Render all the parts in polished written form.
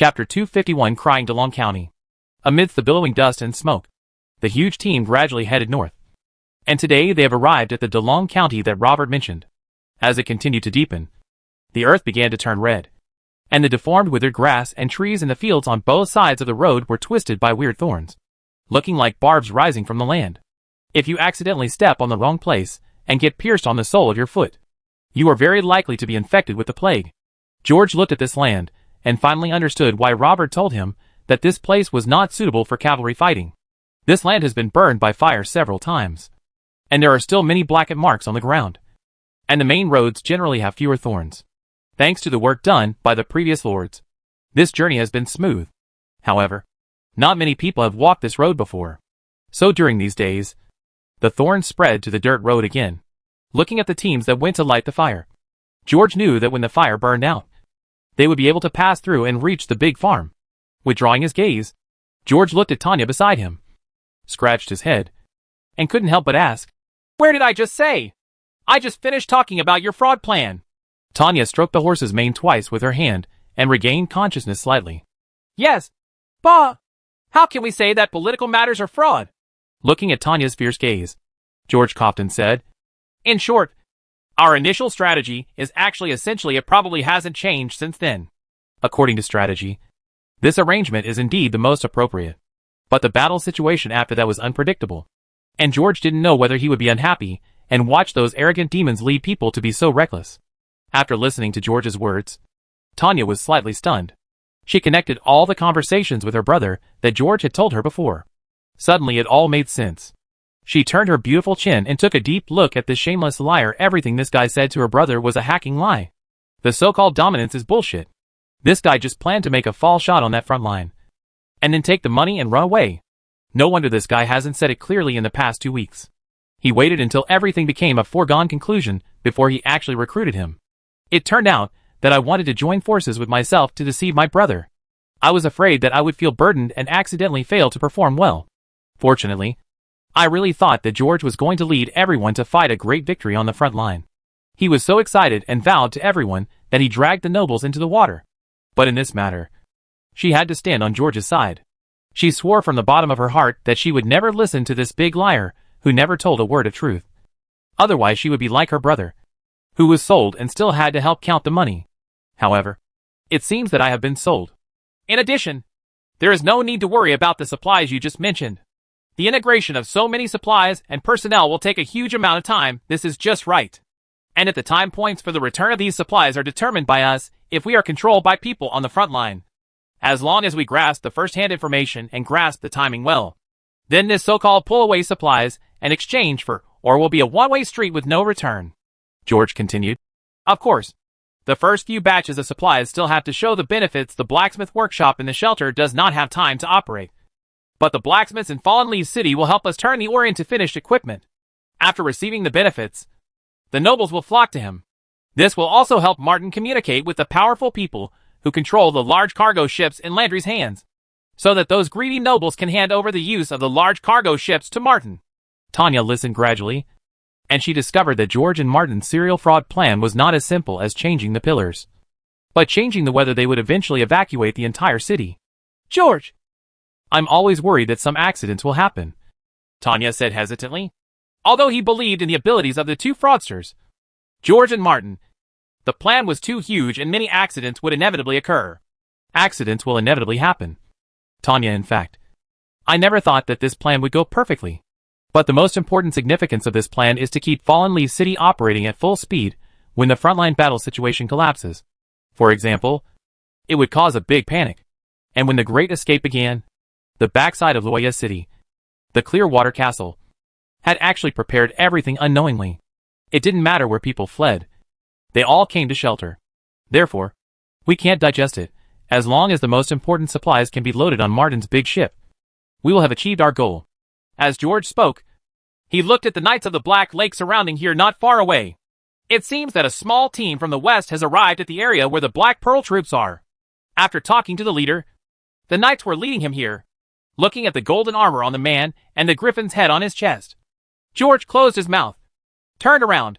Chapter 251 Crying DeLong County. Amidst the billowing dust and smoke, the huge team gradually headed north. And today they have arrived at the DeLong County that Robert mentioned. As it continued to deepen, the earth began to turn red, and the deformed withered grass and trees in the fields on both sides of the road were twisted by weird thorns, looking like barbs rising from the land. If you accidentally step on the wrong place and get pierced on the sole of your foot, you are very likely to be infected with the plague. George looked at this land and finally understood why Robert told him that this place was not suitable for cavalry fighting. This land has been burned by fire several times, and there are still many blackened marks on the ground, and the main roads generally have fewer thorns. Thanks to the work done by the previous lords, this journey has been smooth. However, not many people have walked this road before. So during these days, the thorns spread to the dirt road again. Looking at the teams that went to light the fire, George knew that when the fire burned out, they would be able to pass through and reach the big farm. Withdrawing his gaze, George looked at Tanya beside him, scratched his head, and couldn't help but ask, "Where did I just say? I just finished talking about your fraud plan." Tanya stroked the horse's mane twice with her hand and regained consciousness slightly. "Yes, but how can we say that political matters are fraud?" Looking at Tanya's fierce gaze, George coughed and said, "In short, our initial strategy is actually essentially it probably hasn't changed since then." According to strategy, this arrangement is indeed the most appropriate. But the battle situation after that was unpredictable, and George didn't know whether he would be unhappy and watch those arrogant demons lead people to be so reckless. After listening to George's words, Tanya was slightly stunned. She connected all the conversations with her brother that George had told her before. Suddenly it all made sense. She turned her beautiful chin and took a deep look at this shameless liar. Everything this guy said to her brother was a hacking lie. The so-called dominance is bullshit. This guy just planned to make a fall shot on that front line, and then take the money and run away. No wonder this guy hasn't said it clearly in the past 2 weeks. He waited until everything became a foregone conclusion before he actually recruited him. It turned out that I wanted to join forces with myself to deceive my brother. I was afraid that I would feel burdened and accidentally fail to perform well. Fortunately, I really thought that George was going to lead everyone to fight a great victory on the front line. He was so excited and vowed to everyone that he dragged the nobles into the water. But in this matter, she had to stand on George's side. She swore from the bottom of her heart that she would never listen to this big liar who never told a word of truth. Otherwise she would be like her brother, who was sold and still had to help count the money. However, it seems that I have been sold. In addition, there is no need to worry about the supplies you just mentioned. The integration of so many supplies and personnel will take a huge amount of time. This is just right. And if the time points for the return of these supplies are determined by us, if we are controlled by people on the front line, as long as we grasp the first-hand information and grasp the timing well, then this so-called pull-away supplies and exchange for or will be a one-way street with no return," George continued. "Of course, the first few batches of supplies still have to show the benefits. The blacksmith workshop in the shelter does not have time to operate, but the blacksmiths in Fallen Leaves City will help us turn the ore into finished equipment. After receiving the benefits, the nobles will flock to him. This will also help Martin communicate with the powerful people who control the large cargo ships in Landry's hands, so that those greedy nobles can hand over the use of the large cargo ships to Martin." Tanya listened gradually, and she discovered that George and Martin's serial fraud plan was not as simple as changing the pillars, but changing the whether they would eventually evacuate the entire city. "George, I'm always worried that some accidents will happen," Tanya said hesitantly. Although he believed in the abilities of the two fraudsters, George and Martin, the plan was too huge and many accidents would inevitably occur. "Accidents will inevitably happen, Tanya. In fact, I never thought that this plan would go perfectly. But the most important significance of this plan is to keep Fallen Leaves City operating at full speed when the frontline battle situation collapses. For example, it would cause a big panic. And when the Great Escape began, the backside of Loya City, the Clearwater Castle, had actually prepared everything unknowingly. It didn't matter where people fled. They all came to shelter. Therefore, we can't digest it. As long as the most important supplies can be loaded on Martin's big ship, we will have achieved our goal." As George spoke, he looked at the Knights of the Black Lake surrounding here not far away. It seems that a small team from the west has arrived at the area where the Black Pearl troops are. After talking to the leader, the knights were leading him here, looking at the golden armor on the man and the griffin's head on his chest. George closed his mouth, turned around,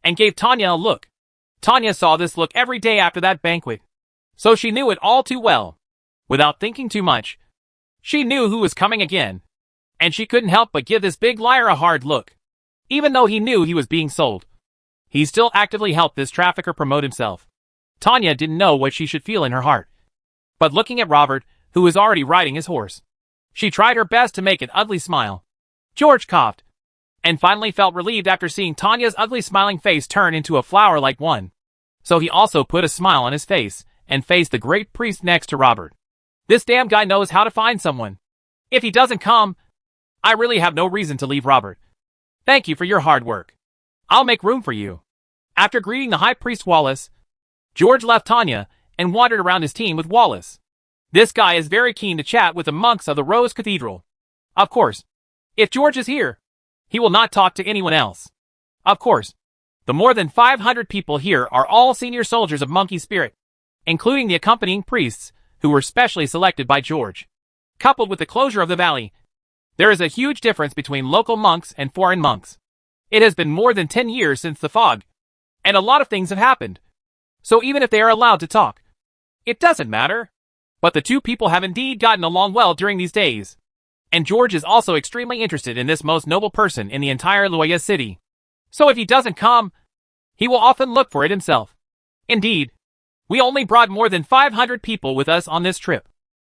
and gave Tanya a look. Tanya saw this look every day after that banquet, so she knew it all too well. Without thinking too much, she knew who was coming again, and she couldn't help but give this big liar a hard look. Even though he knew he was being sold, he still actively helped this trafficker promote himself. Tanya didn't know what she should feel in her heart. But looking at Robert, who was already riding his horse, she tried her best to make an ugly smile. George coughed, and finally felt relieved after seeing Tanya's ugly smiling face turn into a flower-like one. So he also put a smile on his face, and faced the great priest next to Robert. This damn guy knows how to find someone. If he doesn't come, I really have no reason to leave Robert. Thank you for your hard work. I'll make room for you. After greeting the High Priest Wallace, George left Tanya and wandered around his team with Wallace. This guy is very keen to chat with the monks of the Rose Cathedral. Of course, if George is here, he will not talk to anyone else. Of course, the more than 500 people here are all senior soldiers of Monkey Spirit, including the accompanying priests, who were specially selected by George. Coupled with the closure of the valley, there is a huge difference between local monks and foreign monks. It has been more than 10 years since the fog, and a lot of things have happened. So even if they are allowed to talk, it doesn't matter. But the two people have indeed gotten along well during these days. And George is also extremely interested in this most noble person in the entire Loya city. So if he doesn't come, he will often look for it himself. Indeed, we only brought more than 500 people with us on this trip.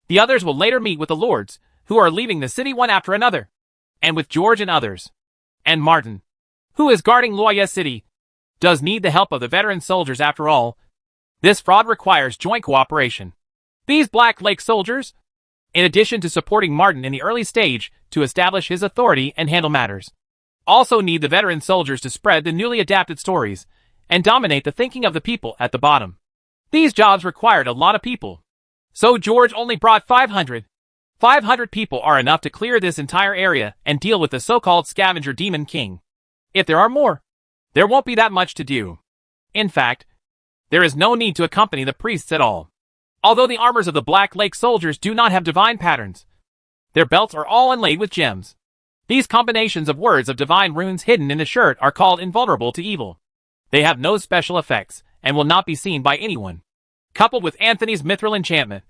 The others will later meet with the lords, who are leaving the city one after another. And with George and others. And Martin, who is guarding Loya city, does need the help of the veteran soldiers after all. This fraud requires joint cooperation. These Black Lake soldiers, in addition to supporting Martin in the early stage to establish his authority and handle matters, also need the veteran soldiers to spread the newly adapted stories and dominate the thinking of the people at the bottom. These jobs required a lot of people. So George only brought 500. 500 people are enough to clear this entire area and deal with the so-called scavenger demon king. If there are more, there won't be that much to do. In fact, there is no need to accompany the priests at all. Although the armors of the Black Lake soldiers do not have divine patterns, their belts are all inlaid with gems. These combinations of words of divine runes hidden in the shirt are called invulnerable to evil. They have no special effects and will not be seen by anyone. Coupled with Anthony's mithril enchantment,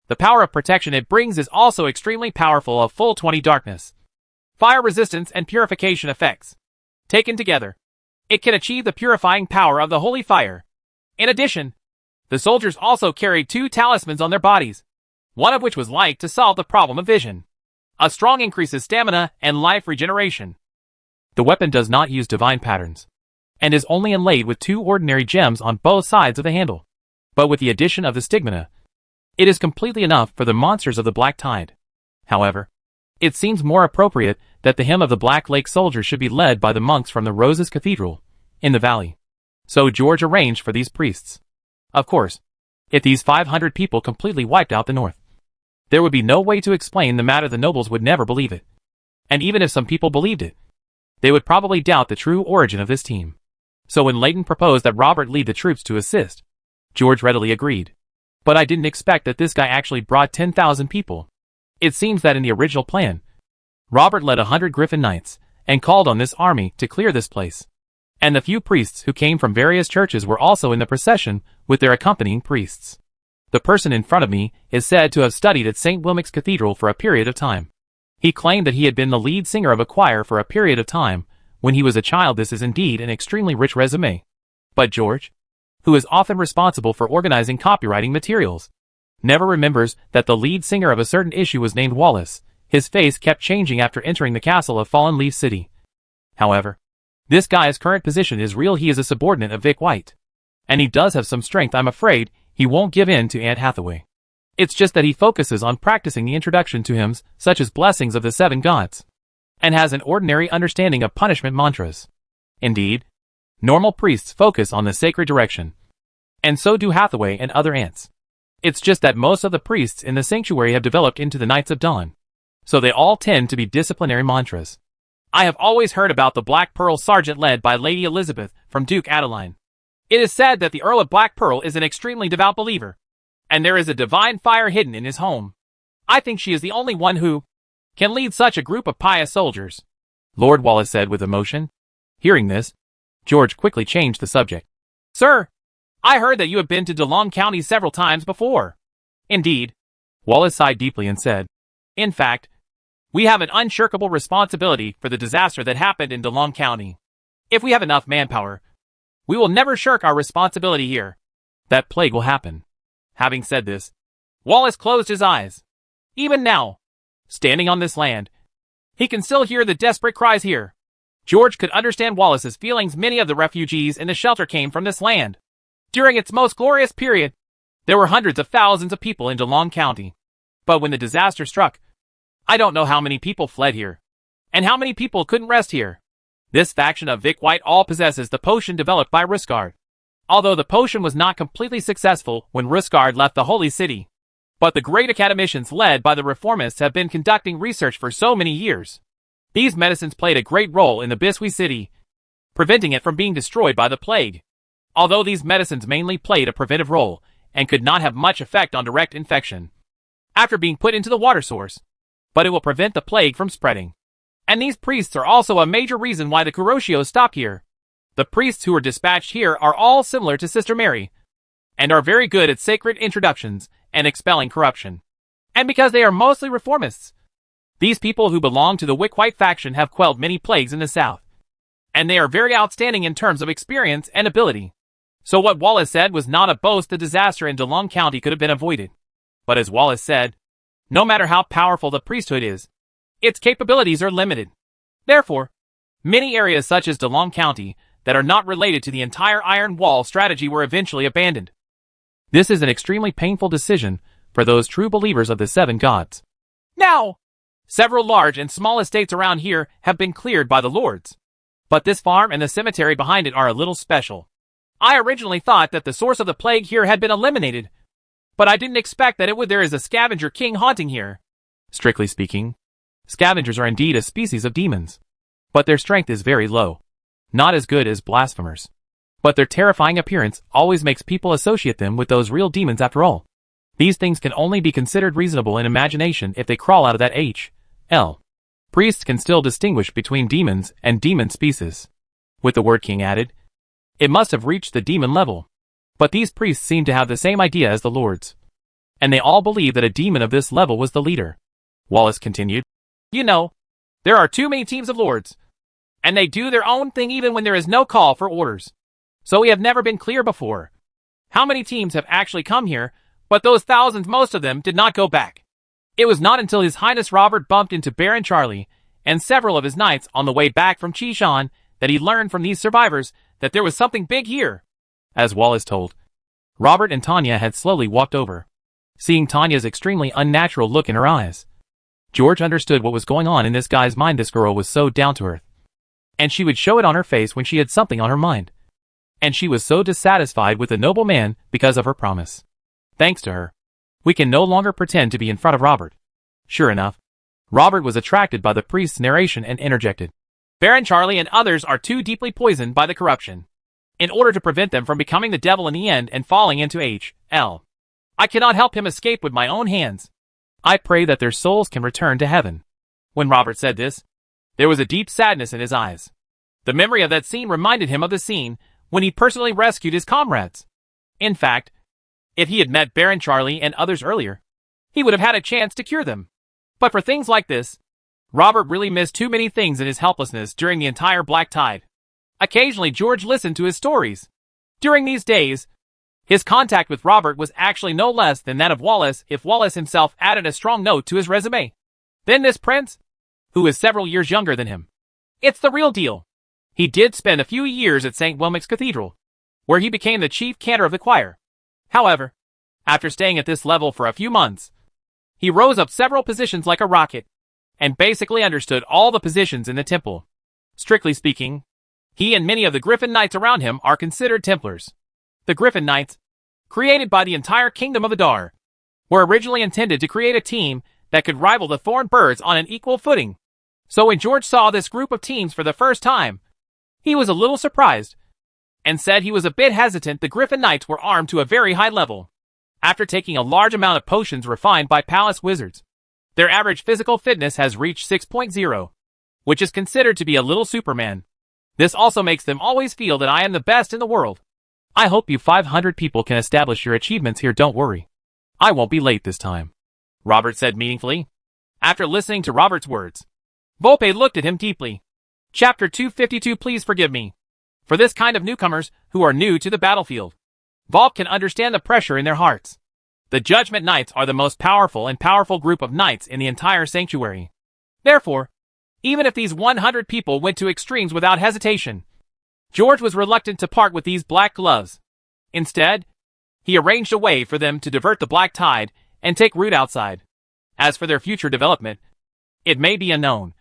the power of protection it brings is also extremely powerful of full 20 darkness, fire resistance and purification effects. Taken together, it can achieve the purifying power of the holy fire. In addition, the soldiers also carried 2 talismans on their bodies, one of which was like to solve the problem of vision. A strong increases stamina and life regeneration. The weapon does not use divine patterns, and is only inlaid with 2 ordinary gems on both sides of the handle. But with the addition of the stigmata, it is completely enough for the monsters of the Black Tide. However, it seems more appropriate that the hymn of the Black Lake soldiers should be led by the monks from the Roses Cathedral, in the valley. So George arranged for these priests. Of course, if these 500 people completely wiped out the north, there would be no way to explain the matter. The nobles would never believe it. And even if some people believed it, they would probably doubt the true origin of this team. So when Layton proposed that Robert lead the troops to assist, George readily agreed. But I didn't expect that this guy actually brought 10,000 people. It seems that in the original plan, Robert led 100 Griffin Knights and called on this army to clear this place. And the few priests who came from various churches were also in the procession with their accompanying priests. The person in front of me is said to have studied at St. Wilming's Cathedral for a period of time. He claimed that he had been the lead singer of a choir for a period of time when he was a child. This is indeed an extremely rich resume. But George, who is often responsible for organizing copywriting materials, never remembers that the lead singer of a certain issue was named Wallace. His face kept changing after entering the castle of Fallen Leaf City. However, this guy's current position is real. He is a subordinate of Vic White. And he does have some strength. I'm afraid he won't give in to Aunt Hathaway. It's just that he focuses on practicing the introduction to hymns, such as Blessings of the Seven Gods, and has an ordinary understanding of punishment mantras. Indeed, normal priests focus on the sacred direction, and so do Hathaway and other aunts. It's just that most of the priests in the sanctuary have developed into the Knights of Dawn, so they all tend to be disciplinary mantras. I have always heard about the Black Pearl Sergeant led by Lady Elizabeth from Duke Adeline. It is said that the Earl of Black Pearl is an extremely devout believer, and there is a divine fire hidden in his home. I think she is the only one who can lead such a group of pious soldiers, Lord Wallace said with emotion. Hearing this, George quickly changed the subject. Sir, I heard that you have been to DeLong County several times before. Indeed. Wallace sighed deeply and said, "In fact, we have an unshirkable responsibility for the disaster that happened in DeLong County. If we have enough manpower, we will never shirk our responsibility here. That plague will happen." Having said this, Wallace closed his eyes. Even now, standing on this land, he can still hear the desperate cries here. George could understand Wallace's feelings. Many of the refugees in the shelter came from this land. During its most glorious period, there were hundreds of thousands of people in DeLong County. But when the disaster struck, I don't know how many people fled here, and how many people couldn't rest here. This faction of Vic White all possesses the potion developed by Rusgard. Although the potion was not completely successful when Rusgard left the Holy City. But the great academicians led by the reformists have been conducting research for so many years. These medicines played a great role in the Biswi city, preventing it from being destroyed by the plague. Although these medicines mainly played a preventive role, and could not have much effect on direct infection after being put into the water source, but it will prevent the plague from spreading. And these priests are also a major reason why the Kuroshios stopped here. The priests who are dispatched here are all similar to Sister Mary, and are very good at sacred introductions and expelling corruption. And because they are mostly reformists, these people who belong to the Wick White faction have quelled many plagues in the south, and they are very outstanding in terms of experience and ability. So what Wallace said was not a boast. The disaster in DeLong County could have been avoided. But as Wallace said, no matter how powerful the priesthood is, its capabilities are limited. Therefore, many areas such as DeLong County that are not related to the entire Iron Wall strategy were eventually abandoned. This is an extremely painful decision for those true believers of the seven gods. Now, several large and small estates around here have been cleared by the lords. But this farm and the cemetery behind it are a little special. I originally thought that the source of the plague here had been eliminated, but I didn't expect that there is a scavenger king haunting here. Strictly speaking, scavengers are indeed a species of demons, but their strength is very low, not as good as blasphemers. But their terrifying appearance always makes people associate them with those real demons after all. These things can only be considered reasonable in imagination if they crawl out of that H.L. Priests can still distinguish between demons and demon species. With the word king added, it must have reached the demon level. But these priests seem to have the same idea as the lords, and they all believe that a demon of this level was the leader. Wallace continued, "You know, there are too many teams of lords, and they do their own thing even when there is no call for orders. So we have never been clear before how many teams have actually come here, but those thousands, most of them did not go back. It was not until His Highness Robert bumped into Baron Charlie and several of his knights on the way back from Chishan that he learned from these survivors that there was something big here." As Wallace told, Robert and Tanya had slowly walked over. Seeing Tanya's extremely unnatural look in her eyes, George understood what was going on in this guy's mind. This girl was so down to earth, and she would show it on her face when she had something on her mind. And she was so dissatisfied with the noble man because of her promise. Thanks to her, we can no longer pretend to be in front of Robert. Sure enough, Robert was attracted by the priest's narration and interjected, "Baron Charlie and others are too deeply poisoned by the corruption. In order to prevent them from becoming the devil in the end and falling into H.L. I cannot help him escape with my own hands. I pray that their souls can return to heaven." When Robert said this, there was a deep sadness in his eyes. The memory of that scene reminded him of the scene when he personally rescued his comrades. In fact, if he had met Baron Charlie and others earlier, he would have had a chance to cure them. But for things like this, Robert really missed too many things in his helplessness during the entire Black Tide. Occasionally George listened to his stories. During these days, his contact with Robert was actually no less than that of Wallace if Wallace himself added a strong note to his resume. Then this prince, who is several years younger than him. It's the real deal. He did spend a few years at St. Wilmic's Cathedral, where he became the chief cantor of the choir. However, after staying at this level for a few months, he rose up several positions like a rocket, and basically understood all the positions in the temple. Strictly speaking, he and many of the Griffin Knights around him are considered Templars. The Griffin Knights, created by the entire Kingdom of Adar, were originally intended to create a team that could rival the Thorn Birds on an equal footing. So when George saw this group of teams for the first time, he was a little surprised, and said he was a bit hesitant. The Griffin Knights were armed to a very high level. After taking a large amount of potions refined by Palace Wizards, their average physical fitness has reached 6.0, which is considered to be a little Superman. This also makes them always feel that I am the best in the world. I hope you 500 people can establish your achievements here. Don't worry, I won't be late this time. Robert said meaningfully. After listening to Robert's words, Volpe looked at him deeply. Chapter 252. Please forgive me. For this kind of newcomers who are new to the battlefield, Volpe can understand the pressure in their hearts. The Judgment Knights are the most powerful group of knights in the entire sanctuary. Therefore, even if these 100 people went to extremes without hesitation, George was reluctant to part with these black gloves. Instead, he arranged a way for them to divert the black tide and take root outside. As for their future development, it may be unknown,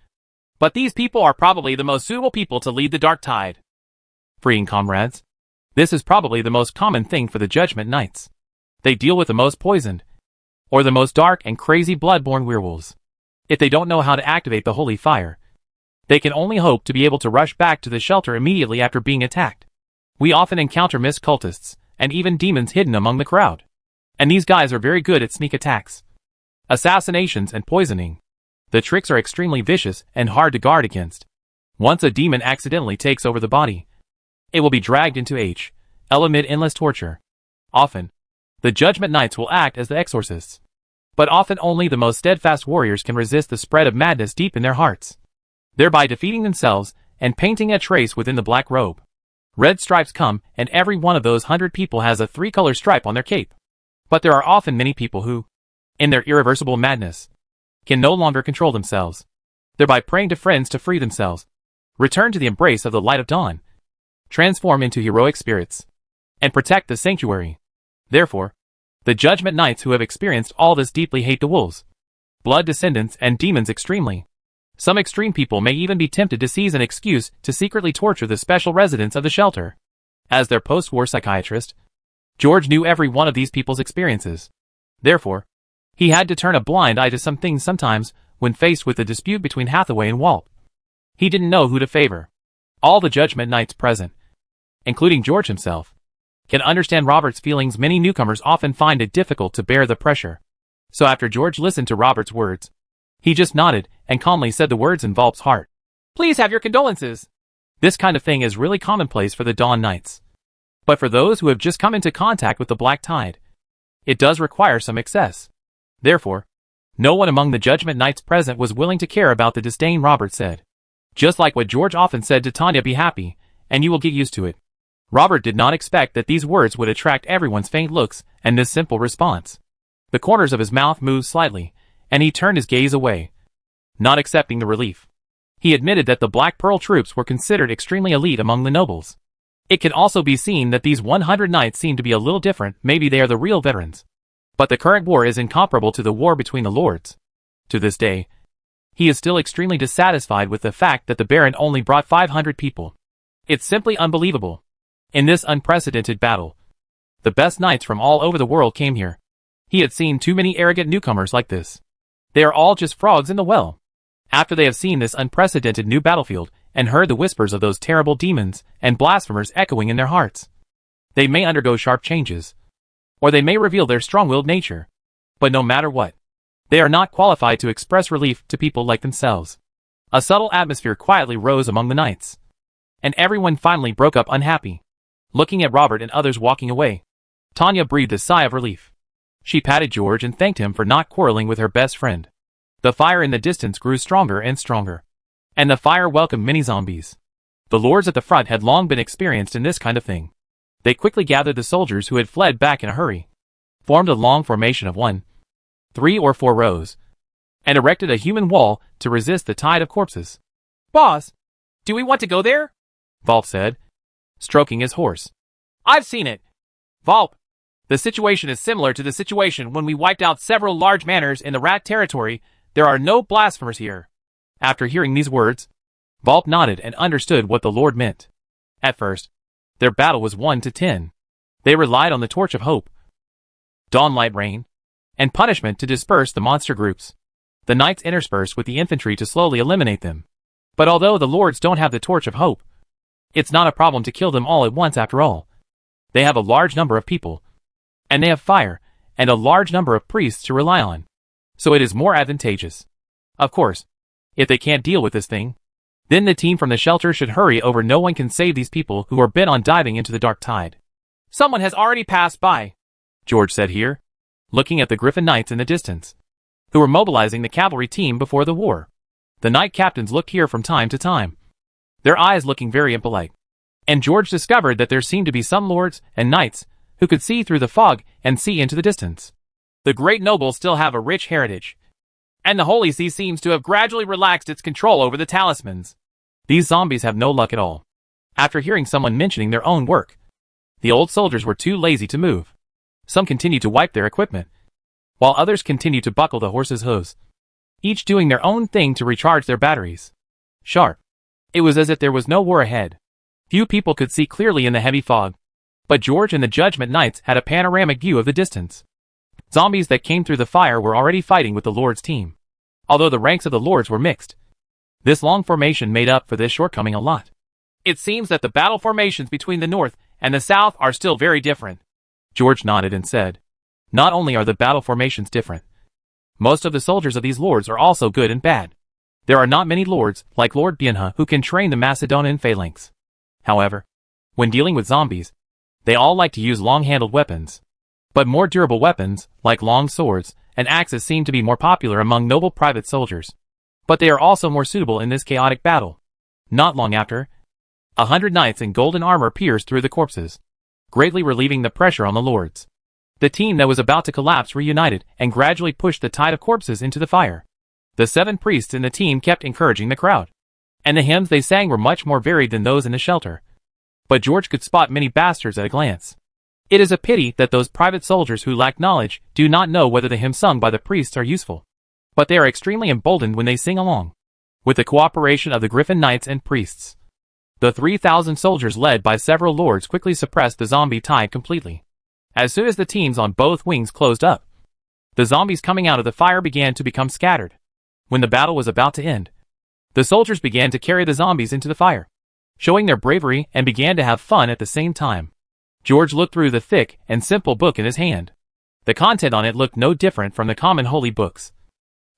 but these people are probably the most suitable people to lead the dark tide. Freeing comrades. This is probably the most common thing for the Judgment Knights. They deal with the most poisoned, or the most dark and crazy blood-borne werewolves. If they don't know how to activate the holy fire, they can only hope to be able to rush back to the shelter immediately after being attacked. We often encounter mist cultists, and even demons hidden among the crowd. And these guys are very good at sneak attacks, assassinations, and poisoning. The tricks are extremely vicious and hard to guard against. Once a demon accidentally takes over the body, it will be dragged into hell amid endless torture. Often, the Judgment Knights will act as the exorcists. But often only the most steadfast warriors can resist the spread of madness deep in their hearts, thereby defeating themselves and painting a trace within the black robe. Red stripes come, and every one of those 100 people has a 3-color stripe on their cape. But there are often many people who, in their irreversible madness, can no longer control themselves, thereby praying to friends to free themselves, return to the embrace of the light of dawn, transform into heroic spirits, and protect the sanctuary. Therefore, the Judgment Knights who have experienced all this deeply hate the wolves, blood descendants, and demons extremely. Some extreme people may even be tempted to seize an excuse to secretly torture the special residents of the shelter. As their post-war psychiatrist, George knew every one of these people's experiences. Therefore, he had to turn a blind eye to some things sometimes when faced with the dispute between Hathaway and Walt. He didn't know who to favor. All the Judgment Knights present, including George himself, can understand Robert's feelings. Many newcomers often find it difficult to bear the pressure. So after George listened to Robert's words, he just nodded and calmly said the words in Volpe's heart. Please have your condolences. This kind of thing is really commonplace for the Dawn Knights. But for those who have just come into contact with the Black Tide, it does require some excess. Therefore, no one among the Judgment Knights present was willing to care about the disdain Robert said. Just like what George often said to Tanya, be happy, and you will get used to it. Robert did not expect that these words would attract everyone's faint looks and this simple response. The corners of his mouth moved slightly, and he turned his gaze away, not accepting the relief. He admitted that the Black Pearl troops were considered extremely elite among the nobles. It can also be seen that these 100 knights seem to be a little different. Maybe they are the real veterans. But the current war is incomparable to the war between the lords. To this day, he is still extremely dissatisfied with the fact that the Baron only brought 500 people. It's simply unbelievable. In this unprecedented battle, the best knights from all over the world came here. He had seen too many arrogant newcomers like this. They are all just frogs in the well. After they have seen this unprecedented new battlefield and heard the whispers of those terrible demons and blasphemers echoing in their hearts, they may undergo sharp changes, or they may reveal their strong-willed nature. But no matter what, they are not qualified to express relief to people like themselves. A subtle atmosphere quietly rose among the knights, and everyone finally broke up unhappy. Looking at Robert and others walking away, Tanya breathed a sigh of relief. She patted George and thanked him for not quarreling with her best friend. The fire in the distance grew stronger and stronger, and the fire welcomed many zombies. The lords at the front had long been experienced in this kind of thing. They quickly gathered the soldiers who had fled back in a hurry, formed a long formation of 1, 3 or 4 rows, and erected a human wall to resist the tide of corpses. Boss, do we want to go there? Volpe said, stroking his horse. I've seen it. Volpe, the situation is similar to the situation when we wiped out several large manors in the Rat territory. There are no blasphemers here. After hearing these words, Volpe nodded and understood what the Lord meant. At first, their battle was 1 to 10. They relied on the Torch of Hope, Dawnlight Rain, and punishment to disperse the monster groups. The knights interspersed with the infantry to slowly eliminate them. But although the lords don't have the Torch of Hope, it's not a problem to kill them all at once after all. They have a large number of people, and they have fire, and a large number of priests to rely on. So it is more advantageous. Of course, if they can't deal with this thing, then the team from the shelter should hurry over. No one can save these people who are bent on diving into the dark tide. Someone has already passed by, George said here, looking at the Griffin Knights in the distance. who were mobilizing the cavalry team before the war. The knight captains looked here from time to time, their eyes looking very impolite. And George discovered that there seemed to be some lords and knights who could see through the fog and see into the distance. The great nobles still have a rich heritage, and the Holy See seems to have gradually relaxed its control over the talismans. These zombies have no luck at all. After hearing someone mentioning their own work, the old soldiers were too lazy to move. Some continued to wipe their equipment, while others continued to buckle the horses' hooves, each doing their own thing to recharge their batteries. Sharp. It was as if there was no war ahead. Few people could see clearly in the heavy fog, but George and the Judgment Knights had a panoramic view of the distance. Zombies that came through the fire were already fighting with the Lord's team, although the ranks of the Lords were mixed. This long formation made up for this shortcoming a lot. It seems that the battle formations between the North and the South are still very different. George nodded and said, not only are the battle formations different, most of the soldiers of these lords are also good and bad. There are not many lords, like Lord Bienha, who can train the Macedonian phalanx. However, when dealing with zombies, they all like to use long-handled weapons. But more durable weapons, like long swords and axes, seem to be more popular among noble private soldiers. But they are also more suitable in this chaotic battle. Not long after, 100 knights in golden armor pierced through the corpses, greatly relieving the pressure on the lords. The team that was about to collapse reunited and gradually pushed the tide of corpses into the fire. The 7 priests in the team kept encouraging the crowd, and the hymns they sang were much more varied than those in the shelter. But George could spot many bastards at a glance. It is a pity that those private soldiers who lack knowledge do not know whether the hymns sung by the priests are useful. But they are extremely emboldened when they sing along, with the cooperation of the Griffin Knights and priests. The 3,000 soldiers led by several lords quickly suppressed the zombie tide completely. As soon as the teams on both wings closed up, the zombies coming out of the fire began to become scattered. When the battle was about to end, the soldiers began to carry the zombies into the fire, showing their bravery and began to have fun at the same time. George looked through the thick and simple book in his hand. The content on it looked no different from the common holy books,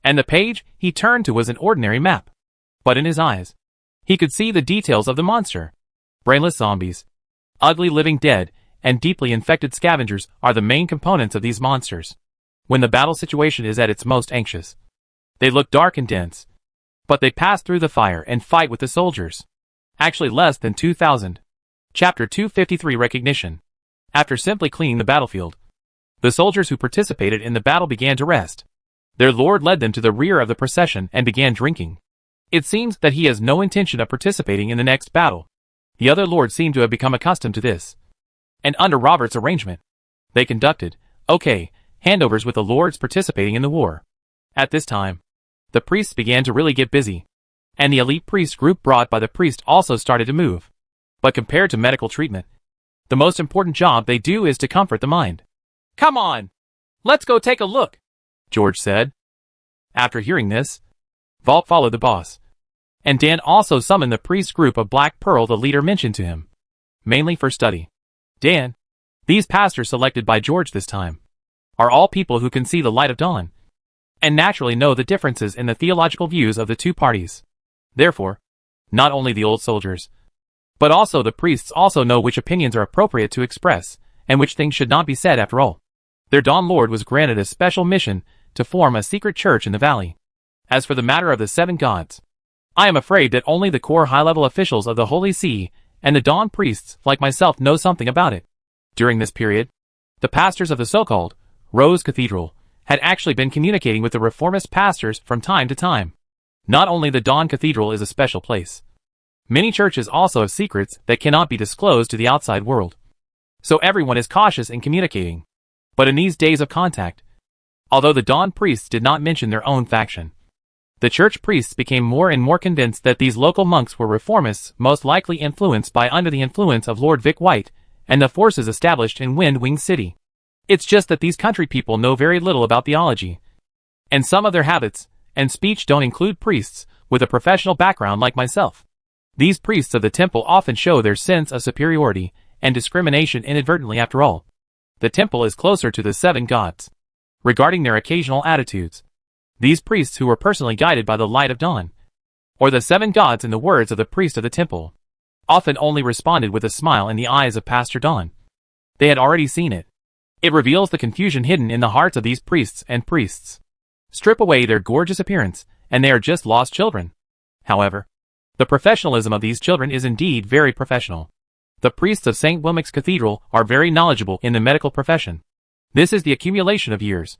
and the page he turned to was an ordinary map. But in his eyes, he could see the details of the monster. Brainless zombies, ugly living dead, and deeply infected scavengers are the main components of these monsters. When the battle situation is at its most anxious, they look dark and dense, but they pass through the fire and fight with the soldiers. Actually less than 2,000. Chapter 253 Recognition. After simply cleaning the battlefield, the soldiers who participated in the battle began to rest. Their lord led them to the rear of the procession and began drinking. It seems that he has no intention of participating in the next battle. The other lords seem to have become accustomed to this, and under Robert's arrangement, they conducted, handovers with the lords participating in the war. At this time, the priests began to really get busy, and the elite priest group brought by the priest also started to move. But compared to medical treatment, the most important job they do is to comfort the mind. Come on! Let's go take a look, George said. After hearing this, Valk followed the boss, and Dan also summoned the priest group of Black Pearl the leader mentioned to him, mainly for study. Dan, these pastors selected by George this time, are all people who can see the light of dawn, and naturally know the differences in the theological views of the two parties. Therefore, not only the old soldiers, but also the priests also know which opinions are appropriate to express, and which things should not be said after all. Their Dawn Lord was granted a special mission to form a secret church in the valley. As for the matter of the 7 gods, I am afraid that only the core high-level officials of the Holy See and the Dawn priests like myself know something about it. During this period, the pastors of the so-called Rose Cathedral had actually been communicating with the reformist pastors from time to time. Not only the Dawn Cathedral is a special place, many churches also have secrets that cannot be disclosed to the outside world. So everyone is cautious in communicating. But in these days of contact, although the Dawn priests did not mention their own faction, the church priests became more and more convinced that these local monks were reformists, most likely influenced by under the influence of Lord Vic White and the forces established in Wind Wing City. It's just that these country people know very little about theology, and some of their habits and speech don't include priests with a professional background like myself. These priests of the temple often show their sense of superiority and discrimination inadvertently. After all, the temple is closer to the 7 gods. Regarding their occasional attitudes, these priests who were personally guided by the light of dawn, or the 7 gods in the words of the priest of the temple, often only responded with a smile in the eyes of Pastor Dawn. They had already seen it. It reveals the confusion hidden in the hearts of these priests and priests. Strip away their gorgeous appearance, and they are just lost children. However, the professionalism of these children is indeed very professional. The priests of St. Wilmic's Cathedral are very knowledgeable in the medical profession. This is the accumulation of years.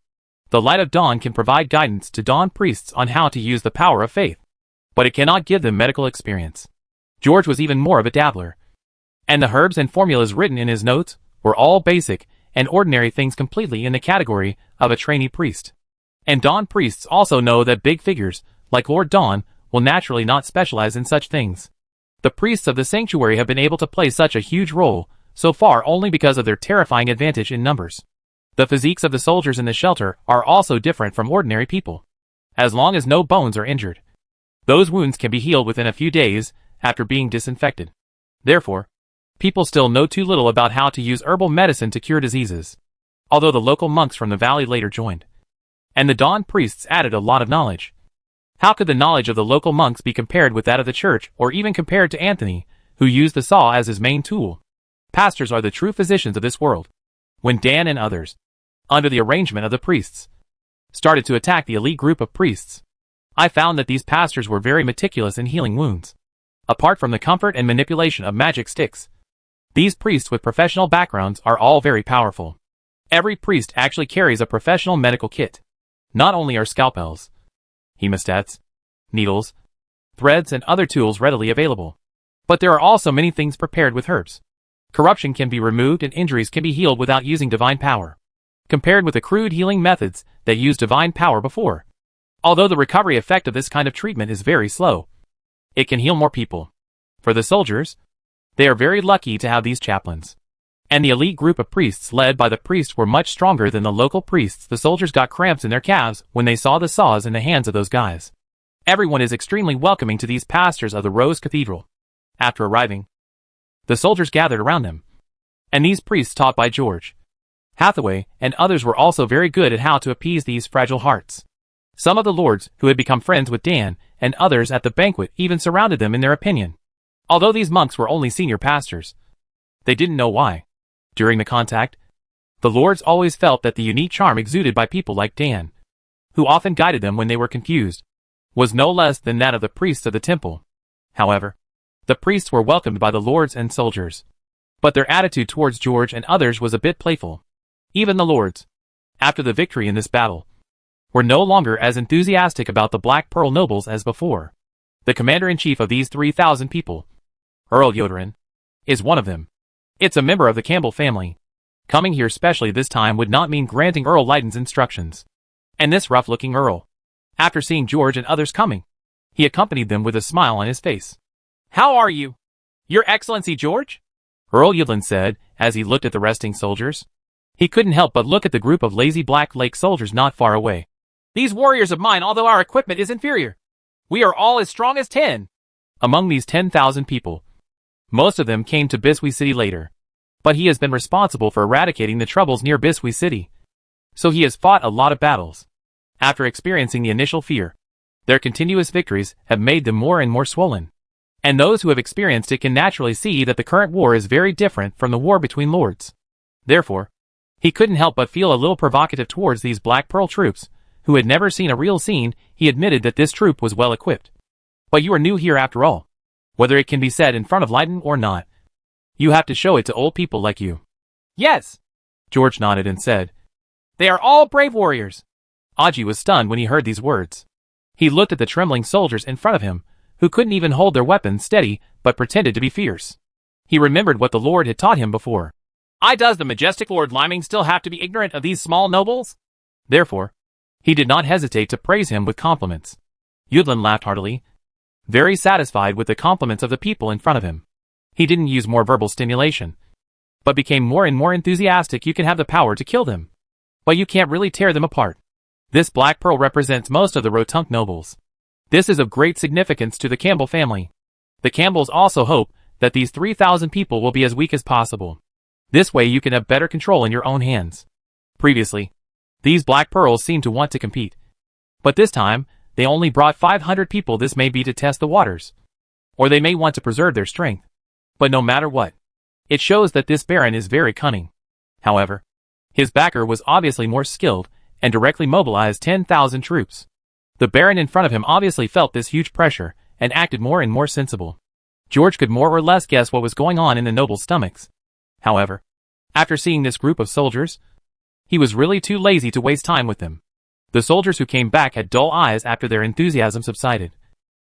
The light of dawn can provide guidance to dawn priests on how to use the power of faith, but it cannot give them medical experience. George was even more of a dabbler, and the herbs and formulas written in his notes were all basic and ordinary things, completely in the category of a trainee priest. And dawn priests also know that big figures, like Lord Dawn, will naturally not specialize in such things. The priests of the sanctuary have been able to play such a huge role, so far only because of their terrifying advantage in numbers. The physiques of the soldiers in the shelter are also different from ordinary people. As long as no bones are injured, those wounds can be healed within a few days after being disinfected. Therefore, people still know too little about how to use herbal medicine to cure diseases, although the local monks from the valley later joined, and the dawn priests added a lot of knowledge. How could the knowledge of the local monks be compared with that of the church, or even compared to Anthony, who used the saw as his main tool? Pastors are the true physicians of this world. When Dan and others, under the arrangement of the priests, started to attack the elite group of priests, I found that these pastors were very meticulous in healing wounds. Apart from the comfort and manipulation of magic sticks, these priests with professional backgrounds are all very powerful. Every priest actually carries a professional medical kit. Not only are scalpels, hemostats, needles, threads, and other tools readily available, but there are also many things prepared with herbs. Corruption can be removed and injuries can be healed without using divine power, compared with the crude healing methods that used divine power before. Although the recovery effect of this kind of treatment is very slow, it can heal more people. For the soldiers, they are very lucky to have these chaplains. And the elite group of priests led by the priest were much stronger than the local priests. The soldiers got cramps in their calves when they saw the saws in the hands of those guys. Everyone is extremely welcoming to these pastors of the Rose Cathedral. After arriving, the soldiers gathered around them, and these priests taught by George Hathaway and others were also very good at how to appease these fragile hearts. Some of the lords who had become friends with Dan and others at the banquet even surrounded them in their opinion. Although these monks were only senior pastors, they didn't know why. During the contact, the lords always felt that the unique charm exuded by people like Dan, who often guided them when they were confused, was no less than that of the priests of the temple. However, the priests were welcomed by the lords and soldiers, but their attitude towards George and others was a bit playful. Even the lords, after the victory in this battle, were no longer as enthusiastic about the Black Pearl nobles as before. The commander-in-chief of these 3,000 people, Earl Yoderin, is one of them. It's a member of the Campbell family. Coming here specially this time would not mean granting Earl Lyden's instructions. And this rough-looking Earl, after seeing George and others coming, he accompanied them with a smile on his face. "How are you, Your Excellency George?" Earl Yudlin said, as he looked at the resting soldiers. He couldn't help but look at the group of lazy Black Lake soldiers not far away. "These warriors of mine, although our equipment is inferior, we are all as strong as 10. Among these 10,000 people, most of them came to Biswee City later. But he has been responsible for eradicating the troubles near Biswee City. So he has fought a lot of battles. After experiencing the initial fear, their continuous victories have made them more and more swollen. And those who have experienced it can naturally see that the current war is very different from the war between lords. Therefore, he couldn't help but feel a little provocative towards these Black Pearl troops, who had never seen a real scene. He admitted that this troop was well equipped. But you are new here after all. Whether it can be said in front of Lyden or not, you have to show it to old people like you." "Yes," George nodded and said, "they are all brave warriors." Aji was stunned when he heard these words. He looked at the trembling soldiers in front of him, who couldn't even hold their weapons steady, but pretended to be fierce. He remembered what the Lord had taught him before. Does the majestic Lord Liming still have to be ignorant of these small nobles?" Therefore, he did not hesitate to praise him with compliments. Yudlin laughed heartily, very satisfied with the compliments of the people in front of him. He didn't use more verbal stimulation, but became more and more enthusiastic. "You can have the power to kill them, but you can't really tear them apart. This Black Pearl represents most of the Rotunk nobles. This is of great significance to the Campbell family. The Campbells also hope that these 3,000 people will be as weak as possible. This way you can have better control in your own hands. Previously, these Black Pearls seemed to want to compete, but this time, they only brought 500 people. This may be to test the waters, or they may want to preserve their strength. But no matter what, it shows that this Baron is very cunning. However, his backer was obviously more skilled, and directly mobilized 10,000 troops. The Baron in front of him obviously felt this huge pressure, and acted more and more sensible. George could more or less guess what was going on in the nobles' stomachs. However, after seeing this group of soldiers, he was really too lazy to waste time with them. The soldiers who came back had dull eyes after their enthusiasm subsided,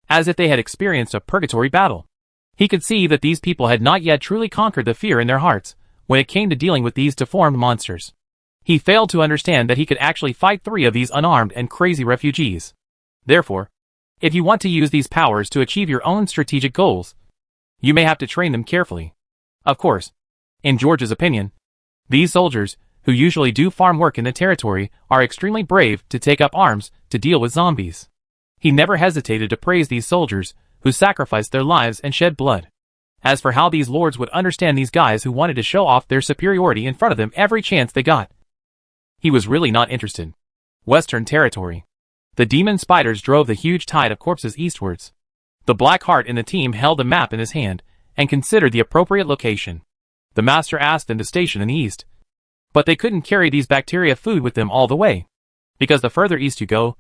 as if they had experienced a purgatory battle. He could see that these people had not yet truly conquered the fear in their hearts when it came to dealing with these deformed monsters. He failed to understand that he could actually fight 3 of these unarmed and crazy refugees. Therefore, if you want to use these powers to achieve your own strategic goals, you may have to train them carefully. Of course, in George's opinion, these soldiers, who usually do farm work in the territory, are extremely brave to take up arms to deal with zombies. He never hesitated to praise these soldiers, who sacrificed their lives and shed blood. As for how these lords would understand these guys who wanted to show off their superiority in front of them every chance they got, he was really not interested. Western Territory. The demon spiders drove the huge tide of corpses eastwards. The Black Heart in the team held a map in his hand, and considered the appropriate location. The master asked them to station in the east, but they couldn't carry these bacteria food with them all the way, because the further east you go,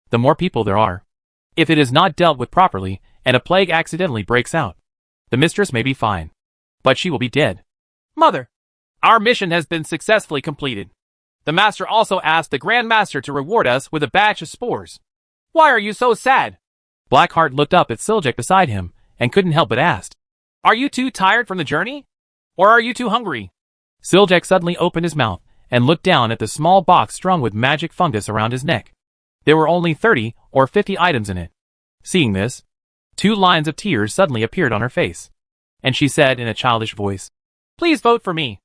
the more people there are. If it is not dealt with properly, and a plague accidentally breaks out, the mistress may be fine, but she will be dead. Mother, our mission has been successfully completed. The master also asked the Grand Master to reward us with a batch of spores. Why are you so sad? Blackheart looked up at Siljek beside him, and couldn't help but ask, are you too tired from the journey? Or are you too hungry? Siljek suddenly opened his mouth, and looked down at the small box strung with magic fungus around his neck. There were only 30 or 50 items in it. Seeing this, 2 lines of tears suddenly appeared on her face, and she said in a childish voice, please vote for me.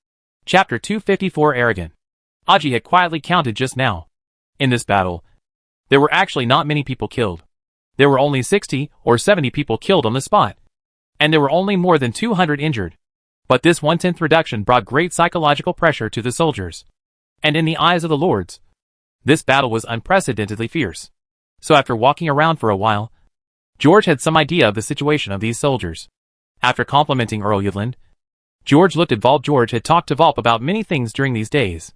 Chapter 254 Arrogant. Aji had quietly counted just now. In this battle, there were actually not many people killed. There were only 60 or 70 people killed on the spot, and there were only more than 200 injured. But this 1/10 reduction brought great psychological pressure to the soldiers. And in the eyes of the lords, this battle was unprecedentedly fierce. So after walking around for a while, George had some idea of the situation of these soldiers. After complimenting Earl Yudland, George looked at Volp. George had talked to Volp about many things during these days.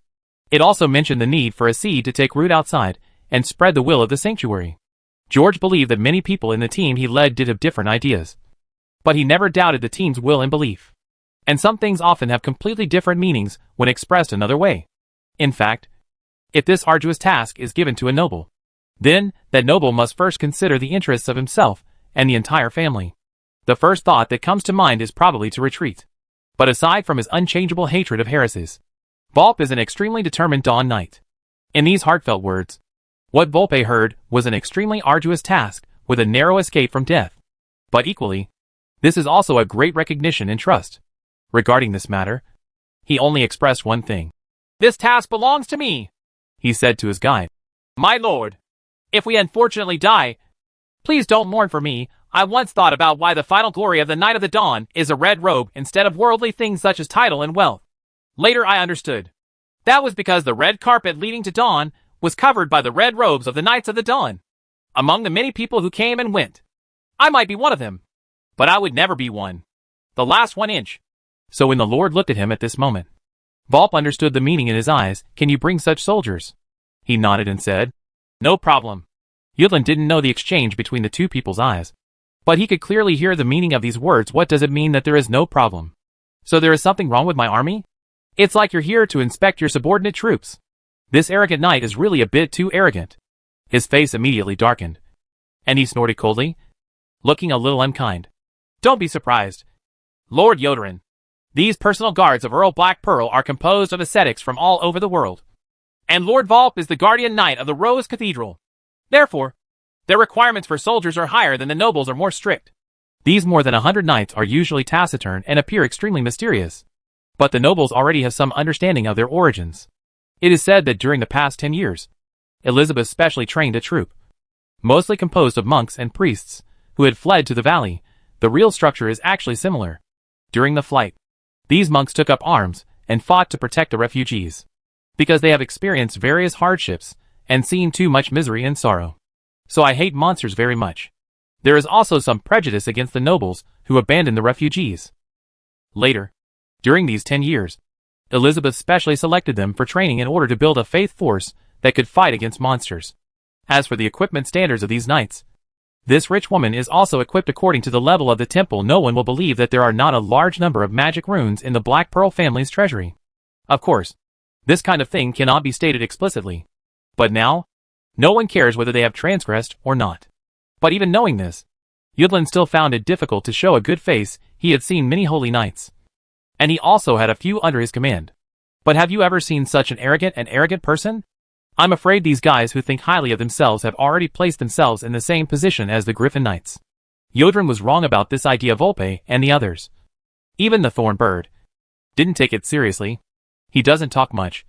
It also mentioned the need for a seed to take root outside and spread the will of the sanctuary. George believed that many people in the team he led did have different ideas, but he never doubted the team's will and belief. And some things often have completely different meanings when expressed another way. In fact, if this arduous task is given to a noble, then that noble must first consider the interests of himself and the entire family. The first thought that comes to mind is probably to retreat. But aside from his unchangeable hatred of heresies, Volpe is an extremely determined Dawn Knight. In these heartfelt words, what Volpe heard was an extremely arduous task with a narrow escape from death. But equally, this is also a great recognition and trust. Regarding this matter, he only expressed one thing. This task belongs to me, he said to his guide. My lord, if we unfortunately die, please don't mourn for me. I once thought about why the final glory of the Knight of the Dawn is a red robe instead of worldly things such as title and wealth. Later I understood. That was because the red carpet leading to dawn was covered by the red robes of the Knights of the Dawn. Among the many people who came and went, I might be one of them, but I would never be one. The last 1 inch. So when the Lord looked at him at this moment, Volpe understood the meaning in his eyes. Can you bring such soldiers? He nodded and said, no problem. Yudland didn't know the exchange between the two people's eyes, but he could clearly hear the meaning of these words. What does it mean that there is no problem? So there is something wrong with my army? It's like you're here to inspect your subordinate troops. This arrogant knight is really a bit too arrogant. His face immediately darkened, and he snorted coldly, looking a little unkind. Don't be surprised, Lord Yoderin. These personal guards of Earl Black Pearl are composed of ascetics from all over the world, and Lord Volpe is the guardian knight of the Rose Cathedral. Therefore, their requirements for soldiers are higher than the nobles are more strict. These more than 100 knights are usually taciturn and appear extremely mysterious, but the nobles already have some understanding of their origins. It is said that during the past 10 years, Elizabeth specially trained a troop, mostly composed of monks and priests, who had fled to the valley. The real structure is actually similar. During the flight, these monks took up arms and fought to protect the refugees, because they have experienced various hardships and seen too much misery and sorrow. So I hate monsters very much. There is also some prejudice against the nobles who abandoned the refugees. Later, during these 10 years, Elizabeth specially selected them for training in order to build a faith force that could fight against monsters. As for the equipment standards of these knights, this rich woman is also equipped according to the level of the temple. No one will believe that there are not a large number of magic runes in the Black Pearl family's treasury. Of course, this kind of thing cannot be stated explicitly. But now, no one cares whether they have transgressed or not. But even knowing this, Yudlin still found it difficult to show a good face. He had seen many holy knights, and he also had a few under his command. But have you ever seen such an arrogant person? I'm afraid these guys who think highly of themselves have already placed themselves in the same position as the Griffin Knights. Yodrin was wrong about this idea. Volpe and the others, even the Thorn Bird, didn't take it seriously. He doesn't talk much,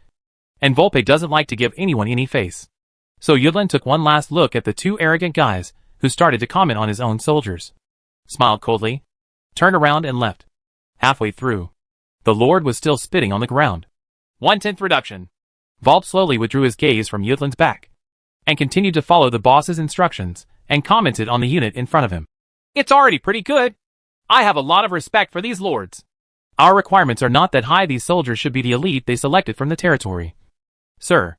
and Volpe doesn't like to give anyone any face. So Yudlin took one last look at the two arrogant guys who started to comment on his own soldiers, smiled coldly, turned around and left. Halfway through, the Lord was still spitting on the ground. 1/10 reduction. Volpe slowly withdrew his gaze from Yudlin's back, and continued to follow the boss's instructions, and commented on the unit in front of him. It's already pretty good. I have a lot of respect for these lords. Our requirements are not that high. These soldiers should be the elite they selected from the territory. Sir.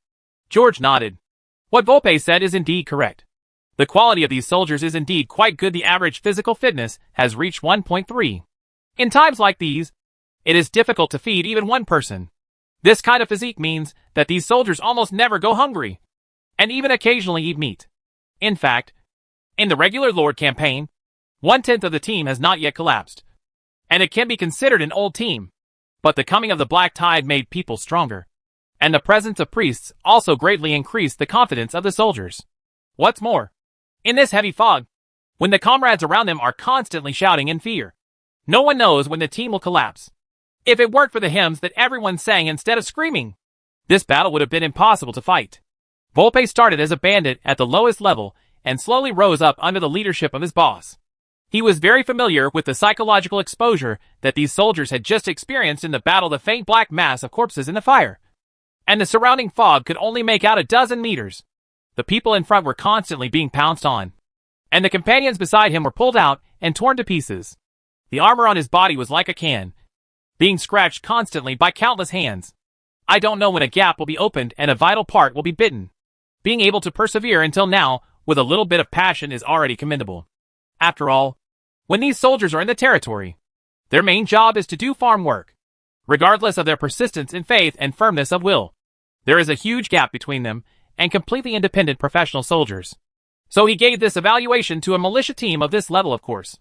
George nodded. What Volpe said is indeed correct. The quality of these soldiers is indeed quite good. The average physical fitness has reached 1.3. In times like these, it is difficult to feed even one person. This kind of physique means that these soldiers almost never go hungry, and even occasionally eat meat. In fact, in the regular Lord campaign, 1/10 of the team has not yet collapsed, and it can be considered an old team. But the coming of the Black Tide made people stronger, and the presence of priests also greatly increased the confidence of the soldiers. What's more, in this heavy fog, when the comrades around them are constantly shouting in fear, no one knows when the team will collapse. If it weren't for the hymns that everyone sang instead of screaming, this battle would have been impossible to fight. Volpe started as a bandit at the lowest level and slowly rose up under the leadership of his boss. He was very familiar with the psychological exposure that these soldiers had just experienced in the battle. The faint black mass of corpses in the fire, and the surrounding fog could only make out a dozen meters. The people in front were constantly being pounced on, and the companions beside him were pulled out and torn to pieces. The armor on his body was like a can, being scratched constantly by countless hands. I don't know when a gap will be opened and a vital part will be bitten. Being able to persevere until now with a little bit of passion is already commendable. After all, when these soldiers are in the territory, their main job is to do farm work. Regardless of their persistence in faith and firmness of will, there is a huge gap between them and completely independent professional soldiers. So he gave this evaluation to a militia team of this level, of course.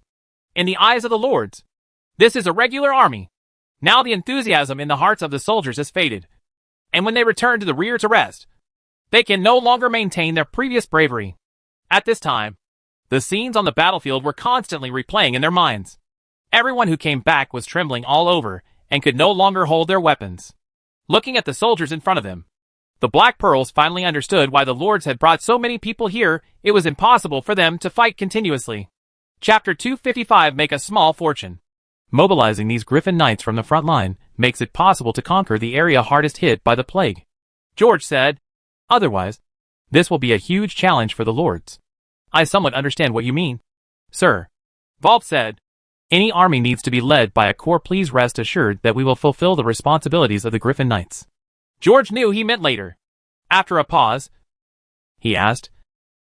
In the eyes of the lords, this is a regular army. Now the enthusiasm in the hearts of the soldiers has faded, and when they return to the rear to rest, they can no longer maintain their previous bravery. At this time, the scenes on the battlefield were constantly replaying in their minds. Everyone who came back was trembling all over and could no longer hold their weapons. Looking at the soldiers in front of them, the Black Pearls finally understood why the lords had brought so many people here. It was impossible for them to fight continuously. Chapter 255. Make a small fortune. Mobilizing these Griffin Knights from the front line makes it possible to conquer the area hardest hit by the plague, George said. Otherwise, this will be a huge challenge for the lords. I somewhat understand what you mean, sir. Volpe said. Any army needs to be led by a corps. Please rest assured that we will fulfill the responsibilities of the Griffin Knights. George knew he meant later. After a pause, he asked,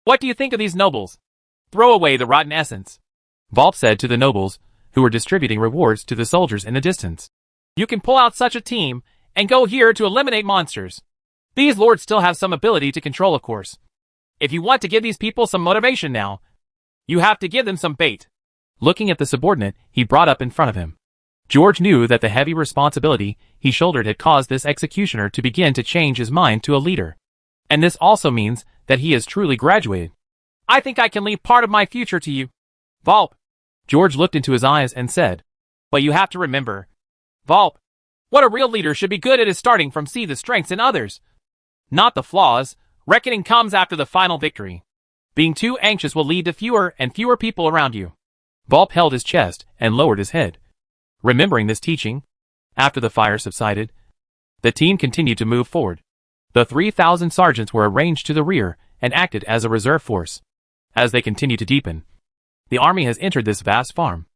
what do you think of these nobles? Throw away the rotten essence, Volpe said to the nobles, who were distributing rewards to the soldiers in the distance. You can pull out such a team and go here to eliminate monsters. These lords still have some ability to control, of course. If you want to give these people some motivation now, you have to give them some bait. Looking at the subordinate he brought up in front of him, George knew that the heavy responsibility he shouldered had caused this executioner to begin to change his mind to a leader. And this also means that he has truly graduated. I think I can leave part of my future to you, Volpe. George looked into his eyes and said, but you have to remember, Volpe, what a real leader should be good at is starting from see the strengths in others, not the flaws. Reckoning comes after the final victory. Being too anxious will lead to fewer and fewer people around you. Volpe held his chest and lowered his head. Remembering this teaching, after the fire subsided, the team continued to move forward. The 3,000 sergeants were arranged to the rear and acted as a reserve force. As they continued to deepen, the army has entered this vast farm,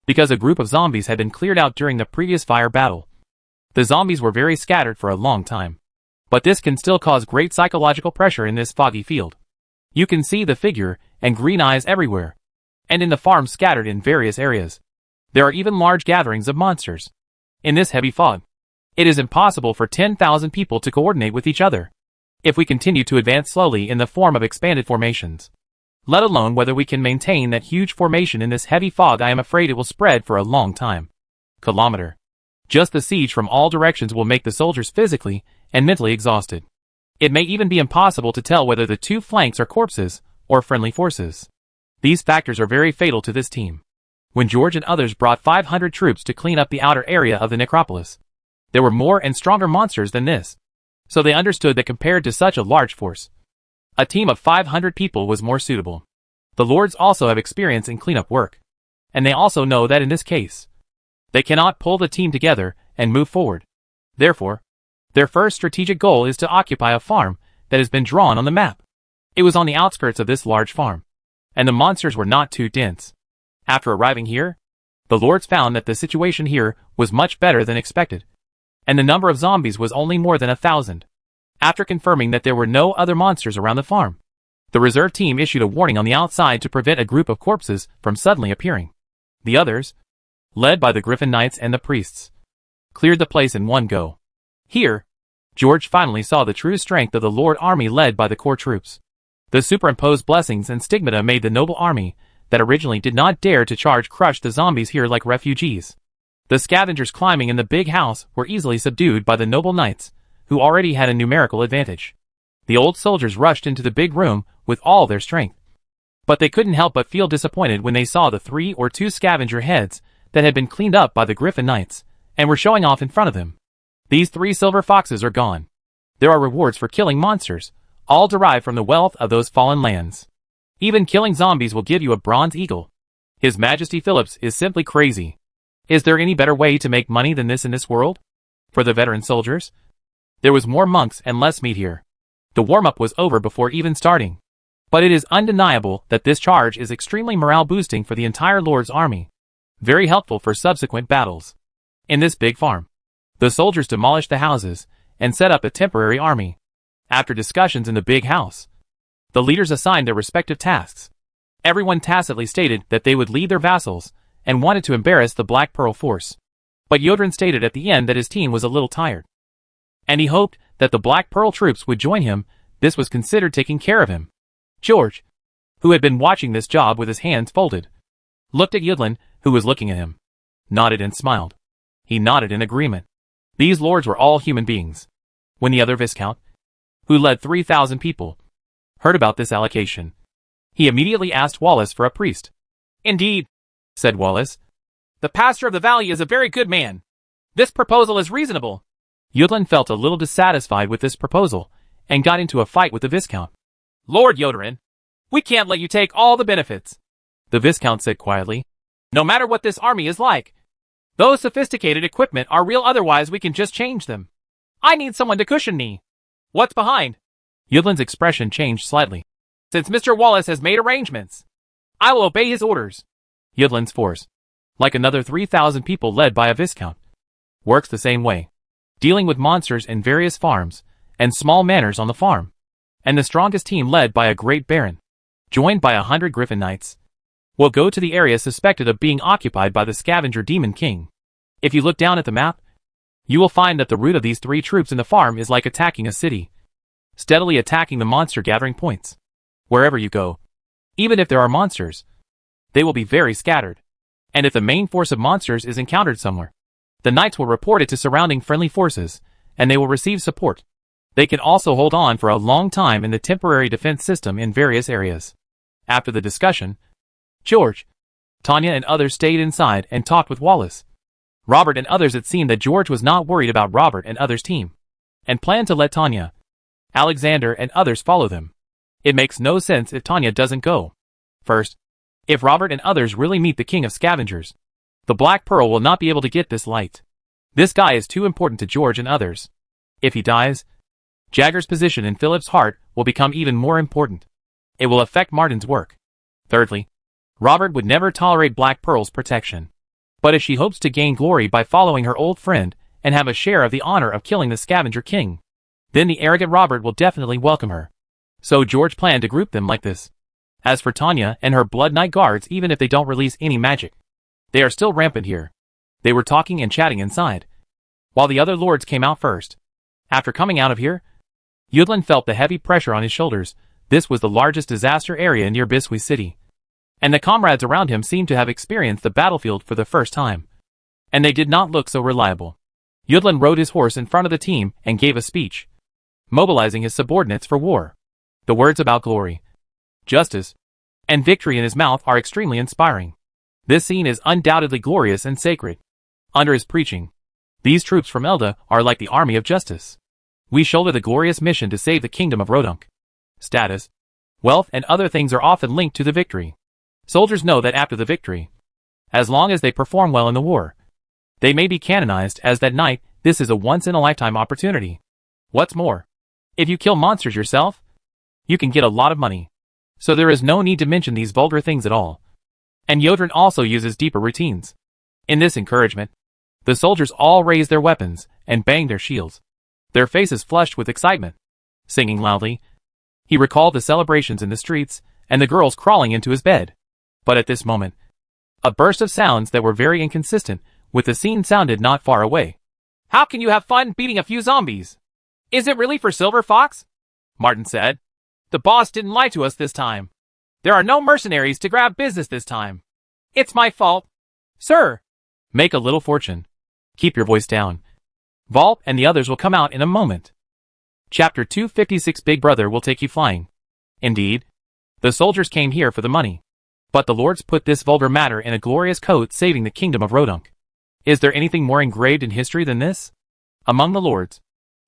because a group of zombies had been cleared out during the previous fire battle. The zombies were very scattered for a long time, But this can still cause great psychological pressure in this foggy field. You can see the figure and green eyes everywhere, and in the farm scattered in various areas. There are even large gatherings of monsters. In this heavy fog, it is impossible for 10,000 people to coordinate with each other. If we continue to advance slowly in the form of expanded formations, let alone whether we can maintain that huge formation in this heavy fog, I am afraid it will spread for a long time. Kilometer. Just the siege from all directions will make the soldiers physically and mentally exhausted. It may even be impossible to tell whether the two flanks are corpses or friendly forces. These factors are very fatal to this team. When George and others brought 500 troops to clean up the outer area of the necropolis, there were more and stronger monsters than this, so they understood that compared to such a large force, a team of 500 people was more suitable. The lords also have experience in cleanup work, and they also know that in this case, they cannot pull the team together and move forward. Therefore, their first strategic goal is to occupy a farm that has been drawn on the map. It was on the outskirts of this large farm, and the monsters were not too dense. After arriving here, the lords found that the situation here was much better than expected, and the number of zombies was only more than 1,000. After confirming that there were no other monsters around the farm, the reserve team issued a warning on the outside to prevent a group of corpses from suddenly appearing. The others, led by the Griffin Knights and the priests, cleared the place in one go. Here, George finally saw the true strength of the Lord army led by the core troops. The superimposed blessings and stigmata made the noble army that originally did not dare to charge crush the zombies here like refugees. The scavengers climbing in the big house were easily subdued by the noble knights, who already had a numerical advantage. The old soldiers rushed into the big room with all their strength. But they couldn't help but feel disappointed when they saw the 3 or 2 scavenger heads that had been cleaned up by the Griffin Knights and were showing off in front of them. These 3 silver foxes are gone. There are rewards for killing monsters, all derived from the wealth of those fallen lands. Even killing zombies will give you a bronze eagle. His Majesty Phillips is simply crazy. Is there any better way to make money than this in this world? For the veteran soldiers, there was more monks and less meat here. The warm-up was over before even starting. But it is undeniable that this charge is extremely morale-boosting for the entire Lord's army. Very helpful for subsequent battles. In this big farm, the soldiers demolished the houses and set up a temporary army. After discussions in the big house, the leaders assigned their respective tasks. Everyone tacitly stated that they would lead their vassals and wanted to embarrass the Black Pearl force. But Yodrin stated at the end that his team was a little tired, and he hoped that the Black Pearl troops would join him. This was considered taking care of him. George, who had been watching this job with his hands folded, looked at Yudlin, who was looking at him, nodded and smiled. He nodded in agreement. These lords were all human beings. When the other Viscount, who led 3,000 people, heard about this allocation, he immediately asked Wallace for a priest. "Indeed," said Wallace. "The pastor of the valley is a very good man. This proposal is reasonable." Yudlin felt a little dissatisfied with this proposal and got into a fight with the Viscount. "Lord Yoderin, we can't let you take all the benefits," the Viscount said quietly. "No matter what this army is like, those sophisticated equipment are real, otherwise we can just change them. I need someone to cushion me." "What's behind?" Yudlin's expression changed slightly. "Since Mr. Wallace has made arrangements, I will obey his orders." Yudlin's force, like another 3,000 people led by a Viscount, works the same way, dealing with monsters in various farms and small manors on the farm. And the strongest team led by a great baron, joined by 100 Griffin Knights, will go to the area suspected of being occupied by the scavenger demon king. If you look down at the map, you will find that the route of these 3 troops in the farm is like attacking a city, steadily attacking the monster gathering points. Wherever you go, even if there are monsters, they will be very scattered. And if the main force of monsters is encountered somewhere, the knights will report it to surrounding friendly forces, and they will receive support. They can also hold on for a long time in the temporary defense system in various areas. After the discussion, George, Tanya and others stayed inside and talked with Wallace. Robert and others, it seemed that George was not worried about Robert and others' team, and planned to let Tanya, Alexander and others follow them. It makes no sense if Tanya doesn't go. First, if Robert and others really meet the King of Scavengers, the Black Pearl will not be able to get this light. This guy is too important to George and others. If he dies, Jagger's position in Philip's heart will become even more important. It will affect Martin's work. Thirdly, Robert would never tolerate Black Pearl's protection. But if she hopes to gain glory by following her old friend and have a share of the honor of killing the Scavenger King, then the arrogant Robert will definitely welcome her. So George planned to group them like this. As for Tanya and her Blood Knight guards, even if they don't release any magic, they are still rampant here. They were talking and chatting inside, while the other lords came out first. After coming out of here, Yudlin felt the heavy pressure on his shoulders. This was the largest disaster area near Biswi City, and the comrades around him seemed to have experienced the battlefield for the first time, and they did not look so reliable. Yudlin rode his horse in front of the team and gave a speech, mobilizing his subordinates for war. The words about glory, justice, and victory in his mouth are extremely inspiring. This scene is undoubtedly glorious and sacred. Under his preaching, these troops from Elda are like the army of justice. We shoulder the glorious mission to save the kingdom of Rodunk. Status, wealth, and other things are often linked to the victory. Soldiers know that after the victory, as long as they perform well in the war, they may be canonized as that knight. This is a once-in-a-lifetime opportunity. What's more, if you kill monsters yourself, you can get a lot of money. So there is no need to mention these vulgar things at all. And Yodrin also uses deeper routines. In this encouragement, the soldiers all raised their weapons and banged their shields, their faces flushed with excitement. Singing loudly, he recalled the celebrations in the streets and the girls crawling into his bed. But at this moment, a burst of sounds that were very inconsistent with the scene sounded not far away. How can you have fun beating a few zombies? Is it really for Silver Fox? Martin said. The boss didn't lie to us this time. There are no mercenaries to grab business this time. It's my fault. Sir, make a little fortune. Keep your voice down. Volp and the others will come out in a moment. Chapter 256. Big Brother will take you flying. Indeed, the soldiers came here for the money. But the lords put this vulgar matter in a glorious coat, saving the kingdom of Rodunk. Is there anything more engraved in history than this? Among the lords,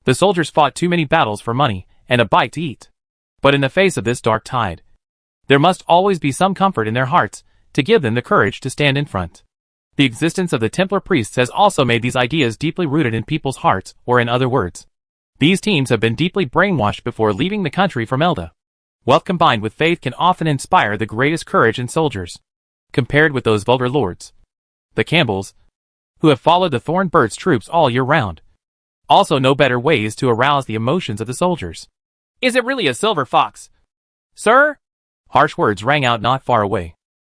the soldiers fought too many battles for money and a bite to eat. But in the face of this dark tide, there must always be some comfort in their hearts to give them the courage to stand in front. The existence of the Templar priests has also made these ideas deeply rooted in people's hearts, or in other words, these teams have been deeply brainwashed before leaving the country from Elda. Wealth combined with faith can often inspire the greatest courage in soldiers, compared with those vulgar lords. The Campbells, who have followed the Thornbird's troops all year round, also know better ways to arouse the emotions of the soldiers. Is it really a Silver Fox? Sir? Harsh words rang out not far away.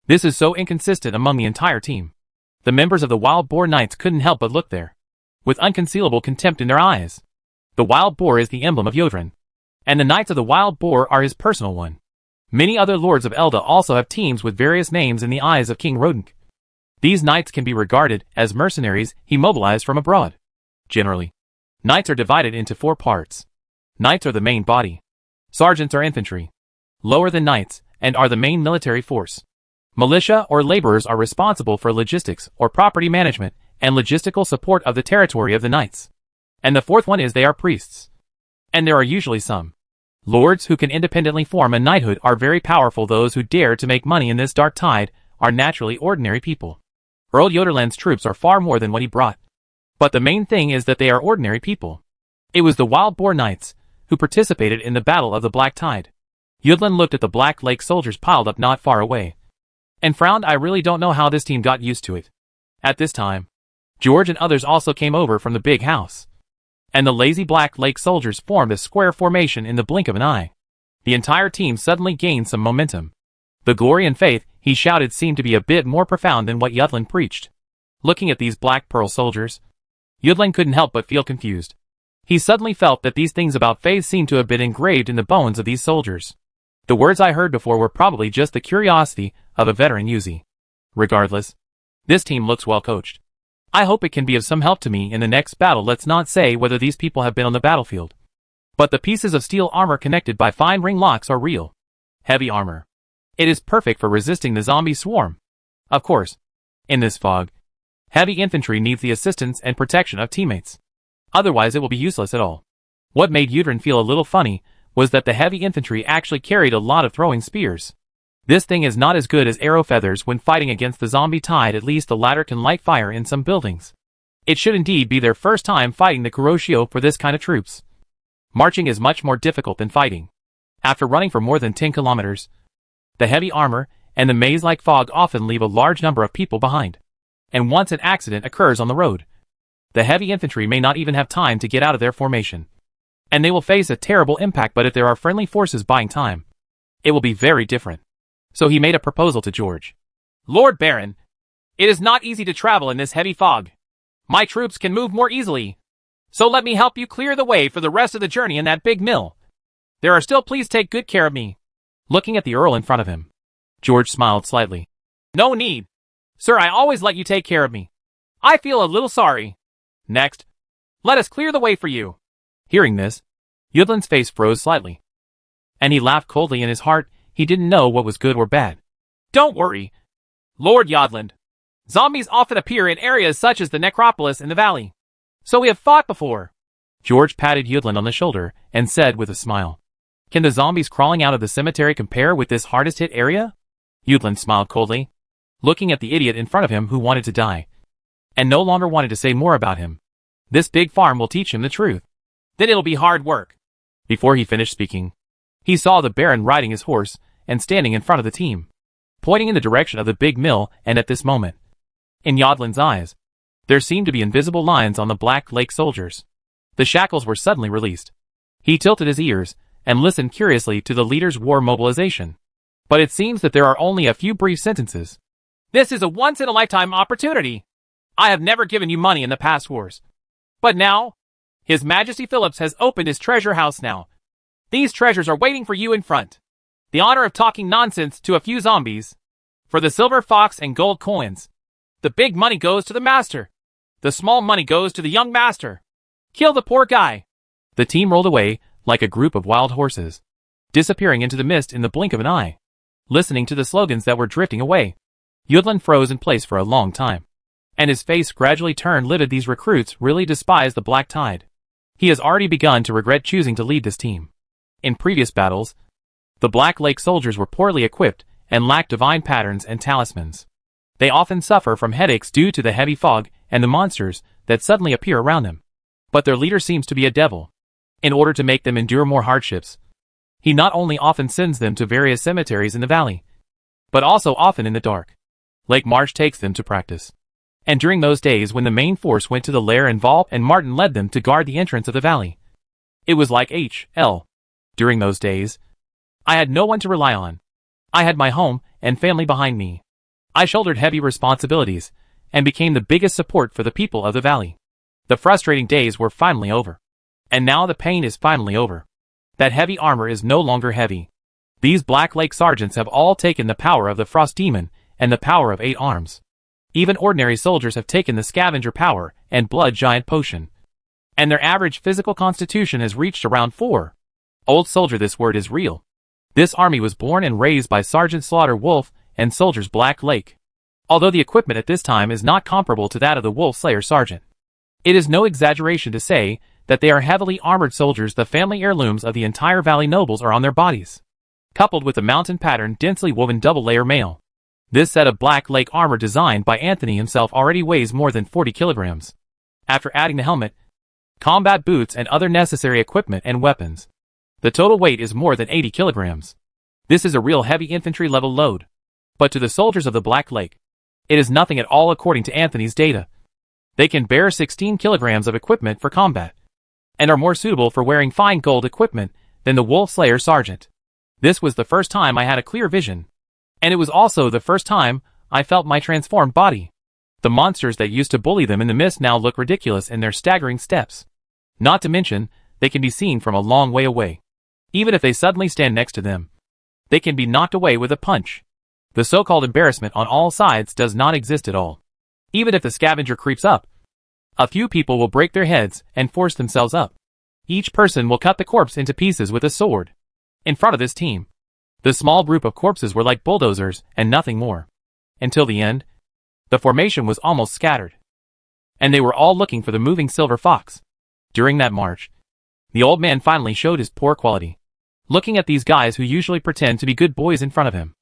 This is so inconsistent among the entire team. The members of the Wild Boar Knights couldn't help but look there, with unconcealable contempt in their eyes. The Wild Boar is the emblem of Yodrin, and the Knights of the Wild Boar are his personal one. Many other lords of Elda also have teams with various names in the eyes of King Rodunk. These knights can be regarded as mercenaries he mobilized from abroad. Generally, knights are divided into 4 parts. Knights are the main body. Sergeants are infantry, lower than knights, and are the main military force. Militia or laborers are responsible for logistics or property management and logistical support of the territory of the knights. And the 4th one is they are priests. And there are usually some lords who can independently form a knighthood are very powerful. Those who dare to make money in this dark tide are naturally ordinary people. Earl Yoderland's troops are far more than what he brought. But the main thing is that they are ordinary people. It was the Wild Boar Knights who participated in the Battle of the Black Tide. Yudlin looked at the Black Lake soldiers piled up not far away, and frowned. I really don't know how this team got used to it. At this time, George and others also came over from the big house, and the lazy Black Lake soldiers formed a square formation in the blink of an eye. The entire team suddenly gained some momentum. The glory and faith he shouted seemed to be a bit more profound than what Yudlin preached. Looking at these Black Pearl soldiers, Yudlin couldn't help but feel confused. He suddenly felt that these things about faith seemed to have been engraved in the bones of these soldiers. The words I heard before were probably just the curiosity of a veteran Yuzi. Regardless, this team looks well coached. I hope it can be of some help to me in the next battle. Let's not say whether these people have been on the battlefield, but the pieces of steel armor connected by fine ring locks are real. Heavy armor. It is perfect for resisting the zombie swarm. Of course, in this fog, heavy infantry needs the assistance and protection of teammates. Otherwise it will be useless at all. What made Yudrin feel a little funny was that the heavy infantry actually carried a lot of throwing spears. This thing is not as good as arrow feathers when fighting against the zombie tide. At least the latter can light fire in some buildings. It should indeed be their first time fighting the Kuroshio for this kind of troops. Marching is much more difficult than fighting. After running for more than 10 kilometers, the heavy armor and the maze-like fog often leave a large number of people behind. And once an accident occurs on the road, the heavy infantry may not even have time to get out of their formation. and they will face a terrible impact, but if there are friendly forces buying time, it will be very different. So he made a proposal to George. Lord Baron, it is not easy to travel in this heavy fog. My troops can move more easily, so let me help you clear the way for the rest of the journey in that big mill. There are still, please take good care of me. Looking at the Earl in front of him, George smiled slightly. No need. Sir, I always let you take care of me. I feel a little sorry. Next, let us clear the way for you. Hearing this, Yudlin's face froze slightly, and he laughed coldly. In his heart, he didn't know what was good or bad. Don't worry, Lord Yodland. Zombies often appear in areas such as the necropolis in the valley, so we have fought before. George patted Yudlin on the shoulder and said with a smile, Can the zombies crawling out of the cemetery compare with this hardest hit area? Yudlin smiled coldly, looking at the idiot in front of him who wanted to die, and no longer wanted to say more about him. This big farm will teach him the truth. Then it'll be hard work. Before he finished speaking, he saw the Baron riding his horse and standing in front of the team, pointing in the direction of the big mill, and at this moment, in Yodlin's eyes, there seemed to be invisible lines on the Black Lake soldiers. The shackles were suddenly released. He tilted his ears and listened curiously to the leader's war mobilization. But it seems that there are only a few brief sentences. This is a once-in-a-lifetime opportunity. I have never given you money in the past wars. But now, His Majesty Phillips has opened his treasure house now. These treasures are waiting for you in front. The honor of talking nonsense to a few zombies. For the silver fox and gold coins. The big money goes to the master. The small money goes to the young master. Kill the poor guy. The team rolled away like a group of wild horses, disappearing into the mist in the blink of an eye. Listening to the slogans that were drifting away, Yudlin froze in place for a long time, and his face gradually turned livid. These recruits really despise the Black Tide. He has already begun to regret choosing to lead this team. In previous battles, the Black Lake soldiers were poorly equipped and lacked divine patterns and talismans. They often suffer from headaches due to the heavy fog and the monsters that suddenly appear around them. But their leader seems to be a devil. In order to make them endure more hardships, he not only often sends them to various cemeteries in the valley, but also often in the dark Lake Marsh takes them to practice. And during those days when the main force went to the lair and Volp and Martin led them to guard the entrance of the valley, it was like H.L. During those days, I had no one to rely on. I had my home and family behind me. I shouldered heavy responsibilities and became the biggest support for the people of the valley. The frustrating days were finally over. And now the pain is finally over. That heavy armor is no longer heavy. These Black Lake sergeants have all taken the power of the Frost Demon and the power of 8 arms. Even ordinary soldiers have taken the Scavenger power and Blood Giant potion. And their average physical constitution has reached around 4. Old soldier, this word is real. This army was born and raised by Sergeant Slaughter Wolf and soldiers Black Lake. Although the equipment at this time is not comparable to that of the Wolf Slayer Sergeant, it is no exaggeration to say that they are heavily armored soldiers. The family heirlooms of the entire valley nobles are on their bodies, coupled with the mountain pattern densely woven double-layer mail. This set of Black Lake armor designed by Anthony himself already weighs more than 40 kilograms. After adding the helmet, combat boots and other necessary equipment and weapons, the total weight is more than 80 kilograms. This is a real heavy infantry level load. But to the soldiers of the Black Lake, it is nothing at all according to Anthony's data. They can bear 16 kilograms of equipment for combat, and are more suitable for wearing fine gold equipment than the Wolf Slayer Sergeant. This was the first time I had a clear vision, and it was also the first time I felt my transformed body. The monsters that used to bully them in the mist now look ridiculous in their staggering steps. Not to mention, they can be seen from a long way away. Even if they suddenly stand next to them, they can be knocked away with a punch. The so-called embarrassment on all sides does not exist at all. Even if the Scavenger creeps up, a few people will break their heads and force themselves up. Each person will cut the corpse into pieces with a sword. In front of this team, the small group of corpses were like bulldozers and nothing more. Until the end, the formation was almost scattered, and they were all looking for the moving silver fox. During that march, the old man finally showed his poor quality, looking at these guys who usually pretend to be good boys in front of him,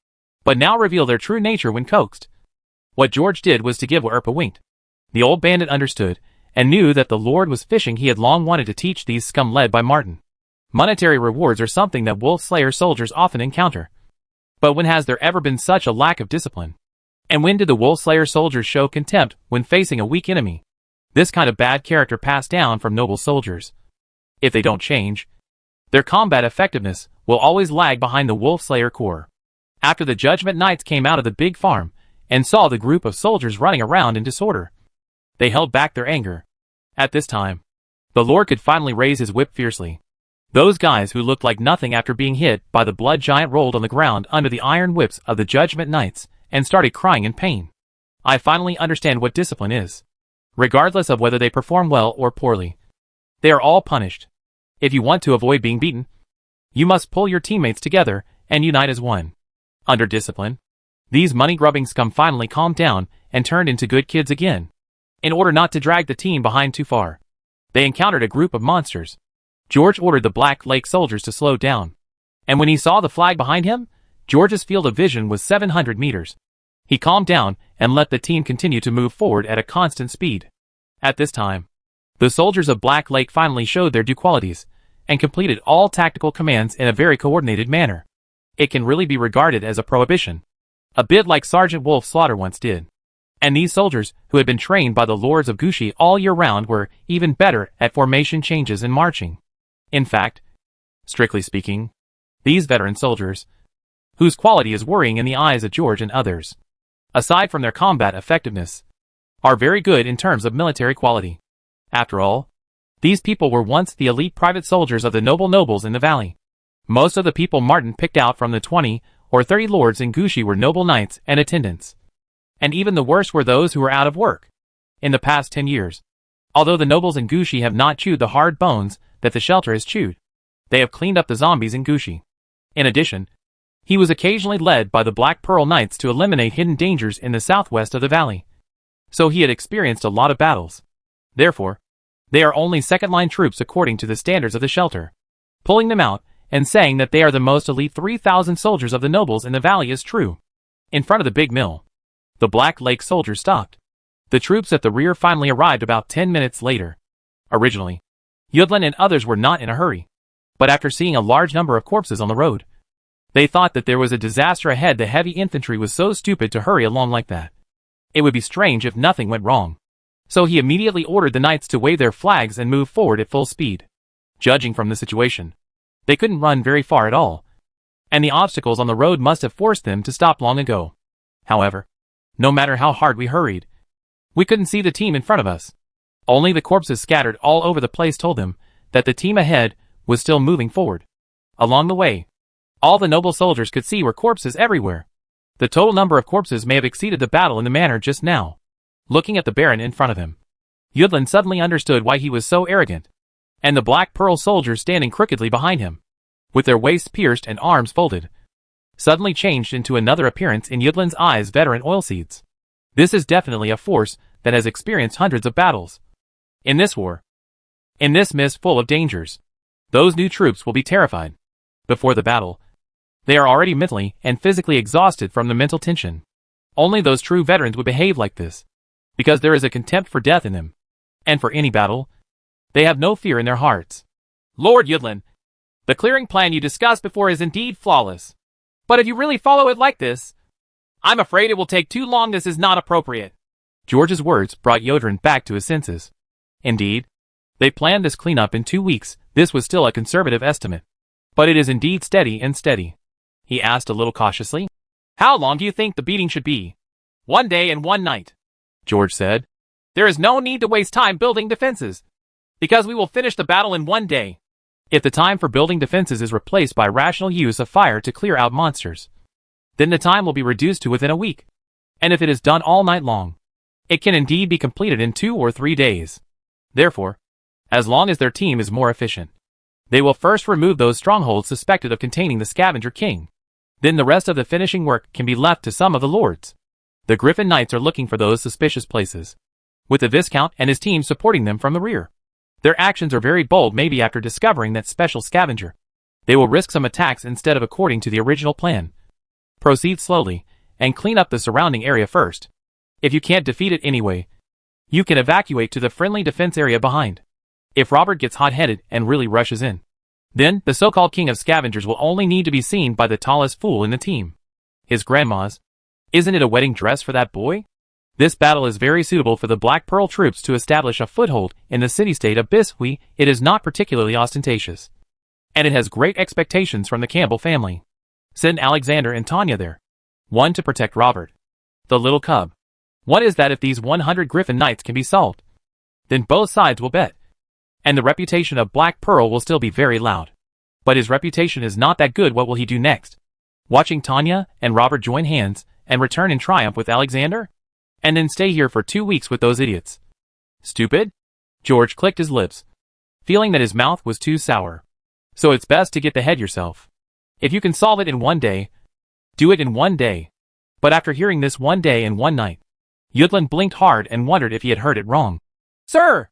but now reveal their true nature when coaxed. What George did was to give what Erpa winked. The old bandit understood, and knew that the Lord was fishing. He had long wanted to teach these scum led by Martin. Monetary rewards are something that Wolf Slayer soldiers often encounter. But when has there ever been such a lack of discipline? And when did the Wolf Slayer soldiers show contempt when facing a weak enemy? This kind of bad character passed down from noble soldiers. If they don't change, their combat effectiveness will always lag behind the Wolf Slayer Corps. After the Judgment Knights came out of the big farm and saw the group of soldiers running around in disorder, they held back their anger. At this time, the Lord could finally raise his whip fiercely. Those guys who looked like nothing after being hit by the blood giant rolled on the ground under the iron whips of the Judgment Knights and started crying in pain. I finally understand what discipline is. Regardless of whether they perform well or poorly, they are all punished. If you want to avoid being beaten, you must pull your teammates together and unite as one. Under discipline, these money-grubbing scum finally calmed down and turned into good kids again. In order not to drag the team behind too far, they encountered a group of monsters. George ordered the Black Lake soldiers to slow down. And when he saw the flag behind him, George's field of vision was 700 meters. He calmed down and let the team continue to move forward at a constant speed. At this time, the soldiers of Black Lake finally showed their due qualities and completed all tactical commands in a very coordinated manner. It can really be regarded as a prohibition, a bit like Sergeant Wolf Slaughter once did. And these soldiers, who had been trained by the lords of Gushi all year round, were even better at formation changes and marching. In fact, strictly speaking, these veteran soldiers, whose quality is worrying in the eyes of George and others, aside from their combat effectiveness, are very good in terms of military quality. After all, these people were once the elite private soldiers of the nobles in the valley. Most of the people Martin picked out from the 20 or 30 lords in Gushi were noble knights and attendants. And even the worst were those who were out of work. In the past 10 years, although the nobles in Gushi have not chewed the hard bones that the shelter has chewed, they have cleaned up the zombies in Gushi. In addition, he was occasionally led by the Black Pearl Knights to eliminate hidden dangers in the southwest of the valley. So he had experienced a lot of battles. Therefore, they are only second-line troops according to the standards of the shelter. Pulling them out and saying that they are the most elite 3,000 soldiers of the nobles in the valley is true. In front of the big mill, the Black Lake soldiers stopped. The troops at the rear finally arrived about 10 minutes later. Originally, Yudlin and others were not in a hurry, but after seeing a large number of corpses on the road, they thought that there was a disaster ahead. The heavy infantry was so stupid to hurry along like that. It would be strange if nothing went wrong. So he immediately ordered the knights to wave their flags and move forward at full speed. Judging from the situation, they couldn't run very far at all, and the obstacles on the road must have forced them to stop long ago. However, no matter how hard we hurried, we couldn't see the team in front of us. Only the corpses scattered all over the place told them that the team ahead was still moving forward. Along the way, all the noble soldiers could see were corpses everywhere. The total number of corpses may have exceeded the battle in the manner just now. Looking at the Baron in front of him, Yudlin suddenly understood why he was so arrogant. And the Black Pearl soldiers standing crookedly behind him, with their waists pierced and arms folded, suddenly changed into another appearance in Yudlin's eyes: veteran oilseeds. This is definitely a force that has experienced hundreds of battles. In this war, in this mist full of dangers, those new troops will be terrified. Before the battle, they are already mentally and physically exhausted from the mental tension. Only those true veterans would behave like this, because there is a contempt for death in them. And for any battle, they have no fear in their hearts. Lord Yudlin, the clearing plan you discussed before is indeed flawless. But if you really follow it like this, I'm afraid it will take too long. This is not appropriate. George's words brought Yodrin back to his senses. Indeed, they planned this cleanup in 2 weeks. This was still a conservative estimate, but it is indeed steady and steady. He asked a little cautiously. How long do you think the beating should be? 1 day and 1 night. George said. There is no need to waste time building defenses, because we will finish the battle in 1 day. If the time for building defenses is replaced by rational use of fire to clear out monsters, then the time will be reduced to within a week. And if it is done all night long, it can indeed be completed in 2 or 3 days. Therefore, as long as their team is more efficient, they will first remove those strongholds suspected of containing the Scavenger King. Then the rest of the finishing work can be left to some of the lords. The Griffin Knights are looking for those suspicious places, with the Viscount and his team supporting them from the rear. Their actions are very bold. Maybe after discovering that special scavenger, they will risk some attacks instead of according to the original plan. Proceed slowly, and clean up the surrounding area first. If you can't defeat it anyway, you can evacuate to the friendly defense area behind. If Robert gets hot-headed and really rushes in, then the so-called king of scavengers will only need to be seen by the tallest fool in the team. His grandma's. Isn't it a wedding dress for that boy? This battle is very suitable for the Black Pearl troops to establish a foothold in the city-state of Biswi. It is not particularly ostentatious, and it has great expectations from the Campbell family. Send Alexander and Tanya there. One to protect Robert, the little cub. What is that if these 100 Griffin Knights can be solved? Then both sides will bet, and the reputation of Black Pearl will still be very loud. But his reputation is not that good. What will he do next? Watching Tanya and Robert join hands and return in triumph with Alexander? And then stay here for 2 weeks with those idiots. Stupid? George clicked his lips, feeling that his mouth was too sour. So it's best to get the head yourself. If you can solve it in 1 day, do it in 1 day. But after hearing this 1 day and 1 night, Yudlin blinked hard and wondered if he had heard it wrong. Sir!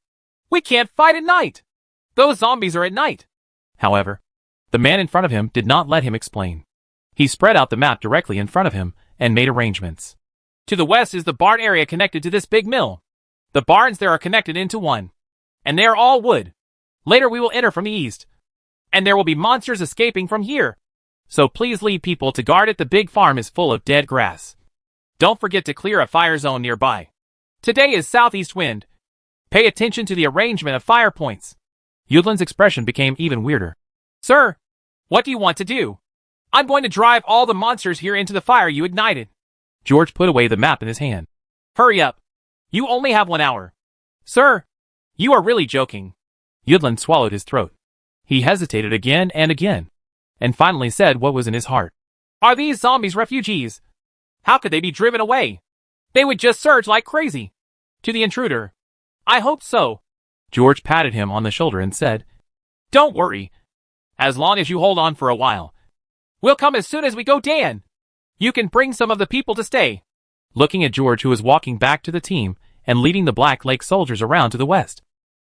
We can't fight at night! Those zombies are at night! However, the man in front of him did not let him explain. He spread out the map directly in front of him and made arrangements. To the west is the barn area connected to this big mill. The barns there are connected into one, and they are all wood. Later we will enter from the east, and there will be monsters escaping from here. So please leave people to guard it. The big farm is full of dead grass. Don't forget to clear a fire zone nearby. Today is southeast wind. Pay attention to the arrangement of fire points. Yudlin's expression became even weirder. Sir, what do you want to do? I'm going to drive all the monsters here into the fire you ignited. George put away the map in his hand. Hurry up. You only have 1 hour. Sir, you are really joking. Yudlin swallowed his throat. He hesitated again and again, and finally said what was in his heart. Are these zombies refugees? How could they be driven away? They would just surge like crazy. To the intruder. I hope so. George patted him on the shoulder and said, Don't worry. As long as you hold on for a while. We'll come as soon as we go, Dan. You can bring some of the people to stay. Looking at George, who was walking back to the team and leading the Black Lake soldiers around to the west,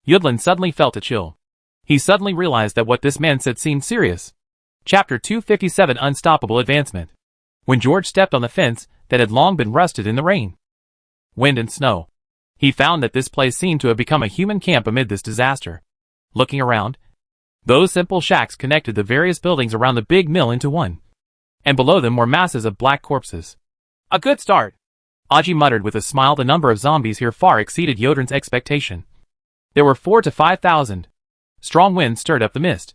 Yudlin suddenly felt a chill. He suddenly realized that what this man said seemed serious. Chapter 257 Unstoppable Advancement. When George stepped on the fence that had long been rusted in the rain, wind and snow, he found that this place seemed to have become a human camp amid this disaster. Looking around, those simple shacks connected the various buildings around the big mill into one, and below them were masses of black corpses. A good start. Aji muttered with a smile. The number of zombies here far exceeded Yodrin's expectation. There were 4,000 to 5,000. Strong winds stirred up the mist,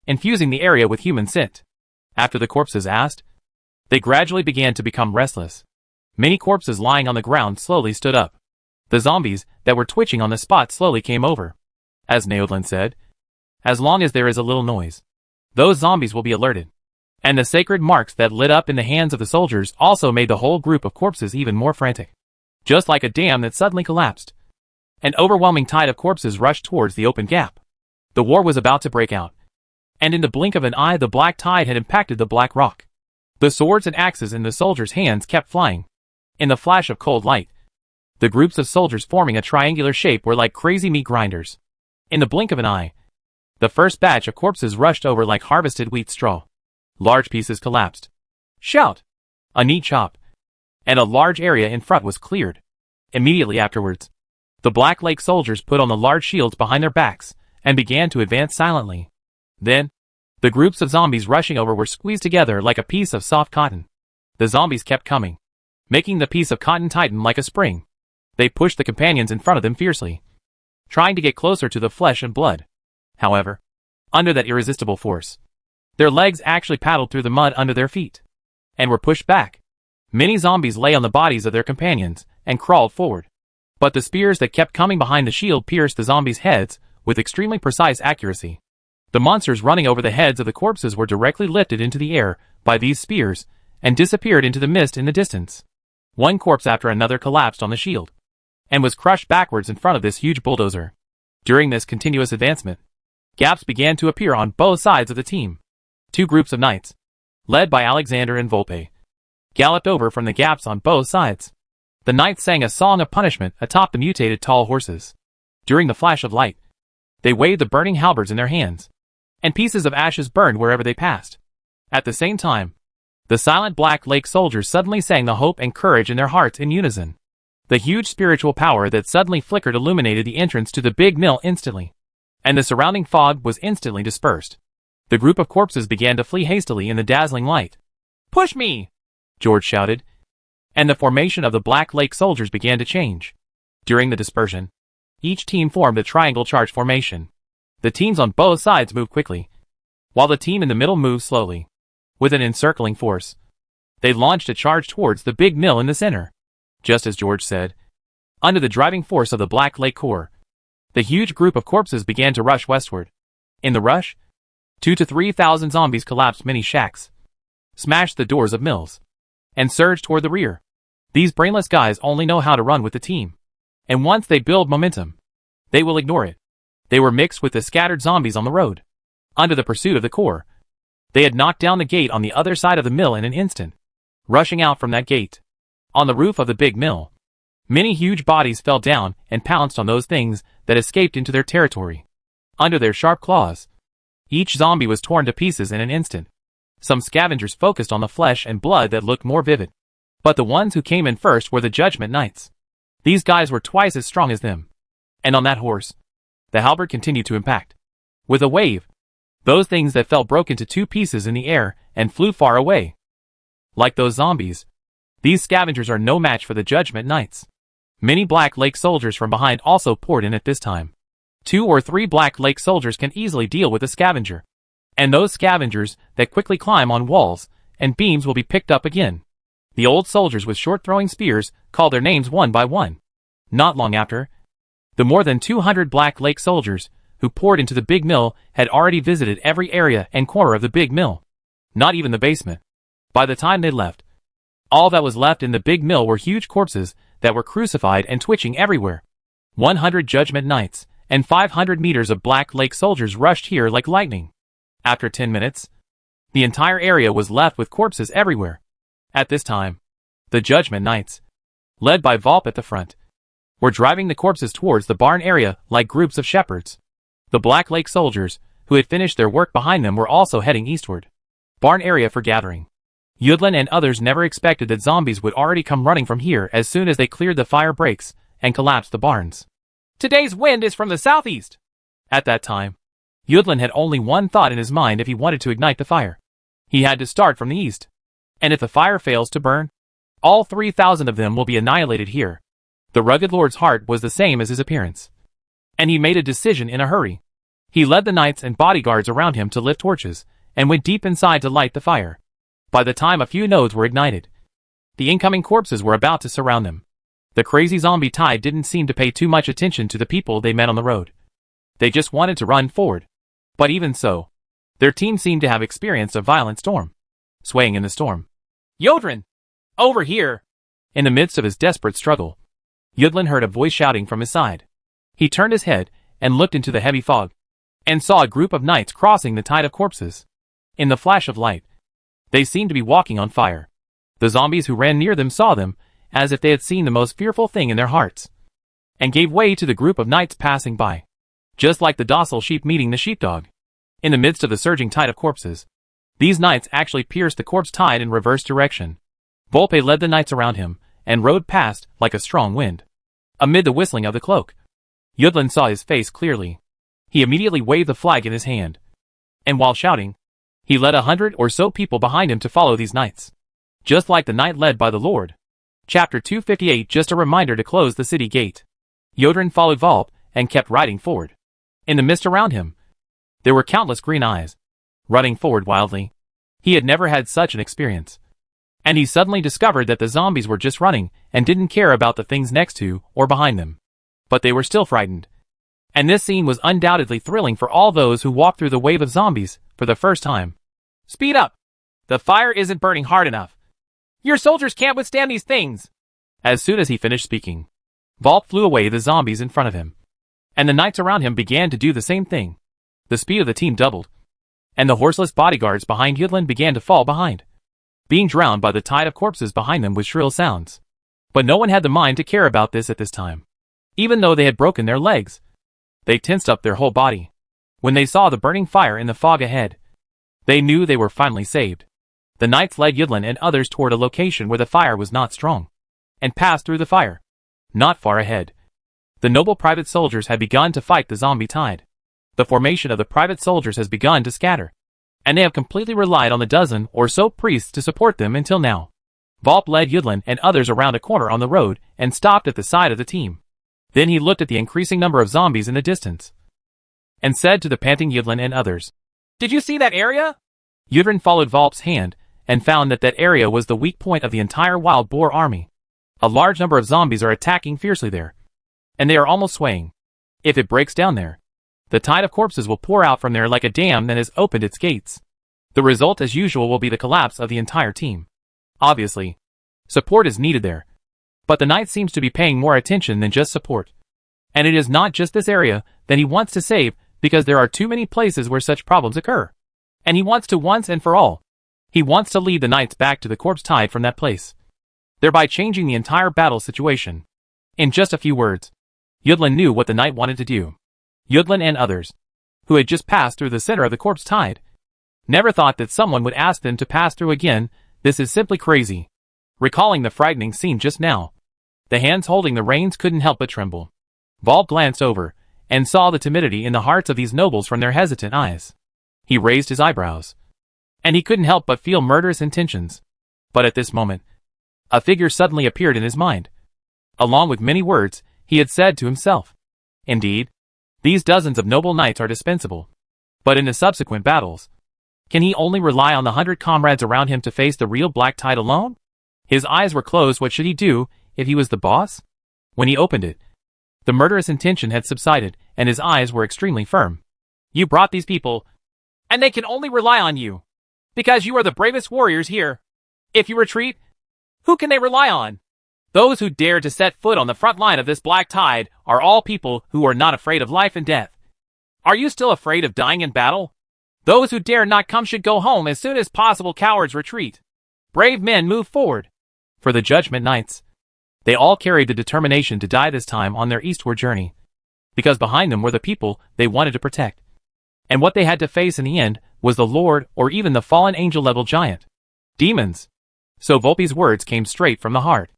infusing the area with human scent. After the corpses passed, they gradually began to become restless. Many corpses lying on the ground slowly stood up. The zombies that were twitching on the spot slowly came over. As Neodlin said, as long as there is a little noise, those zombies will be alerted. And the sacred marks that lit up in the hands of the soldiers also made the whole group of corpses even more frantic. Just like a dam that suddenly collapsed, an overwhelming tide of corpses rushed towards the open gap. The war was about to break out, and in the blink of an eye the black tide had impacted the black rock. The swords and axes in the soldiers' hands kept flying. In the flash of cold light, the groups of soldiers forming a triangular shape were like crazy meat grinders. In the blink of an eye, the first batch of corpses rushed over like harvested wheat straw. Large pieces collapsed. Shout! A neat chop, and a large area in front was cleared. Immediately afterwards, the Black Lake soldiers put on the large shields behind their backs and began to advance silently. Then, the groups of zombies rushing over were squeezed together like a piece of soft cotton. The zombies kept coming, making the piece of cotton tighten like a spring. They pushed the companions in front of them fiercely, trying to get closer to the flesh and blood. However, under that irresistible force, their legs actually paddled through the mud under their feet, and were pushed back. Many zombies lay on the bodies of their companions and crawled forward. But the spears that kept coming behind the shield pierced the zombies' heads with extremely precise accuracy. The monsters running over the heads of the corpses were directly lifted into the air by these spears and disappeared into the mist in the distance. One corpse after another collapsed on the shield, and was crushed backwards in front of this huge bulldozer. During this continuous advancement, gaps began to appear on both sides of the team. 2 groups of knights, led by Alexander and Volpe, galloped over from the gaps on both sides. The knights sang a song of punishment atop the mutated tall horses. During the flash of light, they waved the burning halberds in their hands, and pieces of ashes burned wherever they passed. At the same time, the silent Black Lake soldiers suddenly sang the hope and courage in their hearts in unison. The huge spiritual power that suddenly flickered illuminated the entrance to the big mill instantly, and the surrounding fog was instantly dispersed. The group of corpses began to flee hastily in the dazzling light. Push me! George shouted, and the formation of the Black Lake soldiers began to change. During the dispersion, each team formed a triangle charge formation. The teams on both sides moved quickly, while the team in the middle moved slowly. With an encircling force, they launched a charge towards the big mill in the center. Just as George said, under the driving force of the Black Lake Corps, the huge group of corpses began to rush westward. In the rush, 2,000 to 3,000 zombies collapsed many shacks, smashed the doors of mills, and surged toward the rear. These brainless guys only know how to run with the team, and once they build momentum, they will ignore it. They were mixed with the scattered zombies on the road. Under the pursuit of the Corps, they had knocked down the gate on the other side of the mill in an instant. Rushing out from that gate, on the roof of the big mill, many huge bodies fell down and pounced on those things that escaped into their territory. Under their sharp claws, each zombie was torn to pieces in an instant. Some scavengers focused on the flesh and blood that looked more vivid. But the ones who came in first were the Judgment Knights. These guys were twice as strong as them. And on that horse, the halberd continued to impact. With a wave, those things that fell broke into 2 pieces in the air and flew far away. Like those zombies, these scavengers are no match for the Judgment Knights. Many Black Lake soldiers from behind also poured in at this time. 2 or 3 Black Lake soldiers can easily deal with a scavenger. And those scavengers that quickly climb on walls and beams will be picked up again. The old soldiers with short-throwing spears called their names one by one. Not long after, the more than 200 Black Lake soldiers who poured into the big mill had already visited every area and corner of the big mill. Not even the basement. By the time they left, all that was left in the big mill were huge corpses that were crucified and twitching everywhere. 100 Judgment Knights and 500 meters of Black Lake soldiers rushed here like lightning. After 10 minutes, the entire area was left with corpses everywhere. At this time, the Judgment Knights, led by Volp at the front, were driving the corpses towards the barn area like groups of shepherds. The Black Lake soldiers, who had finished their work behind them, were also heading eastward. Barn area for gathering. Yudlin and others never expected that zombies would already come running from here as soon as they cleared the fire breaks and collapsed the barns. Today's wind is from the southeast. At that time, Yudlin had only one thought in his mind if he wanted to ignite the fire. He had to start from the east. And if the fire fails to burn, all 3,000 of them will be annihilated here. The rugged lord's heart was the same as his appearance. And he made a decision in a hurry. He led the knights and bodyguards around him to lift torches, and went deep inside to light the fire. By the time a few nodes were ignited, the incoming corpses were about to surround them. The crazy zombie tide didn't seem to pay too much attention to the people they met on the road. They just wanted to run forward. But even so, their team seemed to have experienced a violent storm. Swaying in the storm. Yodrin! Over here! In the midst of his desperate struggle, Yudlin heard a voice shouting from his side. He turned his head and looked into the heavy fog, and saw a group of knights crossing the tide of corpses. In the flash of light, they seemed to be walking on fire. The zombies who ran near them saw them, as if they had seen the most fearful thing in their hearts, and gave way to the group of knights passing by. Just like the docile sheep meeting the sheepdog. In the midst of the surging tide of corpses, these knights actually pierced the corpse tide in reverse direction. Volpe led the knights around him, and rode past like a strong wind. Amid the whistling of the cloak, Yudlin saw his face clearly. He immediately waved the flag in his hand, and while shouting, he led 100 or so people behind him to follow these knights. Just like the knight led by the Lord. Chapter 258. Just a reminder to close the city gate. Yodrin followed Volp, and kept riding forward. In the mist around him, there were countless green eyes, running forward wildly. He had never had such an experience. And he suddenly discovered that the zombies were just running, and didn't care about the things next to, or behind them. But they were still frightened. And this scene was undoubtedly thrilling for all those who walked through the wave of zombies, for the first time. Speed up! The fire isn't burning hard enough. Your soldiers can't withstand these things! As soon as he finished speaking, Volp flew away the zombies in front of him. And the knights around him began to do the same thing. The speed of the team doubled. And the horseless bodyguards behind Yudlin began to fall behind, being drowned by the tide of corpses behind them with shrill sounds. But no one had the mind to care about this at this time. Even though they had broken their legs, they tensed up their whole body. When they saw the burning fire in the fog ahead, they knew they were finally saved. The knights led Yudlin and others toward a location where the fire was not strong, and passed through the fire. Not far ahead, the noble private soldiers had begun to fight the zombie tide. The formation of the private soldiers has begun to scatter, and they have completely relied on the dozen or so priests to support them until now. Volp led Yudlin and others around a corner on the road and stopped at the side of the team. Then he looked at the increasing number of zombies in the distance and said to the panting Yudlin and others, "Did you see that area?" Yudlin followed Volp's hand and found that that area was the weak point of the entire wild boar army. A large number of zombies are attacking fiercely there, and they are almost swaying. If it breaks down there, the tide of corpses will pour out from there like a dam that has opened its gates. The result, as usual, will be the collapse of the entire team. Obviously, support is needed there, but the knight seems to be paying more attention than just support. And it is not just this area that he wants to save, because there are too many places where such problems occur. And he wants to once and for all. He wants to lead the knights back to the corpse tide from that place, thereby changing the entire battle situation. In just a few words, Yudlin knew what the knight wanted to do. Yudlin and others, who had just passed through the center of the corpse tide, never thought that someone would ask them to pass through again. This is simply crazy. Recalling the frightening scene just now, the hands holding the reins couldn't help but tremble. Volp glanced over and saw the timidity in the hearts of these nobles from their hesitant eyes. He raised his eyebrows, and he couldn't help but feel murderous intentions. But at this moment, a figure suddenly appeared in his mind. Along with many words, he had said to himself, "Indeed, these dozens of noble knights are dispensable. But in the subsequent battles, can he only rely on the 100 comrades around him to face the real black tide alone?" His eyes were closed. What should he do if he was the boss? When he opened it, the murderous intention had subsided, and his eyes were extremely firm. "You brought these people, and they can only rely on you, because you are the bravest warriors here. If you retreat, who can they rely on? Those who dare to set foot on the front line of this black tide are all people who are not afraid of life and death. Are you still afraid of dying in battle? Those who dare not come should go home as soon as possible. Cowards, retreat. Brave men, move forward." For the Judgment Knights, they all carried the determination to die this time on their eastward journey, because behind them were the people they wanted to protect. And what they had to face in the end was the Lord, or even the fallen angel-level giant. Demons. So Volpi's words came straight from the heart.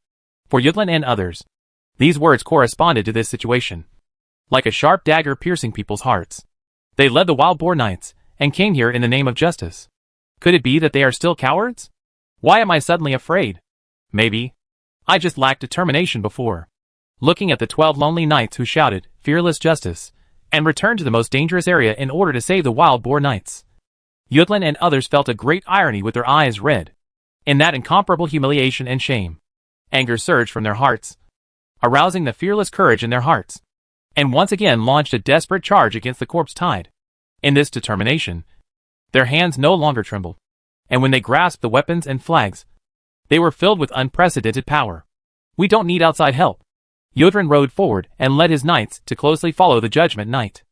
For Yudlin and others, these words corresponded to this situation, like a sharp dagger piercing people's hearts. They led the Wild Boar Knights, and came here in the name of justice. Could it be that they are still cowards? Why am I suddenly afraid? Maybe I just lacked determination before. Looking at the 12 lonely knights who shouted, "Fearless justice," and returned to the most dangerous area in order to save the Wild Boar Knights, Yudlin and others felt a great irony with their eyes red. In that incomparable humiliation and shame, anger surged from their hearts, arousing the fearless courage in their hearts, and once again launched a desperate charge against the corpse tide. In this determination, their hands no longer trembled, and when they grasped the weapons and flags, they were filled with unprecedented power. "We don't need outside help." Yudlin rode forward and led his knights to closely follow the Judgment Knight.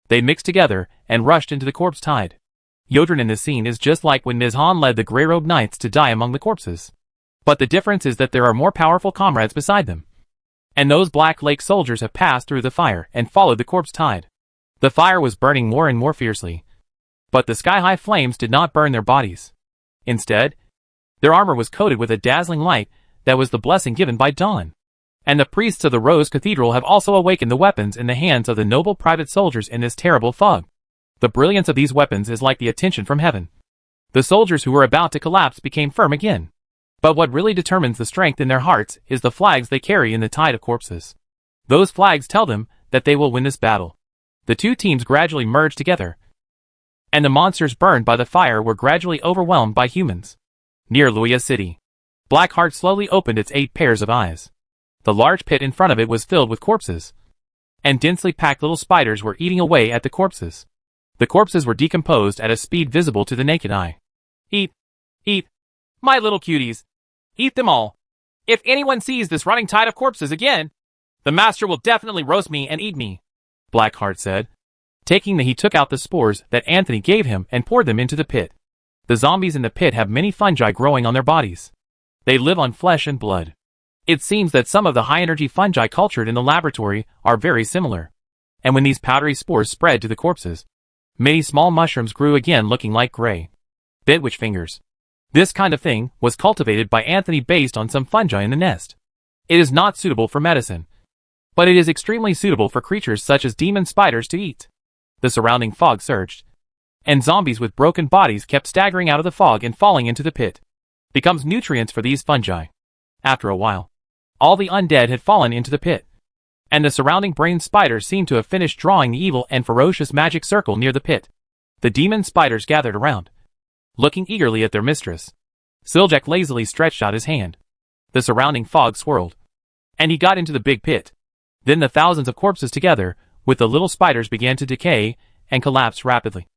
They mixed together and rushed into the corpse tide. Yudlin in this scene is just like when Nizhan led the Grey-Robed Knights to die among the corpses. But the difference is that there are more powerful comrades beside them. And those Black Lake soldiers have passed through the fire and followed the corpse tide. The fire was burning more and more fiercely, but the sky-high flames did not burn their bodies. Instead, their armor was coated with a dazzling light that was the blessing given by dawn. And the priests of the Rose Cathedral have also awakened the weapons in the hands of the noble private soldiers in this terrible fog. The brilliance of these weapons is like the attention from heaven. The soldiers who were about to collapse became firm again. But what really determines the strength in their hearts is the flags they carry in the tide of corpses. Those flags tell them that they will win this battle. The two teams gradually merged together, and the monsters burned by the fire were gradually overwhelmed by humans. Near Luya City, Blackheart slowly opened its 8 pairs of eyes. The large pit in front of it was filled with corpses, and densely packed little spiders were eating away at the corpses. The corpses were decomposed at a speed visible to the naked eye. "Eat! Eat! My little cuties! Eat them all! If anyone sees this running tide of corpses again, the master will definitely roast me and eat me," Blackheart said. He took out the spores that Anthony gave him and poured them into the pit. The zombies in the pit have many fungi growing on their bodies. They live on flesh and blood. It seems that some of the high-energy fungi cultured in the laboratory are very similar. And when these powdery spores spread to the corpses, many small mushrooms grew again looking like gray bitwitch fingers. This kind of thing was cultivated by Anthony based on some fungi in the nest. It is not suitable for medicine, but it is extremely suitable for creatures such as demon spiders to eat. The surrounding fog surged, and zombies with broken bodies kept staggering out of the fog and falling into the pit. becomes nutrients for these fungi. After a while, all the undead had fallen into the pit, and the surrounding brain spiders seemed to have finished drawing the evil and ferocious magic circle near the pit. The demon spiders gathered around, looking eagerly at their mistress. Siljak lazily stretched out his hand. The surrounding fog swirled, and he got into the big pit. Then the thousands of corpses together with the little spiders began to decay and collapse rapidly.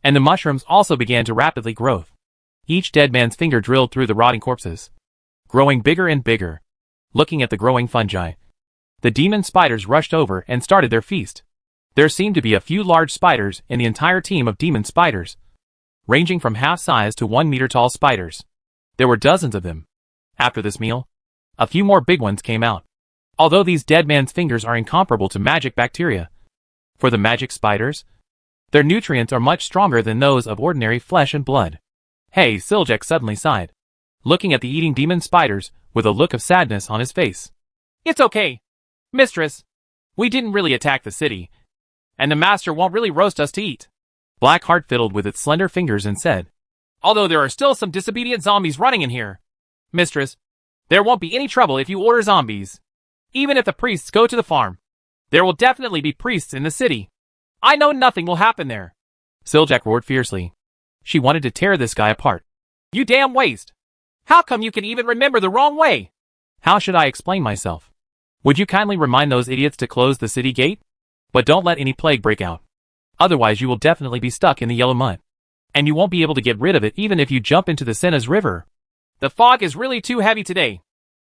And the mushrooms also began to rapidly grow. Each dead man's finger drilled through the rotting corpses, growing bigger and bigger. Looking at the growing fungi, the demon spiders rushed over and started their feast. There seemed to be a few large spiders in the entire team of demon spiders, ranging from half-size to 1-meter tall spiders. There were dozens of them. After this meal, a few more big ones came out. Although these dead man's fingers are incomparable to magic bacteria, for the magic spiders, their nutrients are much stronger than those of ordinary flesh and blood. Hey, Siljak suddenly sighed, looking at the eating demon spiders with a look of sadness on his face. It's okay, mistress. We didn't really attack the city, and the master won't really roast us to eat. Blackheart fiddled with its slender fingers and said, although there are still some disobedient zombies running in here. Mistress, there won't be any trouble if you order zombies. Even if the priests go to the farm, there will definitely be priests in the city. I know nothing will happen there. Siljak roared fiercely. She wanted to tear this guy apart. You damn waste. How come you can even remember the wrong way? How should I explain myself? Would you kindly remind those idiots to close the city gate? But don't let any plague break out. Otherwise you will definitely be stuck in the yellow mud. And you won't be able to get rid of it even if you jump into the Senna's river. The fog is really too heavy today.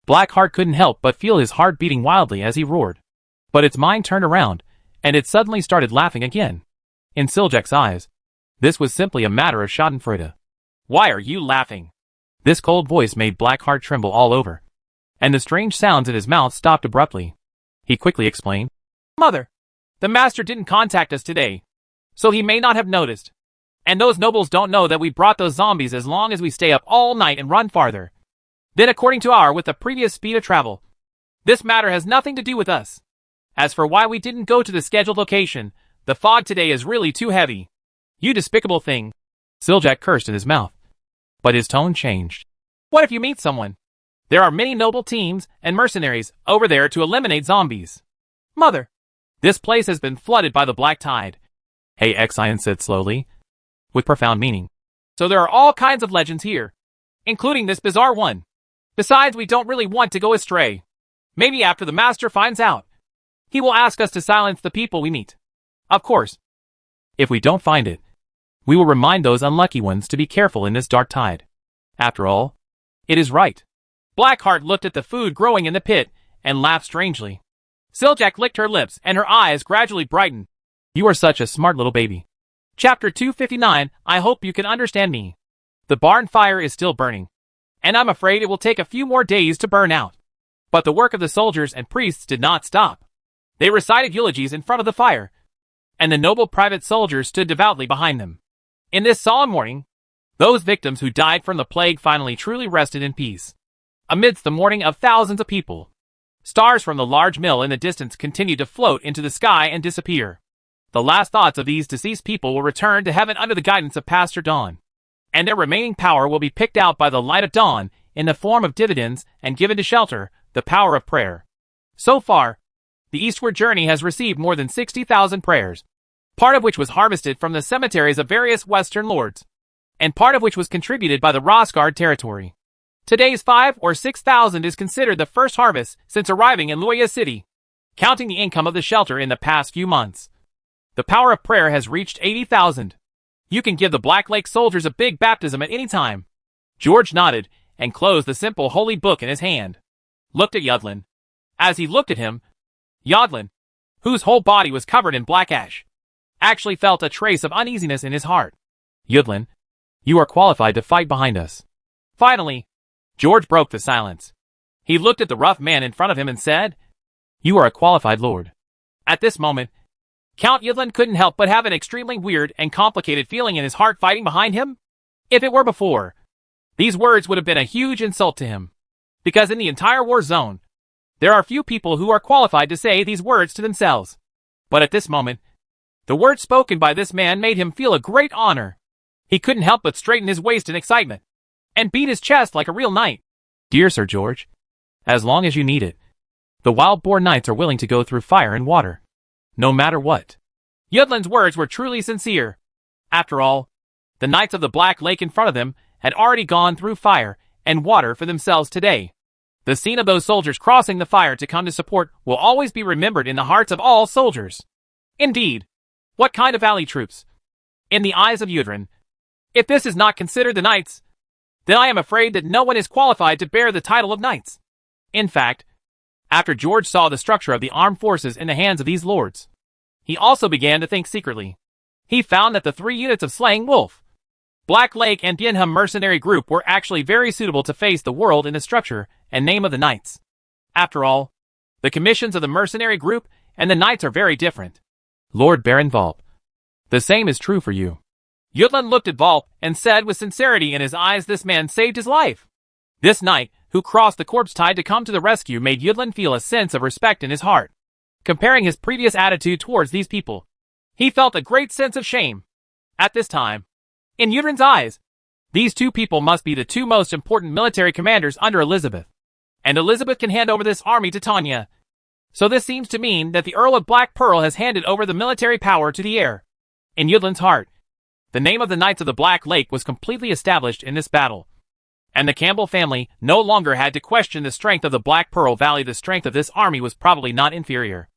Blackheart couldn't help but feel his heart beating wildly as he roared. But its mind turned around, and it suddenly started laughing again. In Siljak's eyes, this was simply a matter of schadenfreude. Why are you laughing? This cold voice made Blackheart tremble all over, and the strange sounds in his mouth stopped abruptly. He quickly explained, Mother, the master didn't contact us today, so he may not have noticed. And those nobles don't know that we brought those zombies as long as we stay up all night and run farther. Then according to our with the previous speed of travel. This matter has nothing to do with us. As for why we didn't go to the scheduled location, the fog today is really too heavy. You despicable thing. Siljak cursed in his mouth, but his tone changed. What if you meet someone? There are many noble teams and mercenaries over there to eliminate zombies. Mother, this place has been flooded by the black tide. Hey, Exion said slowly, with profound meaning. So there are all kinds of legends here, including this bizarre one. Besides, we don't really want to go astray. Maybe after the master finds out, he will ask us to silence the people we meet. Of course, if we don't find it, we will remind those unlucky ones to be careful in this dark tide. After all, it is right. Blackheart looked at the food growing in the pit and laughed strangely. Siljak licked her lips and her eyes gradually brightened. You are such a smart little baby. Chapter 259, I hope you can understand me. The barn fire is still burning, and I'm afraid it will take a few more days to burn out. But the work of the soldiers and priests did not stop. They recited eulogies in front of the fire, and the noble private soldiers stood devoutly behind them. In this solemn mourning, those victims who died from the plague finally truly rested in peace. Amidst the mourning of thousands of people, stars from the large mill in the distance continued to float into the sky and disappear. The last thoughts of these deceased people will return to heaven under the guidance of Pastor Dawn, and their remaining power will be picked out by the light of dawn in the form of dividends and given to shelter, the power of prayer. So far, the eastward journey has received more than 60,000 prayers, part of which was harvested from the cemeteries of various western lords, and part of which was contributed by the Rosgard territory. Today's 5 or 6,000 is considered the first harvest since arriving in Loya City, counting the income of the shelter in the past few months. The power of prayer has reached 80,000. You can give the Black Lake soldiers a big baptism at any time. George nodded and closed the simple holy book in his hand. Looked at Yudlin. As he looked at him, Yodlin, whose whole body was covered in black ash, actually felt a trace of uneasiness in his heart. Yudlin, you are qualified to fight behind us. Finally, George broke the silence. He looked at the rough man in front of him and said, You are a qualified lord. At this moment, Count Yudlin couldn't help but have an extremely weird and complicated feeling in his heart fighting behind him. If it were before, these words would have been a huge insult to him. Because in the entire war zone, there are few people who are qualified to say these words to themselves. But at this moment, the words spoken by this man made him feel a great honor. He couldn't help but straighten his waist in excitement. and beat his chest like a real knight. Dear Sir George, as long as you need it, the Wild Boar Knights are willing to go through fire and water, no matter what. Yudlin's words were truly sincere. After all, the Knights of the Black Lake in front of them had already gone through fire and water for themselves today. The scene of those soldiers crossing the fire to come to support will always be remembered in the hearts of all soldiers. Indeed, what kind of ally troops? In the eyes of Yudrin, if this is not considered the Knights, then I am afraid that no one is qualified to bear the title of Knights. In fact, after George saw the structure of the armed forces in the hands of these lords, he also began to think secretly. He found that the 3 units of Slaying Wolf, Black Lake and Bienham mercenary group were actually very suitable to face the world in the structure and name of the Knights. After all, the commissions of the mercenary group and the Knights are very different. Lord Baron Volp, the same is true for you. Yudlin looked at Volp and said with sincerity in his eyes, this man saved his life. This knight, who crossed the corpse tide to come to the rescue, made Yudlin feel a sense of respect in his heart. Comparing his previous attitude towards these people, he felt a great sense of shame. At this time, in Yudrin's eyes, these 2 people must be the 2 most important military commanders under Elizabeth. And Elizabeth can hand over this army to Tanya. So this seems to mean that the Earl of Black Pearl has handed over the military power to the heir. In Yudlin's heart, the name of the Knights of the Black Lake was completely established in this battle. And the Campbell family no longer had to question the strength of the Black Pearl Valley. The strength of this army was probably not inferior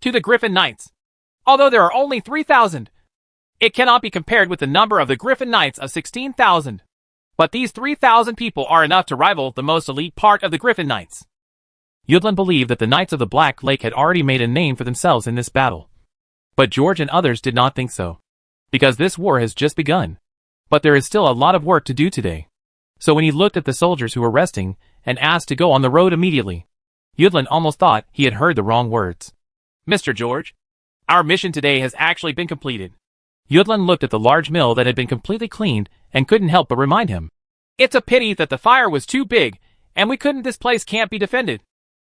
to the Griffin Knights. Although there are only 3,000, it cannot be compared with the number of the Griffin Knights of 16,000. But these 3,000 people are enough to rival the most elite part of the Griffin Knights. Yudlin believed that the Knights of the Black Lake had already made a name for themselves in this battle. But George and others did not think so, because this war has just begun. But there is still a lot of work to do today. So when he looked at the soldiers who were resting and asked to go on the road immediately, Yudlin almost thought he had heard the wrong words. Mr. George, our mission today has actually been completed. Yudlin looked at the large mill that had been completely cleaned and couldn't help but remind him. It's a pity that the fire was too big and this place can't be defended.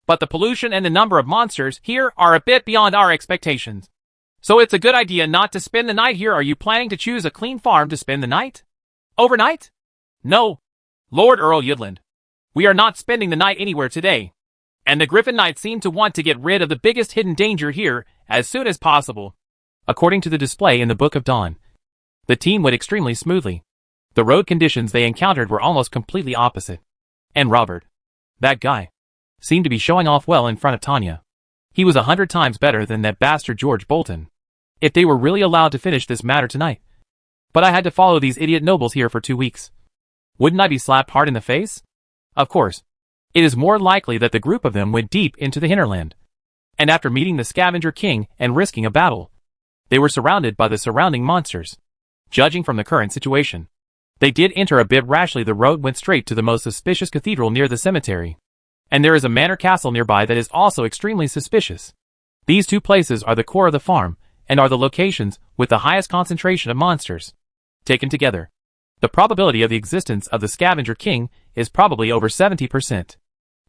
But the pollution and the number of monsters here are a bit beyond our expectations. So it's a good idea not to spend the night here. Are you planning to choose a clean farm to spend the night? Overnight? No, Lord Earl Yudland. We are not spending the night anywhere today. And the Griffin Knights seem to want to get rid of the biggest hidden danger here as soon as possible. According to the display in the Book of Dawn, the team went extremely smoothly. The road conditions they encountered were almost completely opposite. And Robert, that guy, seemed to be showing off well in front of Tanya. He was 100 times better than that bastard George Bolton. If they were really allowed to finish this matter tonight. But I had to follow these idiot nobles here for 2 weeks. Wouldn't I be slapped hard in the face? Of course. It is more likely that the group of them went deep into the hinterland. And after meeting the Scavenger King and risking a battle, they were surrounded by the surrounding monsters. Judging from the current situation, they did enter a bit rashly. The road went straight to the most suspicious cathedral near the cemetery. And there is a manor castle nearby that is also extremely suspicious. These 2 places are the core of the farm, and are the locations with the highest concentration of monsters. Taken together, the probability of the existence of the Scavenger King is probably over 70%.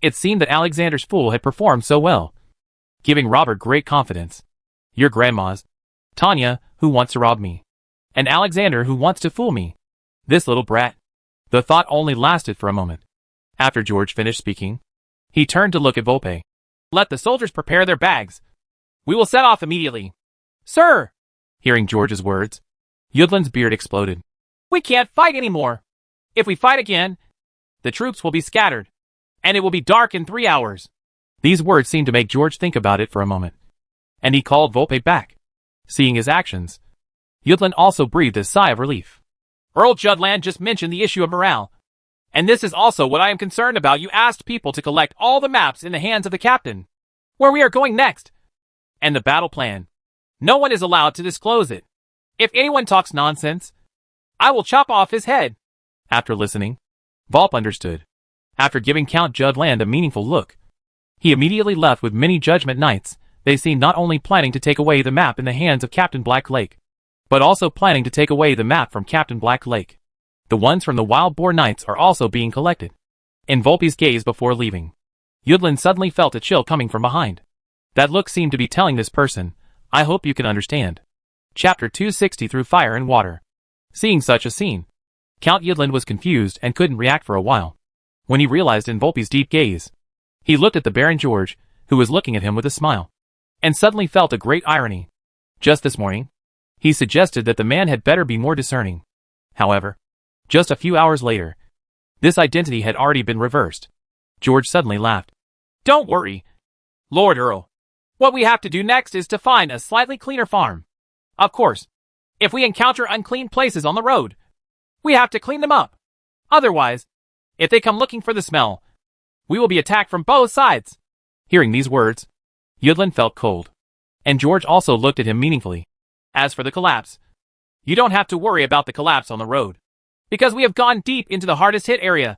It seemed that Alexander's fool had performed so well, giving Robert great confidence. Your grandma's, Tanya, who wants to rob me, and Alexander who wants to fool me. This little brat. The thought only lasted for a moment. After George finished speaking, he turned to look at Volpe. Let the soldiers prepare their bags. We will set off immediately. Sir! Hearing George's words, Yudlin's beard exploded. We can't fight anymore. If we fight again, the troops will be scattered, and it will be dark in 3 hours. These words seemed to make George think about it for a moment, and he called Volpe back. Seeing his actions, Yudlin also breathed a sigh of relief. Earl Judland just mentioned the issue of morale, and this is also what I am concerned about. You asked people to collect all the maps in the hands of the captain, where we are going next, and the battle plan. No one is allowed to disclose it. If anyone talks nonsense, I will chop off his head. After listening, Volpe understood. After giving Count Judland a meaningful look, he immediately left with many Judgment Knights. They seemed not only planning to take away the map in the hands of Captain Black Lake, but also planning to take away the map from Captain Black Lake. The ones from the Wild Boar Knights are also being collected. In Volpe's gaze before leaving, Yudlin suddenly felt a chill coming from behind. That look seemed to be telling this person, I hope you can understand. Chapter 260 Through Fire and Water. Seeing such a scene, Count Yudlin was confused and couldn't react for a while. When he realized in Volpe's deep gaze, he looked at the Baron George, who was looking at him with a smile, and suddenly felt a great irony. Just this morning, he suggested that the man had better be more discerning. However, just a few hours later, this identity had already been reversed. George suddenly laughed. "Don't worry, Lord Earl. What we have to do next is to find a slightly cleaner farm. Of course, if we encounter unclean places on the road, we have to clean them up. Otherwise, if they come looking for the smell, we will be attacked from both sides." Hearing these words, Yudlin felt cold, and George also looked at him meaningfully. "As for the collapse, you don't have to worry about the collapse on the road, because we have gone deep into the hardest hit area.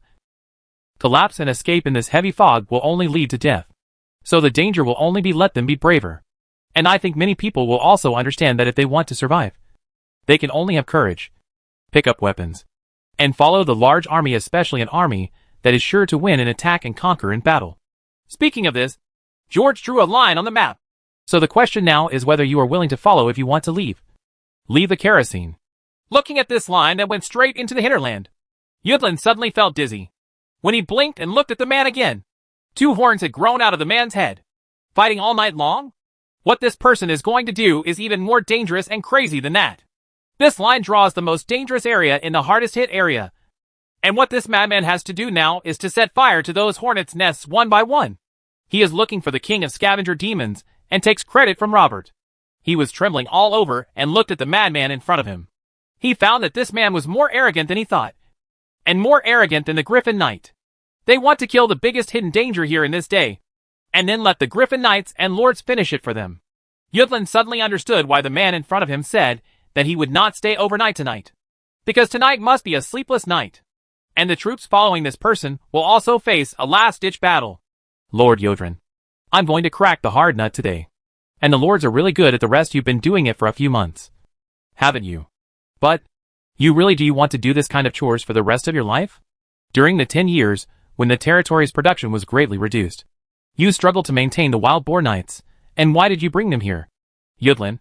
Collapse and escape in this heavy fog will only lead to death, so the danger will only be let them be braver. And I think many people will also understand that if they want to survive, they can only have courage, pick up weapons, and follow the large army, especially an army that is sure to win and attack and conquer in battle." Speaking of this, George drew a line on the map. "So the question now is whether you are willing to follow if you want to leave. Leave the kerosene." Looking at this line that went straight into the hinterland, Yudlin suddenly felt dizzy. When he blinked and looked at the man again, 2 horns had grown out of the man's head. Fighting all night long? What this person is going to do is even more dangerous and crazy than that. This line draws the most dangerous area in the hardest hit area. And what this madman has to do now is to set fire to those hornets' nests one by one. He is looking for the king of scavenger demons and takes credit from Robert. He was trembling all over and looked at the madman in front of him. He found that this man was more arrogant than he thought, and more arrogant than the Griffin Knight. They want to kill the biggest hidden danger here in this day, and then let the Griffin Knights and Lords finish it for them. Yudlin suddenly understood why the man in front of him said that he would not stay overnight tonight. Because tonight must be a sleepless night, and the troops following this person will also face a last-ditch battle. "Lord Yodrin, I'm going to crack the hard nut today. And the Lords are really good at the rest. You've been doing it for a few months, haven't you? But, do you want to do this kind of chores for the rest of your life? During the 10 years, when the territory's production was greatly reduced, you struggled to maintain the wild boar knights, and why did you bring them here? Yudlin,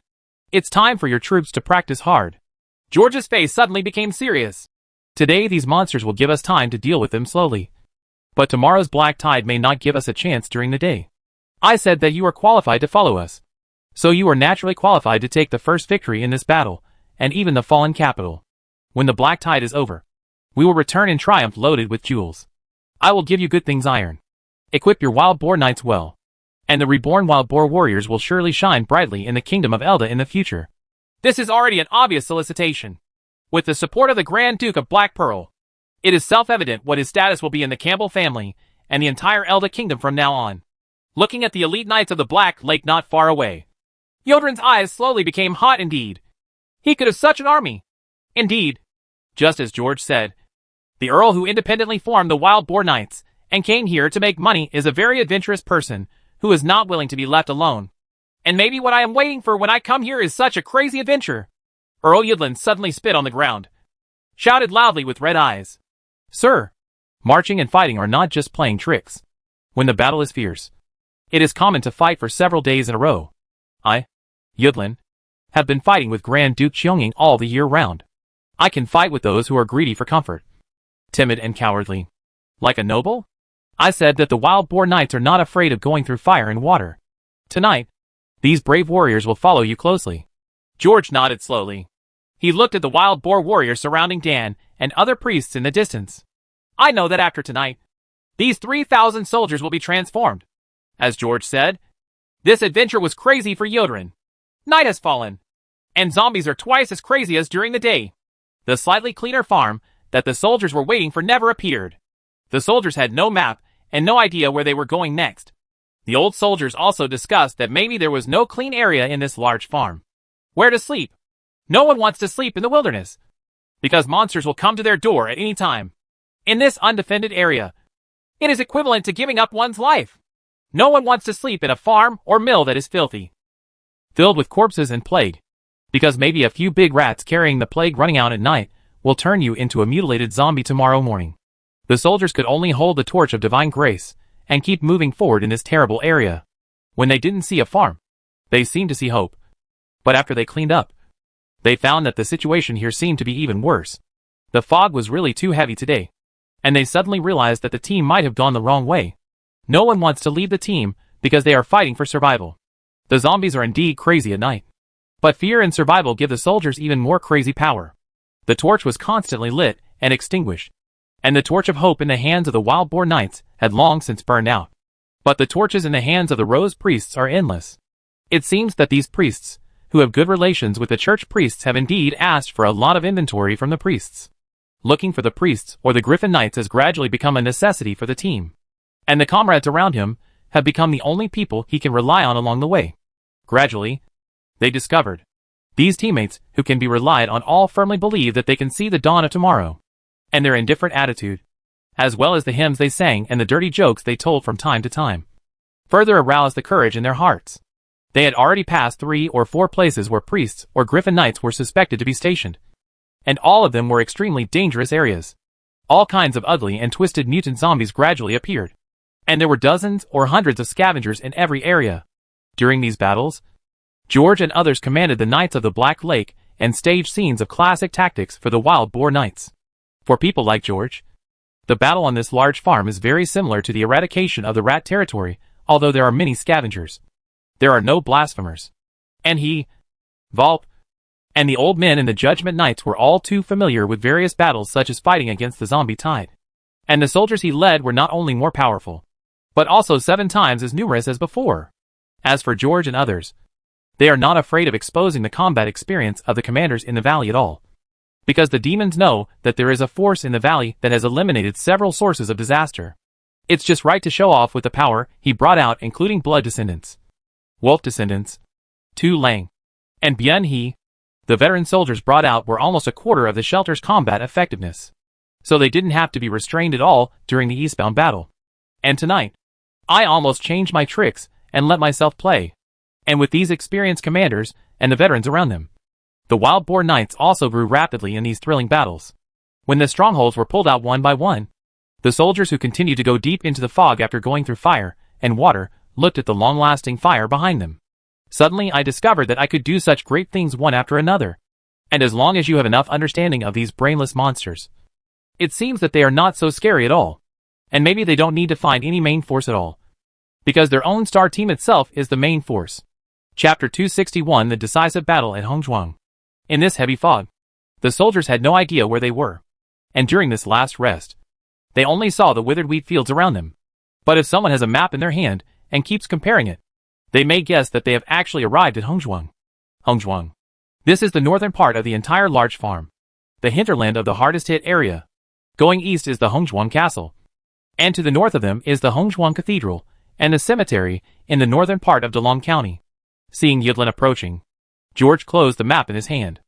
it's time for your troops to practice hard." George's face suddenly became serious. "Today these monsters will give us time to deal with them slowly. But tomorrow's black tide may not give us a chance during the day. I said that you are qualified to follow us, so you are naturally qualified to take the first victory in this battle, and even the fallen capital. When the black tide is over, we will return in triumph loaded with jewels. I will give you good things iron. Equip your wild boar knights well, and the reborn wild boar warriors will surely shine brightly in the kingdom of Elda in the future." This is already an obvious solicitation. With the support of the Grand Duke of Black Pearl, it is self-evident what his status will be in the Campbell family and the entire Elda kingdom from now on. Looking at the elite knights of the Black Lake not far away, Yodrin's eyes slowly became hot indeed. He could have such an army. Indeed, just as George said, the Earl who independently formed the Wild Boar Knights and came here to make money is a very adventurous person who is not willing to be left alone. And maybe what I am waiting for when I come here is such a crazy adventure. Earl Yudlin suddenly spit on the ground, shouted loudly with red eyes. "Sir, marching and fighting are not just playing tricks. When the battle is fierce, it is common to fight for several days in a row. I, Yudlin, have been fighting with Grand Duke Cheongying all the year round. I can fight with those who are greedy for comfort, timid and cowardly. Like a noble? I said that the Wild Boar Knights are not afraid of going through fire and water. Tonight, these brave warriors will follow you closely." George nodded slowly. He looked at the Wild Boar warriors surrounding Dan and other priests in the distance. "I know that after tonight, these 3,000 soldiers will be transformed. As George said, this adventure was crazy for Yodrin. Night has fallen, and zombies are twice as crazy as during the day. The slightly cleaner farm that the soldiers were waiting for never appeared. The soldiers had no map and no idea where they were going next. The old soldiers also discussed that maybe there was no clean area in this large farm. Where to sleep? No one wants to sleep in the wilderness, because monsters will come to their door at any time. In this undefended area, it is equivalent to giving up one's life. No one wants to sleep in a farm or mill that is filthy, filled with corpses and plague, because maybe a few big rats carrying the plague running out at night will turn you into a mutilated zombie tomorrow morning. The soldiers could only hold the torch of divine grace and keep moving forward in this terrible area. When they didn't see a farm, they seemed to see hope. But after they cleaned up, they found that the situation here seemed to be even worse. The fog was really too heavy today, and they suddenly realized that the team might have gone the wrong way. No one wants to leave the team because they are fighting for survival. The zombies are indeed crazy at night. But fear and survival give the soldiers even more crazy power. The torch was constantly lit and extinguished, and the torch of hope in the hands of the Wild Boar Knights had long since burned out. But the torches in the hands of the Rose Priests are endless. It seems that these priests, who have good relations with the church priests, have indeed asked for a lot of inventory from the priests. Looking for the priests or the Griffin Knights has gradually become a necessity for the team, and the comrades around him have become the only people he can rely on along the way. Gradually, they discovered these teammates who can be relied on all firmly believe that they can see the dawn of tomorrow, and their indifferent attitude, as well as the hymns they sang and the dirty jokes they told from time to time, further aroused the courage in their hearts. They had already passed 3 or 4 places where priests or Griffin Knights were suspected to be stationed, and all of them were extremely dangerous areas. All kinds of ugly and twisted mutant zombies gradually appeared, and there were dozens or hundreds of scavengers in every area. During these battles, George and others commanded the Knights of the Black Lake and staged scenes of classic tactics for the Wild Boar Knights. For people like George, the battle on this large farm is very similar to the eradication of the rat territory, although there are many scavengers. There are no blasphemers. And he, Volp, and the old men in the Judgment Knights were all too familiar with various battles such as fighting against the zombie tide. And the soldiers he led were not only more powerful, but also 7 times as numerous as before. As for George and others, they are not afraid of exposing the combat experience of the commanders in the valley at all, because the demons know that there is a force in the valley that has eliminated several sources of disaster. It's just right to show off with the power he brought out, including Blood Descendants, Wolf Descendants, Tu Lang, and Bien He. The veteran soldiers brought out were almost a quarter of the shelter's combat effectiveness, so they didn't have to be restrained at all during the eastbound battle. And tonight, I almost changed my tricks and let myself play. And with these experienced commanders and the veterans around them, the Wild Boar Knights also grew rapidly in these thrilling battles. When the strongholds were pulled out one by one, the soldiers who continued to go deep into the fog after going through fire and water looked at the long-lasting fire behind them. Suddenly I discovered that I could do such great things one after another. And as long as you have enough understanding of these brainless monsters, it seems that they are not so scary at all. And maybe they don't need to find any main force at all, because their own star team itself is the main force. Chapter 261: The Decisive Battle at Hongzhuang. In this heavy fog, the soldiers had no idea where they were, and during this last rest, they only saw the withered wheat fields around them. But if someone has a map in their hand and keeps comparing it, they may guess that they have actually arrived at Hongzhuang. Hongzhuang. This is the northern part of the entire large farm, the hinterland of the hardest hit area. Going east is the Hongzhuang Castle, and to the north of them is the Hongzhuang Cathedral and the cemetery in the northern part of Dalong County. Seeing Yudlin approaching, George closed the map in his hand.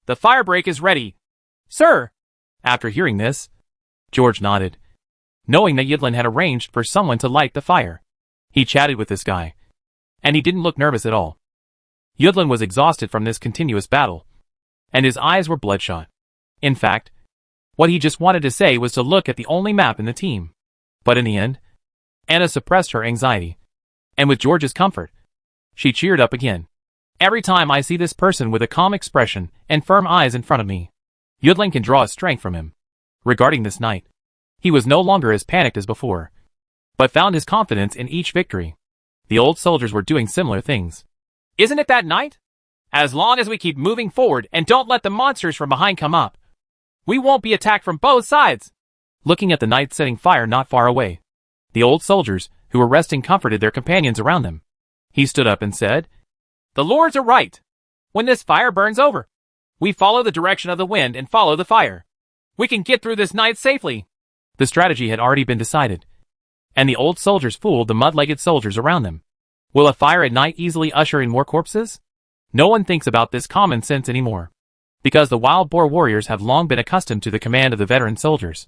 "The firebreak is ready, sir." After hearing this, George nodded, knowing that Yudlin had arranged for someone to light the fire. He chatted with this guy, and he didn't look nervous at all. Yudlin was exhausted from this continuous battle, and his eyes were bloodshot. In fact, what he just wanted to say was to look at the only map in the team. But in the end, Anna suppressed her anxiety, and with George's comfort, she cheered up again. "Every time I see this person with a calm expression and firm eyes in front of me, Yudlin can draw a strength from him." Regarding this night, he was no longer as panicked as before, but found his confidence in each victory. The old soldiers were doing similar things. "Isn't it that night? As long as we keep moving forward and don't let the monsters from behind come up, we won't be attacked from both sides." Looking at the knights setting fire not far away, the old soldiers who were resting comforted their companions around them. He stood up and said, "The lords are right. When this fire burns over, we follow the direction of the wind and follow the fire. We can get through this night safely." The strategy had already been decided, and the old soldiers fooled the mud-legged soldiers around them. Will a fire at night easily usher in more corpses? No one thinks about this common sense anymore, because the wild boar warriors have long been accustomed to the command of the veteran soldiers.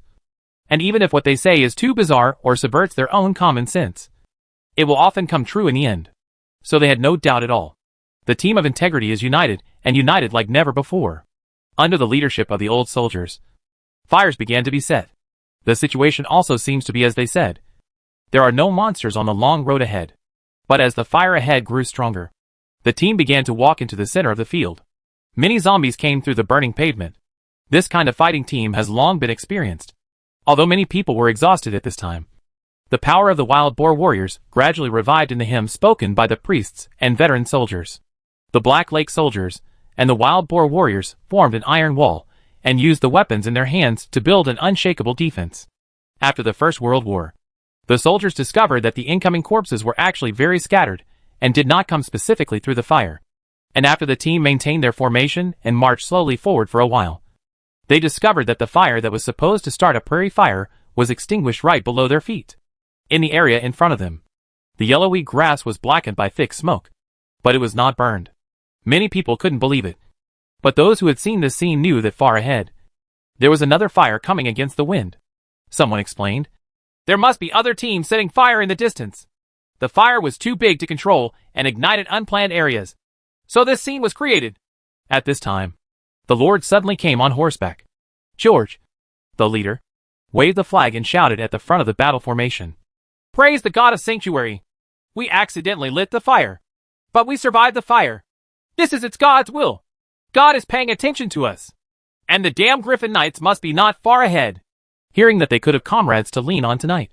And even if what they say is too bizarre or subverts their own common sense, it will often come true in the end. So they had no doubt at all. The team of integrity is united, and united like never before. Under the leadership of the old soldiers, fires began to be set. The situation also seems to be as they said. There are no monsters on the long road ahead. But as the fire ahead grew stronger, the team began to walk into the center of the field. Many zombies came through the burning pavement. This kind of fighting team has long been experienced. Although many people were exhausted at this time, the power of the Wild Boar warriors gradually revived in the hymns spoken by the priests and veteran soldiers. The Black Lake soldiers and the Wild Boar warriors formed an iron wall and used the weapons in their hands to build an unshakable defense. After the First World War, the soldiers discovered that the incoming corpses were actually very scattered and did not come specifically through the fire. And after the team maintained their formation and marched slowly forward for a while, they discovered that the fire that was supposed to start a prairie fire was extinguished right below their feet. In the area in front of them, the yellowy grass was blackened by thick smoke, but it was not burned. Many people couldn't believe it. But those who had seen this scene knew that far ahead, there was another fire coming against the wind. Someone explained, "There must be other teams setting fire in the distance. The fire was too big to control and ignited unplanned areas. So this scene was created." At this time, the Lord suddenly came on horseback. George, the leader, waved the flag and shouted at the front of the battle formation, "Praise the God of Sanctuary! We accidentally lit the fire, but we survived the fire. This is God's will. God is paying attention to us. And the damn Griffin Knights must be not far ahead." Hearing that they could have comrades to lean on tonight,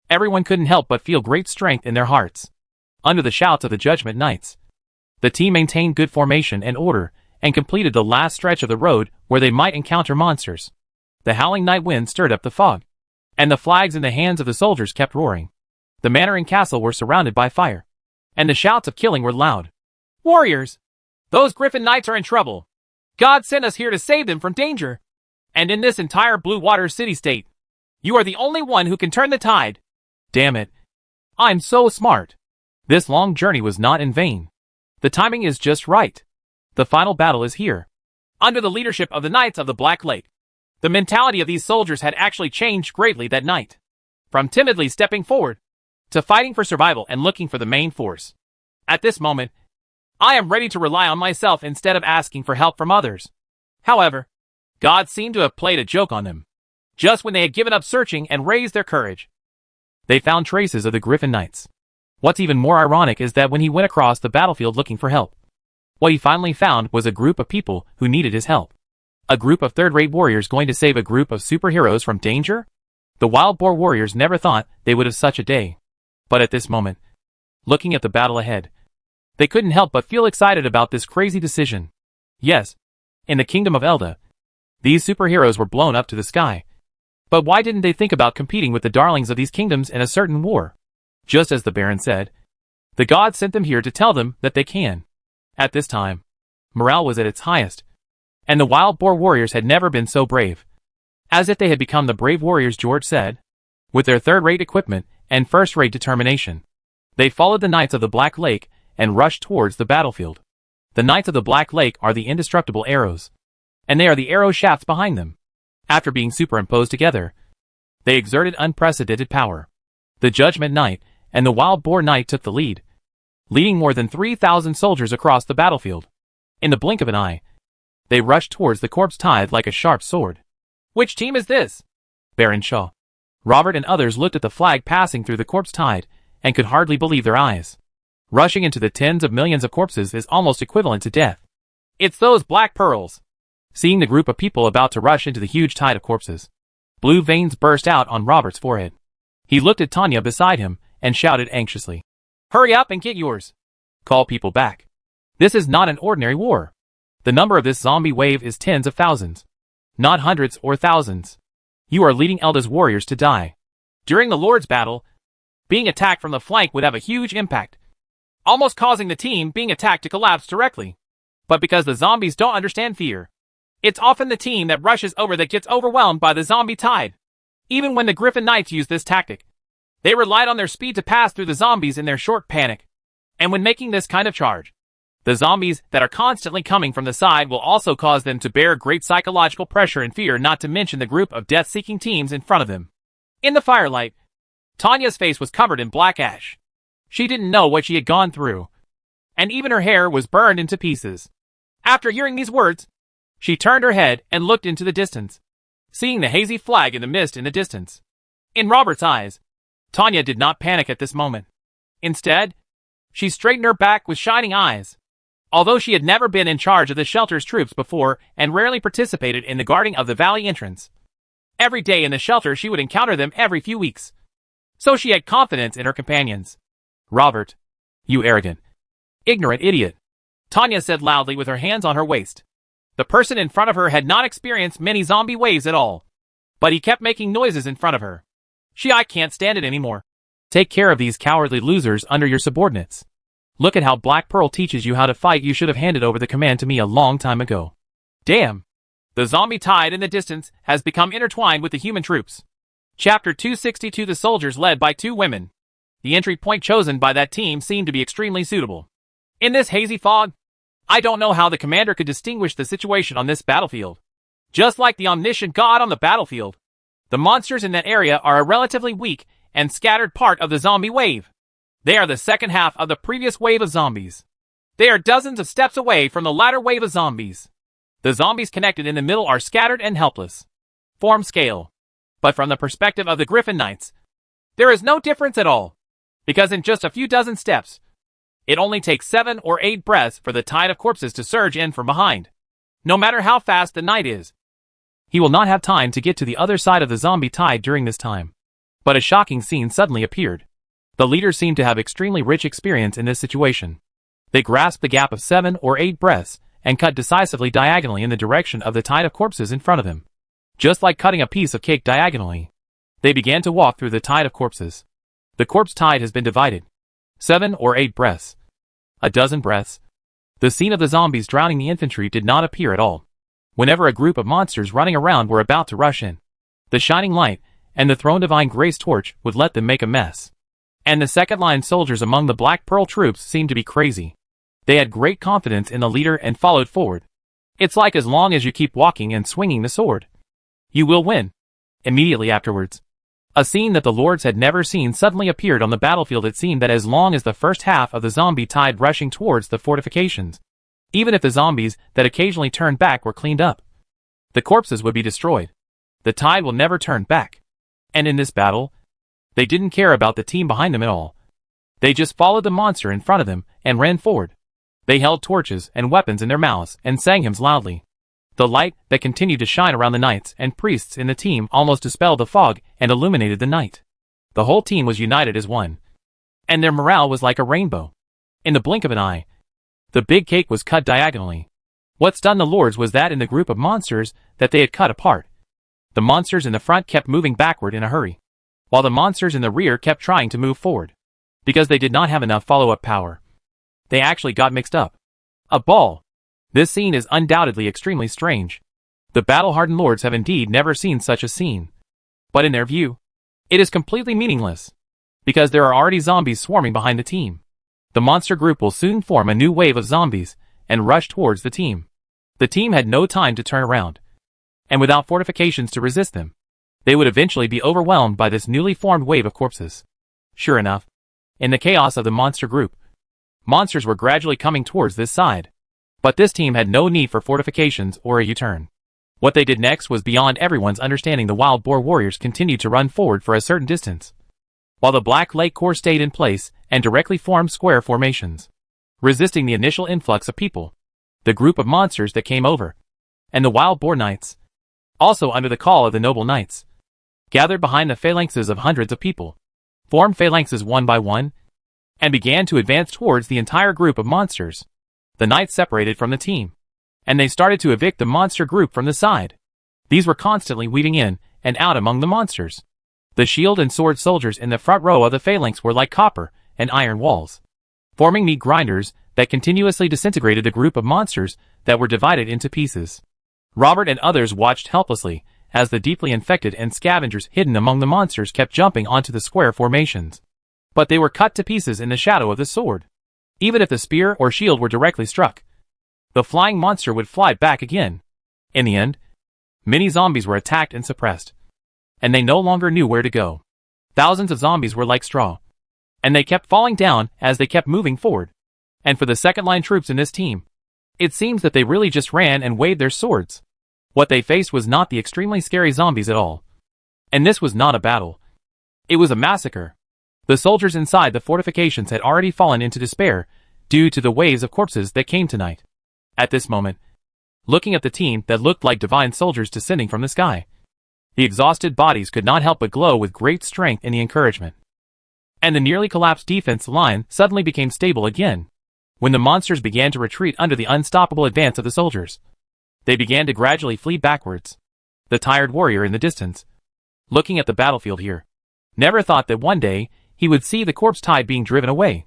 everyone couldn't help but feel great strength in their hearts. Under the shouts of the Judgment Knights, the team maintained good formation and order and completed the last stretch of the road where they might encounter monsters. The howling night wind stirred up the fog, and the flags in the hands of the soldiers kept roaring. The manor and castle were surrounded by fire, and the shouts of killing were loud. "Warriors! Those Griffin Knights are in trouble. God sent us here to save them from danger. And in this entire Blue Water city-state, you are the only one who can turn the tide. Damn it. I'm so smart. This long journey was not in vain. The timing is just right. The final battle is here." Under the leadership of the Knights of the Black Lake, the mentality of these soldiers had actually changed greatly that night. From timidly stepping forward, to fighting for survival and looking for the main force. At this moment, I am ready to rely on myself instead of asking for help from others. However, God seemed to have played a joke on them. Just when they had given up searching and raised their courage, they found traces of the Griffin Knights. What's even more ironic is that when he went across the battlefield looking for help, what he finally found was a group of people who needed his help. A group of third-rate warriors going to save a group of superheroes from danger? The Wild Boar warriors never thought they would have such a day. But at this moment, looking at the battle ahead, they couldn't help but feel excited about this crazy decision. Yes, in the Kingdom of Elda, these superheroes were blown up to the sky. But why didn't they think about competing with the darlings of these kingdoms in a certain war? Just as the Baron said, the gods sent them here to tell them that they can. At this time, morale was at its highest, and the Wild Boar warriors had never been so brave. As if they had become the brave warriors George said. With their third-rate equipment and first-rate determination, they followed the Knights of the Black Lake and rushed towards the battlefield. The Knights of the Black Lake are the indestructible arrows, and they are the arrow shafts behind them. After being superimposed together, they exerted unprecedented power. The Judgment Knight and the Wild Boar Knight took the lead, leading more than 3,000 soldiers across the battlefield. In the blink of an eye, they rushed towards the corpse tide like a sharp sword. "Which team is this?" Baron Shaw, Robert and others looked at the flag passing through the corpse tide and could hardly believe their eyes. Rushing into the tens of millions of corpses is almost equivalent to death. "It's those Black Pearls." Seeing the group of people about to rush into the huge tide of corpses, blue veins burst out on Robert's forehead. He looked at Tanya beside him and shouted anxiously, "Hurry up and get yours. Call people back. This is not an ordinary war. The number of this zombie wave is tens of thousands, not hundreds or thousands. You are leading Elda's warriors to die." During the Lord's battle, being attacked from the flank would have a huge impact, almost causing the team being attacked to collapse directly. But because the zombies don't understand fear, it's often the team that rushes over that gets overwhelmed by the zombie tide. Even when the Griffin Knights used this tactic, they relied on their speed to pass through the zombies in their short panic. And when making this kind of charge, the zombies that are constantly coming from the side will also cause them to bear great psychological pressure and fear, not to mention the group of death-seeking teams in front of them. In the firelight, Tanya's face was covered in black ash. She didn't know what she had gone through, and even her hair was burned into pieces. After hearing these words, she turned her head and looked into the distance, seeing the hazy flag in the mist in the distance. In Robert's eyes, Tanya did not panic at this moment. Instead, she straightened her back with shining eyes. Although she had never been in charge of the shelter's troops before and rarely participated in the guarding of the valley entrance. Every day in the shelter she would encounter them every few weeks. So she had confidence in her companions. "Robert. You arrogant, ignorant idiot," Tanya said loudly with her hands on her waist. The person in front of her had not experienced many zombie waves at all. But he kept making noises in front of her. I can't stand it anymore. Take care of these cowardly losers under your subordinates. Look at how Black Pearl teaches you how to fight. You should have handed over the command to me a long time ago. Damn. The zombie tide in the distance has become intertwined with the human troops. Chapter 262. The soldiers led by two women. The entry point chosen by that team seemed to be extremely suitable. In this hazy fog, I don't know how the commander could distinguish the situation on this battlefield. Just like the omniscient God on the battlefield, the monsters in that area are a relatively weak and scattered part of the zombie wave. They are the second half of the previous wave of zombies. They are dozens of steps away from the latter wave of zombies. The zombies connected in the middle are scattered and helpless. Form scale. But from the perspective of the Griffin Knights, there is no difference at all. Because in just a few dozen steps, it only takes 7 or 8 breaths for the tide of corpses to surge in from behind. No matter how fast the knight is, he will not have time to get to the other side of the zombie tide during this time. But a shocking scene suddenly appeared. The leaders seemed to have extremely rich experience in this situation. They grasped the gap of 7 or 8 breaths and cut decisively diagonally in the direction of the tide of corpses in front of them. Just like cutting a piece of cake diagonally, they began to walk through the tide of corpses. The corpse tide has been divided. 7 or 8 breaths. A dozen breaths. The scene of the zombies drowning the infantry did not appear at all. Whenever a group of monsters running around were about to rush in, the shining light and the Throne Divine Grace torch would let them make a mess. And the second-line soldiers among the Black Pearl troops seemed to be crazy. They had great confidence in the leader and followed forward. It's like as long as you keep walking and swinging the sword, you will win. Immediately afterwards, a scene that the lords had never seen suddenly appeared on the battlefield. It seemed that as long as the first half of the zombie tide rushing towards the fortifications, even if the zombies that occasionally turned back were cleaned up, the corpses would be destroyed. The tide will never turn back. And in this battle, they didn't care about the team behind them at all. They just followed the monster in front of them and ran forward. They held torches and weapons in their mouths and sang hymns loudly. The light that continued to shine around the knights and priests in the team almost dispelled the fog and illuminated the night. The whole team was united as one. And their morale was like a rainbow. In the blink of an eye, the big cake was cut diagonally. What stunned the lords was that in the group of monsters that they had cut apart, the monsters in the front kept moving backward in a hurry, while the monsters in the rear kept trying to move forward. Because they did not have enough follow-up power, they actually got mixed up. A ball. This scene is undoubtedly extremely strange. The battle-hardened lords have indeed never seen such a scene. But in their view, it is completely meaningless. Because there are already zombies swarming behind the team. The monster group will soon form a new wave of zombies and rush towards the team. The team had no time to turn around. And without fortifications to resist them, they would eventually be overwhelmed by this newly formed wave of corpses. Sure enough, in the chaos of the monster group, monsters were gradually coming towards this side. But this team had no need for fortifications or a U-turn. What they did next was beyond everyone's understanding. The wild boar warriors continued to run forward for a certain distance, while the Black Lake Corps stayed in place and directly formed square formations, resisting the initial influx of people, the group of monsters that came over, and the wild boar knights, also under the call of the noble knights, gathered behind the phalanxes of hundreds of people, formed phalanxes one by one, and began to advance towards the entire group of monsters. The knights separated from the team, and they started to evict the monster group from the side. These were constantly weaving in and out among the monsters. The shield and sword soldiers in the front row of the phalanx were like copper and iron walls, forming meat grinders that continuously disintegrated the group of monsters that were divided into pieces. Robert and others watched helplessly as the deeply infected and scavengers hidden among the monsters kept jumping onto the square formations. But they were cut to pieces in the shadow of the sword. Even if the spear or shield were directly struck, the flying monster would fly back again. In the end, many zombies were attacked and suppressed, and they no longer knew where to go. Thousands of zombies were like straw, and they kept falling down as they kept moving forward. And for the second-line troops in this team, it seems that they really just ran and waved their swords. What they faced was not the extremely scary zombies at all. And this was not a battle. It was a massacre. The soldiers inside the fortifications had already fallen into despair due to the waves of corpses that came tonight. At this moment, looking at the team that looked like divine soldiers descending from the sky, the exhausted bodies could not help but glow with great strength and encouragement. And the nearly collapsed defense line suddenly became stable again. When the monsters began to retreat under the unstoppable advance of the soldiers, they began to gradually flee backwards. The tired warrior in the distance, looking at the battlefield here, never thought that one day he would see the corpse tide being driven away.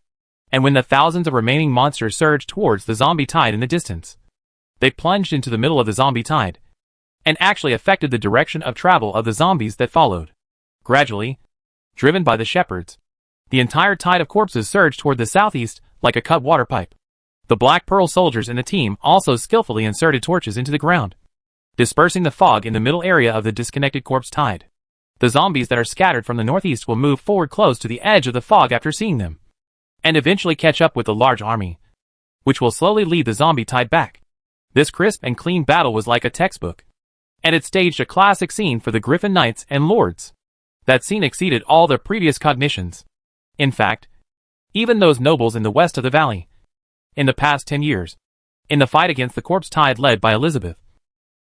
And when the thousands of remaining monsters surged towards the zombie tide in the distance, they plunged into the middle of the zombie tide, and actually affected the direction of travel of the zombies that followed. Gradually, driven by the shepherds, the entire tide of corpses surged toward the southeast like a cut water pipe. The Black Pearl soldiers in the team also skillfully inserted torches into the ground, dispersing the fog in the middle area of the disconnected corpse tide. The zombies that are scattered from the northeast will move forward close to the edge of the fog after seeing them, and eventually catch up with the large army, which will slowly lead the zombie tide back. This crisp and clean battle was like a textbook, and it staged a classic scene for the Griffin Knights and Lords. That scene exceeded all their previous cognitions. In fact, even those nobles in the west of the valley, in the past 10 years, in the fight against the corpse tide led by Elizabeth,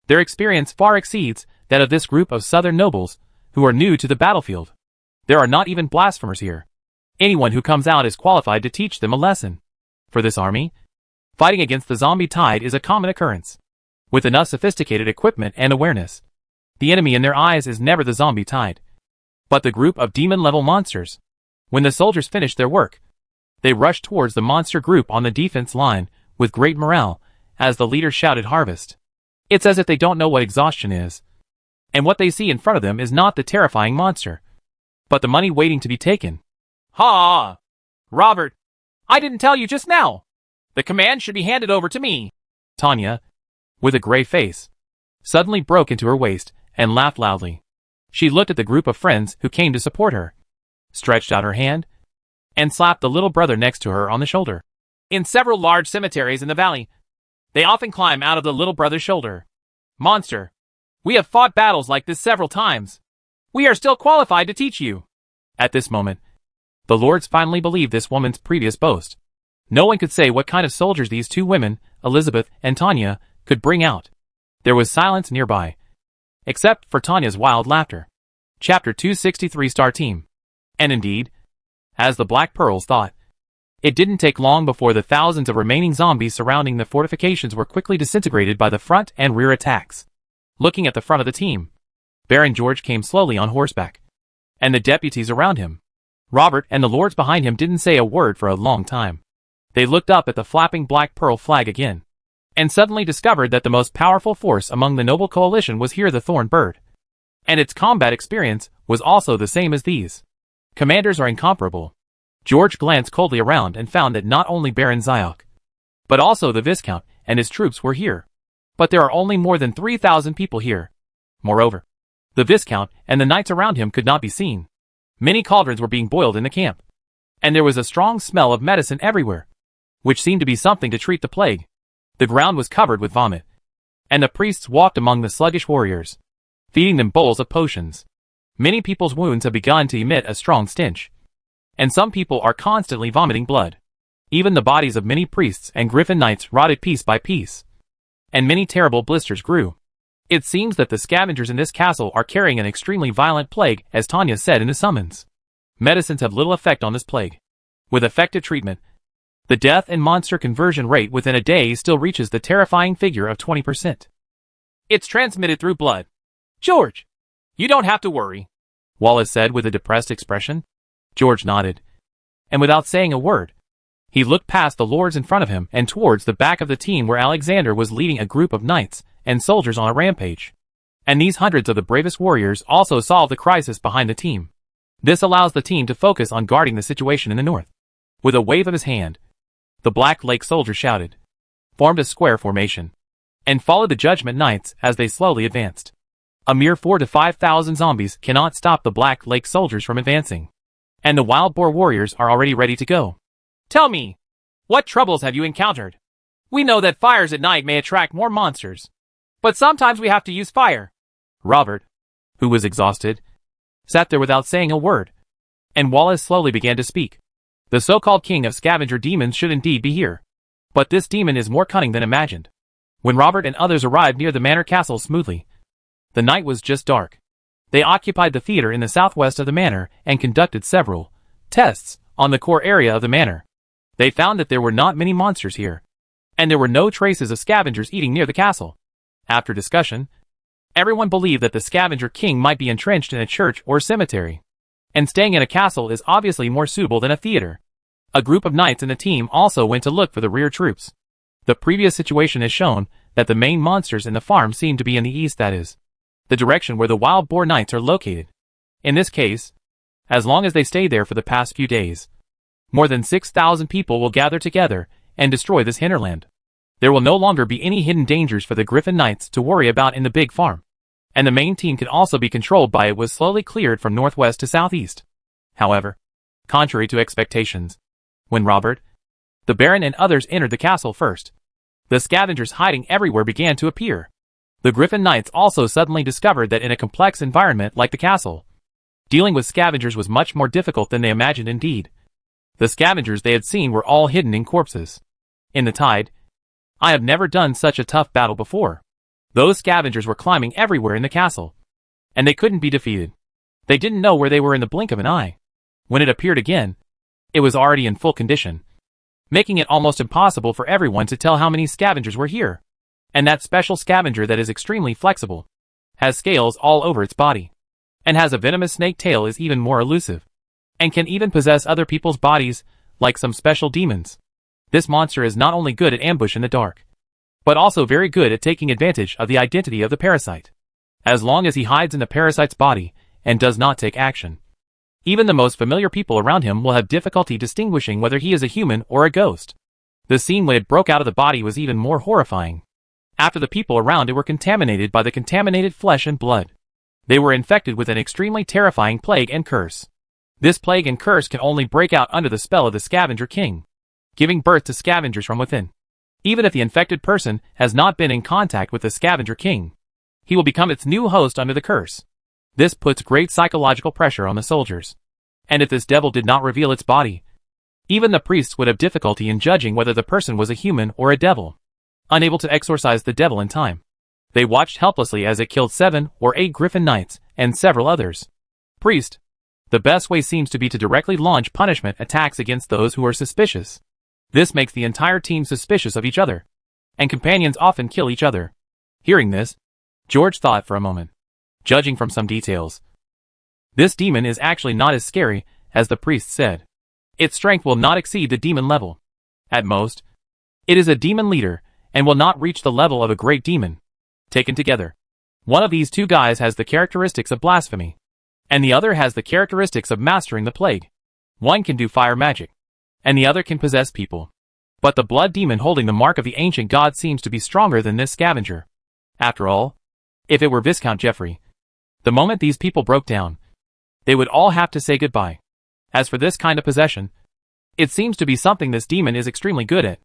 their experience far exceeds that of this group of southern nobles who are new to the battlefield. There are not even blasphemers here. Anyone who comes out is qualified to teach them a lesson. For this army, fighting against the zombie tide is a common occurrence. With enough sophisticated equipment and awareness, the enemy in their eyes is never the zombie tide, but the group of demon-level monsters. When the soldiers finished their work, they rushed towards the monster group on the defense line with great morale as the leader shouted harvest. It's as if they don't know what exhaustion is, and what they see in front of them is not the terrifying monster, but the money waiting to be taken. Ha! Robert, I didn't tell you just now. The command should be handed over to me. Tanya, with a gray face, suddenly broke into her waist and laughed loudly. She looked at the group of friends who came to support her, stretched out her hand, and slapped the little brother next to her on the shoulder. In several large cemeteries in the valley, they often climb out of the little brother's shoulder. Monster, we have fought battles like this several times. We are still qualified to teach you. At this moment, the lords finally believed this woman's previous boast. No one could say what kind of soldiers these two women, Elizabeth and Tanya, could bring out. There was silence nearby, except for Tanya's wild laughter. Chapter 263 Star Team. And indeed, as the Black Pearls thought, it didn't take long before the thousands of remaining zombies surrounding the fortifications were quickly disintegrated by the front and rear attacks. Looking at the front of the team, Baron George came slowly on horseback, and the deputies around him. Robert and the lords behind him didn't say a word for a long time. They looked up at the flapping Black Pearl flag again, and suddenly discovered that the most powerful force among the noble coalition was here the Thorn Bird, and its combat experience was also the same as these. Commanders are incomparable. George glanced coldly around and found that not only Baron Zyok, but also the Viscount and his troops were here. But there are only more than 3,000 people here. Moreover, the Viscount and the knights around him could not be seen. Many cauldrons were being boiled in the camp, and there was a strong smell of medicine everywhere, which seemed to be something to treat the plague. The ground was covered with vomit, and the priests walked among the sluggish warriors, feeding them bowls of potions. Many people's wounds have begun to emit a strong stench, and some people are constantly vomiting blood. Even the bodies of many priests and Griffin Knights rotted piece by piece, and many terrible blisters grew. It seems that the scavengers in this castle are carrying an extremely violent plague, as Tanya said in the summons. Medicines have little effect on this plague. With effective treatment, the death and monster conversion rate within a day still reaches the terrifying figure of 20%. It's transmitted through blood. George, you don't have to worry, Wallace said with a depressed expression. George nodded, and without saying a word, he looked past the lords in front of him and towards the back of the team where Alexander was leading a group of knights and soldiers on a rampage. And these hundreds of the bravest warriors also solved the crisis behind the team. This allows the team to focus on guarding the situation in the north. With a wave of his hand, the Black Lake soldier shouted, formed a square formation, and followed the Judgment Knights as they slowly advanced. A mere 4,000 to 5,000 zombies cannot stop the Black Lake soldiers from advancing, and the Wild Boar warriors are already ready to go. Tell me, what troubles have you encountered? We know that fires at night may attract more monsters, but sometimes we have to use fire. Robert, who was exhausted, sat there without saying a word, and Wallace slowly began to speak. The so-called king of scavenger demons should indeed be here. But this demon is more cunning than imagined. When Robert and others arrived near the manor castle smoothly, the night was just dark. They occupied the theater in the southwest of the manor and conducted several tests on the core area of the manor. They found that there were not many monsters here, and there were no traces of scavengers eating near the castle. After discussion, everyone believed that the scavenger king might be entrenched in a church or cemetery, and staying in a castle is obviously more suitable than a theater. A group of knights in the team also went to look for the rear troops. The previous situation has shown that the main monsters in the farm seem to be in the east, that is, the direction where the wild boar knights are located. In this case, as long as they stay there for the past few days, more than 6,000 people will gather together and destroy this hinterland. There will no longer be any hidden dangers for the Griffin Knights to worry about in the big farm, and the main team can also be controlled by it was slowly cleared from northwest to southeast. However, contrary to expectations, when Robert, the Baron and others entered the castle first, the scavengers hiding everywhere began to appear. The Griffin Knights also suddenly discovered that in a complex environment like the castle, dealing with scavengers was much more difficult than they imagined. Indeed, the scavengers they had seen were all hidden in corpses. In the tide, I have never done such a tough battle before. Those scavengers were climbing everywhere in the castle, and they couldn't be defeated. They didn't know where they were in the blink of an eye. When it appeared again, it was already in full condition, making it almost impossible for everyone to tell how many scavengers were here. And that special scavenger that is extremely flexible, has scales all over its body, and has a venomous snake tail is even more elusive, and can even possess other people's bodies, like some special demons. This monster is not only good at ambush in the dark, but also very good at taking advantage of the identity of the parasite. As long as he hides in the parasite's body and does not take action, even the most familiar people around him will have difficulty distinguishing whether he is a human or a ghost. The scene when it broke out of the body was even more horrifying. After the people around it were contaminated by the contaminated flesh and blood, they were infected with an extremely terrifying plague and curse. This plague and curse can only break out under the spell of the Scavenger King, giving birth to scavengers from within. Even if the infected person has not been in contact with the Scavenger King, he will become its new host under the curse. This puts great psychological pressure on the soldiers. And if this devil did not reveal its body, even the priests would have difficulty in judging whether the person was a human or a devil. Unable to exorcise the devil in time, they watched helplessly as it killed 7 or 8 Griffin Knights and several others. Priest. The best way seems to be to directly launch punishment attacks against those who are suspicious. This makes the entire team suspicious of each other, and companions often kill each other. Hearing this, George thought for a moment. Judging from some details, this demon is actually not as scary as the priest said. Its strength will not exceed the demon level. At most, it is a demon leader, and will not reach the level of a great demon. Taken together, one of these two guys has the characteristics of blasphemy, and the other has the characteristics of mastering the plague. One can do fire magic, and the other can possess people. But the blood demon holding the mark of the ancient god seems to be stronger than this scavenger. After all, if it were Viscount Geoffrey, the moment these people broke down, they would all have to say goodbye. As for this kind of possession, it seems to be something this demon is extremely good at.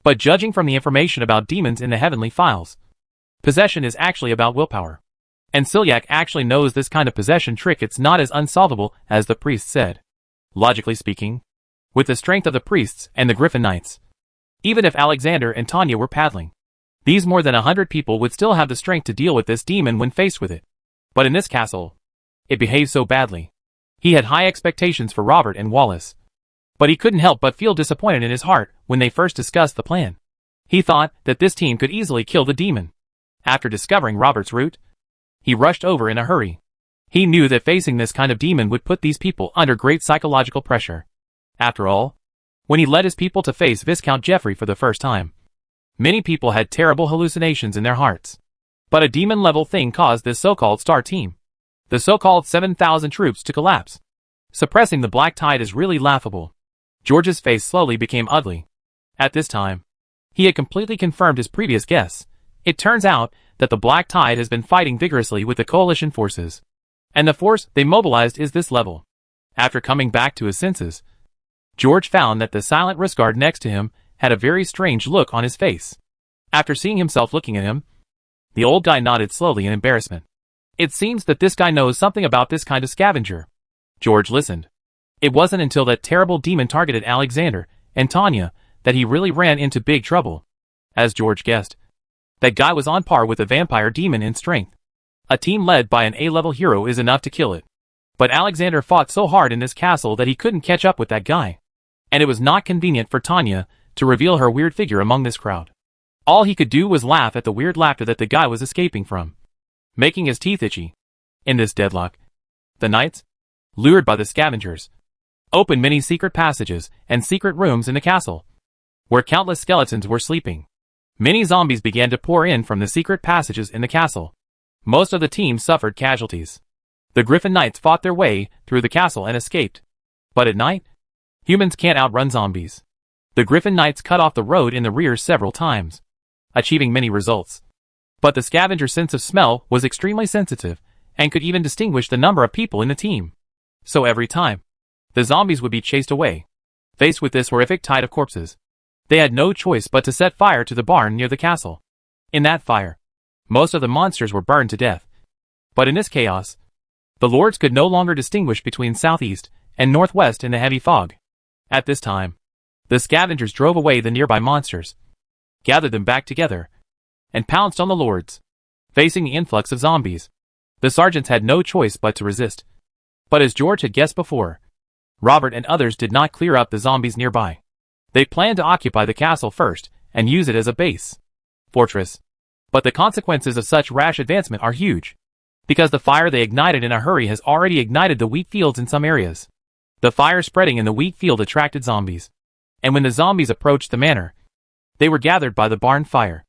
But judging from the information about demons in the heavenly files, possession is actually about willpower. And Celiac actually knows this kind of possession trick. It's not as unsolvable as the priest said. Logically speaking, with the strength of the priests and the Griffin Knights, even if Alexander and Tanya were paddling, these more than 100 people would still have the strength to deal with this demon when faced with it. But in this castle, it behaved so badly. He had high expectations for Robert and Wallace, but he couldn't help but feel disappointed in his heart when they first discussed the plan. He thought that this team could easily kill the demon. After discovering Robert's route, he rushed over in a hurry. He knew that facing this kind of demon would put these people under great psychological pressure. After all, when he led his people to face Viscount Geoffrey for the first time, many people had terrible hallucinations in their hearts. But a demon-level thing caused this so-called star team, the so-called 7,000 troops, to collapse. Suppressing the black tide is really laughable. George's face slowly became ugly. At this time, he had completely confirmed his previous guess. It turns out that the black tide has been fighting vigorously with the coalition forces, and the force they mobilized is this level. After coming back to his senses, George found that the silent Riscard next to him had a very strange look on his face. After seeing himself looking at him, the old guy nodded slowly in embarrassment. It seems that this guy knows something about this kind of scavenger. George listened. It wasn't until that terrible demon targeted Alexander and Tanya that he really ran into big trouble. As George guessed, that guy was on par with a vampire demon in strength. A team led by an A-level hero is enough to kill it. But Alexander fought so hard in this castle that he couldn't catch up with that guy. And it was not convenient for Tanya to reveal her weird figure among this crowd. All he could do was laugh at the weird laughter that the guy was escaping from, making his teeth itchy. In this deadlock, the knights, lured by the scavengers, opened many secret passages and secret rooms in the castle, where countless skeletons were sleeping. Many zombies began to pour in from the secret passages in the castle. Most of the team suffered casualties. The Griffin Knights fought their way through the castle and escaped. But at night, humans can't outrun zombies. The Griffin Knights cut off the road in the rear several times, achieving many results. But the scavenger's sense of smell was extremely sensitive and could even distinguish the number of people in the team. So every time, the zombies would be chased away. Faced with this horrific tide of corpses, they had no choice but to set fire to the barn near the castle. In that fire, most of the monsters were burned to death. But in this chaos, the lords could no longer distinguish between southeast and northwest in the heavy fog. At this time, the scavengers drove away the nearby monsters, gathered them back together, and pounced on the lords. Facing the influx of zombies, the sergeants had no choice but to resist. But as George had guessed before, Robert and others did not clear up the zombies nearby. They planned to occupy the castle first and use it as a base fortress. But the consequences of such rash advancement are huge, because the fire they ignited in a hurry has already ignited the wheat fields in some areas. The fire spreading in the wheat field attracted zombies, and when the zombies approached the manor, they were gathered by the barn fire.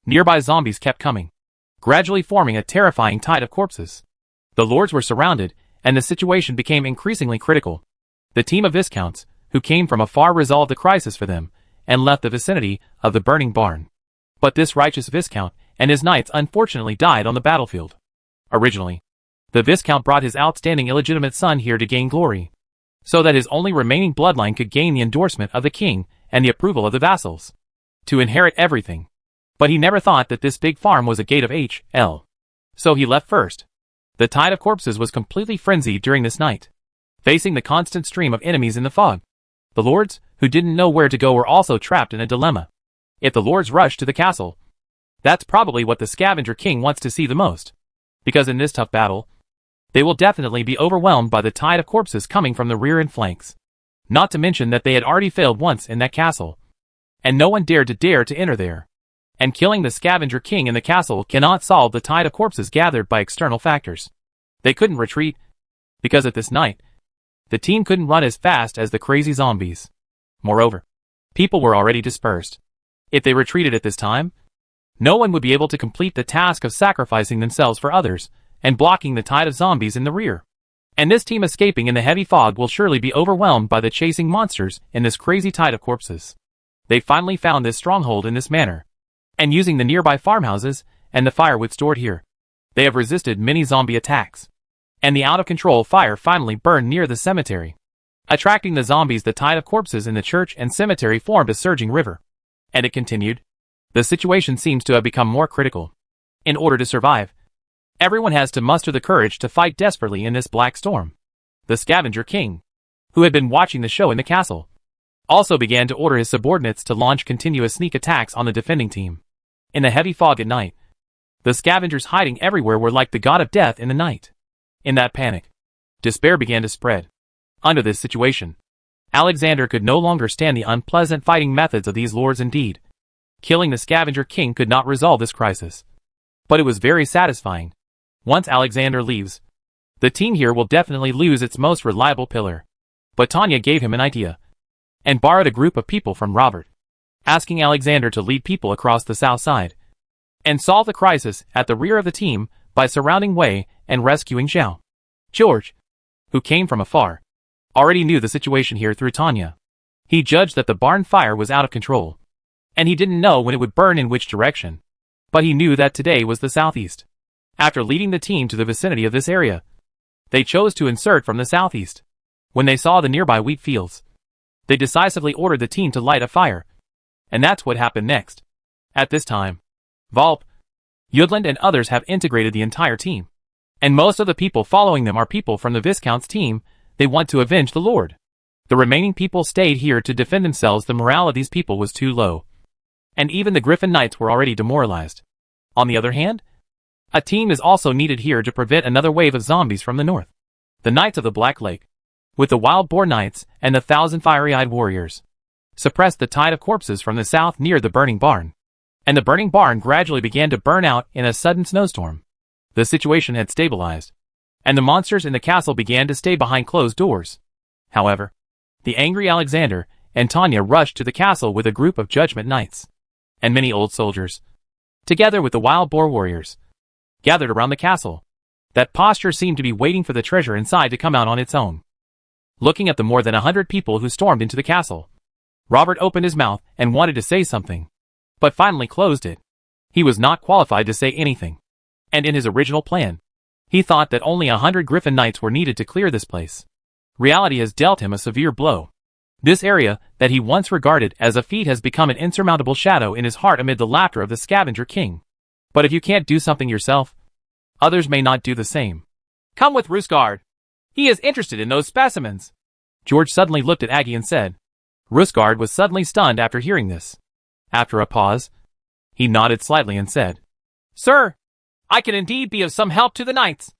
Nearby zombies kept coming, gradually forming a terrifying tide of corpses. The lords were surrounded, and the situation became increasingly critical. The team of viscounts, who came from afar, resolved the crisis for them, and left the vicinity of the burning barn. But this righteous viscount and his knights unfortunately died on the battlefield. Originally, the viscount brought his outstanding illegitimate son here to gain glory, so that his only remaining bloodline could gain the endorsement of the king and the approval of the vassals, to inherit everything. But he never thought that this big farm was a gate of H.L. So he left first. The tide of corpses was completely frenzied during this night. Facing the constant stream of enemies in the fog, the lords, who didn't know where to go, were also trapped in a dilemma. If the lords rush to the castle, that's probably what the scavenger king wants to see the most, because in this tough battle, they will definitely be overwhelmed by the tide of corpses coming from the rear and flanks. Not to mention that they had already failed once in that castle, and no one dared to enter there. And killing the scavenger king in the castle cannot solve the tide of corpses gathered by external factors. They couldn't retreat, because at this night, the team couldn't run as fast as the crazy zombies. Moreover, people were already dispersed. If they retreated at this time, no one would be able to complete the task of sacrificing themselves for others and blocking the tide of zombies in the rear. And this team escaping in the heavy fog will surely be overwhelmed by the chasing monsters in this crazy tide of corpses. They finally found this stronghold in this manor, and using the nearby farmhouses and the firewood stored here, they have resisted many zombie attacks. And the out-of-control fire finally burned near the cemetery. Attracting the zombies, the tide of corpses in the church and cemetery formed a surging river. And it continued. The situation seems to have become more critical. In order to survive, everyone has to muster the courage to fight desperately in this black storm. The scavenger king, who had been watching the show in the castle, also began to order his subordinates to launch continuous sneak attacks on the defending team. In the heavy fog at night, the scavengers hiding everywhere were like the god of death in the night. In that panic, despair began to spread. Under this situation, Alexander could no longer stand the unpleasant fighting methods of these lords. Indeed, killing the scavenger king could not resolve this crisis. But it was very satisfying. Once Alexander leaves, the team here will definitely lose its most reliable pillar. But Tanya gave him an idea, and borrowed a group of people from Robert, asking Alexander to lead people across the south side, and solve the crisis at the rear of the team by surrounding Wei and rescuing Zhao. George, who came from afar, already knew the situation here through Tanya. He judged that the barn fire was out of control, and he didn't know when it would burn in which direction. But he knew that today was the southeast. After leading the team to the vicinity of this area, they chose to insert from the southeast. When they saw the nearby wheat fields, they decisively ordered the team to light a fire. And that's what happened next. At this time, Volp, Yudland and others have integrated the entire team. And most of the people following them are people from the Viscount's team. They want to avenge the Lord. The remaining people stayed here to defend themselves. The morale of these people was too low. And even the Griffin Knights were already demoralized. On the other hand, a team is also needed here to prevent another wave of zombies from the north. The Knights of the Black Lake, with the Wild Boar Knights and the 1,000 fiery-eyed warriors, suppressed the tide of corpses from the south near the burning barn. And the burning barn gradually began to burn out in a sudden snowstorm. The situation had stabilized, and the monsters in the castle began to stay behind closed doors. However, the angry Alexander and Tanya rushed to the castle with a group of Judgment Knights, and many old soldiers, together with the Wild Boar warriors, gathered around the castle. That posture seemed to be waiting for the treasure inside to come out on its own. Looking at the more than 100 people who stormed into the castle, Robert opened his mouth and wanted to say something, but finally closed it. He was not qualified to say anything. And in his original plan, he thought that only 100 Griffin Knights were needed to clear this place. Reality has dealt him a severe blow. This area that he once regarded as a feat has become an insurmountable shadow in his heart amid the laughter of the Scavenger King. But if you can't do something yourself, others may not do the same. Come with Rusgard. He is interested in those specimens. George suddenly looked at Aggie and said. Rusgard was suddenly stunned after hearing this. After a pause, he nodded slightly and said, Sir, I can indeed be of some help to the knights.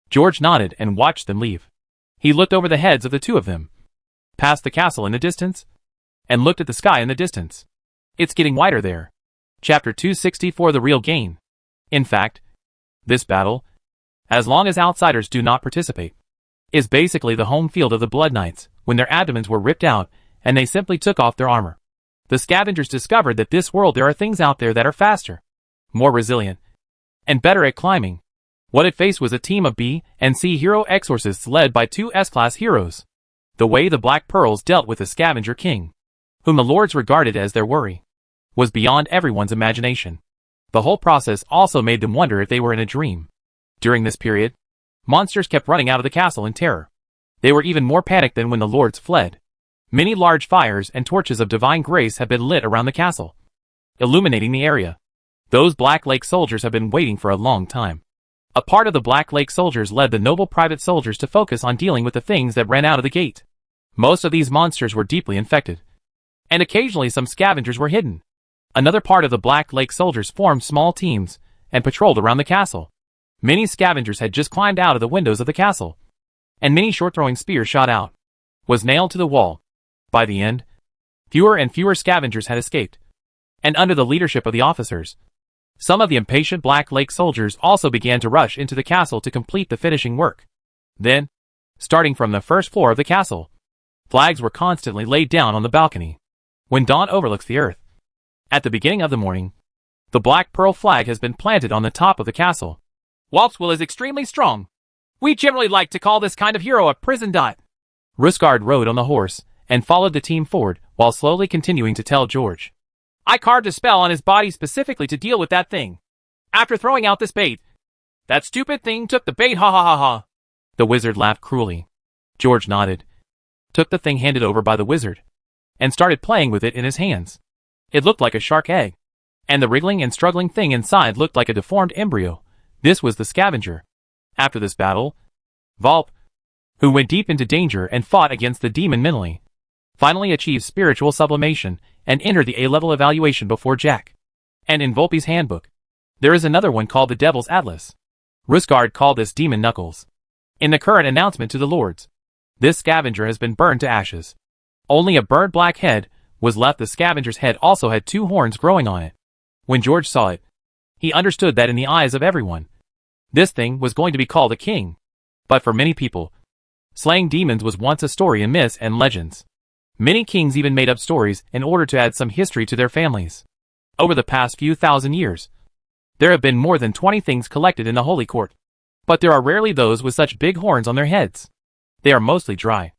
George nodded and watched them leave. He looked over the heads of the two of them, past the castle in the distance, and looked at the sky in the distance. It's getting whiter there. Chapter 264 The Real Gain. In fact, this battle, as long as outsiders do not participate, is basically the home field of the Blood Knights when their abdomens were ripped out and they simply took off their armor. The scavengers discovered that this world there are things out there that are faster, more resilient, and better at climbing. What it faced was a team of B and C hero exorcists led by two S-class heroes. The way the Black Pearls dealt with the Scavenger King, whom the lords regarded as their worry, was beyond everyone's imagination. The whole process also made them wonder if they were in a dream. During this period, monsters kept running out of the castle in terror. They were even more panicked than when the lords fled. Many large fires and torches of divine grace have been lit around the castle, illuminating the area. Those Black Lake soldiers have been waiting for a long time. A part of the Black Lake soldiers led the noble private soldiers to focus on dealing with the things that ran out of the gate. Most of these monsters were deeply infected, and occasionally some scavengers were hidden. Another part of the Black Lake soldiers formed small teams and patrolled around the castle. Many scavengers had just climbed out of the windows of the castle, and many short-throwing spears shot out, was nailed to the wall. By the end, fewer and fewer scavengers had escaped, and under the leadership of the officers, some of the impatient Black Lake soldiers also began to rush into the castle to complete the finishing work. Then, starting from the first floor of the castle, flags were constantly laid down on the balcony. When dawn overlooks the earth, at the beginning of the morning, the Black Pearl flag has been planted on the top of the castle. Whelp's will is extremely strong. We generally like to call this kind of hero a prison dot. Rusgard rode on the horse and followed the team forward while slowly continuing to tell George. I carved a spell on his body specifically to deal with that thing. After throwing out this bait, that stupid thing took the bait, ha ha ha ha. The wizard laughed cruelly. George nodded, took the thing handed over by the wizard, and started playing with it in his hands. It looked like a shark egg, and the wriggling and struggling thing inside looked like a deformed embryo. This was the scavenger. After this battle, Volp, who went deep into danger and fought against the demon mentally, finally achieved spiritual sublimation and entered the A-level evaluation before Jack. And in Volpe's handbook, there is another one called the Devil's Atlas. Rusgard called this Demon Knuckles. In the current announcement to the lords, this scavenger has been burned to ashes. Only a burnt black head was left. The scavenger's head also had 2 horns growing on it. When George saw it, he understood that in the eyes of everyone, this thing was going to be called a king. But for many people, slaying demons was once a story in myths and legends. Many kings even made up stories in order to add some history to their families. Over the past few thousand years, there have been more than 20 things collected in the Holy Court. But there are rarely those with such big horns on their heads. They are mostly dry,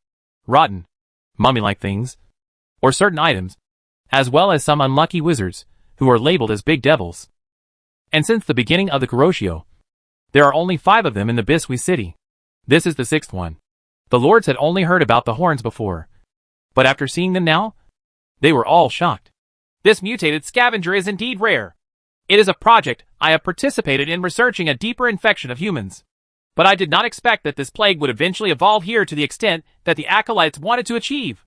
rotten, mummy-like things, or certain items, as well as some unlucky wizards, who are labeled as big devils. And since the beginning of the Kuroshio, there are only 5 of them in the Bisui city. This is the 6th one. The lords had only heard about the horns before, but after seeing them now, they were all shocked. This mutated scavenger is indeed rare. It is a project I have participated in researching a deeper infection of humans. But I did not expect that this plague would eventually evolve here to the extent that the acolytes wanted to achieve.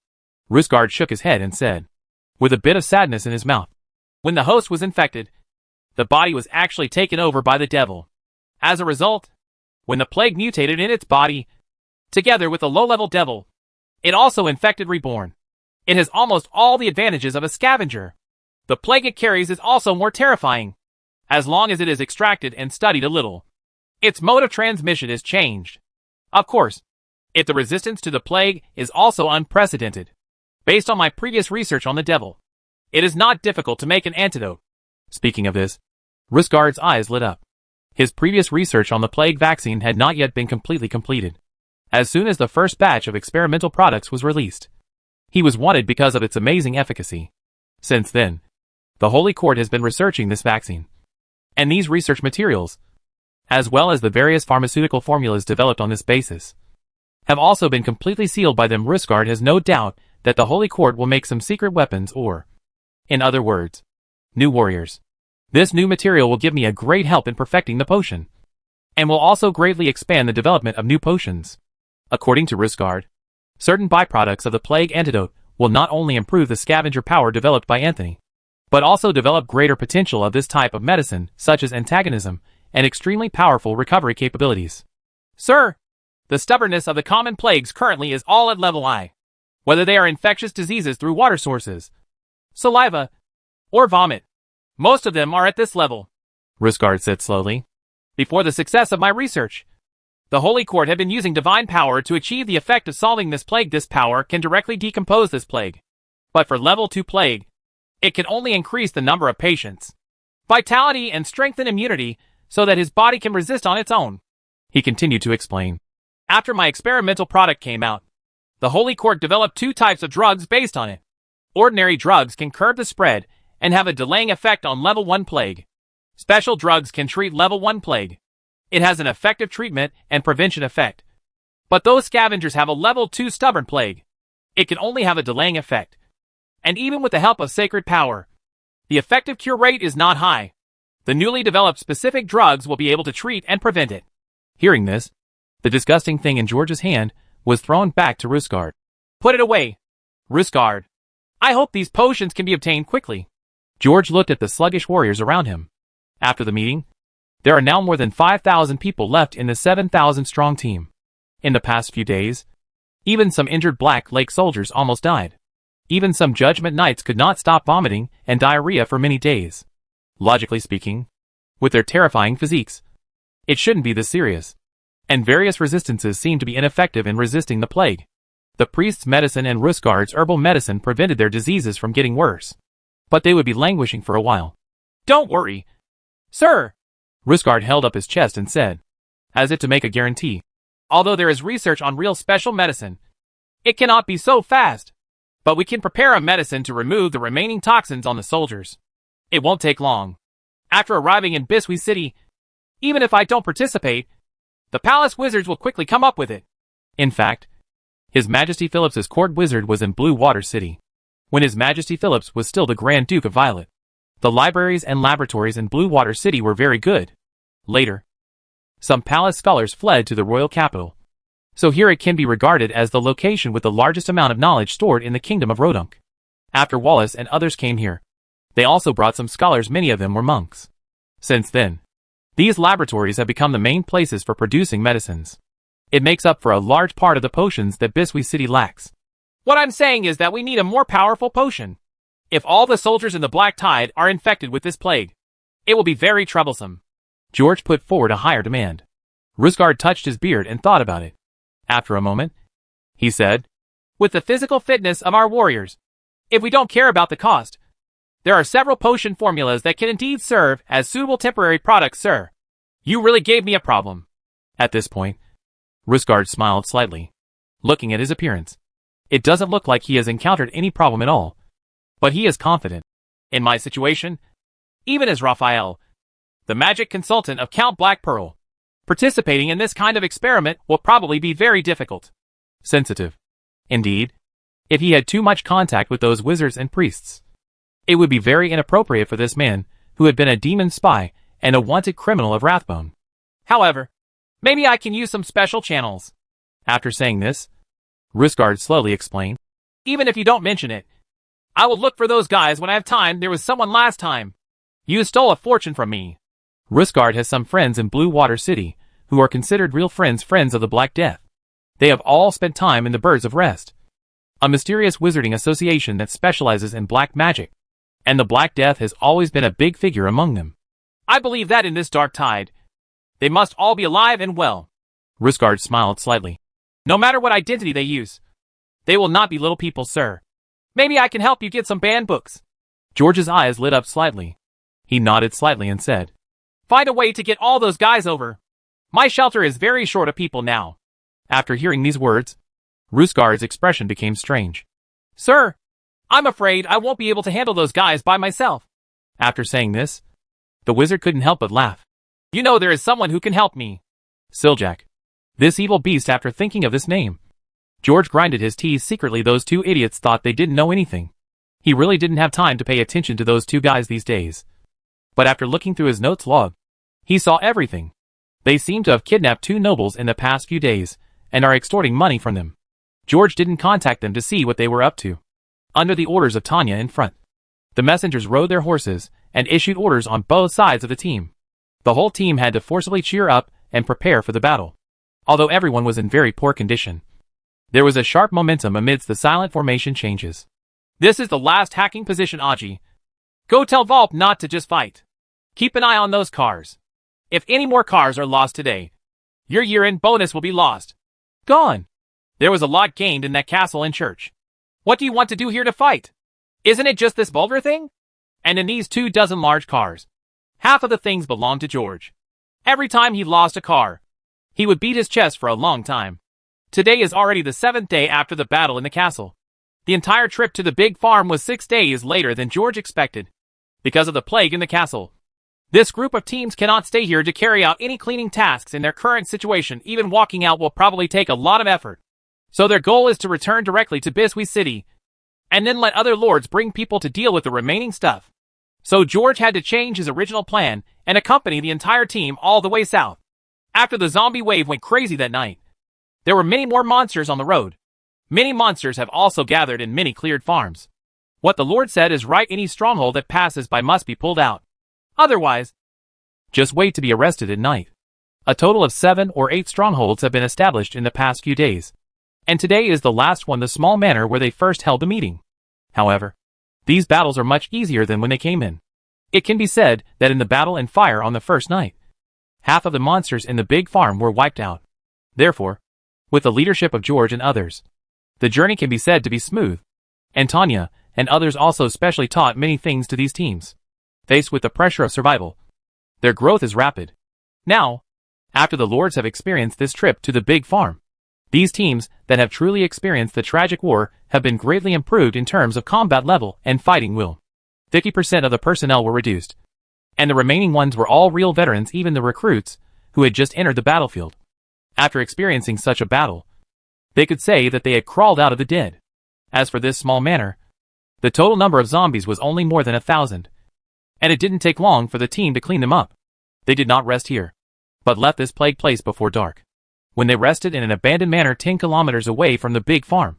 Rusgard shook his head and said, with a bit of sadness in his mouth, when the host was infected, the body was actually taken over by the devil. As a result, when the plague mutated in its body, together with the low-level devil, it also infected Reborn. It has almost all the advantages of a scavenger. The plague it carries is also more terrifying, as long as it is extracted and studied a little. Its mode of transmission is changed. Of course, if the resistance to the plague is also unprecedented. Based on my previous research on the devil, it is not difficult to make an antidote. Speaking of this, Rusgard's eyes lit up. His previous research on the plague vaccine had not yet been completely completed. As soon as the first batch of experimental products was released, he was wanted because of its amazing efficacy. Since then, the Holy Court has been researching this vaccine. And these research materials, as well as the various pharmaceutical formulas developed on this basis, have also been completely sealed by them. Rusgard has no doubt that the Holy Court will make some secret weapons or, in other words, new warriors. This new material will give me a great help in perfecting the potion, and will also greatly expand the development of new potions. According to Rusgard, certain byproducts of the plague antidote will not only improve the scavenger power developed by Anthony, but also develop greater potential of this type of medicine, such as antagonism and extremely powerful recovery capabilities. Sir, the stubbornness of the common plagues currently is all at level I. Whether they are infectious diseases through water sources, saliva, or vomit, most of them are at this level, Rusgard said slowly. Before the success of my research, the Holy Court had been using divine power to achieve the effect of solving this plague. This power can directly decompose this plague. But for level 2 plague, it can only increase the number of patients' vitality and strengthen immunity so that his body can resist on its own. He continued to explain. After my experimental product came out, the Holy Court developed 2 types of drugs based on it. Ordinary drugs can curb the spread and have a delaying effect on level 1 plague. Special drugs can treat level 1 plague. It has an effective treatment and prevention effect. But those scavengers have a level 2 stubborn plague. It can only have a delaying effect. And even with the help of sacred power, the effective cure rate is not high. The newly developed specific drugs will be able to treat and prevent it. Hearing this, the disgusting thing in George's hand was thrown back to Rusgard. Put it away, Rusgard. I hope these potions can be obtained quickly. George looked at the sluggish warriors around him. After the meeting, there are now more than 5,000 people left in the 7,000-strong team. In the past few days, even some injured Black Lake soldiers almost died. Even some Judgment Knights could not stop vomiting and diarrhea for many days. Logically speaking, with their terrifying physiques, it shouldn't be this serious. And various resistances seem to be ineffective in resisting the plague. The priest's medicine and Rusgard's herbal medicine prevented their diseases from getting worse. But they would be languishing for a while. Don't worry, sir. Rusgard held up his chest and said, as if to make a guarantee. Although there is research on real special medicine, it cannot be so fast. But we can prepare a medicine to remove the remaining toxins on the soldiers. It won't take long. After arriving in Biswi City, even if I don't participate, the palace wizards will quickly come up with it. In fact, His Majesty Philips's court wizard was in Blue Water City, when His Majesty Philips was still the Grand Duke of Violet. The libraries and laboratories in Blue Water City were very good. Later, some palace scholars fled to the royal capital. So here it can be regarded as the location with the largest amount of knowledge stored in the kingdom of Rodunk. After Wallace and others came here, they also brought some scholars. Many of them were monks. Since then, these laboratories have become the main places for producing medicines. It makes up for a large part of the potions that Biswi City lacks. What I'm saying is that we need a more powerful potion. If all the soldiers in the Black Tide are infected with this plague, it will be very troublesome. George put forward a higher demand. Rusgard touched his beard and thought about it. After a moment, he said, with the physical fitness of our warriors, if we don't care about the cost, there are several potion formulas that can indeed serve as suitable temporary products, sir. You really gave me a problem. At this point, Rusgard smiled slightly, looking at his appearance. It doesn't look like he has encountered any problem at all, but he is confident. In my situation, even as Raphael, the magic consultant of Count Black Pearl, participating in this kind of experiment will probably be very difficult. Sensitive. Indeed, if he had too much contact with those wizards and priests, it would be very inappropriate for this man, who had been a demon spy and a wanted criminal of Rathbone. However, Maybe I can use some special channels. After saying this, Risgard slowly explained. Even if you don't mention it, I will look for those guys when I have time. There was someone last time. You stole a fortune from me. Risgard has some friends in Blue Water City who are considered real friends of the Black Death. They have all spent time in the Birds of Rest, a mysterious wizarding association that specializes in black magic, and the Black Death has always been a big figure among them. I believe that in this dark tide, they must all be alive and well. Risgard smiled slightly. No matter what identity they use, they will not be little people, sir. Maybe I can help you get some banned books. George's eyes lit up slightly. He nodded slightly and said, Find a way to get all those guys over. My shelter is very short of people now. After hearing these words, Risgard's expression became strange. Sir, I'm afraid I won't be able to handle those guys by myself. After saying this, the wizard couldn't help but laugh. You know there is someone who can help me. Siljack. This evil beast. After thinking of this name, George grinded his teeth secretly. Those two idiots thought they didn't know anything. He really didn't have time to pay attention to those two guys these days. But after looking through his notes log, he saw everything. They seem to have kidnapped two nobles in the past few days, and are extorting money from them. George didn't contact them to see what they were up to. Under the orders of Tanya in front, the messengers rode their horses and issued orders on both sides of the team. The whole team had to forcibly cheer up and prepare for the battle. Although everyone was in very poor condition, there was a sharp momentum amidst the silent formation changes. This is the last hacking position, Aji. Go tell Volp not to just fight. Keep an eye on those cars. If any more cars are lost today, your year-end bonus will be lost. Gone. There was a lot gained in that castle and church. What do you want to do here to fight? Isn't it just this Bulger thing? And in these 24 large cars, half of the things belonged to George. Every time he lost a car, he would beat his chest for a long time. Today is already the 7th day after the battle in the castle. The entire trip to the big farm was 6 days later than George expected, because of the plague in the castle. This group of teams cannot stay here to carry out any cleaning tasks in their current situation. Even walking out will probably take a lot of effort. So their goal is to return directly to Biswi City, and then let other lords bring people to deal with the remaining stuff. So George had to change his original plan and accompany the entire team all the way south. After the zombie wave went crazy that night, there were many more monsters on the road. Many monsters have also gathered in many cleared farms. What the Lord said is right, any stronghold that passes by must be pulled out. Otherwise, just wait to be arrested at night. A total of 7 or 8 strongholds have been established in the past few days, and today is the last one, the small manor where they first held the meeting. However, these battles are much easier than when they came in. It can be said that in the battle and fire on the first night, half of the monsters in the big farm were wiped out. Therefore, with the leadership of George and others, the journey can be said to be smooth, and Tanya and others also specially taught many things to these teams. Faced with the pressure of survival, their growth is rapid. Now, after the lords have experienced this trip to the big farm, these teams that have truly experienced the tragic war have been greatly improved in terms of combat level and fighting will. 50% of the personnel were reduced, and the remaining ones were all real veterans, even the recruits who had just entered the battlefield. After experiencing such a battle, they could say that they had crawled out of the dead. As for this small manor, the total number of zombies was only more than 1,000, and it didn't take long for the team to clean them up. They did not rest here, but left this plague place before dark. When they rested in an abandoned manor 10 kilometers away from the big farm,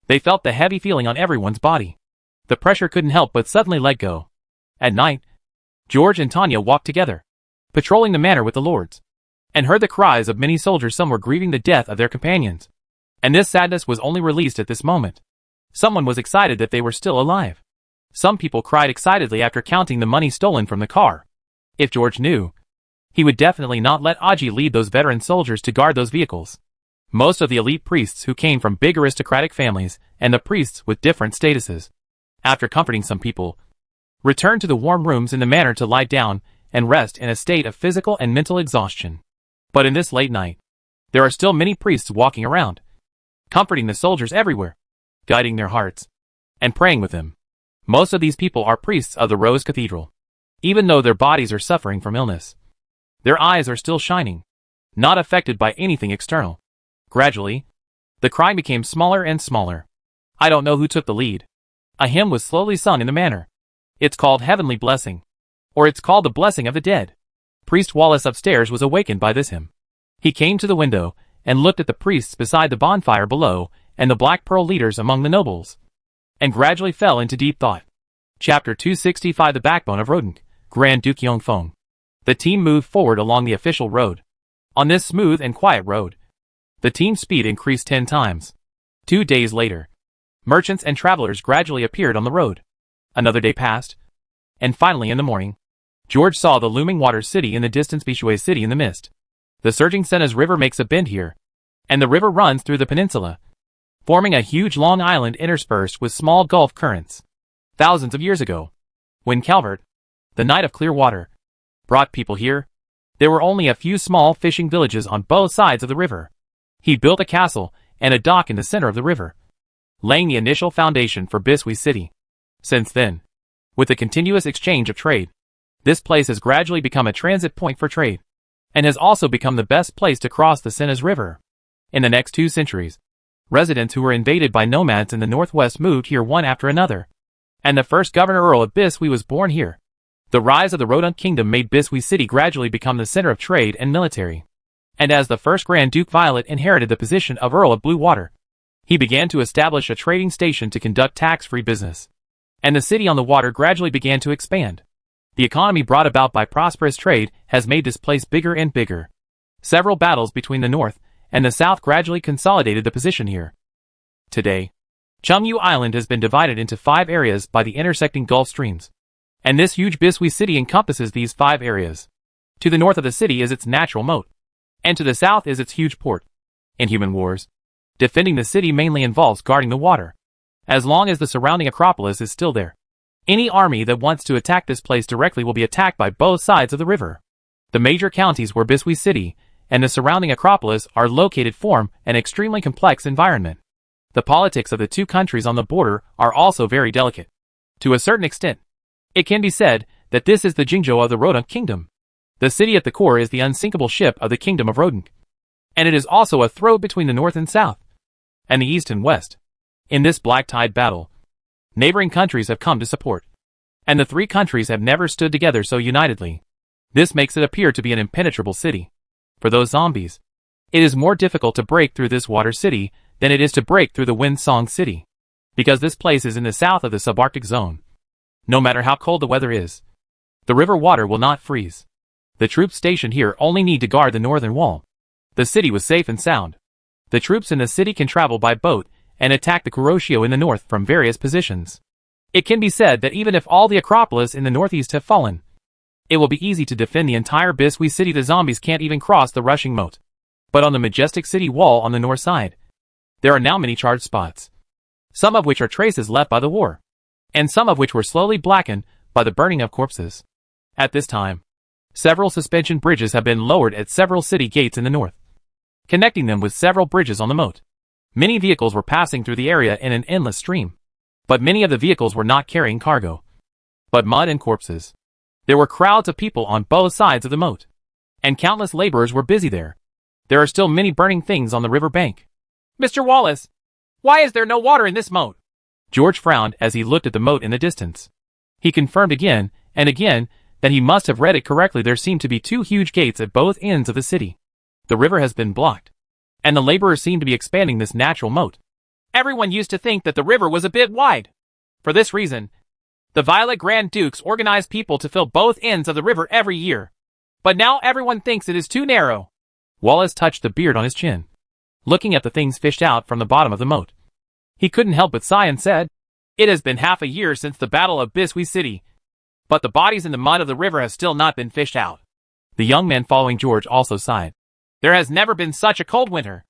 they felt the heavy feeling on everyone's body. The pressure couldn't help but suddenly let go. At night, George and Tanya walked together, patrolling the manor with the lords, and heard the cries of many soldiers. Some were grieving the death of their companions, and this sadness was only released at this moment. Someone was excited that they were still alive. Some people cried excitedly after counting the money stolen from the car. If George knew, he would definitely not let Aji lead those veteran soldiers to guard those vehicles. Most of the elite priests who came from big aristocratic families, and the priests with different statuses, after comforting some people, returned to the warm rooms in the manor to lie down and rest in a state of physical and mental exhaustion. But in this late night, there are still many priests walking around, comforting the soldiers everywhere, guiding their hearts, and praying with them. Most of these people are priests of the Rose Cathedral. Even though their bodies are suffering from illness, their eyes are still shining, not affected by anything external. Gradually, the crying became smaller and smaller. I don't know who took the lead. A hymn was slowly sung in the manor. It's called Heavenly Blessing, or it's called the Blessing of the Dead. Priest Wallace upstairs was awakened by this hymn. He came to the window and looked at the priests beside the bonfire below and the Black Pearl leaders among the nobles, and gradually fell into deep thought. Chapter 265 The Backbone of Rodent, Grand Duke Yongfeng. The team moved forward along the official road. On this smooth and quiet road, the team's speed increased 10 times. 2 days later, merchants and travelers gradually appeared on the road. Another day passed, and finally in the morning, George saw the looming water city in the distance. Bishui City in the mist. The surging Senas River makes a bend here, and the river runs through the peninsula, forming a huge long island interspersed with small gulf currents. Thousands of years ago, when Calvert, the Knight of Clear Water, brought people here, there were only a few small fishing villages on both sides of the river. He built a castle and a dock in the center of the river, laying the initial foundation for Bishui City. Since then, with the continuous exchange of trade, this place has gradually become a transit point for trade, and has also become the best place to cross the Senas River. In the next 2 centuries, residents who were invaded by nomads in the northwest moved here one after another, and the first Governor Earl of Bishui was born here. The rise of the Rodent Kingdom made Bishui City gradually become the center of trade and military, and as the first Grand Duke Violet inherited the position of Earl of Blue Water, he began to establish a trading station to conduct tax-free business, and the city on the water gradually began to expand. The economy brought about by prosperous trade has made this place bigger and bigger. Several battles between the north and the south gradually consolidated the position here. Today, Chengyu Island has been divided into 5 areas by the intersecting Gulf streams, and this huge Bishui City encompasses these 5 areas. To the north of the city is its natural moat, and to the south is its huge port. In human wars, defending the city mainly involves guarding the water, as long as the surrounding Acropolis is still there. Any army that wants to attack this place directly will be attacked by both sides of the river. The major counties where Bishui City and the surrounding Acropolis are located form an extremely complex environment. The politics of the 2 countries on the border are also very delicate. To a certain extent, it can be said that this is the Jingzhou of the Rodent Kingdom. The city at the core is the unsinkable ship of the Kingdom of Rodent, and it is also a throat between the north and south, and the east and west. In this black tide battle, neighboring countries have come to support, and the 3 countries have never stood together so unitedly. This makes it appear to be an impenetrable city. For those zombies, it is more difficult to break through this water city than it is to break through the Windsong City, because this place is in the south of the subarctic zone. No matter how cold the weather is, the river water will not freeze. The troops stationed here only need to guard the northern wall. The city was safe and sound. The troops in the city can travel by boat and attack the Kuroshio in the north from various positions. It can be said that even if all the Acropolis in the northeast have fallen, it will be easy to defend the entire Bishui City. The zombies can't even cross the rushing moat. But on the majestic city wall on the north side, there are now many charged spots, some of which are traces left by the war, and some of which were slowly blackened by the burning of corpses. At this time, several suspension bridges have been lowered at several city gates in the north, connecting them with several bridges on the moat. Many vehicles were passing through the area in an endless stream, but many of the vehicles were not carrying cargo, but mud and corpses. There were crowds of people on both sides of the moat, and countless laborers were busy there. There are still many burning things on the river bank. Mr. Wallace, why is there no water in this moat? George frowned as he looked at the moat in the distance. He confirmed again and again that he must have read it correctly. There seemed to be 2 huge gates at both ends of the city. The river has been blocked, and the laborers seem to be expanding this natural moat. Everyone used to think that the river was a bit wide. For this reason, the Violet Grand Dukes organized people to fill both ends of the river every year. But now everyone thinks it is too narrow. Wallace touched the beard on his chin, looking at the things fished out from the bottom of the moat. He couldn't help but sigh and said, "It has been half a year since the Battle of Bishui City, but the bodies in the mud of the river have still not been fished out." The young man following George also sighed. "There has never been such a cold winter."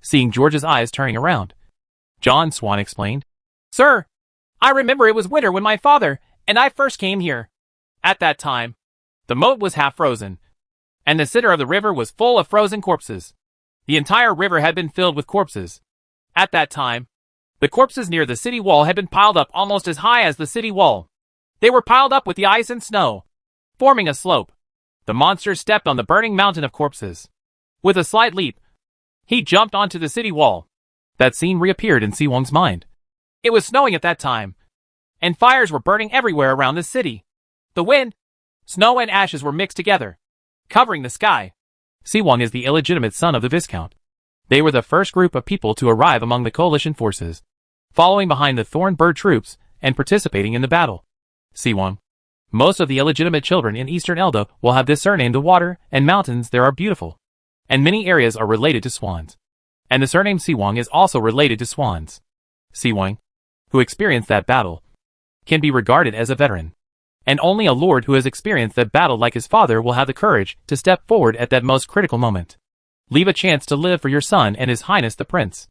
Seeing George's eyes turning around, John Swan explained, "Sir, I remember it was winter when my father and I first came here. At that time, the moat was half frozen, and the center of the river was full of frozen corpses. The entire river had been filled with corpses. At that time, the corpses near the city wall had been piled up almost as high as the city wall. They were piled up with the ice and snow, forming a slope. The monster stepped on the burning mountain of corpses. With a slight leap, he jumped onto the city wall." That scene reappeared in Siwong's mind. It was snowing at that time, and fires were burning everywhere around the city. The wind, snow and ashes were mixed together, covering the sky. Siwang is the illegitimate son of the Viscount. They were the first group of people to arrive among the coalition forces, following behind the Thorn Bird troops and participating in the battle. Siwang. Most of the illegitimate children in Eastern Elda will have this surname. The water and mountains there are beautiful, and many areas are related to swans. And the surname Siwang is also related to swans. Siwang, who experienced that battle, can be regarded as a veteran. And only a lord who has experienced that battle like his father will have the courage to step forward at that most critical moment. Leave a chance to live for your son and His Highness the Prince.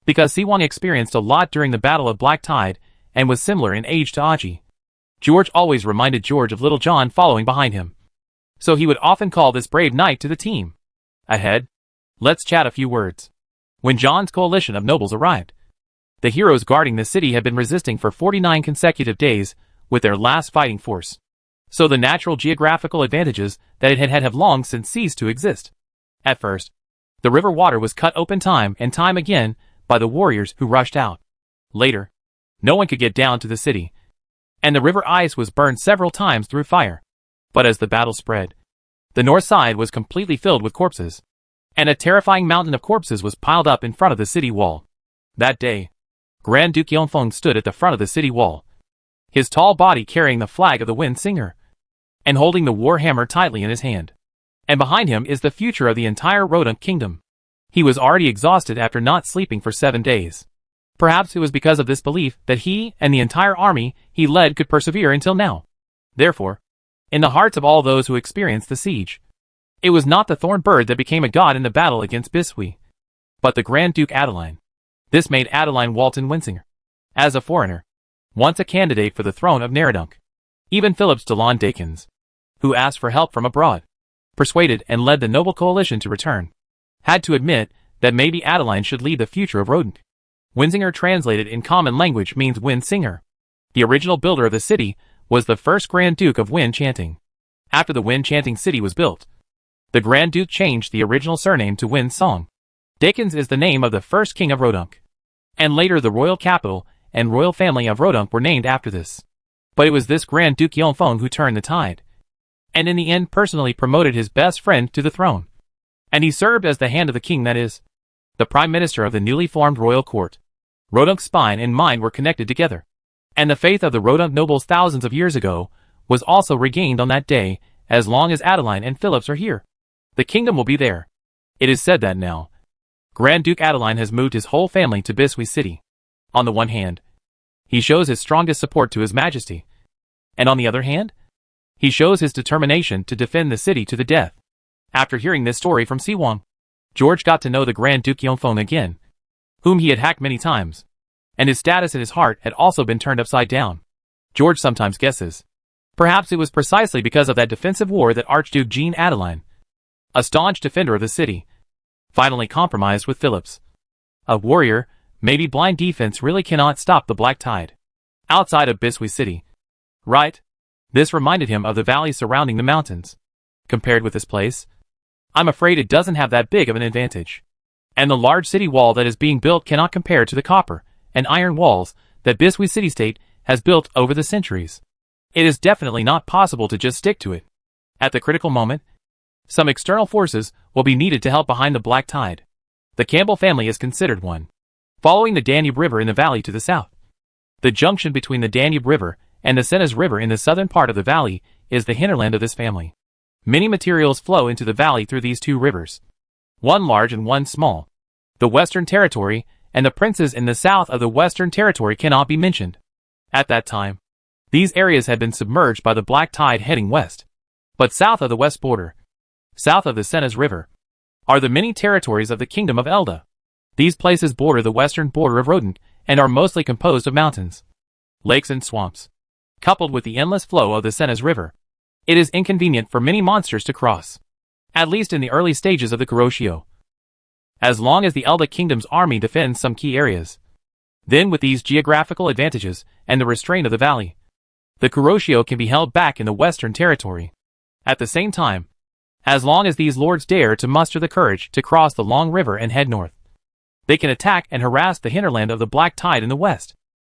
Because Siwang experienced a lot during the Battle of Black Tide and was similar in age to Aji, George always reminded George of Little John following behind him. So he would often call this brave knight to the team. Ahead, let's chat a few words. When John's coalition of nobles arrived, the heroes guarding the city had been resisting for 49 consecutive days with their last fighting force. So the natural geographical advantages that it had have long since ceased to exist. At first, the river water was cut open time and time again by the warriors who rushed out. Later, no one could get down to the city, and the river ice was burned several times through fire. But as the battle spread, the north side was completely filled with corpses, and a terrifying mountain of corpses was piled up in front of the city wall. That day, Grand Duke Yongfeng stood at the front of the city wall, his tall body carrying the flag of the Wind Singer, and holding the war hammer tightly in his hand. And behind him is the future of the entire Rodunk kingdom. He was already exhausted after not sleeping for 7 days. Perhaps it was because of this belief that he and the entire army he led could persevere until now. Therefore, in the hearts of all those who experienced the siege, it was not the Thorn Bird that became a god in the battle against Biswi, but the Grand Duke Adeline. This made Adeline Walton Winsinger, as a foreigner, once a candidate for the throne of Neradunk. Even Phillips Delon Dakins, who asked for help from abroad, persuaded and led the noble coalition to return, had to admit that maybe Adeline should lead the future of Rodunk. Winsinger translated in common language means Wind Singer. The original builder of the city was the first Grand Duke of Wind Chanting. After the Wind Chanting city was built, the Grand Duke changed the original surname to Wind Song. Dakins is the name of the first king of Rodunk, and later the royal capital and royal family of Rodunk were named after this. But it was this Grand Duke Yongfeng who turned the tide, and in the end personally promoted his best friend to the throne. And he served as the hand of the king, that is, the prime minister of the newly formed royal court. Rodunk's spine and mind were connected together, and the faith of the Rodunk nobles thousands of years ago was also regained on that day. As long as Adeline and Phillips are here, the kingdom will be there. It is said that now, Grand Duke Adeline has moved his whole family to Biswi City. On the one hand, he shows his strongest support to His Majesty, and on the other hand, he shows his determination to defend the city to the death. After hearing this story from Siwang, George got to know the Grand Duke Yongfeng again, whom he had hacked many times, and his status in his heart had also been turned upside down. George sometimes guesses, perhaps it was precisely because of that defensive war that Archduke Jean Adeline, a staunch defender of the city, finally compromised with Phillips. A warrior, maybe blind defense really cannot stop the black tide. Outside of Biswi City, right? This reminded him of the valley surrounding the mountains. Compared with this place, I'm afraid it doesn't have that big of an advantage. And the large city wall that is being built cannot compare to the copper and iron walls that Biswi City-State has built over the centuries. It is definitely not possible to just stick to it. At the critical moment, some external forces will be needed to help behind the black tide. The Campbell family is considered one. Following the Danube River in the valley to the south, the junction between the Danube River and the Senes River in the southern part of the valley is the hinterland of this family. Many materials flow into the valley through these two rivers, one large and one small. The Western Territory and the princes in the south of the Western Territory cannot be mentioned. At that time, these areas had been submerged by the black tide heading west. But south of the west border, south of the Senes River, are the many territories of the Kingdom of Elda. These places border the western border of Rodunk and are mostly composed of mountains, lakes and swamps. Coupled with the endless flow of the Senes River, it is inconvenient for many monsters to cross, at least in the early stages of the Kuroshio. As long as the Elda Kingdom's army defends some key areas, then with these geographical advantages and the restraint of the valley, the Kuroshio can be held back in the Western Territory. At the same time, as long as these lords dare to muster the courage to cross the long river and head north, they can attack and harass the hinterland of the black tide in the west.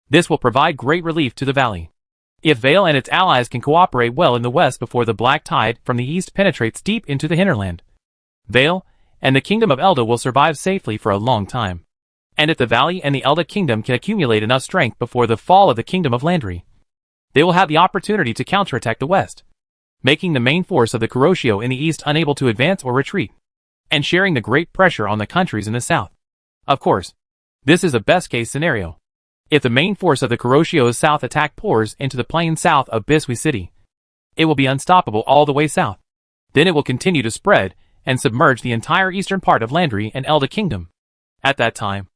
This will provide great relief to the valley. If Vale and its allies can cooperate well in the west before the black tide from the east penetrates deep into the hinterland, Vale, and the kingdom of Elda will survive safely for a long time. And if the Valley and the Elda kingdom can accumulate enough strength before the fall of the kingdom of Landry, they will have the opportunity to counterattack the west, making the main force of the Kuroshio in the east unable to advance or retreat, and sharing the great pressure on the countries in the south. Of course, this is a best-case scenario. If the main force of the Kuroshio's south attack pours into the plain south of Bisui City, it will be unstoppable all the way south. Then it will continue to spread and submerge the entire eastern part of Landry and Elda Kingdom. At that time,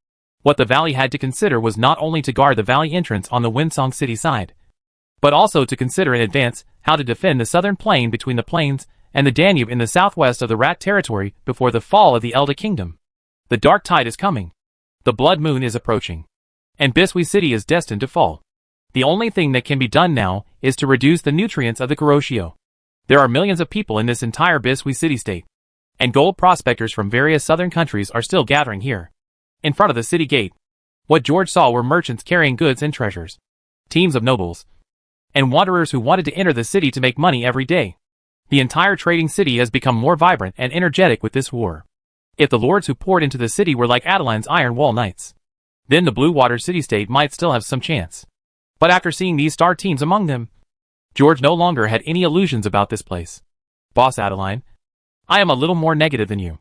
what the Valley had to consider was not only to guard the Valley entrance on the Winsong City side, but also to consider in advance how to defend the southern plain between the plains and the Danube in the southwest of the Rat territory before the fall of the Elda Kingdom. The dark tide is coming. The blood moon is approaching. And Bisui City is destined to fall. The only thing that can be done now is to reduce the nutrients of the Kuroshio. There are millions of people in this entire Bisui City state, and gold prospectors from various southern countries are still gathering here. In front of the city gate, what George saw were merchants carrying goods and treasures, teams of nobles, and wanderers who wanted to enter the city to make money every day. The entire trading city has become more vibrant and energetic with this war. If the lords who poured into the city were like Adeline's Iron Wall Knights, then the Blue Water City-State might still have some chance. But after seeing these star teams among them, George no longer had any illusions about this place. Boss Adeline, I am a little more negative than you.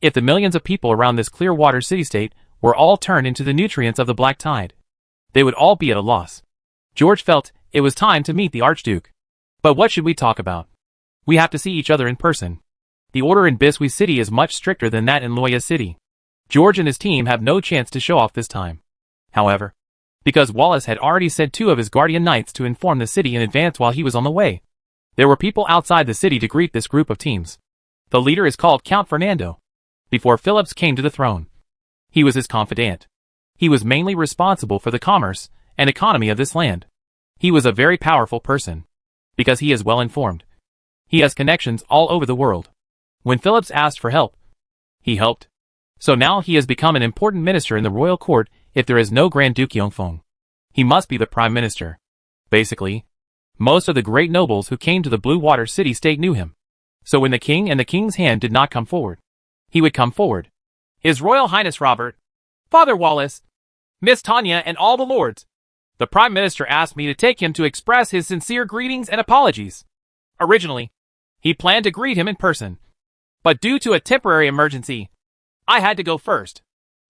If the millions of people around this Clearwater City-State were all turned into the nutrients of the black tide, they would all be at a loss. George felt it was time to meet the Archduke. But what should we talk about? We have to see each other in person. The order in Bisui City is much stricter than that in Loya City. George and his team have no chance to show off this time. However, because Wallace had already sent 2 of his guardian knights to inform the city in advance while he was on the way, there were people outside the city to greet this group of teams. The leader is called Count Fernando. Before Phillips came to the throne, he was his confidant. He was mainly responsible for the commerce and economy of this land. He was a very powerful person, because he is well informed. He has connections all over the world. When Phillips asked for help, he helped. So now he has become an important minister in the royal court. If there is no Grand Duke Yongfeng, he must be the prime minister. Basically, most of the great nobles who came to the Blue Water City-State knew him. So when the king and the king's hand did not come forward, he would come forward. His Royal Highness Robert, Father Wallace, Miss Tanya and all the lords, the prime minister asked me to take him to express his sincere greetings and apologies. Originally, he planned to greet him in person, but due to a temporary emergency, I had to go first.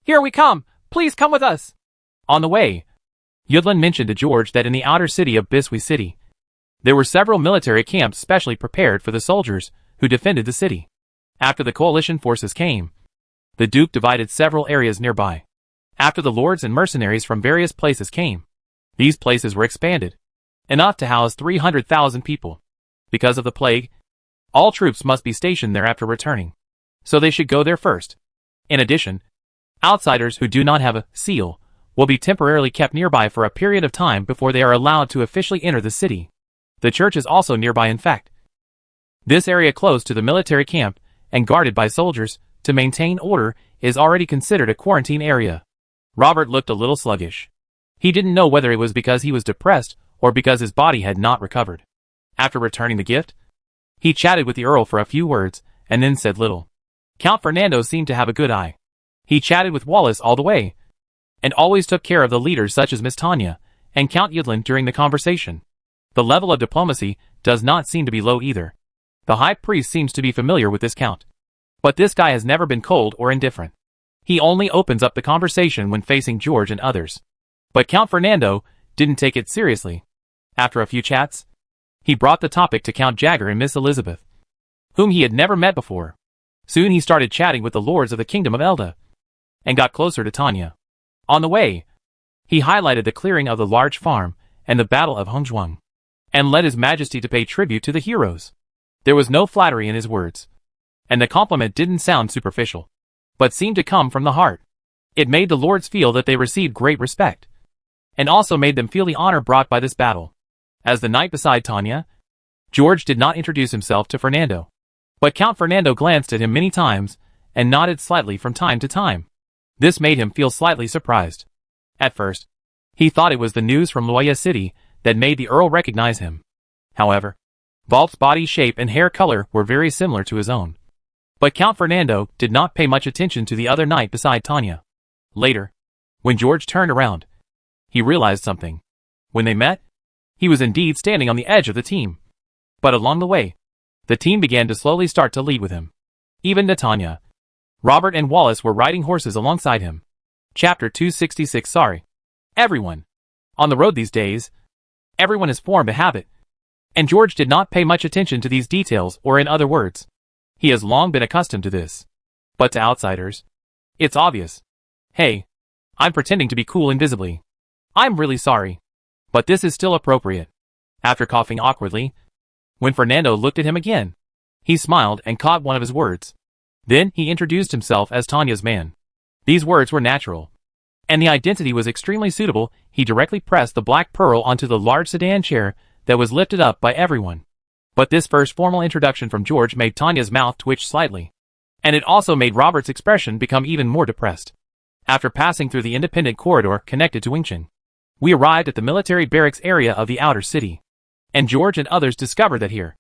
Here we come. Please come with us. On the way, Yudlin mentioned to George that in the outer city of Bisui City, there were several military camps specially prepared for the soldiers who defended the city. After the coalition forces came, the Duke divided several areas nearby. After the lords and mercenaries from various places came, these places were expanded, enough to house 300,000 people. Because of the plague, all troops must be stationed there after returning, so they should go there first. In addition, outsiders who do not have a seal will be temporarily kept nearby for a period of time before they are allowed to officially enter the city. The church is also nearby in fact. This area close to the military camp and guarded by soldiers to maintain order is already considered a quarantine area. Robert looked a little sluggish. He didn't know whether it was because he was depressed or because his body had not recovered. After returning the gift, he chatted with the Earl for a few words and then said little. Count Fernando seemed to have a good eye. He chatted with Wallace all the way, and always took care of the leaders such as Miss Tanya and Count Yudlin during the conversation. The level of diplomacy does not seem to be low either. The high priest seems to be familiar with this count. But this guy has never been cold or indifferent. He only opens up the conversation when facing George and others. But Count Fernando didn't take it seriously. After a few chats, he brought the topic to Count Jagger and Miss Elizabeth, whom he had never met before. Soon he started chatting with the lords of the Kingdom of Elda, and got closer to Tanya. On the way, he highlighted the clearing of the large farm and the Battle of Hongzhuang, and led His Majesty to pay tribute to the heroes. There was no flattery in his words, and the compliment didn't sound superficial, but seemed to come from the heart. It made the lords feel that they received great respect, and also made them feel the honor brought by this battle. As the knight beside Tanya, George did not introduce himself to Fernando, but Count Fernando glanced at him many times and nodded slightly from time to time. This made him feel slightly surprised. At first, he thought it was the news from Loya City that made the Earl recognize him. However, Valp's body shape and hair color were very similar to his own. But Count Fernando did not pay much attention to the other knight beside Tanya. Later, when George turned around, he realized something. When they met, he was indeed standing on the edge of the team. But along the way, the team began to slowly start to lead with him. Even Tanya, Robert and Wallace were riding horses alongside him. Chapter 266. Sorry, everyone. On the road these days, everyone has formed a habit. And George did not pay much attention to these details, or in other words, he has long been accustomed to this. But to outsiders, it's obvious. Hey, I'm pretending to be cool invisibly. I'm really sorry. But this is still appropriate. After coughing awkwardly, when Fernando looked at him again, he smiled and caught one of his words. Then he introduced himself as Tanya's man. These words were natural, and the identity was extremely suitable. He directly pressed the black pearl onto the large sedan chair that was lifted up by everyone. But this first formal introduction from George made Tanya's mouth twitch slightly, and it also made Robert's expression become even more depressed. After passing through the independent corridor connected to Wingchen, we arrived at the military barracks area of the outer city, and George and others discovered that here,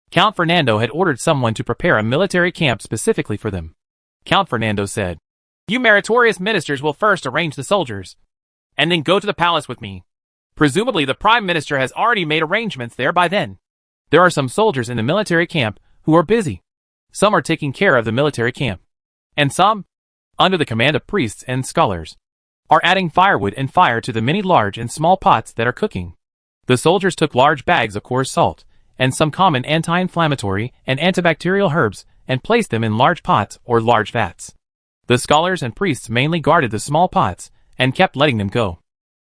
Count Fernando had ordered someone to prepare a military camp specifically for them. Count Fernando said, "You meritorious ministers will first arrange the soldiers, and then go to the palace with me. Presumably the Prime Minister has already made arrangements there by then. There are some soldiers in the military camp who are busy. Some are taking care of the military camp, and some, under the command of priests and scholars, are adding firewood and fire to the many large and small pots that are cooking." The soldiers took large bags of coarse salt, and some common anti-inflammatory and antibacterial herbs, and placed them in large pots or large vats. The scholars and priests mainly guarded the small pots, and kept letting them go.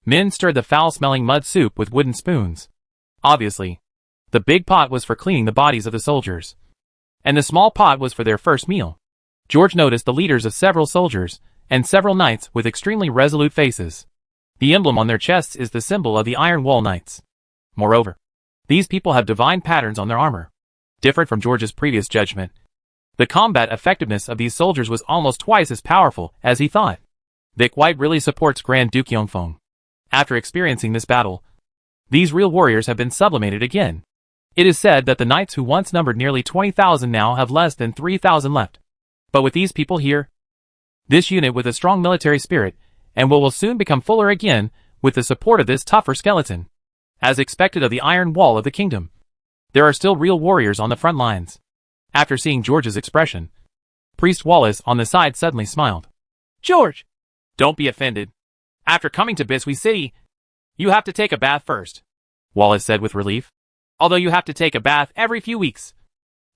Men stirred the foul-smelling mud soup with wooden spoons. Obviously, the big pot was for cleaning the bodies of the soldiers, and the small pot was for their first meal. George noticed the leaders of several soldiers, and several knights with extremely resolute faces. The emblem on their chests is the symbol of the Iron Wall Knights. Moreover, these people have divine patterns on their armor. Different from George's previous judgment, the combat effectiveness of these soldiers was almost twice as powerful as he thought. They quite really supports Grand Duke Yongfeng. After experiencing this battle, these real warriors have been sublimated again. It is said that the knights who once numbered nearly 20,000 now have less than 3,000 left. But with these people here, this unit with a strong military spirit, and will soon become fuller again with the support of this tougher skeleton. As expected of the Iron Wall of the kingdom, there are still real warriors on the front lines. After seeing George's expression, Priest Wallace on the side suddenly smiled. "George, don't be offended. After coming to Biswee City, you have to take a bath first," Wallace said with relief. "Although you have to take a bath every few weeks.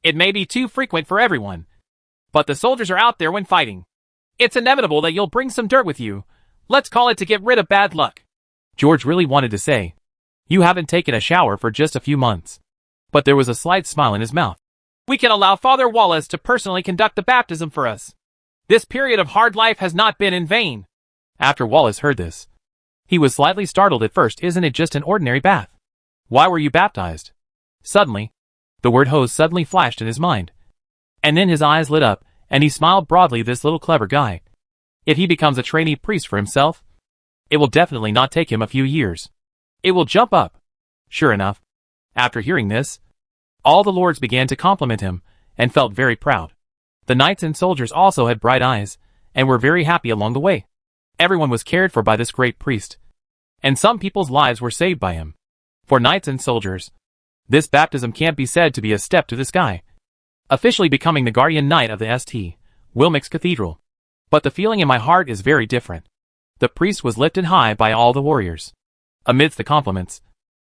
It may be too frequent for everyone, but the soldiers are out there when fighting. It's inevitable that you'll bring some dirt with you. Let's call it to get rid of bad luck." George really wanted to say, "You haven't taken a shower for just a few months." But there was a slight smile in his mouth. "We can allow Father Wallace to personally conduct the baptism for us. This period of hard life has not been in vain." After Wallace heard this, he was slightly startled at first. "Isn't it just an ordinary bath? Why were you baptized?" Suddenly, the word hose suddenly flashed in his mind. And then his eyes lit up, and he smiled broadly. This little clever guy. If he becomes a trainee priest for himself, it will definitely not take him a few years. It will jump up. Sure enough, after hearing this, all the lords began to compliment him, and felt very proud. The knights and soldiers also had bright eyes, and were very happy along the way. Everyone was cared for by this great priest, and some people's lives were saved by him. For knights and soldiers, this baptism can't be said to be a step to the sky, officially becoming the guardian knight of the St. Wilmix Cathedral. But the feeling in my heart is very different. The priest was lifted high by all the warriors. Amidst the compliments,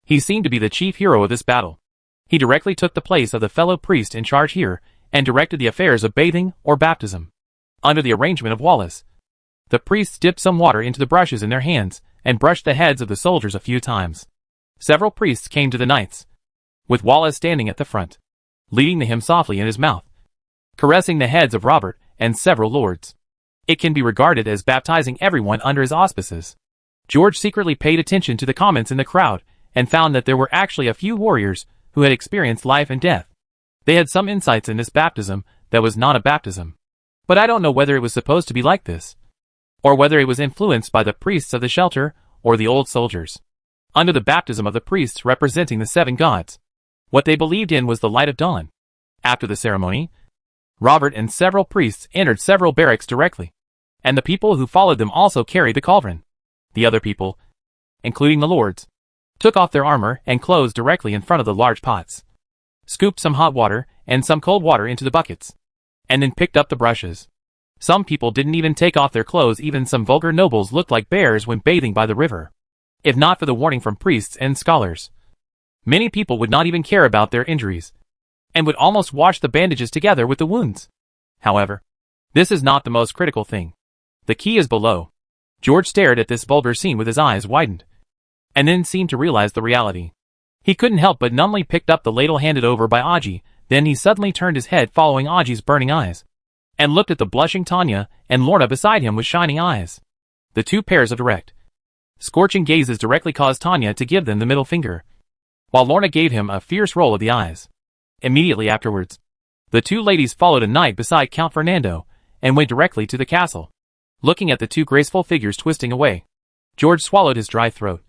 he seemed to be the chief hero of this battle. He directly took the place of the fellow priest in charge here, and directed the affairs of bathing or baptism. Under the arrangement of Wallace, the priests dipped some water into the brushes in their hands, and brushed the heads of the soldiers a few times. Several priests came to the knights, with Wallace standing at the front, leading the hymn softly in his mouth, caressing the heads of Robert and several lords. It can be regarded as baptizing everyone under his auspices. George secretly paid attention to the comments in the crowd, and found that there were actually a few warriors who had experienced life and death. They had some insights in this baptism that was not a baptism. But I don't know whether it was supposed to be like this, or whether it was influenced by the priests of the shelter or the old soldiers. Under the baptism of the priests representing the seven gods, what they believed in was the light of dawn. After the ceremony, Robert and several priests entered several barracks directly, and the people who followed them also carried the cauldron. The other people, including the lords, took off their armor and clothes directly in front of the large pots, scooped some hot water and some cold water into the buckets, and then picked up the brushes. Some people didn't even take off their clothes. Even some vulgar nobles looked like bears when bathing by the river. If not for the warning from priests and scholars, many people would not even care about their injuries, and would almost wash the bandages together with the wounds. However, this is not the most critical thing. The key is below. George stared at this vulgar scene with his eyes widened, and then seemed to realize the reality. He couldn't help but numbly picked up the ladle handed over by Aji. Then he suddenly turned his head following Aji's burning eyes, and looked at the blushing Tanya and Lorna beside him with shining eyes. The two pairs of direct, scorching gazes directly caused Tanya to give them the middle finger, while Lorna gave him a fierce roll of the eyes. Immediately afterwards, the two ladies followed a knight beside Count Fernando, and went directly to the castle. Looking at the two graceful figures twisting away, George swallowed his dry throat,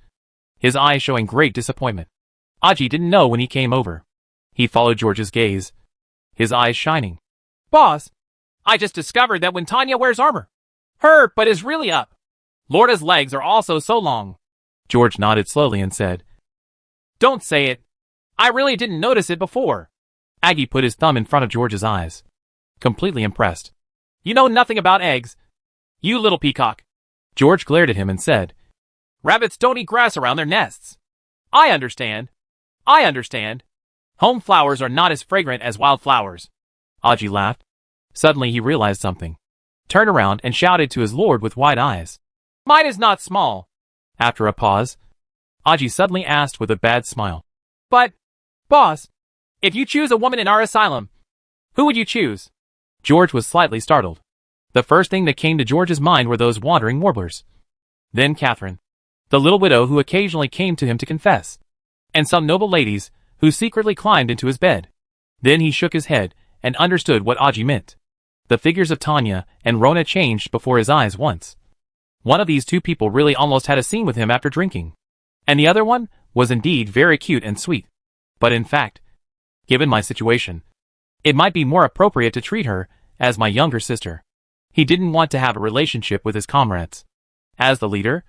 his eyes showing great disappointment. Aji didn't know when he came over. He followed George's gaze, his eyes shining. "Boss, I just discovered that when Tanya wears armor, her butt is really up. Lorna's legs are also so long." George nodded slowly and said, "Don't say it. I really didn't notice it before." Aggie put his thumb in front of George's eyes, completely impressed. "You know nothing about eggs, you little peacock." George glared at him and said, "Rabbits don't eat grass around their nests." I understand. Home flowers are not as fragrant as wild flowers." Aji laughed. Suddenly he realized something, turned around and shouted to his lord with wide eyes, "Mine is not small." After a pause, Aji suddenly asked with a bad smile, "But, boss, if you choose a woman in our asylum, who would you choose?" George was slightly startled. The first thing that came to George's mind were those wandering warblers. Then Catherine, the little widow who occasionally came to him to confess, and some noble ladies who secretly climbed into his bed. Then he shook his head and understood what Aji meant. The figures of Tanya and Rona changed before his eyes once. One of these two people really almost had a scene with him after drinking, and the other one was indeed very cute and sweet. But in fact, given my situation, it might be more appropriate to treat her as my younger sister. He didn't want to have a relationship with his comrades. As the leader,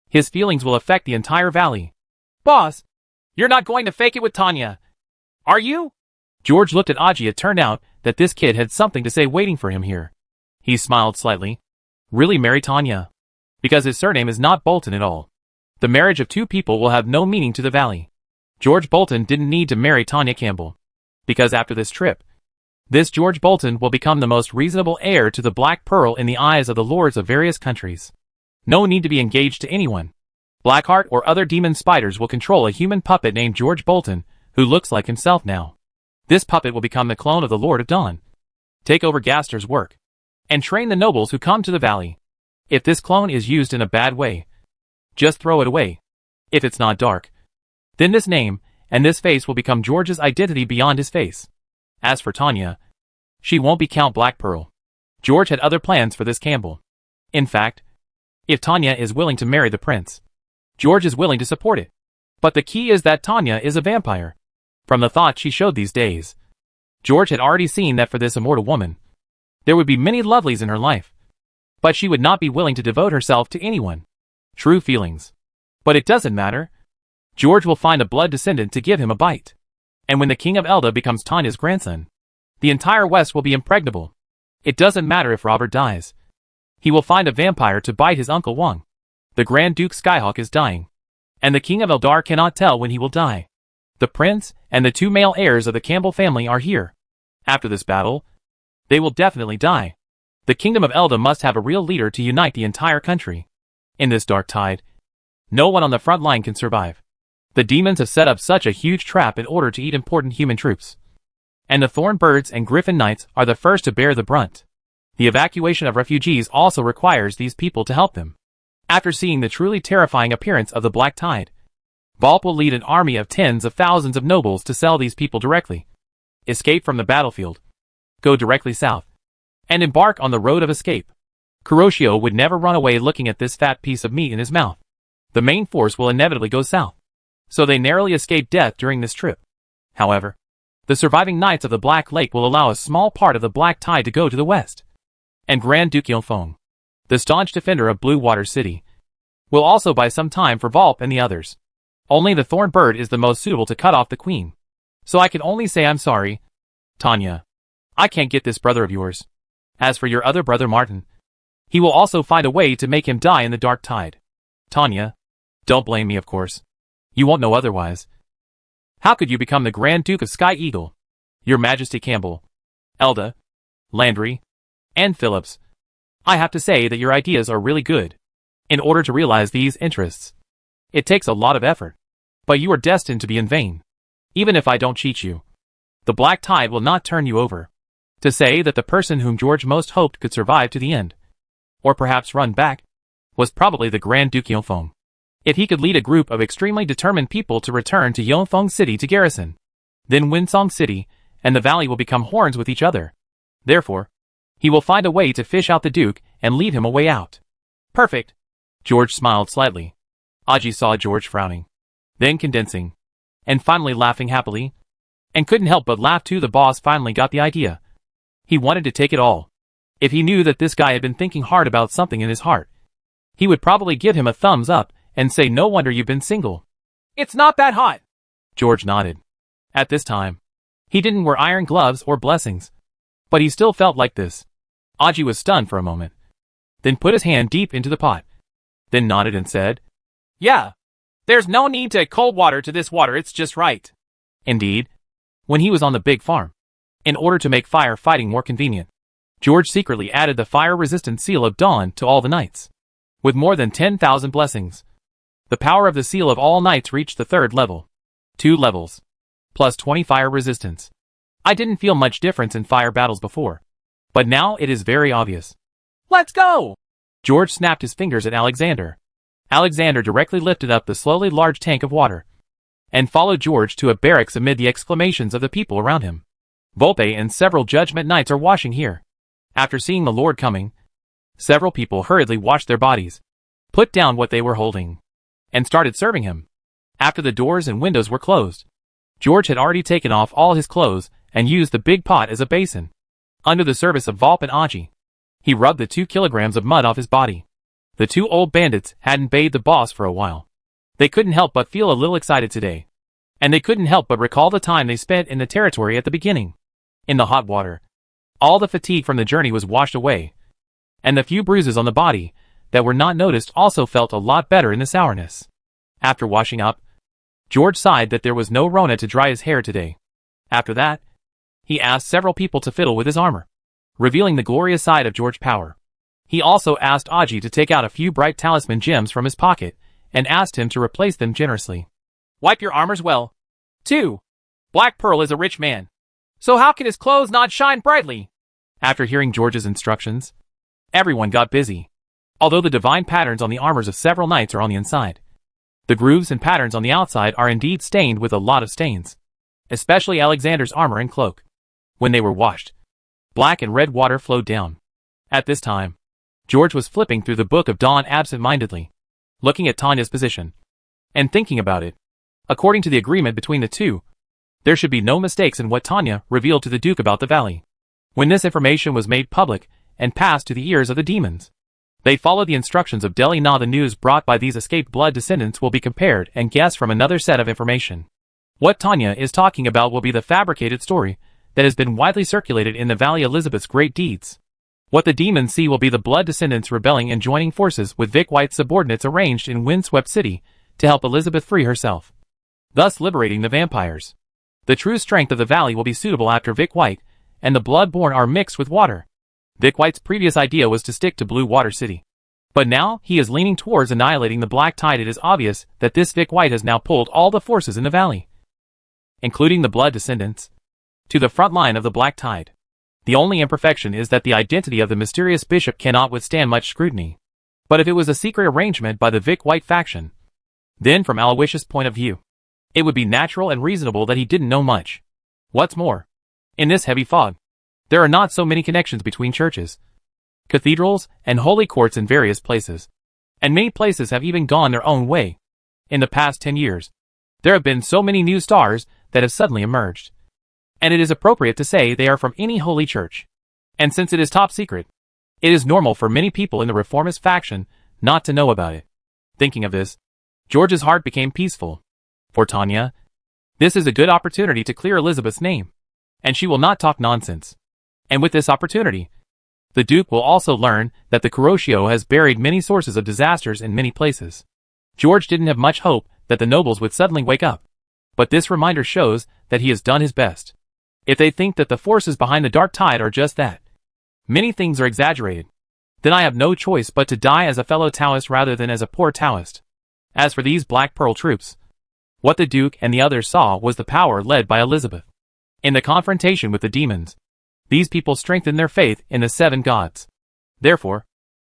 his feelings will affect the entire valley. "Boss, you're not going to fake it with Tanya, are you?" George looked at Aji. It turned out that this kid had something to say waiting for him here. He smiled slightly. "Really marry Tanya?" Because his surname is not Bolton at all. The marriage of two people will have no meaning to the valley. George Bolton didn't need to marry Tanya Campbell, because after this trip, this George Bolton will become the most reasonable heir to the Black Pearl in the eyes of the lords of various countries. No need to be engaged to anyone. Blackheart or other demon spiders will control a human puppet named George Bolton, who looks like himself now. This puppet will become the clone of the Lord of Dawn, take over Gaster's work, and train the nobles who come to the valley. If this clone is used in a bad way, just throw it away. If it's not dark, then this name and this face will become George's identity beyond his face. As for Tanya, she won't be Count Black Pearl. George had other plans for this Campbell. In fact, if Tanya is willing to marry the prince, George is willing to support it. But the key is that Tanya is a vampire. From the thought she showed these days, George had already seen that for this immortal woman, there would be many lovelies in her life, but she would not be willing to devote herself to anyone. True feelings. But it doesn't matter. George will find a blood descendant to give him a bite. And when the King of Elda becomes Tanya's grandson, the entire West will be impregnable. It doesn't matter if Robert dies. He will find a vampire to bite his Uncle Wang. The Grand Duke Skyhawk is dying, and the King of Eldar cannot tell when he will die. The prince and the two male heirs of the Campbell family are here. After this battle, they will definitely die. The Kingdom of Elda must have a real leader to unite the entire country. In this dark tide, no one on the front line can survive. The demons have set up such a huge trap in order to eat important human troops. And the Thorn Birds and Griffin Knights are the first to bear the brunt. The evacuation of refugees also requires these people to help them. After seeing the truly terrifying appearance of the Black Tide, Balp will lead an army of tens of thousands of nobles to sell these people directly. Escape from the battlefield. Go directly south. And embark on the road of escape. Kuroshio would never run away looking at this fat piece of meat in his mouth. The main force will inevitably go south. So they narrowly escaped death during this trip. However, The surviving knights of the Black Lake will allow a small part of the Black Tide to go to the west. And Grand Duke Yonfeng, the staunch defender of Blue Water City, will also buy some time for Volp and the others. Only the Thorn Bird is the most suitable to cut off the queen. So I can only say I'm sorry, Tanya. I can't get this brother of yours. As for your other brother Martin, he will also find a way to make him die in the Dark Tide. Tanya, don't blame me, of course. You won't know otherwise. How could you become the Grand Duke of Sky Eagle? Your Majesty Campbell, Elda, Landry, and Phillips. I have to say that your ideas are really good. In order to realize these interests, it takes a lot of effort. But you are destined to be in vain. Even if I don't cheat you, the Black Tide will not turn you over. To say that the person whom George most hoped could survive to the end, or perhaps run back, was probably the Grand Duke Yonfeng. If he could lead a group of extremely determined people to return to Yonfeng City to garrison, then Winsong City and the valley will become horns with each other. Therefore, he will find a way to fish out the Duke and lead him a way out. Perfect. George smiled slightly. Aji saw George frowning, then condensing, and finally laughing happily, and couldn't help but laugh too. The boss finally got the idea. He wanted to take it all. If he knew that this guy had been thinking hard about something in his heart, he would probably give him a thumbs up and say, no wonder you've been single. It's not that hot. George nodded. At this time, he didn't wear iron gloves or blessings, but he still felt like this. Aji was stunned for a moment, then put his hand deep into the pot, then nodded and said, yeah, there's no need to add cold water to this water, it's just right. Indeed, when he was on the big farm, in order to make fire fighting more convenient, George secretly added the fire-resistant Seal of Dawn to all the knights. With more than 10,000 blessings, the power of the Seal of all knights reached the 3rd level. 2 levels, plus 20 fire resistance. I didn't feel much difference in fire battles before, but now it is very obvious. Let's go! George snapped his fingers at Alexander. Alexander directly lifted up the slowly large tank of water, and followed George to a barracks amid the exclamations of the people around him. Volpe and several Judgment Knights are washing here. After seeing the Lord coming, several people hurriedly washed their bodies, put down what they were holding, and started serving him. After the doors and windows were closed, George had already taken off all his clothes and used the big pot as a basin. Under the service of Volp and Aji, he rubbed the 2 kilograms of mud off his body. The 2 old bandits hadn't bathed the boss for a while. They couldn't help but feel a little excited today. And they couldn't help but recall the time they spent in the territory at the beginning. In the hot water, all the fatigue from the journey was washed away, and the few bruises on the body that were not noticed also felt a lot better in the sourness. After washing up, George sighed that there was no Rona to dry his hair today. After that, he asked several people to fiddle with his armor, revealing the glorious side of George's power. He also asked Aji to take out a few bright talisman gems from his pocket and asked him to replace them generously. Wipe your armors well. 2. Black Pearl is a rich man, so how can his clothes not shine brightly? After hearing George's instructions, everyone got busy. Although the divine patterns on the armors of several knights are on the inside, the grooves and patterns on the outside are indeed stained with a lot of stains, especially Alexander's armor and cloak. When they were washed, black and red water flowed down. At this time, George was flipping through the Book of Dawn absent-mindedly, looking at Tanya's position, and thinking about it. According to the agreement between the two, there should be no mistakes in what Tanya revealed to the Duke about the valley. When this information was made public and passed to the ears of the demons, they followed the instructions of Deli Na. The news brought by these escaped blood descendants will be compared and guessed from another set of information. What Tanya is talking about will be the fabricated story that has been widely circulated in the Valley Elizabeth's great deeds. What the demons see will be the blood descendants rebelling and joining forces with Vic White's subordinates arranged in Windswept City to help Elizabeth free herself, thus liberating the vampires. The true strength of the valley will be suitable after Vic White and the Bloodborne are mixed with water. Vic White's previous idea was to stick to Blue Water City, but now he is leaning towards annihilating the Black Tide. It is obvious that this Vic White has now pulled all the forces in the valley, including the blood descendants, to the front line of the Black Tide. The only imperfection is that the identity of the mysterious bishop cannot withstand much scrutiny. But if it was a secret arrangement by the Vic White faction, then from Aloysius' point of view, it would be natural and reasonable that he didn't know much. What's more, in this heavy fog, there are not so many connections between churches, cathedrals, and holy courts in various places, and many places have even gone their own way. In the past 10 years, there have been so many new stars that have suddenly emerged. and it is appropriate to say they are from any holy church. And since it is top secret, it is normal for many people in the reformist faction not to know about it. Thinking of this, George's heart became peaceful. For Tanya, this is a good opportunity to clear Elizabeth's name, and she will not talk nonsense. And with this opportunity, the Duke will also learn that the Kuroshio has buried many sources of disasters in many places. George didn't have much hope that the nobles would suddenly wake up, but this reminder shows that he has done his best. If they think that the forces behind the dark tide are just that, many things are exaggerated, then I have no choice but to die as a fellow Taoist rather than as a poor Taoist. As for these Black Pearl troops, what the Duke and the others saw was the power led by Elizabeth. In the confrontation with the demons, these people strengthened their faith in the 7 gods. Therefore,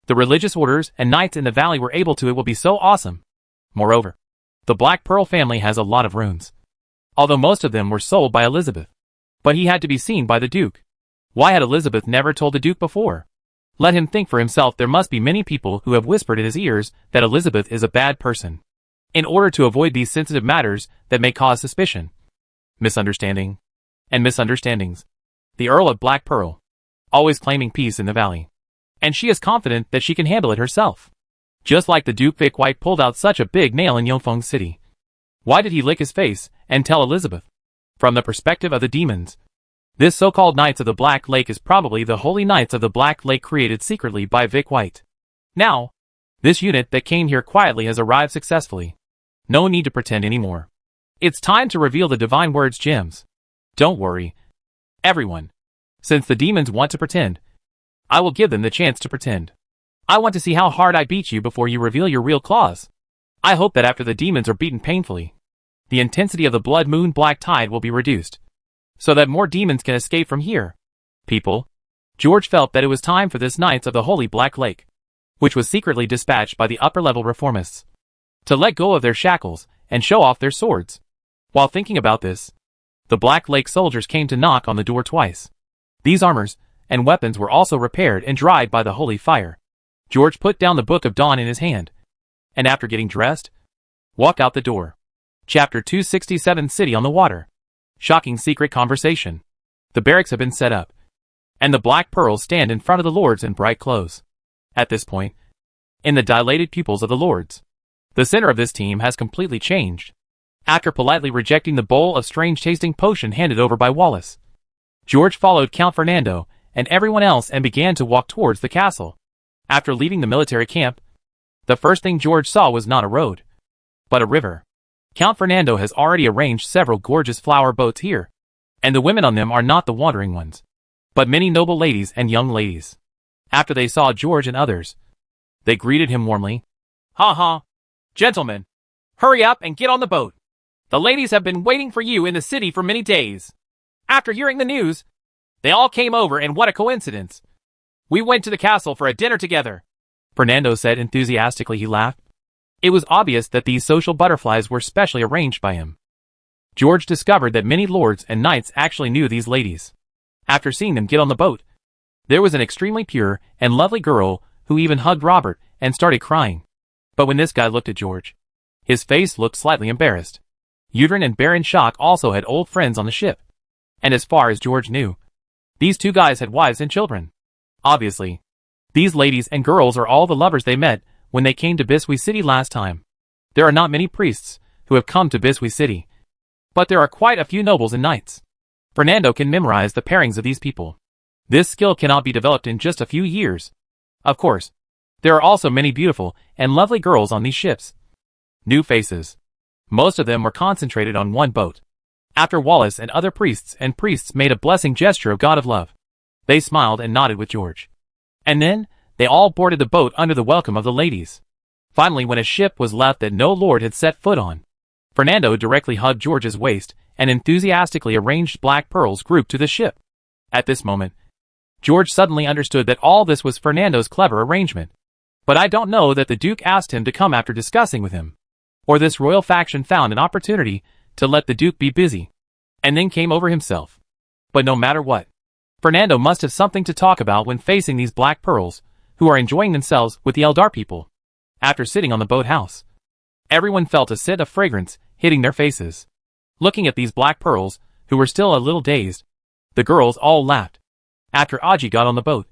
the religious orders and knights in the valley were able to. It will be so awesome. Moreover, the Black Pearl family has a lot of runes, although most of them were sold by Elizabeth. But he had to be seen by the Duke. Why had Elizabeth never told the Duke before? Let him think for himself. There must be many people who have whispered in his ears that Elizabeth is a bad person, in order to avoid these sensitive matters that may cause suspicion, misunderstanding, and misunderstandings. The Earl of Black Pearl, always claiming peace in the valley, and she is confident that she can handle it herself. Just like the Duke, Vic White pulled out such a big nail in Yongfeng City. Why did he lick his face and tell Elizabeth? From the perspective of the demons, this so-called Knights of the Black Lake is probably the Holy Knights of the Black Lake created secretly by Vic White. Now, this unit that came here quietly has arrived successfully. No need to pretend anymore. It's time to reveal the divine words gems. Don't worry, everyone. Since the demons want to pretend, I will give them the chance to pretend. I want to see how hard I beat you before you reveal your real claws. I hope that after the demons are beaten painfully, the intensity of the blood moon black tide will be reduced, so that more demons can escape from here. People, George felt that it was time for this Knights of the Holy Black Lake, which was secretly dispatched by the upper-level reformists, to let go of their shackles and show off their swords. While thinking about this, the Black Lake soldiers came to knock on the door twice. These armors and weapons were also repaired and dried by the holy fire. George put down the Book of Dawn in his hand, and after getting dressed, walked out the door. Chapter 267 City on the Water. Shocking secret conversation. The barracks have been set up, and the Black Pearls stand in front of the lords in bright clothes. At this point, in the dilated pupils of the lords, the center of this team has completely changed. After politely rejecting the bowl of strange-tasting potion handed over by Wallace, George followed Count Fernando and everyone else and began to walk towards the castle. After leaving the military camp, the first thing George saw was not a road, but a river. Count Fernando has already arranged several gorgeous flower boats here, and the women on them are not the wandering ones, but many noble ladies and young ladies. After they saw George and others, they greeted him warmly. "Ha ha! Gentlemen, hurry up and get on the boat. The ladies have been waiting for you in the city for many days." After hearing the news, they all came over, and what a coincidence. "We went to the castle for a dinner together," Fernando said enthusiastically. He laughed. It was obvious that these social butterflies were specially arranged by him. George discovered that many lords and knights actually knew these ladies. After seeing them get on the boat, there was an extremely pure and lovely girl who even hugged Robert and started crying. But when this guy looked at George, his face looked slightly embarrassed. Udrin and Baron Shock also had old friends on the ship, and as far as George knew, these two guys had wives and children. Obviously, these ladies and girls are all the lovers they met when they came to Biswi City last time. There are not many priests who have come to Biswi City, but there are quite a few nobles and knights. Fernando can memorize the pairings of these people. This skill cannot be developed in just a few years. Of course, there are also many beautiful and lovely girls on these ships. New faces. Most of them were concentrated on one boat. After Wallace and other priests made a blessing gesture of God of Love, they smiled and nodded with George. And then, they all boarded the boat under the welcome of the ladies. Finally, when a ship was left that no lord had set foot on, Fernando directly hugged George's waist and enthusiastically arranged Black Pearls grouped to the ship. At this moment, George suddenly understood that all this was Fernando's clever arrangement. But I don't know that the Duke asked him to come after discussing with him, or this royal faction found an opportunity to let the Duke be busy, and then came over himself. But no matter what, Fernando must have something to talk about when facing these Black Pearls, who are enjoying themselves with the Eldar people. After sitting on the boathouse, everyone felt a scent of fragrance hitting their faces. Looking at these Black Pearls, who were still a little dazed. The girls all laughed. After Aji got on the boat,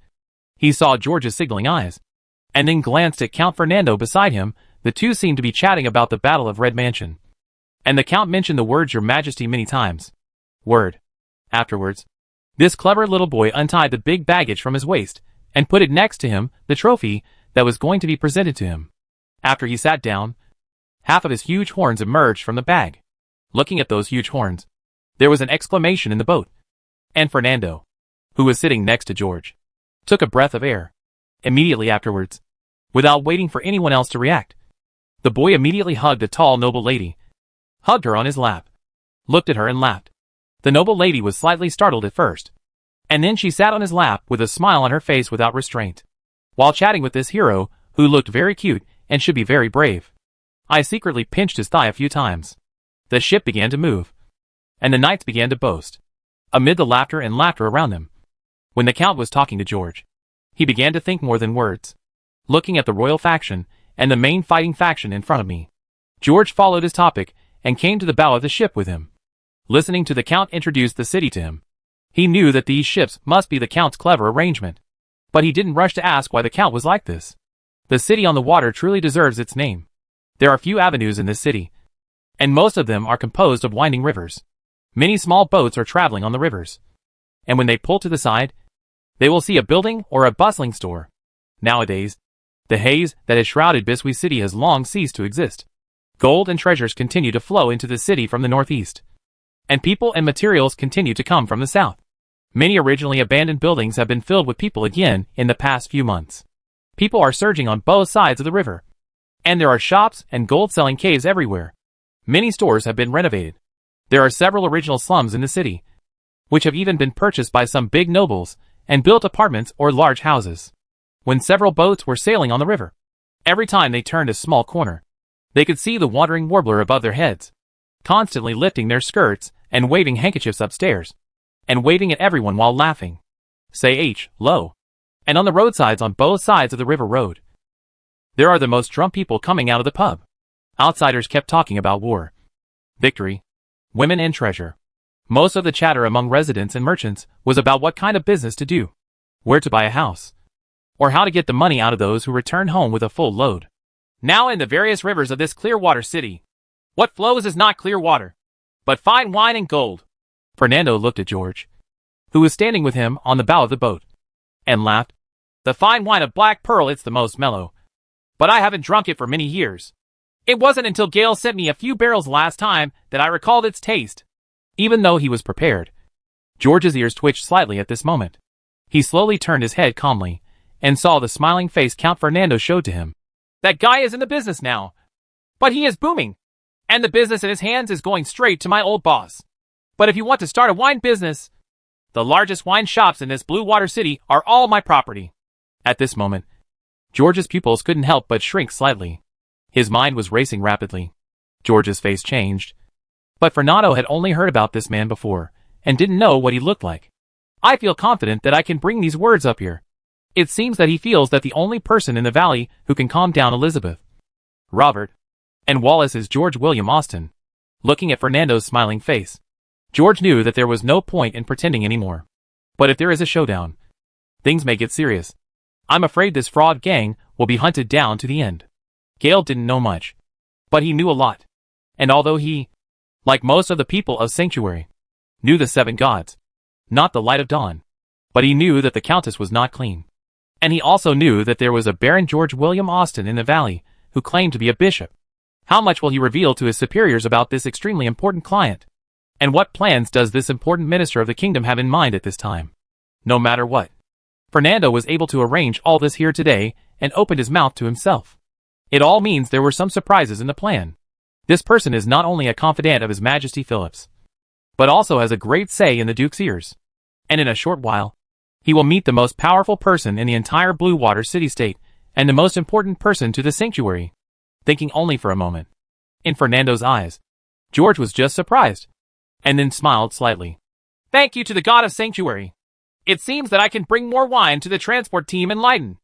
he saw George's signaling eyes, and then glanced at Count Fernando beside him. The two seemed to be chatting about the Battle of Red Mansion. And the Count mentioned the words Your Majesty many times. Afterwards, this clever little boy untied the big baggage from his waist, and put it next to him, the trophy that was going to be presented to him. After he sat down, half of his huge horns emerged from the bag. Looking at those huge horns, there was an exclamation in the boat. And Fernando, who was sitting next to George, took a breath of air. Immediately afterwards, without waiting for anyone else to react, the boy immediately hugged a tall noble lady, hugged her on his lap, looked at her and laughed. The noble lady was slightly startled at first, and then she sat on his lap with a smile on her face without restraint, while chatting with this hero, who looked very cute and should be very brave. I secretly pinched his thigh a few times. The ship began to move, and the knights began to boast, amid the laughter and laughter around them. When the Count was talking to George, he began to think more than words. Looking at the royal faction and the main fighting faction in front of me, George followed his topic and came to the bow of the ship with him. Listening to the Count introduce the city to him, he knew that these ships must be the Count's clever arrangement. But he didn't rush to ask why the Count was like this. The city on the water truly deserves its name. There are few avenues in this city, and most of them are composed of winding rivers. Many small boats are traveling on the rivers, and when they pull to the side, they will see a building or a bustling store. Nowadays, the haze that has shrouded Biswi City has long ceased to exist. Gold and treasures continue to flow into the city from the northeast, and people and materials continue to come from the south. Many originally abandoned buildings have been filled with people again in the past few months. People are surging on both sides of the river, and there are shops and gold-selling caves everywhere. Many stores have been renovated. There are several original slums in the city, which have even been purchased by some big nobles and built apartments or large houses. When several boats were sailing on the river, every time they turned a small corner, they could see the wandering warbler above their heads, constantly lifting their skirts and waving handkerchiefs upstairs, and waving at everyone while laughing. Say low. And on the roadsides on both sides of the river road, there are the most drunk people coming out of the pub. Outsiders kept talking about war, victory, women and treasure. Most of the chatter among residents and merchants was about what kind of business to do, where to buy a house, or how to get the money out of those who returned home with a full load. Now in the various rivers of this clear water city, what flows is not clear water, but fine wine and gold. Fernando looked at George, who was standing with him on the bow of the boat, and laughed. The fine wine of Black Pearl, it's the most mellow, but I haven't drunk it for many years. It wasn't until Gale sent me a few barrels last time that I recalled its taste. Even though he was prepared, George's ears twitched slightly at this moment. He slowly turned his head calmly, and saw the smiling face Count Fernando showed to him. That guy is in the business now, but he is booming, and the business in his hands is going straight to my old boss. But if you want to start a wine business, the largest wine shops in this blue water city are all my property. At this moment, George's pupils couldn't help but shrink slightly. His mind was racing rapidly. George's face changed. But Fernando had only heard about this man before, and didn't know what he looked like. I feel confident that I can bring these words up here. It seems that he feels that the only person in the valley who can calm down Elizabeth, Robert, and Wallace is George William Austen. Looking at Fernando's smiling face, George knew that there was no point in pretending anymore. But if there is a showdown, things may get serious. I'm afraid this fraud gang will be hunted down to the end. Gale didn't know much, but he knew a lot. And although he, like most of the people of Sanctuary, knew the seven gods, not the light of dawn, but he knew that the Countess was not clean. And he also knew that there was a Baron George William Austen in the valley who claimed to be a bishop. How much will he reveal to his superiors about this extremely important client? And what plans does this important minister of the kingdom have in mind at this time? No matter what, Fernando was able to arrange all this here today and opened his mouth to himself. It all means there were some surprises in the plan. This person is not only a confidant of His Majesty Philip's, but also has a great say in the Duke's ears. And in a short while, he will meet the most powerful person in the entire Blue Water city-state, and the most important person to the Sanctuary. Thinking only for a moment, in Fernando's eyes, George was just surprised, and then smiled slightly. Thank you to the God of Sanctuary. It seems that I can bring more wine to the transport team in Leiden.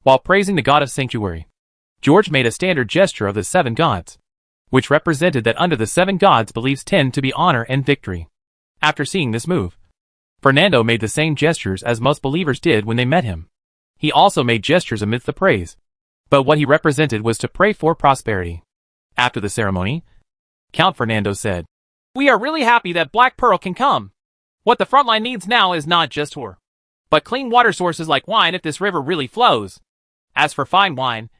While praising the God of Sanctuary, George made a standard gesture of the seven gods, which represented that under the seven gods beliefs tend to be honor and victory. After seeing this move, Fernando made the same gestures as most believers did when they met him. He also made gestures amidst the praise. But what he represented was to pray for prosperity. After the ceremony, Count Fernando said, "We are really happy that Black Pearl can come. What the frontline needs now is not just ore, but clean water sources like wine if this river really flows. As for fine wine,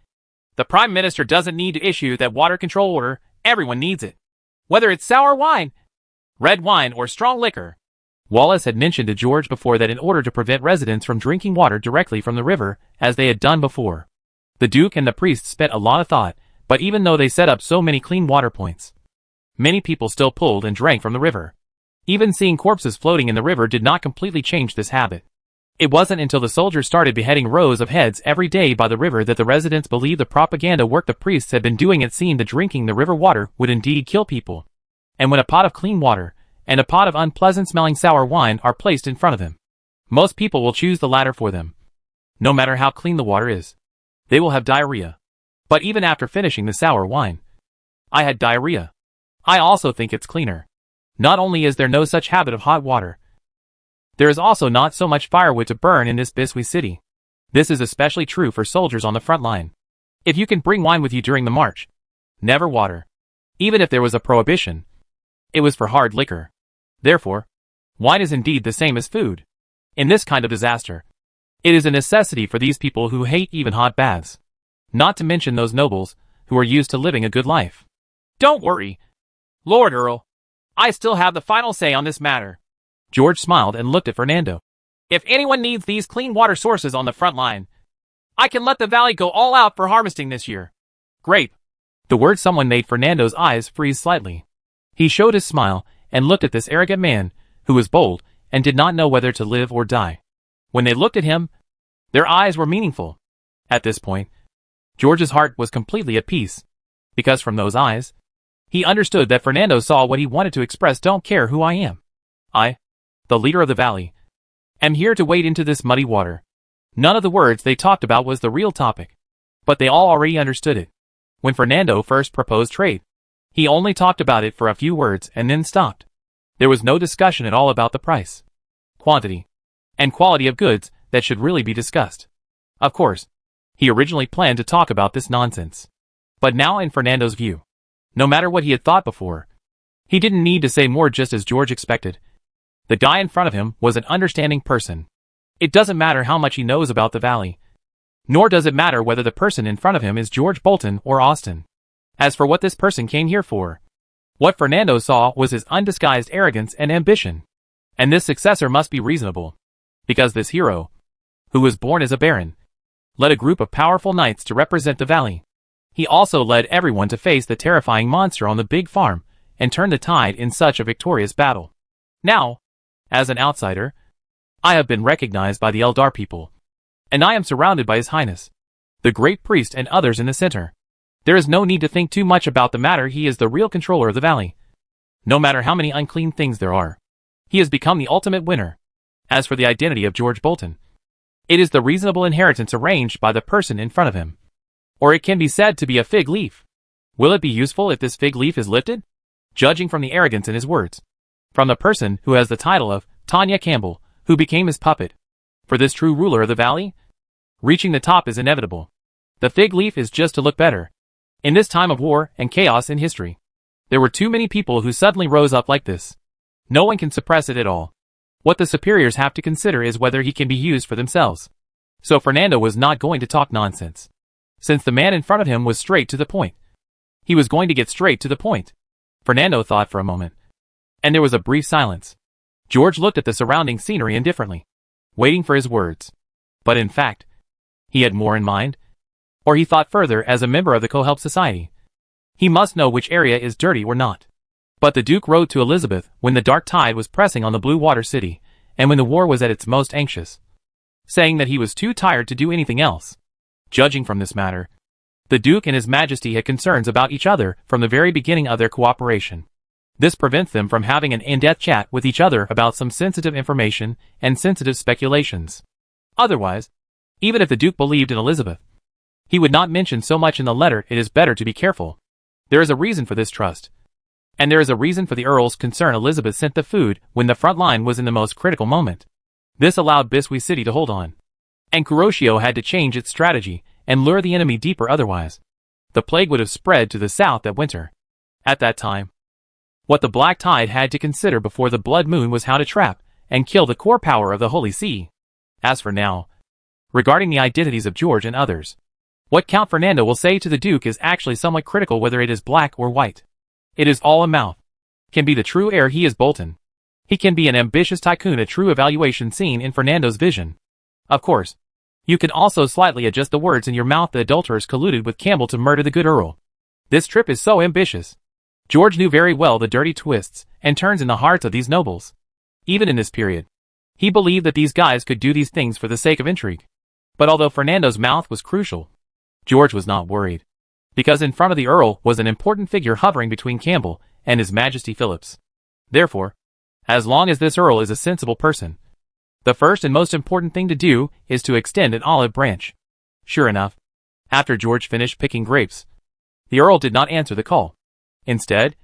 the Prime Minister doesn't need to issue that water control order, everyone needs it. Whether it's sour wine, red wine, or strong liquor." Wallace had mentioned to George before that in order to prevent residents from drinking water directly from the river, as they had done before, the Duke and the priests spent a lot of thought, but even though they set up so many clean water points, many people still pulled and drank from the river. Even seeing corpses floating in the river did not completely change this habit. It wasn't until the soldiers started beheading rows of heads every day by the river that the residents believed the propaganda work the priests had been doing it seemed that drinking the river water would indeed kill people. And when a pot of clean water and a pot of unpleasant-smelling sour wine are placed in front of him, most people will choose the latter for them. No matter how clean the water is, they will have diarrhea. But even after finishing the sour wine, I had diarrhea. I also think it's cleaner. Not only is there no such habit of hot water, there is also not so much firewood to burn in this Biscuit city. This is especially true for soldiers on the front line. If you can bring wine with you during the march, never water. Even if there was a prohibition, it was for hard liquor. Therefore, wine is indeed the same as food. In this kind of disaster, it is a necessity for these people who hate even hot baths. Not to mention those nobles who are used to living a good life. Don't worry, Lord Earl. I still have the final say on this matter. George smiled and looked at Fernando. If anyone needs these clean water sources on the front line, I can let the valley go all out for harvesting this year. Grape. The word someone made Fernando's eyes freeze slightly. He showed his smile and looked at this arrogant man, who was bold and did not know whether to live or die. When they looked at him, their eyes were meaningful. At this point, George's heart was completely at peace, because from those eyes, he understood that Fernando saw what he wanted to express. Don't care who I am. I, the leader of the valley, am here to wade into this muddy water. None of the words they talked about was the real topic, but they all already understood it. When Fernando first proposed trade, he only talked about it for a few words and then stopped. There was no discussion at all about the price, quantity, and quality of goods that should really be discussed. Of course, he originally planned to talk about this nonsense. But now in Fernando's view, no matter what he had thought before, he didn't need to say more. Just as George expected, the guy in front of him was an understanding person. It doesn't matter how much he knows about the valley, nor does it matter whether the person in front of him is George Bolton or Austin. As for what this person came here for, what Fernando saw was his undisguised arrogance and ambition. And this successor must be reasonable, because this hero, who was born as a baron, led a group of powerful knights to represent the valley. He also led everyone to face the terrifying monster on the big farm and turn the tide in such a victorious battle. Now, as an outsider, I have been recognized by the Eldar people, and I am surrounded by His Highness, the great priest, and others in the center. There is no need to think too much about the matter. He is the real controller of the valley. No matter how many unclean things there are, he has become the ultimate winner. As for the identity of George Bolton, it is the reasonable inheritance arranged by the person in front of him. Or it can be said to be a fig leaf. Will it be useful if this fig leaf is lifted? Judging from the arrogance in his words. From the person who has the title of Tanya Campbell, who became his puppet. For this true ruler of the valley, reaching the top is inevitable. The fig leaf is just to look better. In this time of war and chaos in history, there were too many people who suddenly rose up like this. No one can suppress it at all. What the superiors have to consider is whether he can be used for themselves. So Fernando was not going to talk nonsense. Since the man in front of him was straight to the point, he was going to get straight to the point. Fernando thought for a moment, and there was a brief silence. George looked at the surrounding scenery indifferently, waiting for his words. But in fact, he had more in mind. Or he thought further as a member of the Cohelp Society. He must know which area is dirty or not. But the Duke wrote to Elizabeth when the dark tide was pressing on the Blue Water City, and when the war was at its most anxious, saying that he was too tired to do anything else. Judging from this matter, the Duke and His Majesty had concerns about each other from the very beginning of their cooperation. This prevents them from having an in-depth chat with each other about some sensitive information and sensitive speculations. Otherwise, even if the Duke believed in Elizabeth, he would not mention so much in the letter. It is better to be careful. There is a reason for this trust. And there is a reason for the Earl's concern. Elizabeth sent the food when the front line was in the most critical moment. This allowed Biswi City to hold on. And Kuroshio had to change its strategy and lure the enemy deeper, otherwise the plague would have spread to the south that winter. At that time, what the Black Tide had to consider before the Blood Moon was how to trap and kill the core power of the Holy See. As for now, regarding the identities of George and others, what Count Fernando will say to the Duke is actually somewhat critical, whether it is black or white. It is all a mouth. Can be the true heir, he is Bolton. He can be an ambitious tycoon, a true evaluation seen in Fernando's vision. Of course, you can also slightly adjust the words in your mouth. The adulterers colluded with Campbell to murder the good Earl. This trip is so ambitious. George knew very well the dirty twists and turns in the hearts of these nobles. Even in this period, he believed that these guys could do these things for the sake of intrigue. But although Fernando's mouth was crucial, George was not worried. Because in front of the Earl was an important figure hovering between Campbell and His Majesty Phillips. Therefore, as long as this Earl is a sensible person, the first and most important thing to do is to extend an olive branch. Sure enough, after George finished picking grapes, the Earl did not answer the call. Instead,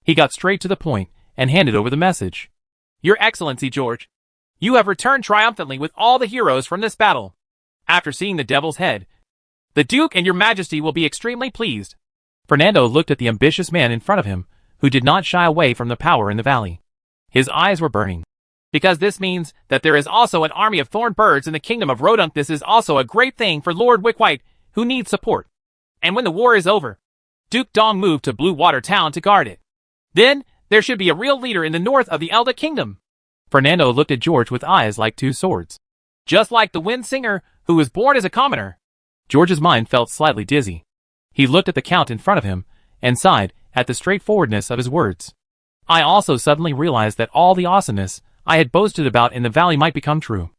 he got straight to the point and handed over the message. Your Excellency George, you have returned triumphantly with all the heroes from this battle. After seeing the Devil's Head, the Duke and your Majesty will be extremely pleased. Fernando looked at the ambitious man in front of him, who did not shy away from the power in the valley. His eyes were burning. Because this means that there is also an army of thorn birds in the kingdom of Rodunk. This is also a great thing for Lord Wickwhite, who needs support. And when the war is over, Duke Dong moved to Blue Water Town to guard it. Then, there should be a real leader in the north of the Elda Kingdom. Fernando looked at George with eyes like two swords. Just like the Wind Singer, who was born as a commoner. George's mind felt slightly dizzy. He looked at the Count in front of him, and sighed at the straightforwardness of his words. I also suddenly realized that all the awesomeness I had boasted about in the valley might become true.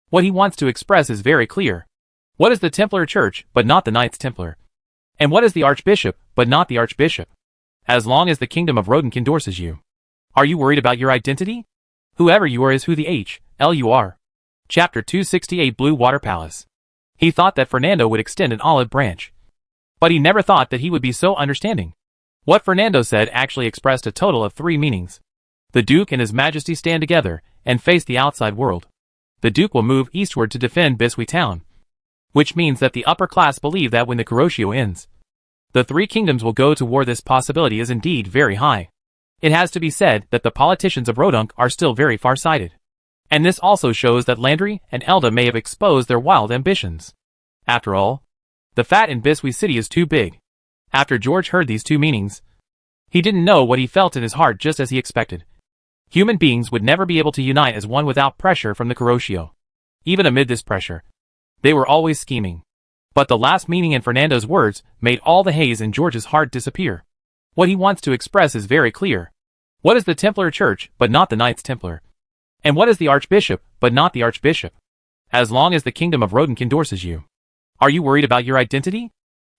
What he wants to express is very clear. What is the Templar Church, but not the Knights Templar? And what is the Archbishop, but not the Archbishop? As long as the Kingdom of Rodunk endorses you. Are you worried about your identity? Whoever you are is who the H.L. you are. Chapter 268 Blue Water Palace. He thought that Fernando would extend an olive branch. But he never thought that he would be so understanding. What Fernando said actually expressed a total of 3 meanings. The Duke and His Majesty stand together and face the outside world. The Duke will move eastward to defend Biswi Town. Which means that the upper class believe that when the Kuroshio ends, the 3 kingdoms will go to war. This possibility is indeed very high. It has to be said that the politicians of Rodunk are still very far-sighted. And this also shows that Landry and Elda may have exposed their wild ambitions. After all, the fat in Biswi City is too big. After George heard these 2 meanings, he didn't know what he felt in his heart, just as he expected. Human beings would never be able to unite as one without pressure from the Kuroshio. Even amid this pressure, they were always scheming. But the last meaning in Fernando's words made all the haze in George's heart disappear. What he wants to express is very clear. What is the Templar Church, but not the Knights Templar? And what is the Archbishop, but not the Archbishop? As long as the Kingdom of Rodunk endorses you. Are you worried about your identity?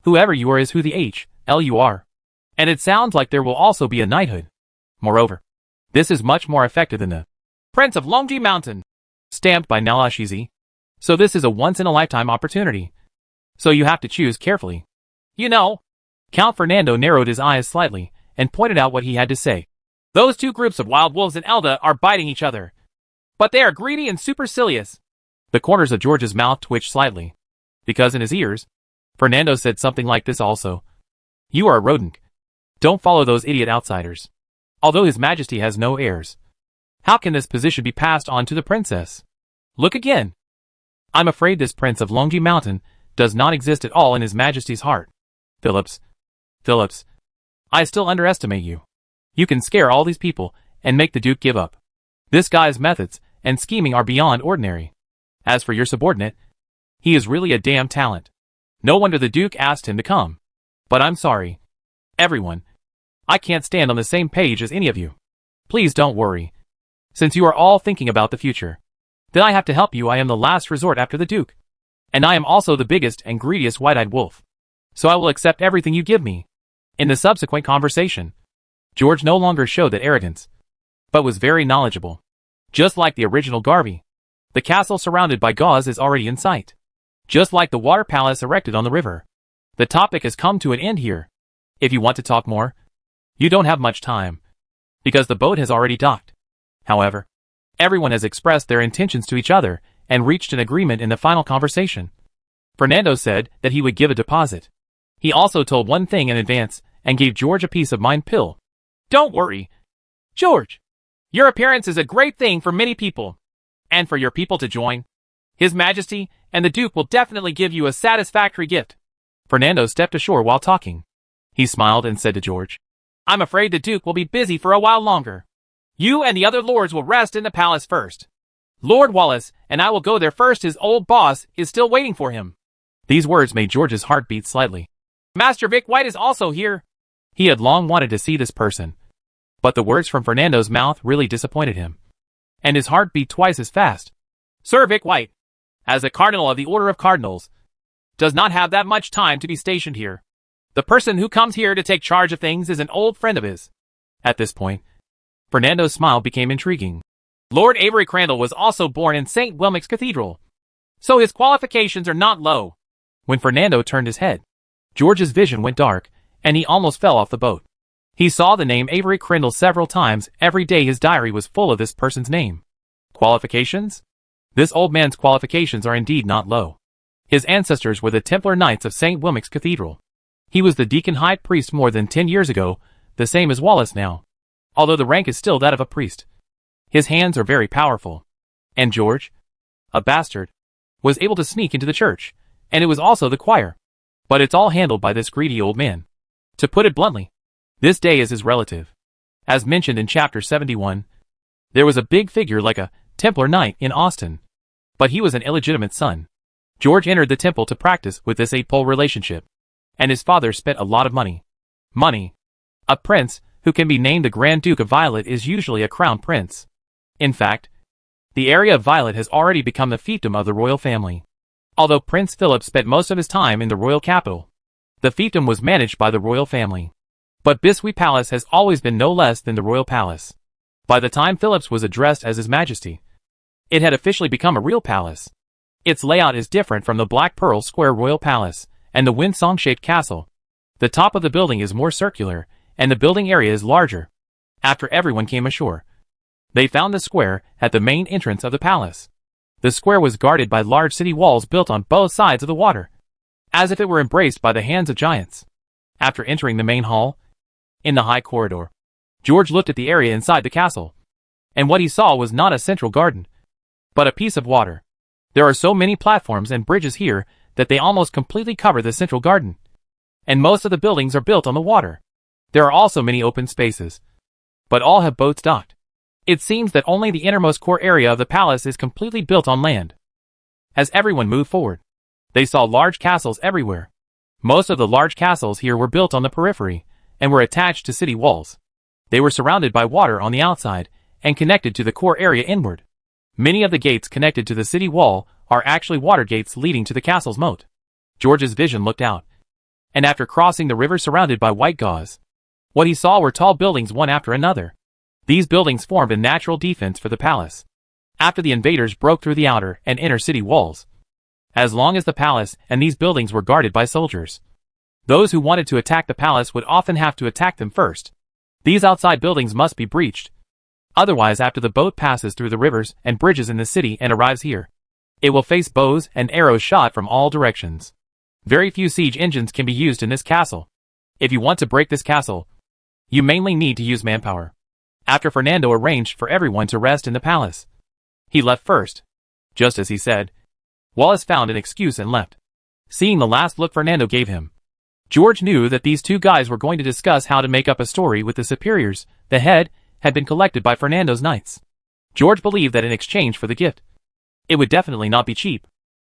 Whoever you are is who the H.L. you are. And it sounds like there will also be a knighthood. Moreover, this is much more effective than the Prince of Longji Mountain, stamped by Nalashizi. So this is a once-in-a-lifetime opportunity. So you have to choose carefully. You know, Count Fernando narrowed his eyes slightly and pointed out what he had to say. Those 2 groups of wild wolves in Elda are biting each other. But they are greedy and supercilious. The corners of George's mouth twitched slightly. Because in his ears, Fernando said something like this also. You are a Rodunk. Don't follow those idiot outsiders. Although His Majesty has no heirs, how can this position be passed on to the princess? Look again. I'm afraid this Prince of Longji Mountain does not exist at all in His Majesty's heart. Phillips, I still underestimate you. You can scare all these people and make the Duke give up. This guy's methods and scheming are beyond ordinary. As for your subordinate, he is really a damn talent. No wonder the Duke asked him to come. But I'm sorry. Everyone, I can't stand on the same page as any of you. Please don't worry. Since you are all thinking about the future, then I have to help you. I am the last resort after the Duke. And I am also the biggest and greediest white-eyed wolf. So I will accept everything you give me. In the subsequent conversation, George no longer showed that arrogance, but was very knowledgeable. Just like the original Garvey, the castle surrounded by gauze is already in sight. Just like the water palace erected on the river. The topic has come to an end here. If you want to talk more, you don't have much time. because the boat has already docked. However, everyone has expressed their intentions to each other and reached an agreement in the final conversation. Fernando said that he would give a deposit. He also told one thing in advance and gave George a peace of mind pill. Don't worry, George. Your appearance is a great thing for many people. And for your people to join, His Majesty and the Duke will definitely give you a satisfactory gift. Fernando stepped ashore while talking. He smiled and said to George, I'm afraid the Duke will be busy for a while longer. You and the other lords will rest in the palace first. Lord Wallace and I will go there first. His old boss is still waiting for him. These words made George's heart beat slightly. Master Vic White is also here. He had long wanted to see this person. But the words from Fernando's mouth really disappointed him. And his heart beat twice as fast. Sir Vic White, as the Cardinal of the Order of Cardinals, does not have that much time to be stationed here. The person who comes here to take charge of things is an old friend of his. At this point, Fernando's smile became intriguing. Lord Avery Crandall was also born in St. Wilmix Cathedral, so his qualifications are not low. When Fernando turned his head, George's vision went dark, and he almost fell off the boat. He saw the name Avery Crandall several times. Every day his diary was full of this person's name. Qualifications? This old man's qualifications are indeed not low. His ancestors were the Templar Knights of St. Wilmix Cathedral. He was the deacon high priest more than 10 years ago, the same as Wallace now, although the rank is still that of a priest. His hands are very powerful. And George, a bastard, was able to sneak into the church, and it was also the choir. But it's all handled by this greedy old man. To put it bluntly, this day is his relative. As mentioned in chapter 71, there was a big figure like a Templar Knight in Austin. But he was an illegitimate son. George entered the temple to practice with this eight-pole relationship. And his father spent a lot of money. Money. A prince, who can be named the Grand Duke of Violet, is usually a crown prince. In fact, the area of Violet has already become the fiefdom of the royal family. Although Prince Philip spent most of his time in the royal capital, the fiefdom was managed by the royal family. But Biswee Palace has always been no less than the royal palace. By the time Phillips was addressed as His Majesty, it had officially become a real palace. Its layout is different from the Black Pearl Square Royal Palace and the Windsong-shaped castle. The top of the building is more circular, and the building area is larger. After everyone came ashore, they found the square at the main entrance of the palace. The square was guarded by large city walls built on both sides of the water, as if it were embraced by the hands of giants. After entering the main hall, in the high corridor, George looked at the area inside the castle, and what he saw was not a central garden, but a piece of water. There are so many platforms and bridges here that they almost completely cover the central garden, and most of the buildings are built on the water. There are also many open spaces, but all have boats docked. It seems that only the innermost core area of the palace is completely built on land. As everyone moved forward, they saw large castles everywhere. Most of the large castles here were built on the periphery and were attached to city walls. They were surrounded by water on the outside and connected to the core area inward. Many of the gates connected to the city wall are actually water gates leading to the castle's moat. George's vision looked out, and after crossing the river surrounded by white gauze, what he saw were tall buildings one after another. These buildings formed a natural defense for the palace after the invaders broke through the outer and inner city walls. As long as the palace and these buildings were guarded by soldiers, those who wanted to attack the palace would often have to attack them first. These outside buildings must be breached. Otherwise, after the boat passes through the rivers and bridges in the city and arrives here, it will face bows and arrows shot from all directions. Very few siege engines can be used in this castle. If you want to break this castle, you mainly need to use manpower. After Fernando arranged for everyone to rest in the palace, he left first. Just as he said, Wallace found an excuse and left. Seeing the last look Fernando gave him, George knew that these two guys were going to discuss how to make up a story with the superiors. The head had been collected by Fernando's knights. George believed that in exchange for the gift, it would definitely not be cheap.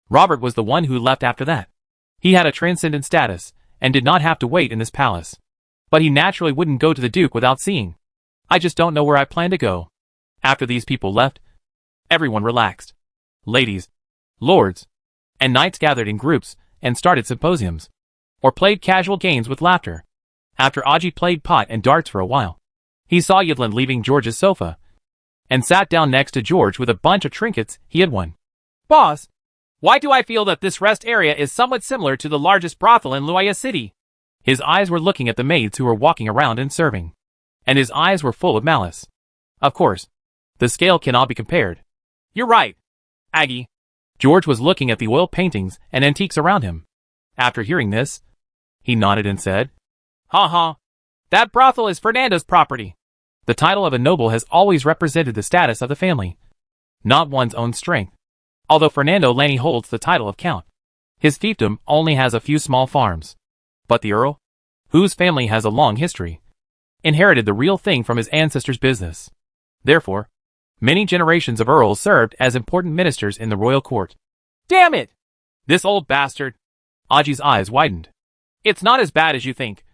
Robert was the one who left after that. He had a transcendent status and did not have to wait in this palace. But he naturally wouldn't go to the Duke without seeing. I just don't know where I plan to go. After these people left, everyone relaxed. Ladies, lords, and knights gathered in groups and started symposiums, or played casual games with laughter. After Aji played pot and darts for a while, he saw Yedlin leaving George's sofa, and sat down next to George with a bunch of trinkets he had won. Boss, why do I feel that this rest area is somewhat similar to the largest brothel in Luaya City? His eyes were looking at the maids who were walking around and serving. and his eyes were full of malice. Of course, the scale cannot be compared. You're right, Aggie. George was looking at the oil paintings and antiques around him. After hearing this, he nodded and said, "Ha ha. That brothel is Fernando's property." The title of a noble has always represented the status of the family, not one's own strength. Although Fernando Lani holds the title of count, his fiefdom only has a few small farms. But the Earl, whose family has a long history, inherited the real thing from his ancestors' business. Therefore, many generations of Earls served as important ministers in the royal court. Damn it! This old bastard! Aggie's eyes widened. It's not as bad as you think,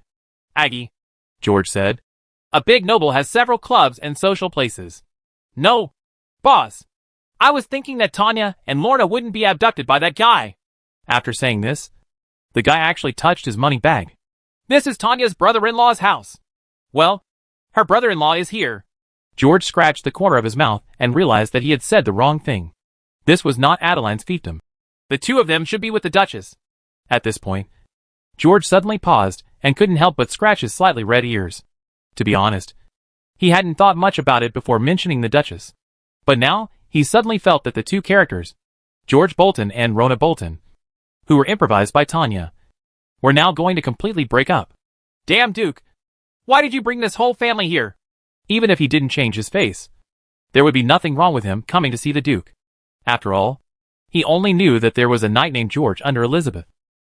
Aggie, George said. A big noble has several clubs and social places. No, boss. I was thinking that Tanya and Lorna wouldn't be abducted by that guy. After saying this, the guy actually touched his money bag. This is Tanya's brother-in-law's house. Well, her brother-in-law is here. George scratched the corner of his mouth and realized that he had said the wrong thing. This was not Adeline's fiefdom. The two of them should be with the Duchess. At this point, George suddenly paused and couldn't help but scratch his slightly red ears. To be honest, he hadn't thought much about it before mentioning the Duchess. But now, he suddenly felt that the two characters, George Bolton and Rona Bolton, who were improvised by Tanya, were now going to completely break up. Damn Duke! Why did you bring this whole family here? Even if he didn't change his face, there would be nothing wrong with him coming to see the Duke. After all, he only knew that there was a knight named George under Elizabeth.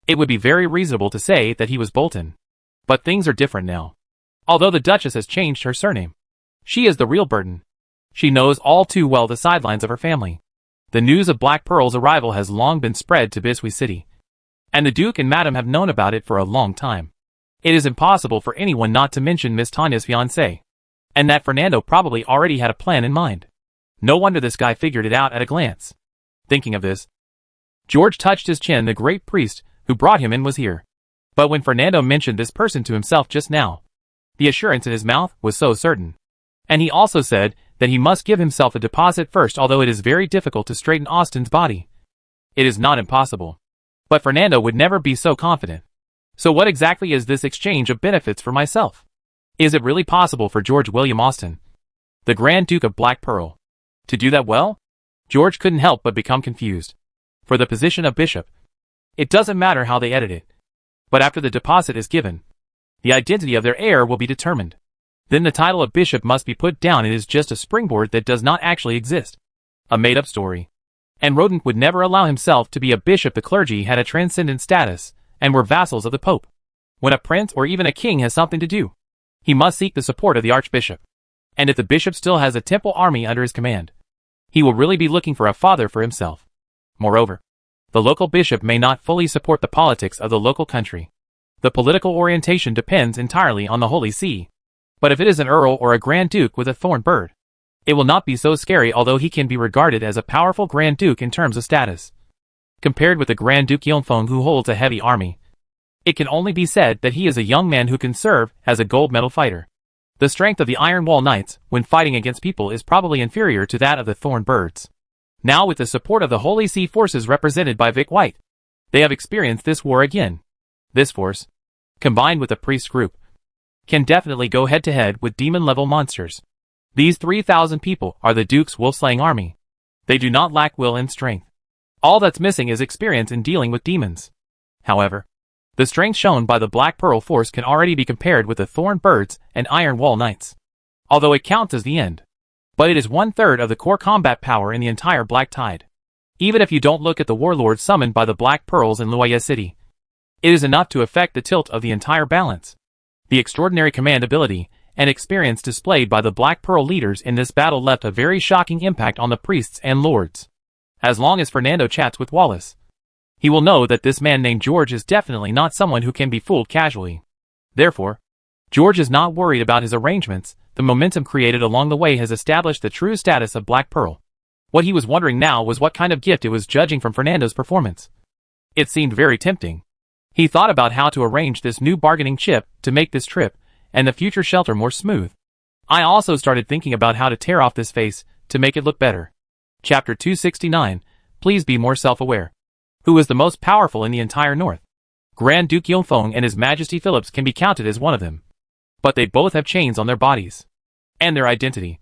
It would be very reasonable to say that he was Bolton. But things are different now. Although the Duchess has changed her surname, she is the real Burton. She knows all too well the sidelines of her family. The news of Black Pearl's arrival has long been spread to Biswee City, and the Duke and Madame have known about it for a long time. It is impossible for anyone not to mention Miss Tanya's fiancé, and that Fernando probably already had a plan in mind. No wonder this guy figured it out at a glance. Thinking of this, George touched his chin. The great priest who brought him in was here. But when Fernando mentioned this person to himself just now, the assurance in his mouth was so certain. And he also said that he must give himself a deposit first. Although it is very difficult to straighten Austen's body, it is not impossible. But Fernando would never be so confident. So what exactly is this exchange of benefits for myself? Is it really possible for George William Austen, the Grand Duke of Black Pearl, to do that well? George couldn't help but become confused. For the position of bishop, it doesn't matter how they edit it. But after the deposit is given, the identity of their heir will be determined. Then the title of bishop must be put down. It is just a springboard that does not actually exist. A made-up story. And Rodent would never allow himself to be a bishop. The clergy had a transcendent status, and were vassals of the Pope. When a prince or even a king has something to do, he must seek the support of the archbishop. And if the bishop still has a temple army under his command, he will really be looking for a father for himself. Moreover, the local bishop may not fully support the politics of the local country. The political orientation depends entirely on the Holy See. But if it is an earl or a grand duke with a thorn bird, it will not be so scary. Although he can be regarded as a powerful grand duke in terms of status, compared with the Grand Duke Yonfeng, who holds a heavy army, it can only be said that he is a young man who can serve as a gold medal fighter. The strength of the Iron Wall Knights when fighting against people is probably inferior to that of the Thorn Birds. Now, with the support of the Holy See forces represented by Vic White, they have experienced this war again. This force, combined with the priest group, can definitely go head-to-head with demon-level monsters. These 3,000 people are the Duke's wolf-slaying army. They do not lack will and strength. All that's missing is experience in dealing with demons. However, the strength shown by the Black Pearl force can already be compared with the Thorn Birds and Iron Wall Knights. Although it counts as the end. But it is 1/3 of the core combat power in the entire Black Tide. Even if you don't look at the warlords summoned by the Black Pearls in Loya City, it is enough to affect the tilt of the entire balance. The extraordinary command ability and experience displayed by the Black Pearl leaders in this battle left a very shocking impact on the priests and lords. As long as Fernando chats with Wallace, he will know that this man named George is definitely not someone who can be fooled casually. Therefore, George is not worried about his arrangements. The momentum created along the way has established the true status of Black Pearl. What he was wondering now was what kind of gift it was judging from Fernando's performance. It seemed very tempting. He thought about how to arrange this new bargaining chip to make this trip and the future shelter more smooth. I also started thinking about how to tear off this face to make it look better. Chapter 269, Please be more self-aware. Who is the most powerful in the entire North? Grand Duke Yonfeng and His Majesty Phillips can be counted as one of them. But they both have chains on their bodies. And their identity,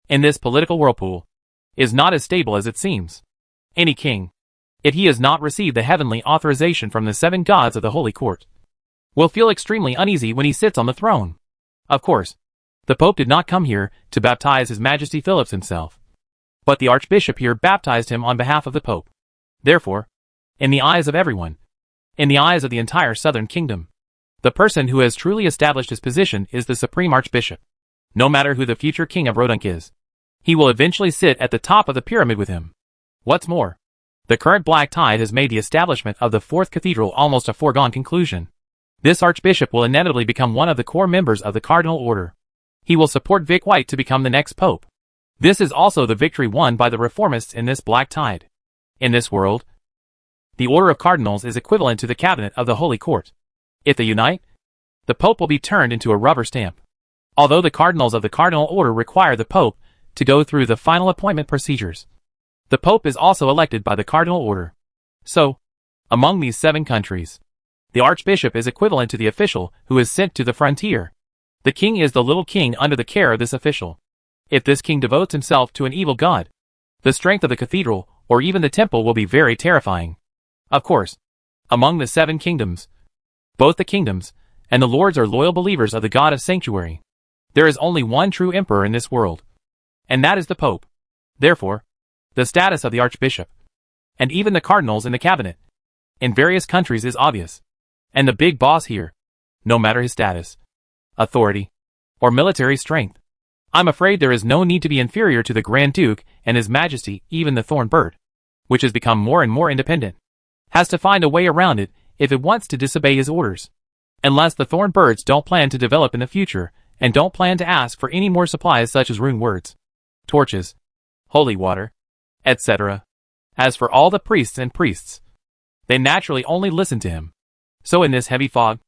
in this political whirlpool, is not as stable as it seems. Any king, if he has not received the heavenly authorization from the 7 gods of the Holy Court, will feel extremely uneasy when he sits on the throne. Of course, the Pope did not come here to baptize His Majesty Phillips himself, but the Archbishop here baptized him on behalf of the Pope. Therefore, in the eyes of everyone, in the eyes of the entire Southern Kingdom, the person who has truly established his position is the Supreme Archbishop. No matter who the future King of Rodunk is, he will eventually sit at the top of the pyramid with him. What's more, the current black tide has made the establishment of the 4th Cathedral almost a foregone conclusion. This Archbishop will inevitably become one of the core members of the Cardinal Order. He will support Vic White to become the next Pope. This is also the victory won by the Reformists in this black tide. In this world, the Order of Cardinals is equivalent to the Cabinet of the Holy Court. If they unite, the Pope will be turned into a rubber stamp. Although the Cardinals of the Cardinal Order require the Pope to go through the final appointment procedures, the Pope is also elected by the Cardinal Order. So, among these 7 countries, the Archbishop is equivalent to the official who is sent to the frontier. The king is the little king under the care of this official. If this king devotes himself to an evil god, the strength of the cathedral or even the temple will be very terrifying. Of course, among the 7 kingdoms, both the kingdoms and the lords are loyal believers of the God of Sanctuary. There is only one true emperor in this world, and that is the Pope. Therefore, the status of the Archbishop, and even the cardinals in the cabinet, in various countries is obvious. And the big boss here, no matter his status, authority, or military strength, I'm afraid there is no need to be inferior to the Grand Duke and His Majesty. Even the Thorn Bird, which has become more and more independent, has to find a way around it if it wants to disobey his orders. Unless the Thorn Birds don't plan to develop in the future, and don't plan to ask for any more supplies such as rune words, torches, holy water, etc. As for all the priests, they naturally only listen to him. So in this heavy fog,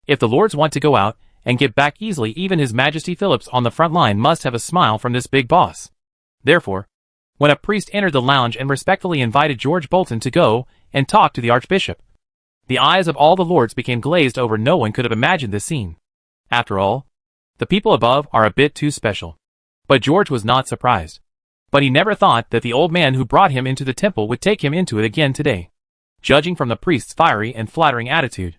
if the lords want to go out and get back easily, even His Majesty Phillips on the front line must have a smile from this big boss. Therefore, when a priest entered the lounge and respectfully invited George Bolton to go and talk to the Archbishop, the eyes of all the lords became glazed over. No one could have imagined this scene. After all, the people above are a bit too special. But George was not surprised. But he never thought that the old man who brought him into the temple would take him into it again today. Judging from the priest's fiery and flattering attitude,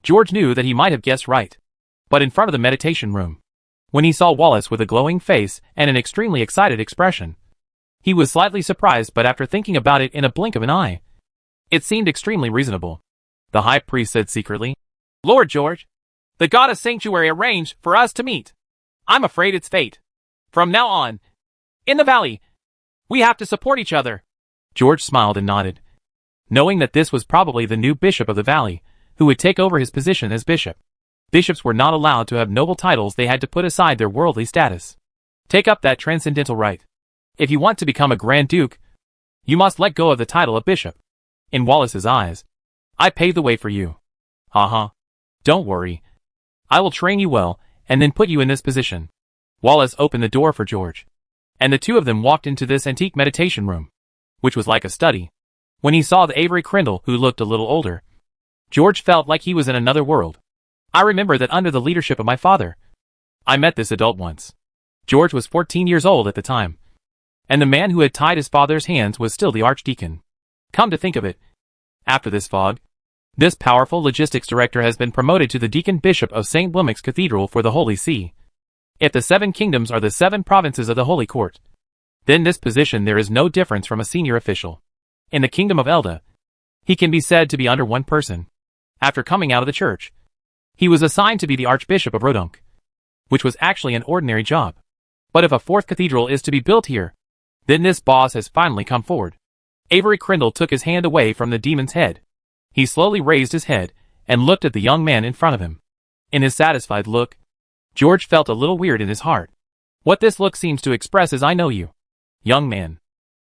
George knew that he might have guessed right. But in front of the meditation room, when he saw Wallace with a glowing face and an extremely excited expression, he was slightly surprised. But after thinking about it in a blink of an eye, it seemed extremely reasonable. The high priest said secretly, "Lord George, the God of Sanctuary arranged for us to meet. I'm afraid it's fate. From now on, in the valley, we have to support each other." George smiled and nodded, knowing that this was probably the new bishop of the valley, who would take over his position as bishop. Bishops were not allowed to have noble titles. They had to put aside their worldly status. Take up that transcendental right. If you want to become a Grand Duke, you must let go of the title of bishop. In Wallace's eyes, I paved the way for you. Haha. Don't worry. I will train you well, and then put you in this position. Wallace opened the door for George, and the two of them walked into this antique meditation room, which was like a study. When he saw the Avery Crindle, who looked a little older, George felt like he was in another world. I remember that under the leadership of my father, I met this adult once. George was 14 years old at the time, and the man who had tied his father's hands was still the archdeacon. Come to think of it, after this fog, this powerful logistics director has been promoted to the deacon bishop of St. Wilming's Cathedral for the Holy See. If the 7 kingdoms are the 7 provinces of the Holy Court, then this position there is no difference from a senior official. In the kingdom of Elda, he can be said to be under one person. After coming out of the church, he was assigned to be the Archbishop of Rodunk, which was actually an ordinary job. But if a 4th cathedral is to be built here, then this boss has finally come forward. Avery Crindle took his hand away from the demon's head. He slowly raised his head and looked at the young man in front of him. In his satisfied look, George felt a little weird in his heart. What this look seems to express is, "I know you, young man."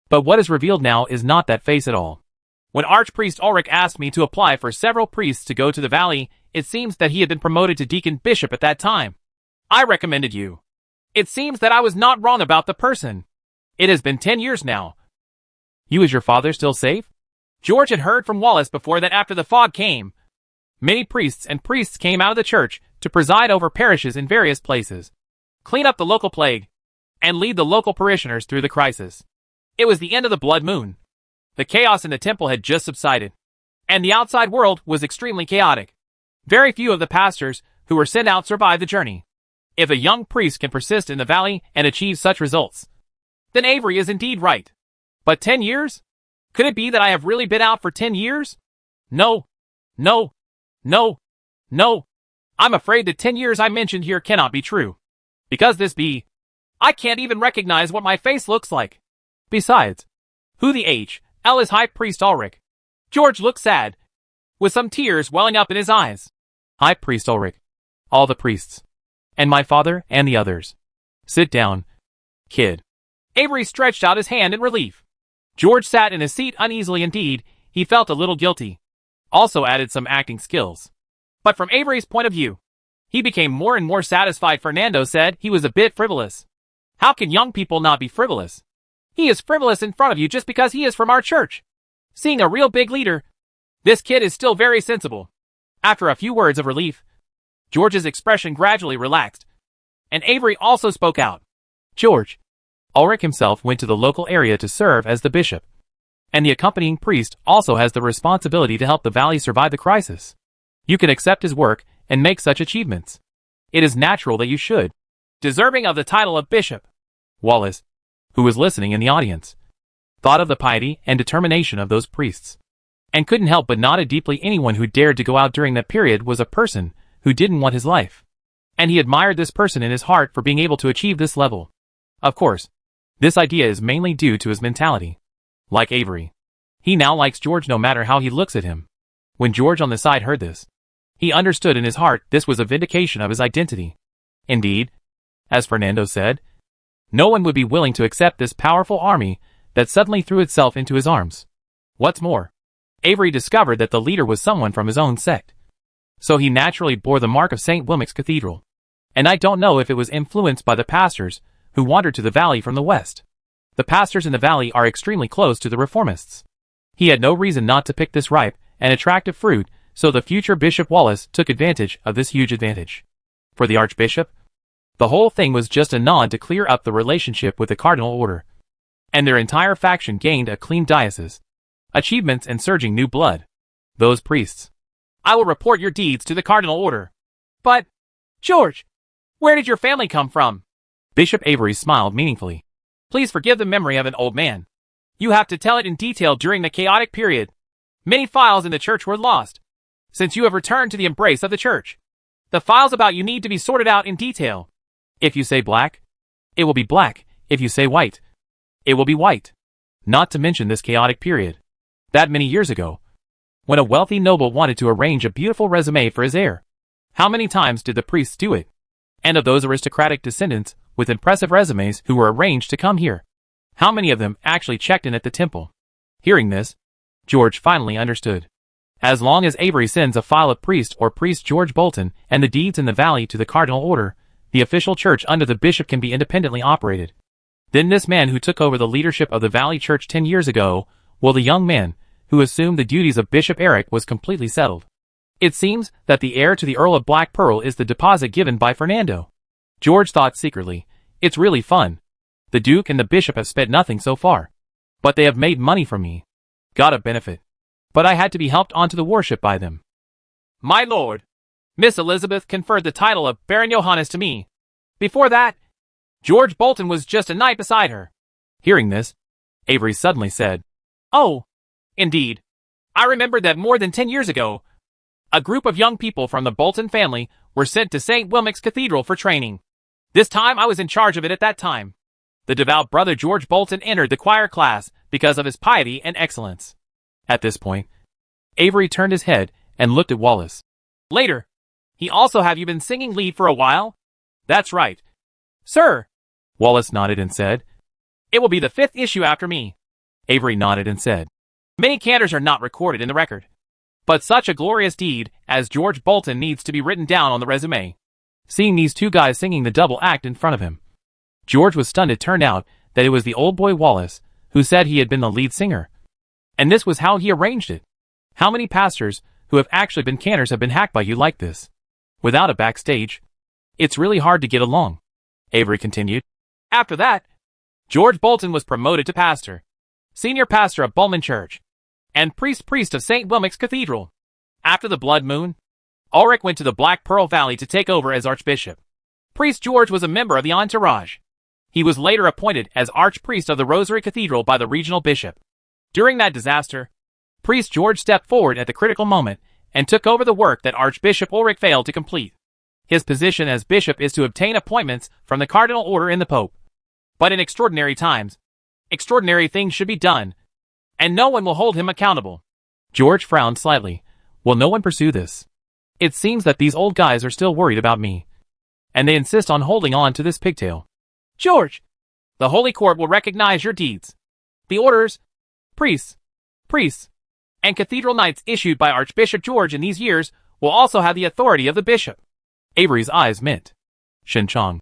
But what is revealed now is not that face at all. When Archpriest Ulrich asked me to apply for several priests to go to the valley, it seems that he had been promoted to deacon bishop at that time. I recommended you. It seems that I was not wrong about the person. It has been 10 years now. You, is your father still safe? George had heard from Wallace before that after the fog came, many priests came out of the church to preside over parishes in various places, clean up the local plague, and lead the local parishioners through the crisis. It was the end of the blood moon. The chaos in the temple had just subsided, and the outside world was extremely chaotic. Very few of the pastors who were sent out survived the journey. If a young priest can persist in the valley and achieve such results, then Avery is indeed right. But 10 years? Could it be that I have really been out for 10 years? No. No. No. No. I'm afraid the 10 years I mentioned here cannot be true. Because I can't even recognize what my face looks like. Besides, who the H.L. is High Priest Ulrich? George looked sad, with some tears welling up in his eyes. High Priest Ulrich. All the priests. And my father and the others. Sit down, kid. Avery stretched out his hand in relief. George sat in his seat uneasily indeed. He felt a little guilty. Also added some acting skills. But from Avery's point of view, he became more and more satisfied. Fernando said he was a bit frivolous. How can young people not be frivolous? He is frivolous in front of you just because he is from our church. Seeing a real big leader, this kid is still very sensible. After a few words of relief, George's expression gradually relaxed, and Avery also spoke out. George. Ulrich himself went to the local area to serve as the bishop, and the accompanying priest also has the responsibility to help the valley survive the crisis. You can accept his work and make such achievements. It is natural that you should. Deserving of the title of bishop. Wallace, who was listening in the audience, thought of the piety and determination of those priests, and couldn't help but nod deeply. Anyone who dared to go out during that period was a person who didn't want his life, and he admired this person in his heart for being able to achieve this level. Of course, this idea is mainly due to his mentality. Like Avery, he now likes George no matter how he looks at him. When George on the side heard this, he understood in his heart this was a vindication of his identity. Indeed, as Fernando said, no one would be willing to accept this powerful army that suddenly threw itself into his arms. What's more, Avery discovered that the leader was someone from his own sect. So he naturally bore the mark of St. Wilmic's Cathedral. And I don't know if it was influenced by the pastors who wandered to the valley from the west. The pastors in the valley are extremely close to the reformists. He had no reason not to pick this ripe and attractive fruit, so the future Bishop Wallace took advantage of this huge advantage. For the Archbishop, the whole thing was just a nod to clear up the relationship with the Cardinal Order. And their entire faction gained a clean diocese, achievements and surging new blood. Those priests. I will report your deeds to the Cardinal Order. But, George, where did your family come from? Bishop Avery smiled meaningfully. Please forgive the memory of an old man. You have to tell it in detail during the chaotic period. Many files in the church were lost. Since you have returned to the embrace of the church, the files about you need to be sorted out in detail. If you say black, it will be black. If you say white, it will be white. Not to mention this chaotic period. That many years ago, when a wealthy noble wanted to arrange a beautiful resume for his heir. How many times did the priests do it? And of those aristocratic descendants with impressive resumes who were arranged to come here, how many of them actually checked in at the temple? Hearing this, George finally understood. As long as Avery sends a file of priest or priest George Bolton and the deeds in the valley to the Cardinal Order, the official church under the bishop can be independently operated. Then this man who took over the leadership of the Valley Church 10 years ago, well, the young man who assumed the duties of Bishop Eric, was completely settled. It seems that the heir to the Earl of Black Pearl is the deposit given by Fernando. George thought secretly, it's really fun. The Duke and the Bishop have spent nothing so far. But they have made money from me. Got a benefit. But I had to be helped onto the warship by them. My lord, Miss Elizabeth conferred the title of Baron Johannes to me. Before that, George Bolton was just a knight beside her. Hearing this, Avery suddenly said, Oh, indeed. I remembered that more than 10 years ago, a group of young people from the Bolton family were sent to St. Wilmic's Cathedral for training. This time I was in charge of it at that time. The devout brother George Bolton entered the choir class because of his piety and excellence. At this point, Avery turned his head and looked at Wallace. Later, he also have you been singing lead for a while? That's right. Sir. Wallace nodded and said, It will be the 5th issue after me. Avery nodded and said, Many cantors are not recorded in the record. But such a glorious deed as George Bolton needs to be written down on the resume. Seeing these two guys singing the double act in front of him, George was stunned. It turned out that it was the old boy Wallace who said he had been the lead singer. And this was how he arranged it. How many pastors who have actually been cantors have been hacked by you like this? Without a backstage, it's really hard to get along, Avery continued. After that, George Bolton was promoted to pastor, senior pastor of Bulman Church, and priest of St. Wilming's Cathedral. After the Blood Moon, Ulrich went to the Black Pearl Valley to take over as archbishop. Priest George was a member of the entourage. He was later appointed as archpriest of the Rosary Cathedral by the regional bishop. During that disaster, Priest George stepped forward at the critical moment and took over the work that Archbishop Ulrich failed to complete. His position as bishop is to obtain appointments from the cardinal order and the pope. But in extraordinary times, extraordinary things should be done, and no one will hold him accountable. George frowned slightly. Will no one pursue this? It seems that these old guys are still worried about me, and they insist on holding on to this pigtail. George, the Holy Court will recognize your deeds. The orders, priests, and cathedral knights issued by Archbishop George in these years will also have the authority of the bishop. Avery's eyes met. Shinchong.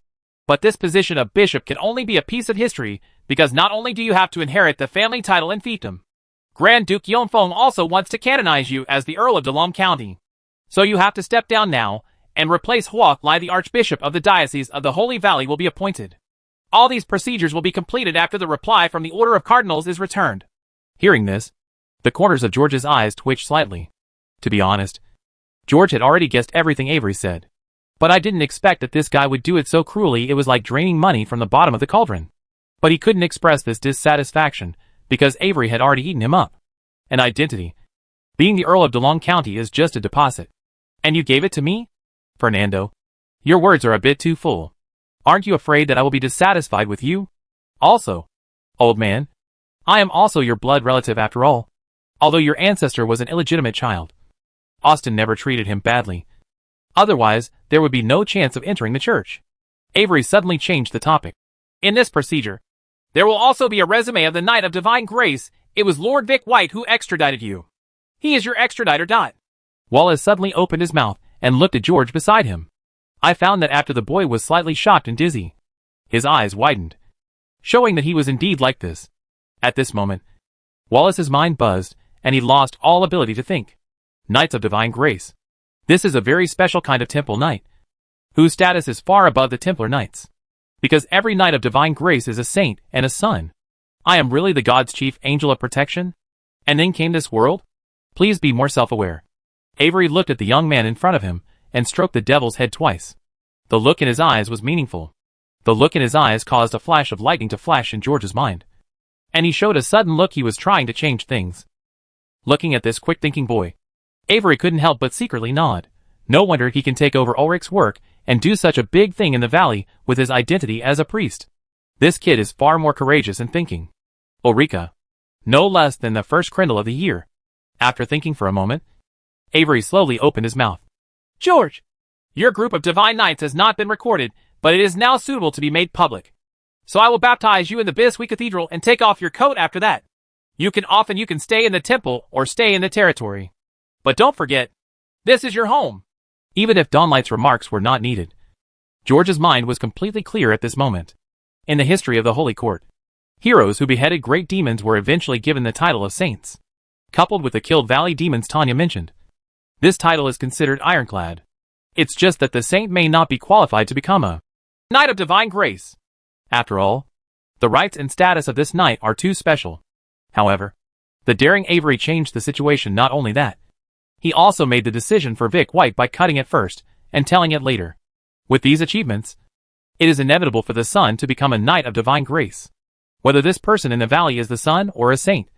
But this position of bishop can only be a piece of history because not only do you have to inherit the family title and fiefdom, Grand Duke Yonfeng also wants to canonize you as the Earl of DeLong County. So you have to step down now and replace Huoc Lai. The Archbishop of the Diocese of the Holy Valley will be appointed. All these procedures will be completed after the reply from the Order of Cardinals is returned. Hearing this, the corners of George's eyes twitched slightly. To be honest, George had already guessed everything Avery said. But I didn't expect that this guy would do it so cruelly. It was like draining money from the bottom of the cauldron. But he couldn't express this dissatisfaction because Avery had already eaten him up. An identity. Being the Earl of DeLong County is just a deposit. And you gave it to me? Fernando, your words are a bit too full. Aren't you afraid that I will be dissatisfied with you? Also, old man, I am also your blood relative after all. Although your ancestor was an illegitimate child, Austin never treated him badly. Otherwise, there would be no chance of entering the church. Avery suddenly changed the topic. In this procedure, there will also be a resume of the Knight of Divine Grace. It was Lord Vic White who extradited you. He is your extraditor. Wallace suddenly opened his mouth and looked at George beside him. I found that after the boy was slightly shocked and dizzy. His eyes widened, showing that he was indeed like this. At this moment, Wallace's mind buzzed, and he lost all ability to think. Knights of Divine Grace. This is a very special kind of Temple Knight, whose status is far above the Templar Knights. Because every Knight of Divine Grace is a saint and a son. I am really the God's chief angel of protection? And then came this world? Please be more self-aware. Avery looked at the young man in front of him and stroked the devil's head twice. The look in his eyes was meaningful. The look in his eyes caused a flash of lightning to flash in George's mind. And he showed a sudden look he was trying to change things. Looking at this quick-thinking boy, Avery couldn't help but secretly nod. No wonder he can take over Ulrich's work and do such a big thing in the valley with his identity as a priest. This kid is far more courageous and thinking. Ulrica. No less than the first Crindle of the year. After thinking for a moment, Avery slowly opened his mouth. George, your group of divine knights has not been recorded, but it is now suitable to be made public. So I will baptize you in the Biswi Cathedral and take off your coat after that. You can stay in the temple or stay in the territory. But don't forget, this is your home. Even if Dawnlight's remarks were not needed, George's mind was completely clear at this moment. In the history of the Holy Court, heroes who beheaded great demons were eventually given the title of saints. Coupled with the killed valley demons Tanya mentioned, this title is considered ironclad. It's just that the saint may not be qualified to become a Knight of Divine Grace. After all, the rights and status of this knight are too special. However, the daring Avery changed the situation. Not only that, he also made the decision for Vic White by cutting it first and telling it later. With these achievements, it is inevitable for the son to become a Knight of Divine Grace. Whether this person in the valley is the son or a saint.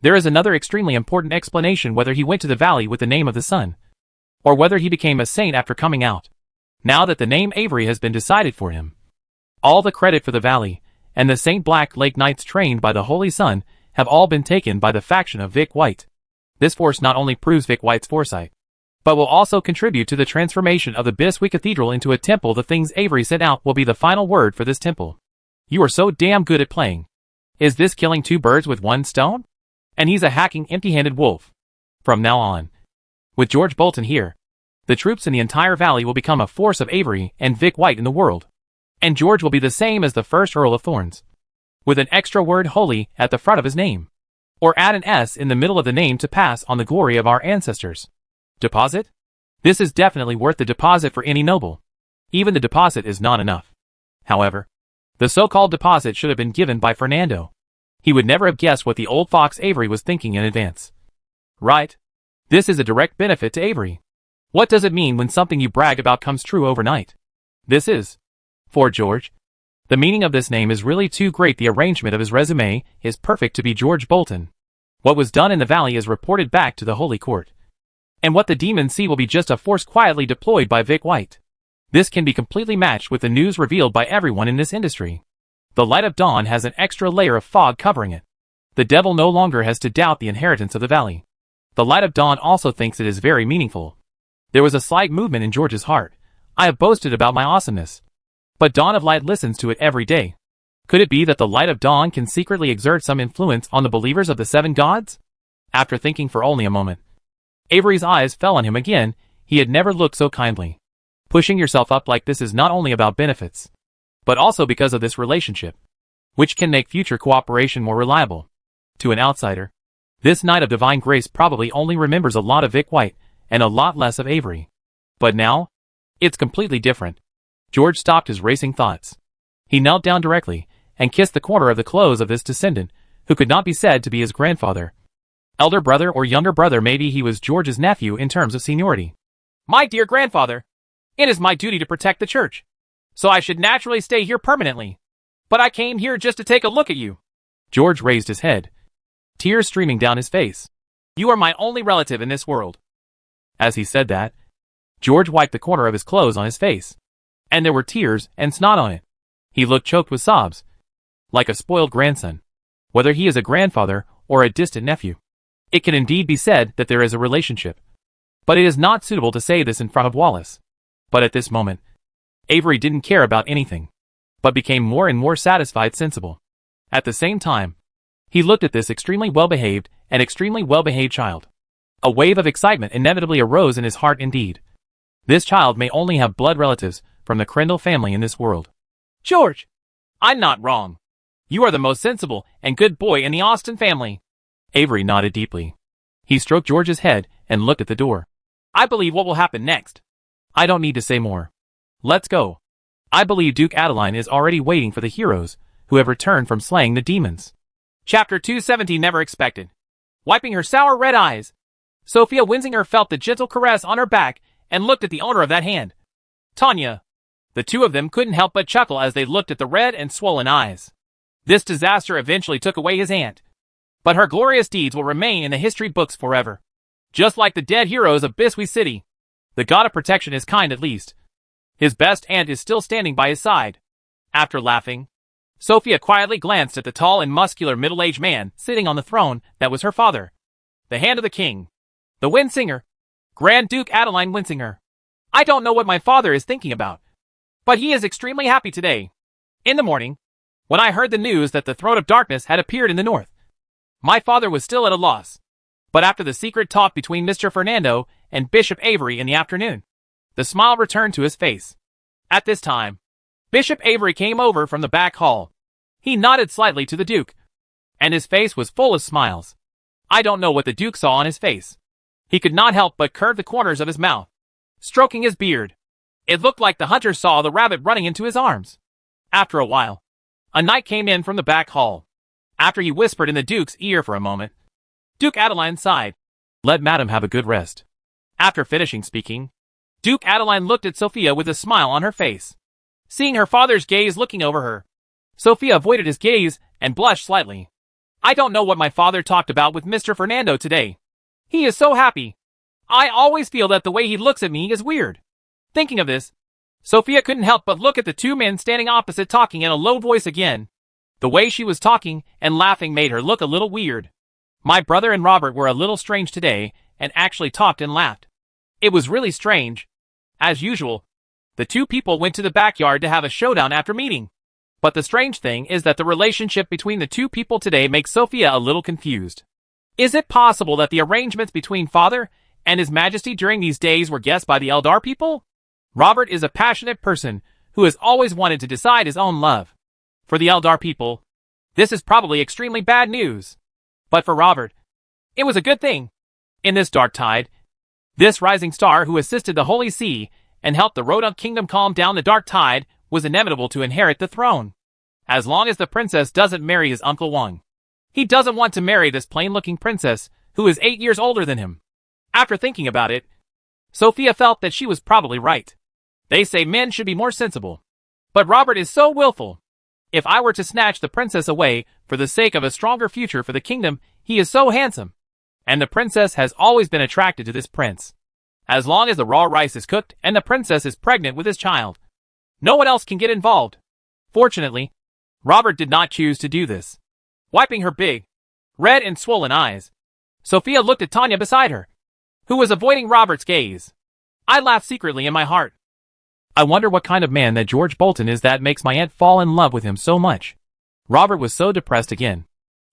There is another extremely important explanation: whether he went to the valley with the name of the son, or whether he became a saint after coming out. Now that the name Avery has been decided for him, all the credit for the valley and the St. Black Lake Knights trained by the Holy Sun have all been taken by the faction of Vic White. This force not only proves Vic White's foresight, but will also contribute to the transformation of the Biswi Cathedral into a temple. The things Avery sent out will be the final word for this temple. You are so damn good at playing. Is this killing two birds with one stone? And he's a hacking, empty-handed wolf. From now on, with George Bolton here, the troops in the entire valley will become a force of Avery and Vic White in the world. And George will be the same as the first Earl of Thorns, with an extra word holy at the front of his name. Or add an S in the middle of the name to pass on the glory of our ancestors. Deposit? This is definitely worth the deposit for any noble. Even the deposit is not enough. However, the so-called deposit should have been given by Fernando. He would never have guessed what the old fox Avery was thinking in advance. Right? This is a direct benefit to Avery. What does it mean when something you brag about comes true overnight? This is, for George. The meaning of this name is really too great. The arrangement of his resume is perfect to be George Bolton. What was done in the valley is reported back to the Holy Court. And what the demons see will be just a force quietly deployed by Vic White. This can be completely matched with the news revealed by everyone in this industry. The light of dawn has an extra layer of fog covering it. The devil no longer has to doubt the inheritance of the valley. The light of dawn also thinks it is very meaningful. There was a slight movement in George's heart. I have boasted about my awesomeness. But Dawn of Light listens to it every day. Could it be that the light of dawn can secretly exert some influence on the believers of the seven gods? After thinking for only a moment, Avery's eyes fell on him again. He had never looked so kindly. Pushing yourself up like this is not only about benefits, but also because of this relationship, which can make future cooperation more reliable. To an outsider, this Knight of Divine Grace probably only remembers a lot of Vic White and a lot less of Avery. But now, it's completely different. George stopped his racing thoughts. He knelt down directly and kissed the corner of the clothes of this descendant, who could not be said to be his grandfather. Elder brother or younger brother, maybe he was George's nephew in terms of seniority. My dear grandfather, it is my duty to protect the church, so I should naturally stay here permanently. But I came here just to take a look at you. George raised his head, tears streaming down his face. You are my only relative in this world. As he said that, George wiped the corner of his clothes on his face, and there were tears and snot on it. He looked choked with sobs, like a spoiled grandson. Whether he is a grandfather or a distant nephew, it can indeed be said that there is a relationship. But it is not suitable to say this in front of Wallace. But at this moment, Avery didn't care about anything, but became more and more satisfied, sensible. At the same time, he looked at this extremely well-behaved child. A wave of excitement inevitably arose in his heart indeed. This child may only have blood relatives from the Crendel family in this world. George! I'm not wrong. You are the most sensible and good boy in the Austen family. Avery nodded deeply. He stroked George's head and looked at the door. I believe what will happen next. I don't need to say more. Let's go. I believe Duke Adeline is already waiting for the heroes who have returned from slaying the demons. Chapter 270 Never Expected. Wiping her sour red eyes, Sophia Winsinger felt the gentle caress on her back and looked at the owner of that hand, Tanya. The two of them couldn't help but chuckle as they looked at the red and swollen eyes. This disaster eventually took away his aunt, but her glorious deeds will remain in the history books forever. Just like the dead heroes of Biswee City, the god of protection is kind at least. His best aunt is still standing by his side. After laughing, Sophia quietly glanced at the tall and muscular middle-aged man sitting on the throne that was her father, the Hand of the King, the Winsinger, Grand Duke Adeline Winsinger. I don't know what my father is thinking about, but he is extremely happy today. In the morning, when I heard the news that the Throne of Darkness had appeared in the north, my father was still at a loss. But after the secret talk between Mr. Fernando and Bishop Avery in the afternoon, the smile returned to his face. At this time, Bishop Avery came over from the back hall. He nodded slightly to the Duke, and his face was full of smiles. I don't know what the Duke saw on his face. He could not help but curve the corners of his mouth, stroking his beard. It looked like the hunter saw the rabbit running into his arms. After a while, a knight came in from the back hall. After he whispered in the Duke's ear for a moment, Duke Adeline sighed. Let Madam have a good rest. After finishing speaking, Duke Adeline looked at Sophia with a smile on her face. Seeing her father's gaze looking over her, Sophia avoided his gaze and blushed slightly. I don't know what my father talked about with Mr. Fernando today. He is so happy. I always feel that the way he looks at me is weird. Thinking of this, Sophia couldn't help but look at the two men standing opposite talking in a low voice again. The way she was talking and laughing made her look a little weird. My brother and Robert were a little strange today and actually talked and laughed. It was really strange. As usual, the two people went to the backyard to have a showdown after meeting. But the strange thing is that the relationship between the two people today makes Sophia a little confused. Is it possible that the arrangements between Father and His Majesty during these days were guessed by the Eldar people? Robert is a passionate person who has always wanted to decide his own love. For the Eldar people, this is probably extremely bad news. But for Robert, it was a good thing. In this dark tide, This rising star who assisted the Holy See and helped the Rodunk kingdom calm down the dark tide was inevitable to inherit the throne. As long as the princess doesn't marry his Uncle Wang. He doesn't want to marry this plain-looking princess who is 8 years older than him. After thinking about it, Sophia felt that she was probably right. They say men should be more sensible. But Robert is so willful. If I were to snatch the princess away for the sake of a stronger future for the kingdom, he is so handsome. And the princess has always been attracted to this prince. As long as the raw rice is cooked and the princess is pregnant with his child, no one else can get involved. Fortunately, Robert did not choose to do this. Wiping her big, red and swollen eyes, Sophia looked at Tanya beside her, who was avoiding Robert's gaze. I laughed secretly in my heart. I wonder what kind of man that George Bolton is that makes my aunt fall in love with him so much. Robert was so depressed again.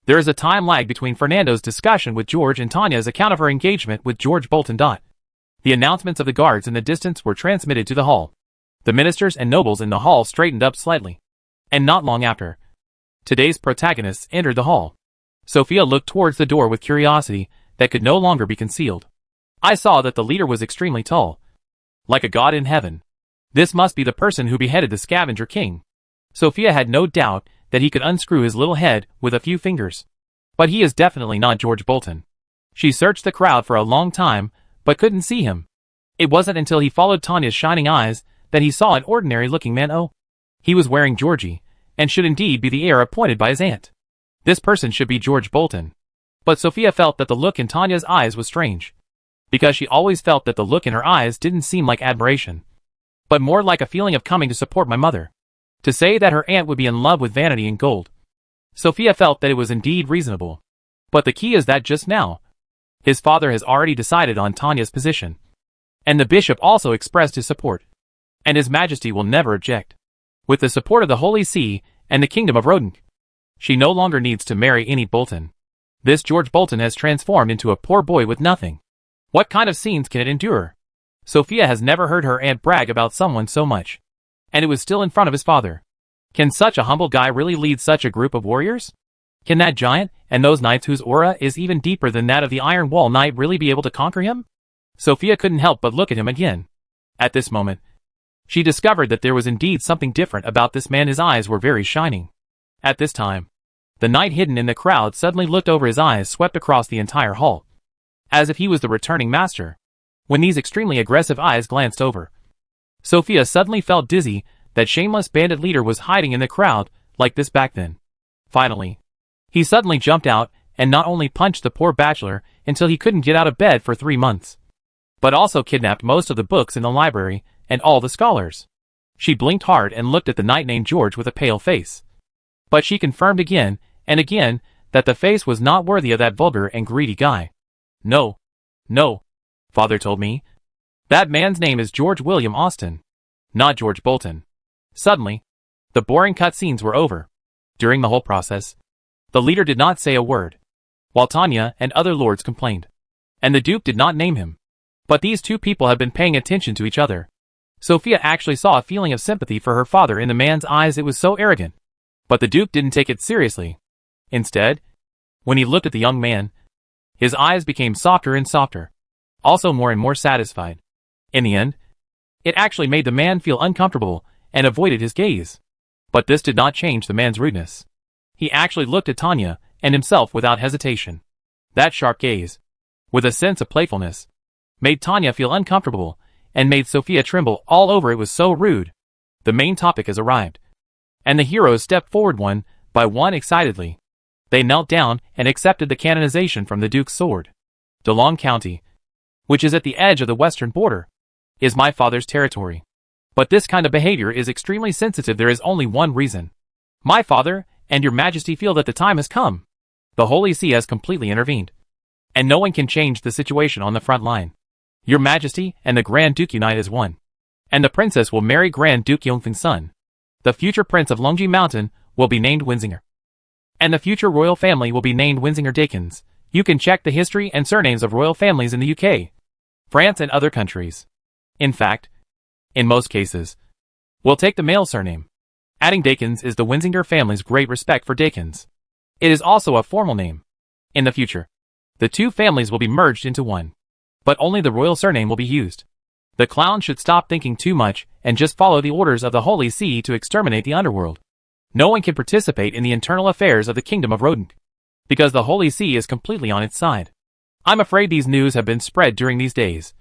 There is a time lag between Fernando's discussion with George and Tanya's account of her engagement with George Bolton. The announcements of the guards in the distance were transmitted to the hall. The ministers and nobles in the hall straightened up slightly. And not long after, today's protagonists entered the hall. Sophia looked towards the door with curiosity that could no longer be concealed. I saw that the leader was extremely tall. Like a god in heaven. This must be the person who beheaded the scavenger king. Sophia had no doubt that he could unscrew his little head with a few fingers. But he is definitely not George Bolton. She searched the crowd for a long time, but couldn't see him. It wasn't until he followed Tanya's shining eyes that he saw an ordinary-looking man. Oh, he was wearing Georgie, and should indeed be the heir appointed by his aunt. This person should be George Bolton. But Sophia felt that the look in Tanya's eyes was strange. Because she always felt that the look in her eyes didn't seem like admiration, but more like a feeling of coming to support my mother. To say that her aunt would be in love with vanity and gold. Sophia felt that it was indeed reasonable. But the key is that just now, his father has already decided on Tanya's position. And the bishop also expressed his support. And His Majesty will never object. With the support of the Holy See and the Kingdom of Rodunk, she no longer needs to marry any Bolton. This George Bolton has transformed into a poor boy with nothing. What kind of scenes can it endure? Sophia has never heard her aunt brag about someone so much. And it was still in front of his father. Can such a humble guy really lead such a group of warriors? Can that giant, and those knights whose aura is even deeper than that of the Iron Wall Knight, really be able to conquer him? Sophia couldn't help but look at him again. At this moment, she discovered that there was indeed something different about this man. His eyes were very shining. At this time, the knight hidden in the crowd suddenly looked over. His eyes swept across the entire hall, as if he was the returning master. When these extremely aggressive eyes glanced over, Sophia suddenly felt dizzy. That shameless bandit leader was hiding in the crowd like this back then. Finally, he suddenly jumped out and not only punched the poor bachelor until he couldn't get out of bed for 3 months, but also kidnapped most of the books in the library and all the scholars. She blinked hard and looked at the knight named George with a pale face. But she confirmed again and again that the face was not worthy of that vulgar and greedy guy. No. No. Father told me. That man's name is George William Austin. Not George Bolton. Suddenly, the boring cutscenes were over. During the whole process, the leader did not say a word, while Tanya and other lords complained. And the Duke did not name him. But these two people had been paying attention to each other. Sophia actually saw a feeling of sympathy for her father in the man's eyes. It was so arrogant. But the Duke didn't take it seriously. Instead, when he looked at the young man, his eyes became softer and softer, also more and more satisfied. In the end, it actually made the man feel uncomfortable and avoided his gaze. But this did not change the man's rudeness. He actually looked at Tanya and himself without hesitation. That sharp gaze, with a sense of playfulness, made Tanya feel uncomfortable and made Sophia tremble all over. It was so rude. The main topic has arrived, and the heroes stepped forward one by one excitedly. They knelt down and accepted the canonization from the Duke's sword. DeLong County, which is at the edge of the western border, is my father's territory. But this kind of behavior is extremely sensitive. There is only one reason. My father and your majesty feel that the time has come. The Holy See has completely intervened, and no one can change the situation on the front line. Your majesty and the Grand Duke unite as one, and the princess will marry Grand Duke Yongfeng's son. The future prince of Longji Mountain will be named Winsinger, and the future royal family will be named Winsinger-Dakins. You can check the history and surnames of royal families in the UK, France and other countries. In fact, in most cases, we'll take the male surname. Adding Dakins is the Winsinger family's great respect for Dakins. It is also a formal name. In the future, the two families will be merged into one. but only the royal surname will be used. The clown should stop thinking too much and just follow the orders of the Holy See to exterminate the underworld. No one can participate in the internal affairs of the Kingdom of Rodent, because the Holy See is completely on its side. I'm afraid these news have been spread during these days.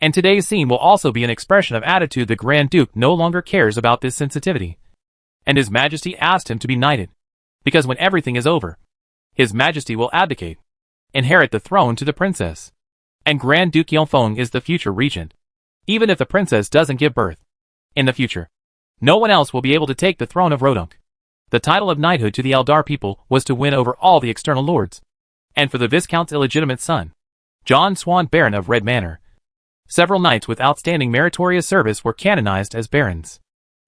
And today's scene will also be an expression of attitude. The Grand Duke no longer cares about this sensitivity. And His Majesty asked him to be knighted, because when everything is over, His Majesty will abdicate, inherit the throne to the princess. And Grand Duke Yongfeng is the future regent. Even if the princess doesn't give birth in the future, no one else will be able to take the throne of Rodunk. The title of knighthood to the Eldar people was to win over all the external lords. And for the Viscount's illegitimate son, John Swan, Baron of Red Manor, several knights with outstanding meritorious service were canonized as barons.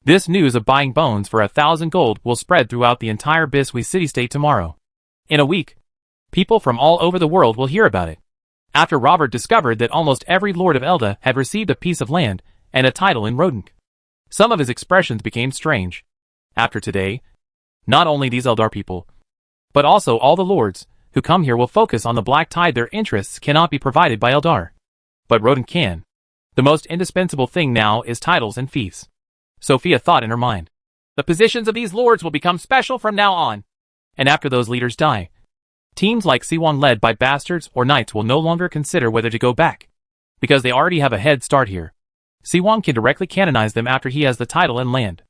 This news of buying bones for 1,000 gold will spread throughout the entire Biswi city-state tomorrow. In a week, people from all over the world will hear about it. After Robert discovered that almost every lord of Elda had received a piece of land and a title in Rodunk, some of his expressions became strange. After today, not only these Eldar people, but also all the lords who come here will focus on the Black Tide. Their interests cannot be provided by Eldar, but Rodunk can. The most indispensable thing now is titles and fiefs. Sophia thought in her mind. The positions of these lords will become special from now on. And after those leaders die, teams like Siwang led by bastards or knights will no longer consider whether to go back, because they already have a head start here. Siwang can directly canonize them after he has the title and land.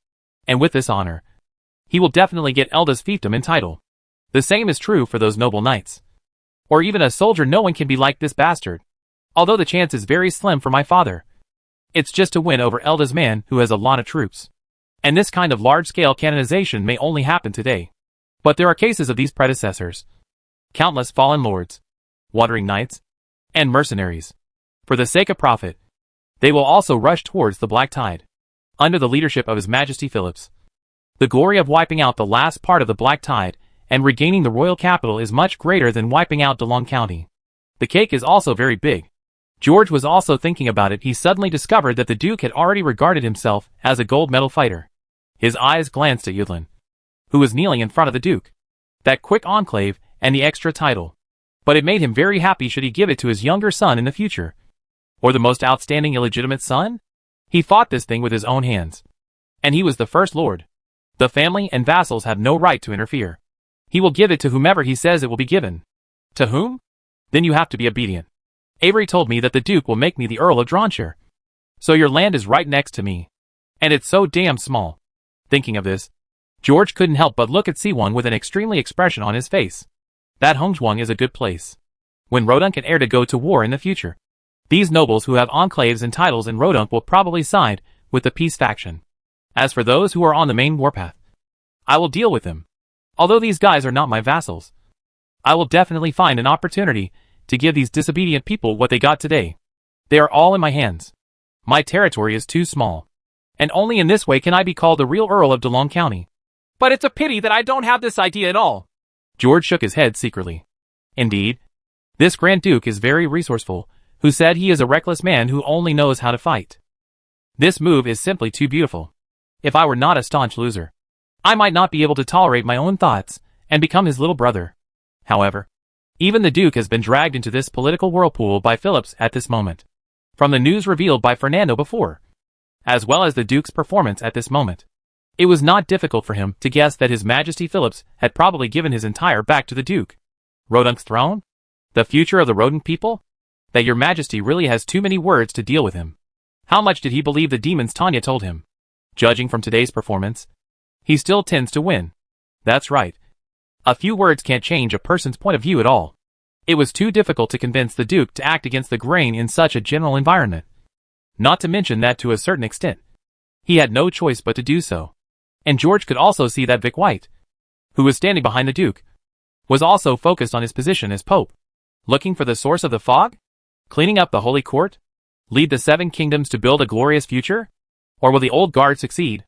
And with this honor, he will definitely get Elda's fiefdom and title. The same is true for those noble knights. Or even a soldier. No one can be like this bastard. Although the chance is very slim for my father. It's just to win over Elda's man who has a lot of troops. And this kind of large-scale canonization may only happen today. But there are cases of these predecessors. Countless fallen lords, wandering knights, and mercenaries. For the sake of profit, they will also rush towards the Black Tide, under the leadership of His Majesty Philips. The glory of wiping out the last part of the Black Tide and regaining the royal capital is much greater than wiping out DeLong County. The cake is also very big. George was also thinking about it. He suddenly discovered that the Duke had already regarded himself as a gold medal fighter. His eyes glanced at Yudlin, who was kneeling in front of the Duke. That quick enclave and the extra title. But it made him very happy. Should he give it to his younger son in the future? Or the most outstanding illegitimate son? He fought this thing with his own hands. And he was the first lord. The family and vassals have no right to interfere. He will give it to whomever he says it will be given. To whom? Then you have to be obedient. Avery told me that the Duke will make me the Earl of Dronshire. So your land is right next to me. And it's so damn small. Thinking of this, George couldn't help but look at Siwang with an extremely expression on his face. That Hongzhuang is a good place. When Rodunk and heir to go to war in the future. These nobles who have enclaves and titles in Rodunk will probably side with the peace faction. As for those who are on the main warpath, I will deal with them. Although these guys are not my vassals, I will definitely find an opportunity to give these disobedient people what they got today. They are all in my hands. My territory is too small. And only in this way can I be called the real Earl of DeLong County. But it's a pity that I don't have this idea at all. George shook his head secretly. Indeed, this Grand Duke is very resourceful, who said he is a reckless man who only knows how to fight. This move is simply too beautiful. If I were not a staunch loser, I might not be able to tolerate my own thoughts and become his little brother. However, even the Duke has been dragged into this political whirlpool by Philips at this moment. From the news revealed by Fernando before, as well as the Duke's performance at this moment, it was not difficult for him to guess that His Majesty Philips had probably given his entire back to the Duke. Rodunk's throne? The future of the Rodent people? That your Majesty really has too many words to deal with him. How much did he believe the demons Tanya told him? Judging from today's performance, he still tends to win. That's right. A few words can't change a person's point of view at all. It was too difficult to convince the Duke to act against the grain in such a general environment. Not to mention that to a certain extent, he had no choice but to do so. And George could also see that Vic White, who was standing behind the Duke, was also focused on his position as Pope. Looking for the source of the fog? Cleaning up the Holy Court? Lead the Seven Kingdoms to build a glorious future? Or will the old guard succeed?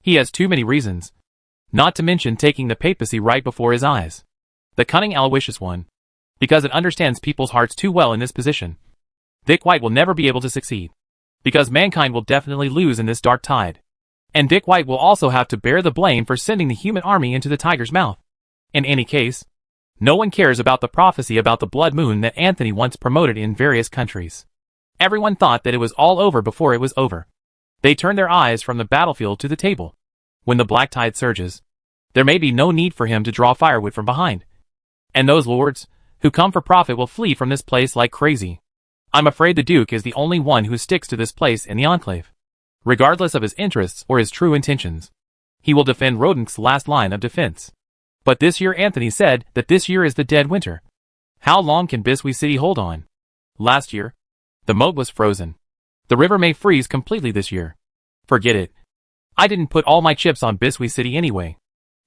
He has too many reasons. Not to mention taking the papacy right before his eyes. The cunning Aloysius one. Because it understands people's hearts too well in this position. Vic White will never be able to succeed. Because mankind will definitely lose in this dark tide. And Vic White will also have to bear the blame for sending the human army into the tiger's mouth. In any case, No one cares about the prophecy about the blood moon that Anthony once promoted in various countries. Everyone thought that it was all over before it was over. They turned their eyes from the battlefield to the table. When the black tide surges, there may be no need for him to draw firewood from behind. And those lords, who come for profit, will flee from this place like crazy. I'm afraid the Duke is the only one who sticks to this place in the Enclave. Regardless of his interests or his true intentions, he will defend Rodent's last line of defense. But this year Anthony said that this year is the dead winter. How long can Biswee City hold on? Last year, the moat was frozen. The river may freeze completely this year. Forget it. I didn't put all my chips on Biswee City anyway.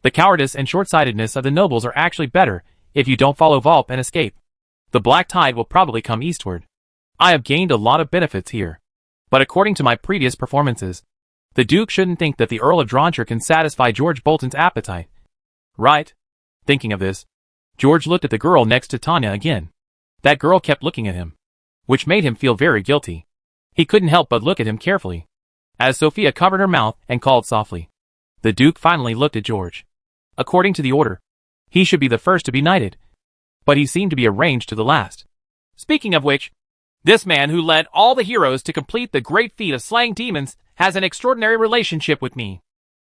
The cowardice and short-sightedness of the nobles are actually better if you don't follow Volp and escape. The black tide will probably come eastward. I have gained a lot of benefits here. But according to my previous performances, the Duke shouldn't think that the Earl of Droncher can satisfy George Bolton's appetite. Right? Thinking of this, George looked at the girl next to Tanya again. That girl kept looking at him, which made him feel very guilty. He couldn't help but look at him carefully. As Sophia covered her mouth and called softly, the Duke finally looked at George. According to the order, he should be the first to be knighted. But he seemed to be arranged to the last. Speaking of which, this man who led all the heroes to complete the great feat of slaying demons has an extraordinary relationship with me.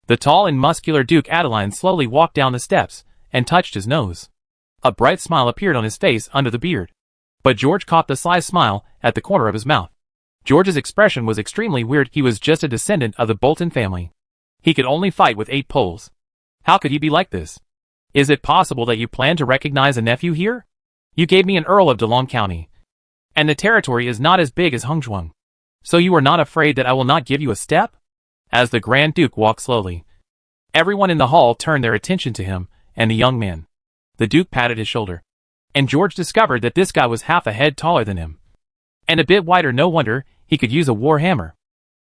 The tall and muscular Duke Adeline slowly walked down the steps and touched his nose. A bright smile appeared on his face under the beard. But George caught the sly smile at the corner of his mouth. George's expression was extremely weird. He was just a descendant of the Bolton family. He could only fight with 8 poles. How could he be like this? Is it possible that you plan to recognize a nephew here? You gave me an Earl of DeLong County. And the territory is not as big as Hengzhuang. So you are not afraid that I will not give you a step? As the Grand Duke walked slowly, everyone in the hall turned their attention to him and the young man. The Duke patted his shoulder, and George discovered that this guy was half a head taller than him. And a bit wider. No wonder he could use a war hammer.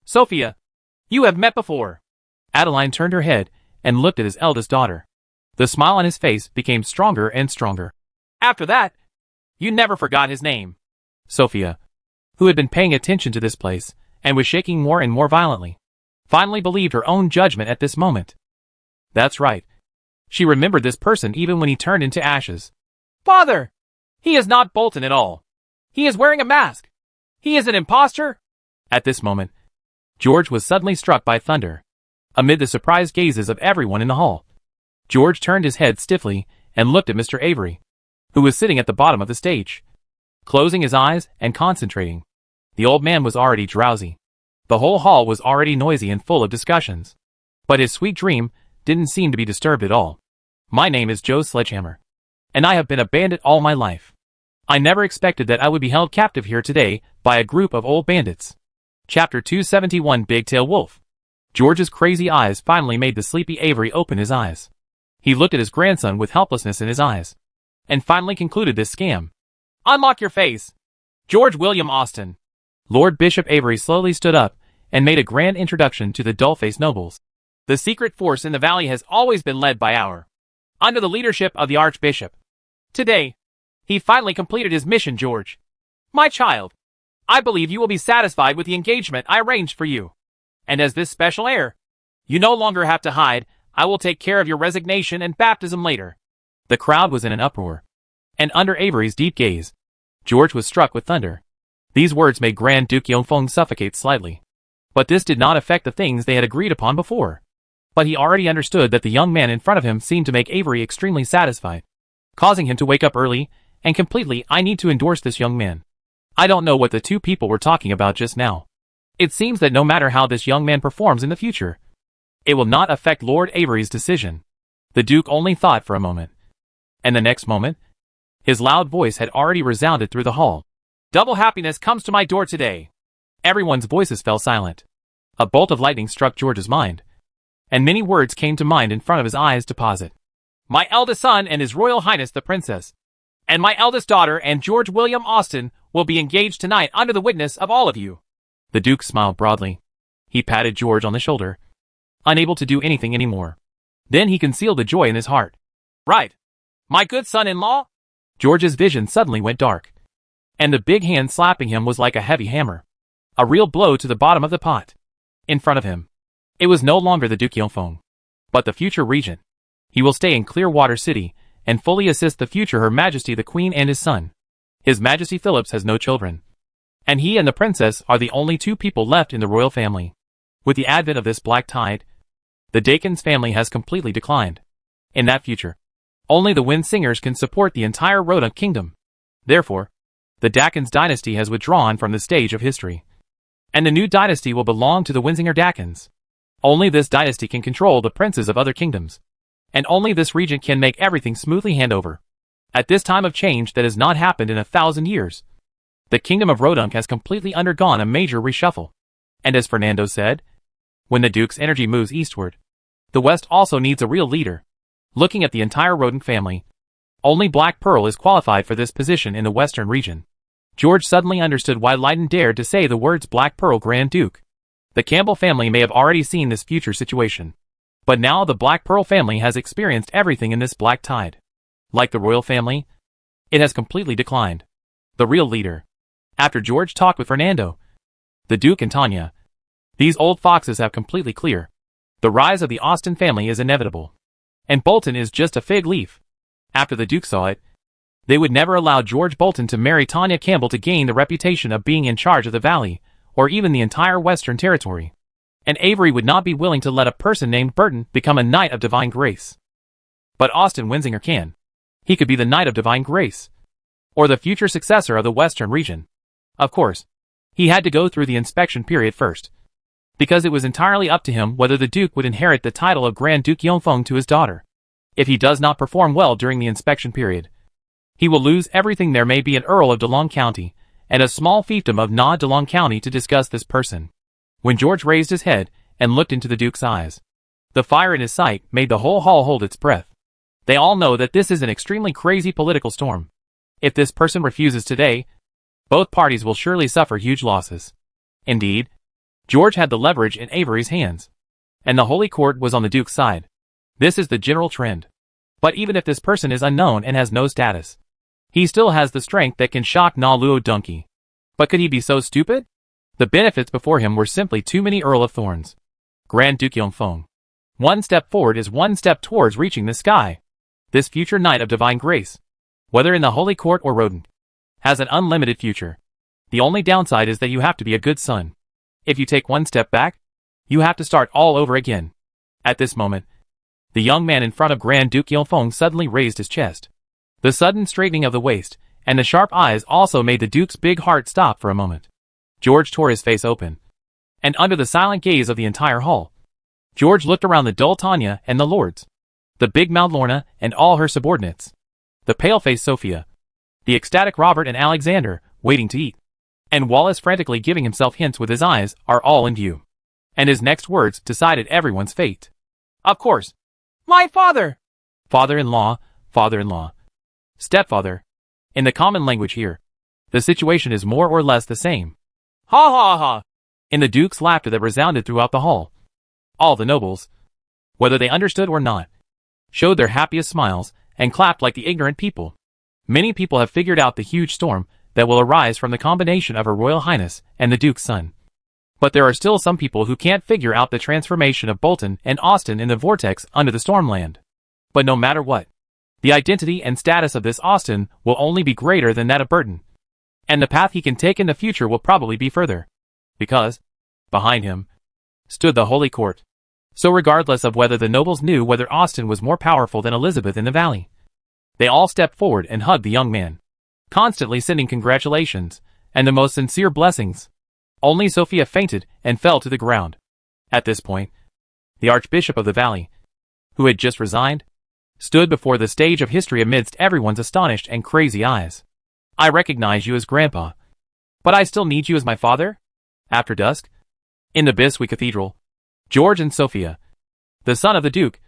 Sophia, you have met before. Adeline turned her head and looked at his eldest daughter. The smile on his face became stronger and stronger. After that, you never forgot his name. Sophia, who had been paying attention to this place and was shaking more and more violently, finally believed her own judgment at this moment. That's right. She remembered this person even when he turned into ashes. Father! He is not Bolton at all. He is wearing a mask. He is an impostor. At this moment, George was suddenly struck by thunder. Amid the surprised gazes of everyone in the hall, George turned his head stiffly and looked at Mr. Avery, who was sitting at the bottom of the stage, closing his eyes and concentrating. The old man was already drowsy. The whole hall was already noisy and full of discussions. But his sweet dream didn't seem to be disturbed at all. My name is Joe Sledgehammer, and I have been a bandit all my life. I never expected that I would be held captive here today by a group of old bandits. Chapter 271 Big Tail Wolf. George's crazy eyes finally made the sleepy Avery open his eyes. He looked at his grandson with helplessness in his eyes, and finally concluded this scam. Unlock your face. George William Austin. Lord Bishop Avery slowly stood up and made a grand introduction to the dull-faced nobles. The secret force in the valley has always been led by under the leadership of the Archbishop. Today, he finally completed his mission, George. My child, I believe you will be satisfied with the engagement I arranged for you. And as this special heir, you no longer have to hide. I will take care of your resignation and baptism later. The crowd was in an uproar, and under Avery's deep gaze, George was struck with thunder. These words made Grand Duke Yongfeng suffocate slightly. But this did not affect the things they had agreed upon before. But he already understood that the young man in front of him seemed to make Avery extremely satisfied, causing him to wake up early and completely. I need to endorse this young man. I don't know what the two people were talking about just now. It seems that no matter how this young man performs in the future, it will not affect Lord Avery's decision. The Duke only thought for a moment. And the next moment, his loud voice had already resounded through the hall. Double happiness comes to my door today. Everyone's voices fell silent. A bolt of lightning struck George's mind, and many words came to mind in front of his eyes to pause it. My eldest son and His Royal Highness the Princess, and my eldest daughter and George William Austin will be engaged tonight under the witness of all of you. The Duke smiled broadly. He patted George on the shoulder, unable to do anything anymore. Then he concealed the joy in his heart. Right. My good son-in-law? George's vision suddenly went dark, and the big hand slapping him was like a heavy hammer. A real blow to the bottom of the pot. In front of him, it was no longer the Duke Yongfeng, but the future regent. He will stay in Clearwater City and fully assist the future Her Majesty the Queen and his son. His Majesty Philips has no children, and he and the princess are the only two people left in the royal family. With the advent of this black tide, the Dakins family has completely declined. In that future, only the Windsingers can support the entire Rodunk kingdom. Therefore, the Dakins dynasty has withdrawn from the stage of history, and the new dynasty will belong to the Windsinger Dakins. Only this dynasty can control the princes of other kingdoms, and only this regent can make everything smoothly hand over. At this time of change that has not happened in 1,000 years, the kingdom of Rodunk has completely undergone a major reshuffle. And as Fernando said, when the Duke's energy moves eastward, the West also needs a real leader. Looking at the entire Rodunk family, only Black Pearl is qualified for this position in the Western region. George suddenly understood why Lydon dared to say the words Black Pearl Grand Duke. The Campbell family may have already seen this future situation, but now the Black Pearl family has experienced everything in this black tide. Like the royal family, it has completely declined. The real leader. After George talked with Fernando, the Duke and Tanya, these old foxes have completely clear. The rise of the Austen family is inevitable, and Bolton is just a fig leaf. After the Duke saw it, they would never allow George Bolton to marry Tanya Campbell to gain the reputation of being in charge of the valley, or even the entire Western Territory. And Avery would not be willing to let a person named Burton become a Knight of Divine Grace. But Austen Windsinger can. He could be the Knight of Divine Grace, or the future successor of the Western region. Of course, he had to go through the inspection period first, because it was entirely up to him whether the Duke would inherit the title of Grand Duke Yongfeng to his daughter. If he does not perform well during the inspection period, he will lose everything. There may be an Earl of DeLong County, and a small fiefdom of Nod DeLong County to discuss this person. When George raised his head and looked into the Duke's eyes, the fire in his sight made the whole hall hold its breath. They all know that this is an extremely crazy political storm. If this person refuses today, both parties will surely suffer huge losses. Indeed, George had the leverage in Avery's hands, and the Holy Court was on the Duke's side. This is the general trend. But even if this person is unknown and has no status, he still has the strength that can shock Na Luo Donkey. But could he be so stupid? The benefits before him were simply too many. Earl of Thorns, Grand Duke Yongfeng. One step forward is one step towards reaching the sky. This future Knight of Divine Grace, whether in the Holy Court or Rodent, has an unlimited future. The only downside is that you have to be a good son. If you take one step back, you have to start all over again. At this moment, the young man in front of Grand Duke Yongfeng suddenly raised his chest. The sudden straightening of the waist and the sharp eyes also made the Duke's big heart stop for a moment. George tore his face open, and under the silent gaze of the entire hall, George looked around the dull Tanya and the lords, the big-mouthed Lorna and all her subordinates, the pale-faced Sophia, the ecstatic Robert and Alexander, waiting to eat, and Wallace frantically giving himself hints with his eyes, are all in view. And his next words decided everyone's fate. Of course. My father! Father-in-law, father-in-law, stepfather. In the common language here, the situation is more or less the same. Ha ha ha! In the Duke's laughter that resounded throughout the hall, all the nobles, whether they understood or not, showed their happiest smiles and clapped like the ignorant people. Many people have figured out the huge storm that will arise from the combination of Her Royal Highness and the Duke's son. But there are still some people who can't figure out the transformation of Bolton and Austen in the vortex under the Stormland. But no matter what, the identity and status of this Austen will only be greater than that of Burton. And the path he can take in the future will probably be further. Because, behind him, stood the Holy Court. So regardless of whether the nobles knew whether Austen was more powerful than Elizabeth in the valley, they all stepped forward and hugged the young man, constantly sending congratulations and the most sincere blessings. Only Sophia fainted and fell to the ground. At this point, the Archbishop of the Valley, who had just resigned, stood before the stage of history amidst everyone's astonished and crazy eyes. I recognize you as Grandpa, but I still need you as my father? After dusk, in the Biswi Cathedral, George and Sophia, the son of the Duke,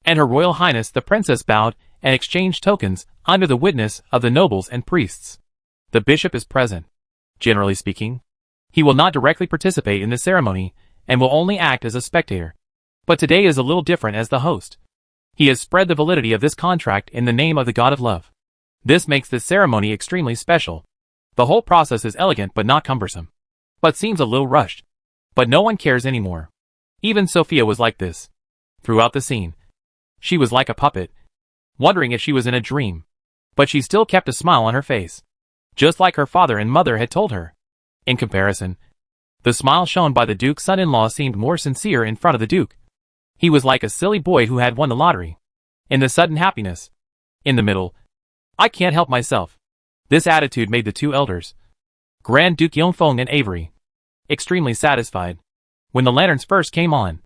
and Her Royal Highness the Princess bowed and exchanged tokens under the witness of the nobles and priests. The bishop is present. Generally speaking, he will not directly participate in the ceremony and will only act as a spectator. But today is a little different as the host. He has spread the validity of this contract in the name of the God of Love. This makes this ceremony extremely special. The whole process is elegant but not cumbersome, but seems a little rushed. But no one cares anymore. Even Sophia was like this. Throughout the scene, she was like a puppet, wondering if she was in a dream. But she still kept a smile on her face, just like her father and mother had told her. In comparison, the smile shown by the Duke's son-in-law seemed more sincere in front of the Duke. He was like a silly boy who had won the lottery. In the sudden happiness. In the middle. I can't help myself. This attitude made the two elders, Grand Duke Yongfeng and Avery, extremely satisfied. When the lanterns first came on,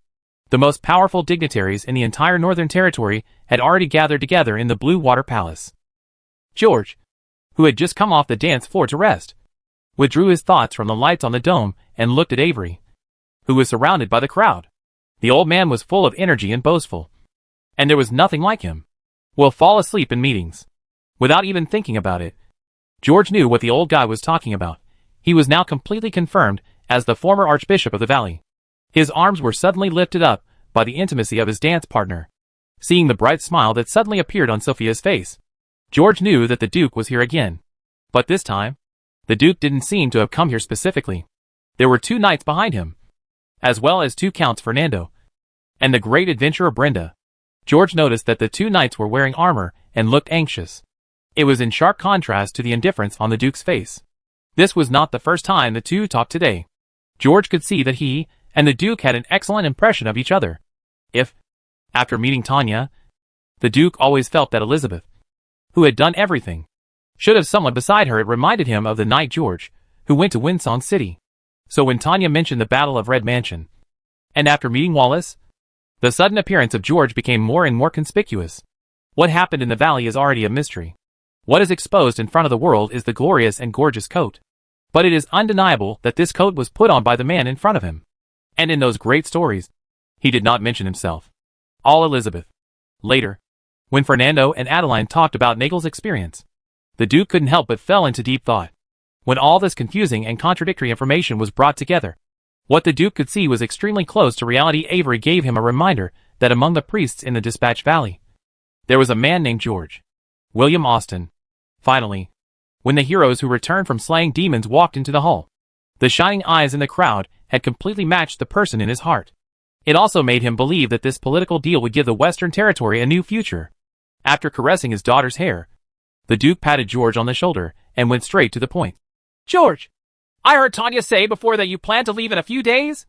the most powerful dignitaries in the entire Northern Territory had already gathered together in the Blue Water Palace. George, who had just come off the dance floor to rest, withdrew his thoughts from the lights on the dome and looked at Avery, who was surrounded by the crowd. The old man was full of energy and boastful, and there was nothing like him. Will fall asleep in meetings. Without even thinking about it, George knew what the old guy was talking about. He was now completely confirmed as the former Archbishop of the Valley. His arms were suddenly lifted up by the intimacy of his dance partner. Seeing the bright smile that suddenly appeared on Sophia's face, George knew that the Duke was here again. But this time, the Duke didn't seem to have come here specifically. There were 2 knights behind him, as well as 2 Counts Fernando and the great adventurer Brenda. George noticed that the 2 knights were wearing armor and looked anxious. It was in sharp contrast to the indifference on the Duke's face. This was not the first time the two talked today. George could see that he and the Duke had an excellent impression of each other. If, after meeting Tanya, the Duke always felt that Elizabeth, who had done everything, should have someone beside her, it reminded him of the knight George, who went to Winsong City. So when Tanya mentioned the Battle of Red Mansion, and after meeting Wallace, the sudden appearance of George became more and more conspicuous. What happened in the valley is already a mystery. What is exposed in front of the world is the glorious and gorgeous coat. But it is undeniable that this coat was put on by the man in front of him. And in those great stories, he did not mention himself. All Elizabeth. Later, when Fernando and Adeline talked about Nagel's experience, the Duke couldn't help but fell into deep thought. When all this confusing and contradictory information was brought together, what the Duke could see was extremely close to reality. Avery gave him a reminder that among the priests in the Dispatch Valley, there was a man named George William Austin. Finally, when the heroes who returned from slaying demons walked into the hall, the shining eyes in the crowd had completely matched the person in his heart. It also made him believe that this political deal would give the Western Territory a new future. After caressing his daughter's hair, the Duke patted George on the shoulder and went straight to the point. George, I heard Tanya say before that you plan to leave in a few days?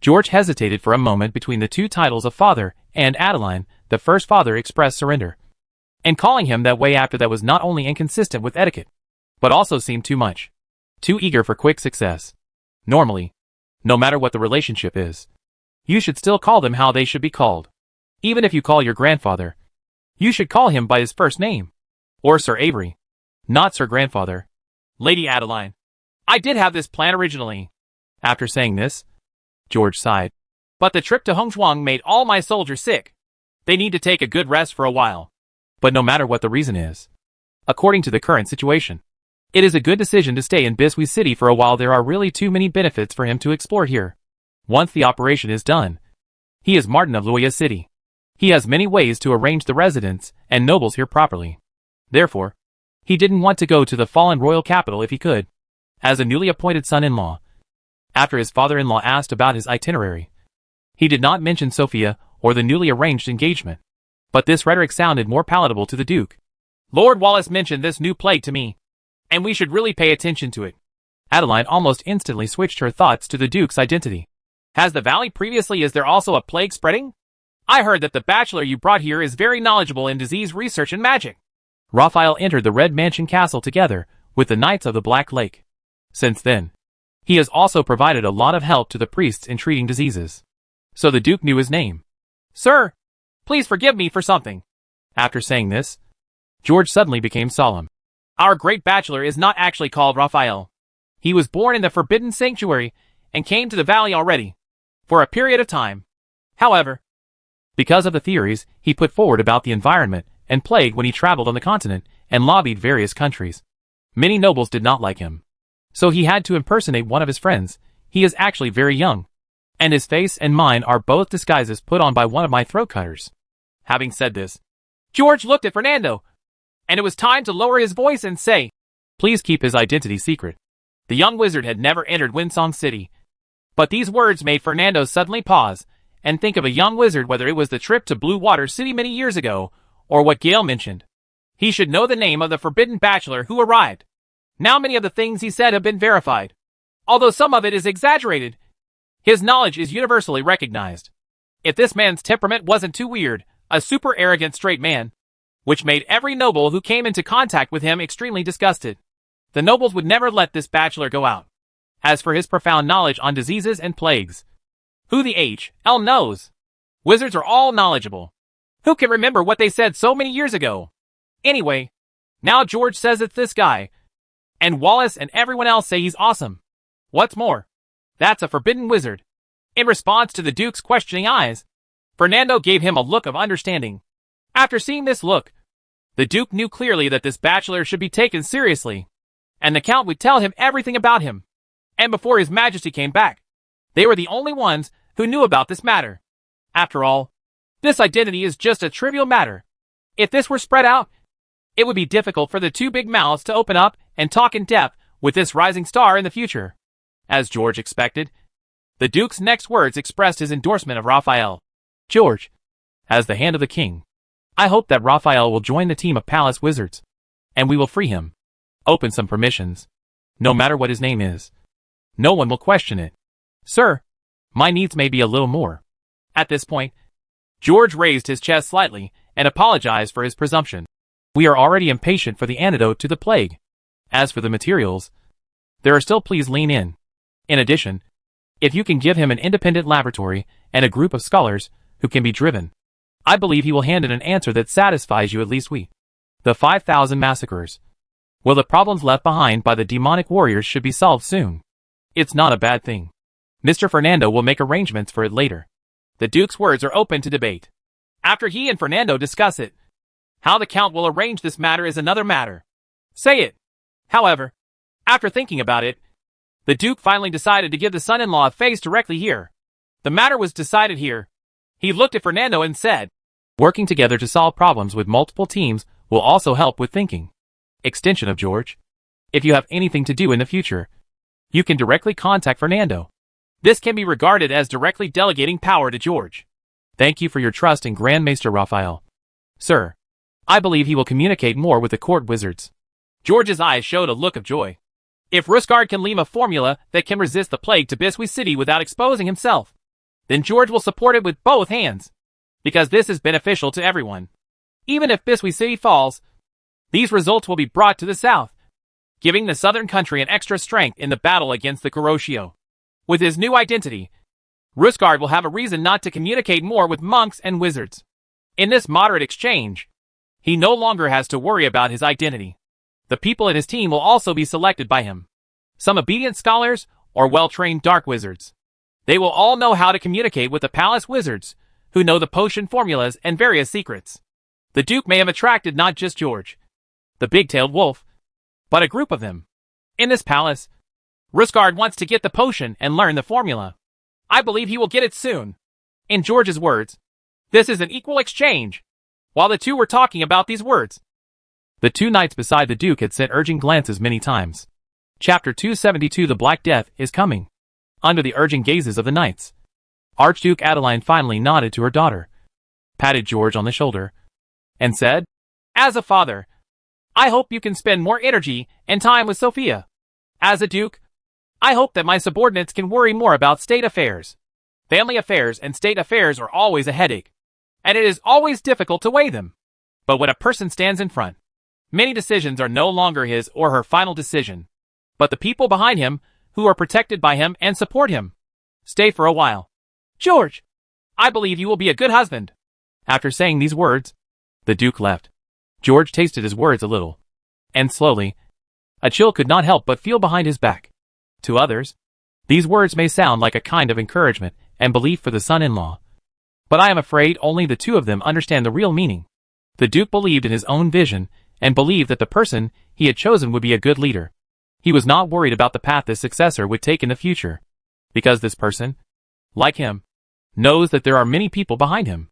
George hesitated for a moment between the 2 titles of father and Adeline. The first father expressed surrender, and calling him that way after that was not only inconsistent with etiquette, but also seemed too much. Too eager for quick success. Normally, no matter what the relationship is, you should still call them how they should be called. Even if you call your grandfather, you should call him by his first name. Or Sir Avery, not Sir Grandfather. Lady Adeline, I did have this plan originally. After saying this, George sighed. But the trip to Hongzhuang made all my soldiers sick. They need to take a good rest for a while. But no matter what the reason is, according to the current situation, it is a good decision to stay in Bishui City for a while. There are really too many benefits for him to explore here. Once the operation is done, he is Martin of Luoya City. He has many ways to arrange the residents and nobles here properly. Therefore, he didn't want to go to the fallen royal capital if he could. As a newly appointed son-in-law, after his father-in-law asked about his itinerary, he did not mention Sophia or the newly arranged engagement. But this rhetoric sounded more palatable to the Duke. Lord Wallace mentioned this new plague to me, and we should really pay attention to it. Adeline almost instantly switched her thoughts to the Duke's identity. Has the valley previously? Is there also a plague spreading? I heard that the bachelor you brought here is very knowledgeable in disease research and magic. Raphael entered the Red Mansion Castle together with the Knights of the Black Lake. Since then, he has also provided a lot of help to the priests in treating diseases. So the Duke knew his name. Sir, please forgive me for something. After saying this, George suddenly became solemn. Our great bachelor is not actually called Raphael. He was born in the Forbidden Sanctuary and came to the valley already, for a period of time. However, because of the theories he put forward about the environment and plague when he traveled on the continent and lobbied various countries, many nobles did not like him. So he had to impersonate one of his friends. He is actually very young, and his face and mine are both disguises put on by one of my throat cutters. Having said this, George looked at Fernando, and it was time to lower his voice and say, please keep his identity secret. The young wizard had never entered Winsong City, but these words made Fernando suddenly pause and think of a young wizard, whether it was the trip to Blue Water City many years ago, or what Gale mentioned. He should know the name of the forbidden bachelor who arrived. Now many of the things he said have been verified. Although some of it is exaggerated, his knowledge is universally recognized. If this man's temperament wasn't too weird, a super arrogant straight man, which made every noble who came into contact with him extremely disgusted, the nobles would never let this bachelor go out. As for his profound knowledge on diseases and plagues, who the hell knows? Wizards are all knowledgeable. Who can remember what they said so many years ago? Anyway, now George says it's this guy, and Wallace and everyone else say he's awesome. What's more, that's a forbidden wizard. In response to the Duke's questioning eyes, Fernando gave him a look of understanding. After seeing this look, the Duke knew clearly that this bachelor should be taken seriously, and the Count would tell him everything about him. And before His Majesty came back, they were the only ones who knew about this matter. After all, this identity is just a trivial matter. If this were spread out, it would be difficult for the two big mouths to open up and talk in depth with this rising star in the future. As George expected, the Duke's next words expressed his endorsement of Raphael. George, as the hand of the king, I hope that Raphael will join the team of palace wizards, and we will free him. Open some permissions. No matter what his name is. No one will question it. Sir, my needs may be a little more. At this point, George raised his chest slightly and apologized for his presumption. We are already impatient for the antidote to the plague. As for the materials, there are still, please lean in. In addition, if you can give him an independent laboratory and a group of scholars who can be driven, I believe he will hand in an answer that satisfies you. At least we. The 5,000 massacres. Well, the problems left behind by the demonic warriors should be solved soon. It's not a bad thing. Mr. Fernando will make arrangements for it later. The Duke's words are open to debate. After he and Fernando discuss it, how the Count will arrange this matter is another matter. Say it. However, after thinking about it, the Duke finally decided to give the son-in-law a face directly here. The matter was decided here. He looked at Fernando and said, working together to solve problems with multiple teams will also help with thinking. Extension of George. If you have anything to do in the future, you can directly contact Fernando. This can be regarded as directly delegating power to George. Thank you for your trust in Grand Maester Raphael. Sir, I believe he will communicate more with the court wizards. George's eyes showed a look of joy. If Rusgard can leave a formula that can resist the plague to Biswi City without exposing himself, then George will support it with both hands, because this is beneficial to everyone. Even if Biswi City falls, these results will be brought to the south, giving the southern country an extra strength in the battle against the Kuroshio. With his new identity, Rusgard will have a reason not to communicate more with monks and wizards. In this moderate exchange, he no longer has to worry about his identity. The people in his team will also be selected by him. Some obedient scholars or well-trained dark wizards. They will all know how to communicate with the palace wizards, who know the potion formulas and various secrets. The Duke may have attracted not just George, the big-tailed wolf, but a group of them. In this palace, Rusgard wants to get the potion and learn the formula. I believe he will get it soon. In George's words, this is an equal exchange. While the two were talking about these words, the two knights beside the Duke had sent urging glances many times. Chapter 272 The Black Death is coming. Under the urging gazes of the knights, Archduke Adeline finally nodded to her daughter, patted George on the shoulder, and said, as a father, I hope you can spend more energy and time with Sophia. As a Duke, I hope that my subordinates can worry more about state affairs. Family affairs and state affairs are always a headache, and it is always difficult to weigh them. But when a person stands in front, many decisions are no longer his or her final decision, but the people behind him who are protected by him and support him. Stay for a while. George, I believe you will be a good husband. After saying these words, the Duke left. George tasted his words a little, and slowly, a chill could not help but feel behind his back. To others, these words may sound like a kind of encouragement and belief for the son-in-law, but I am afraid only the two of them understand the real meaning. The Duke believed in his own vision and believed that the person he had chosen would be a good leader. He was not worried about the path his successor would take in the future, because this person, like him, knows that there are many people behind him.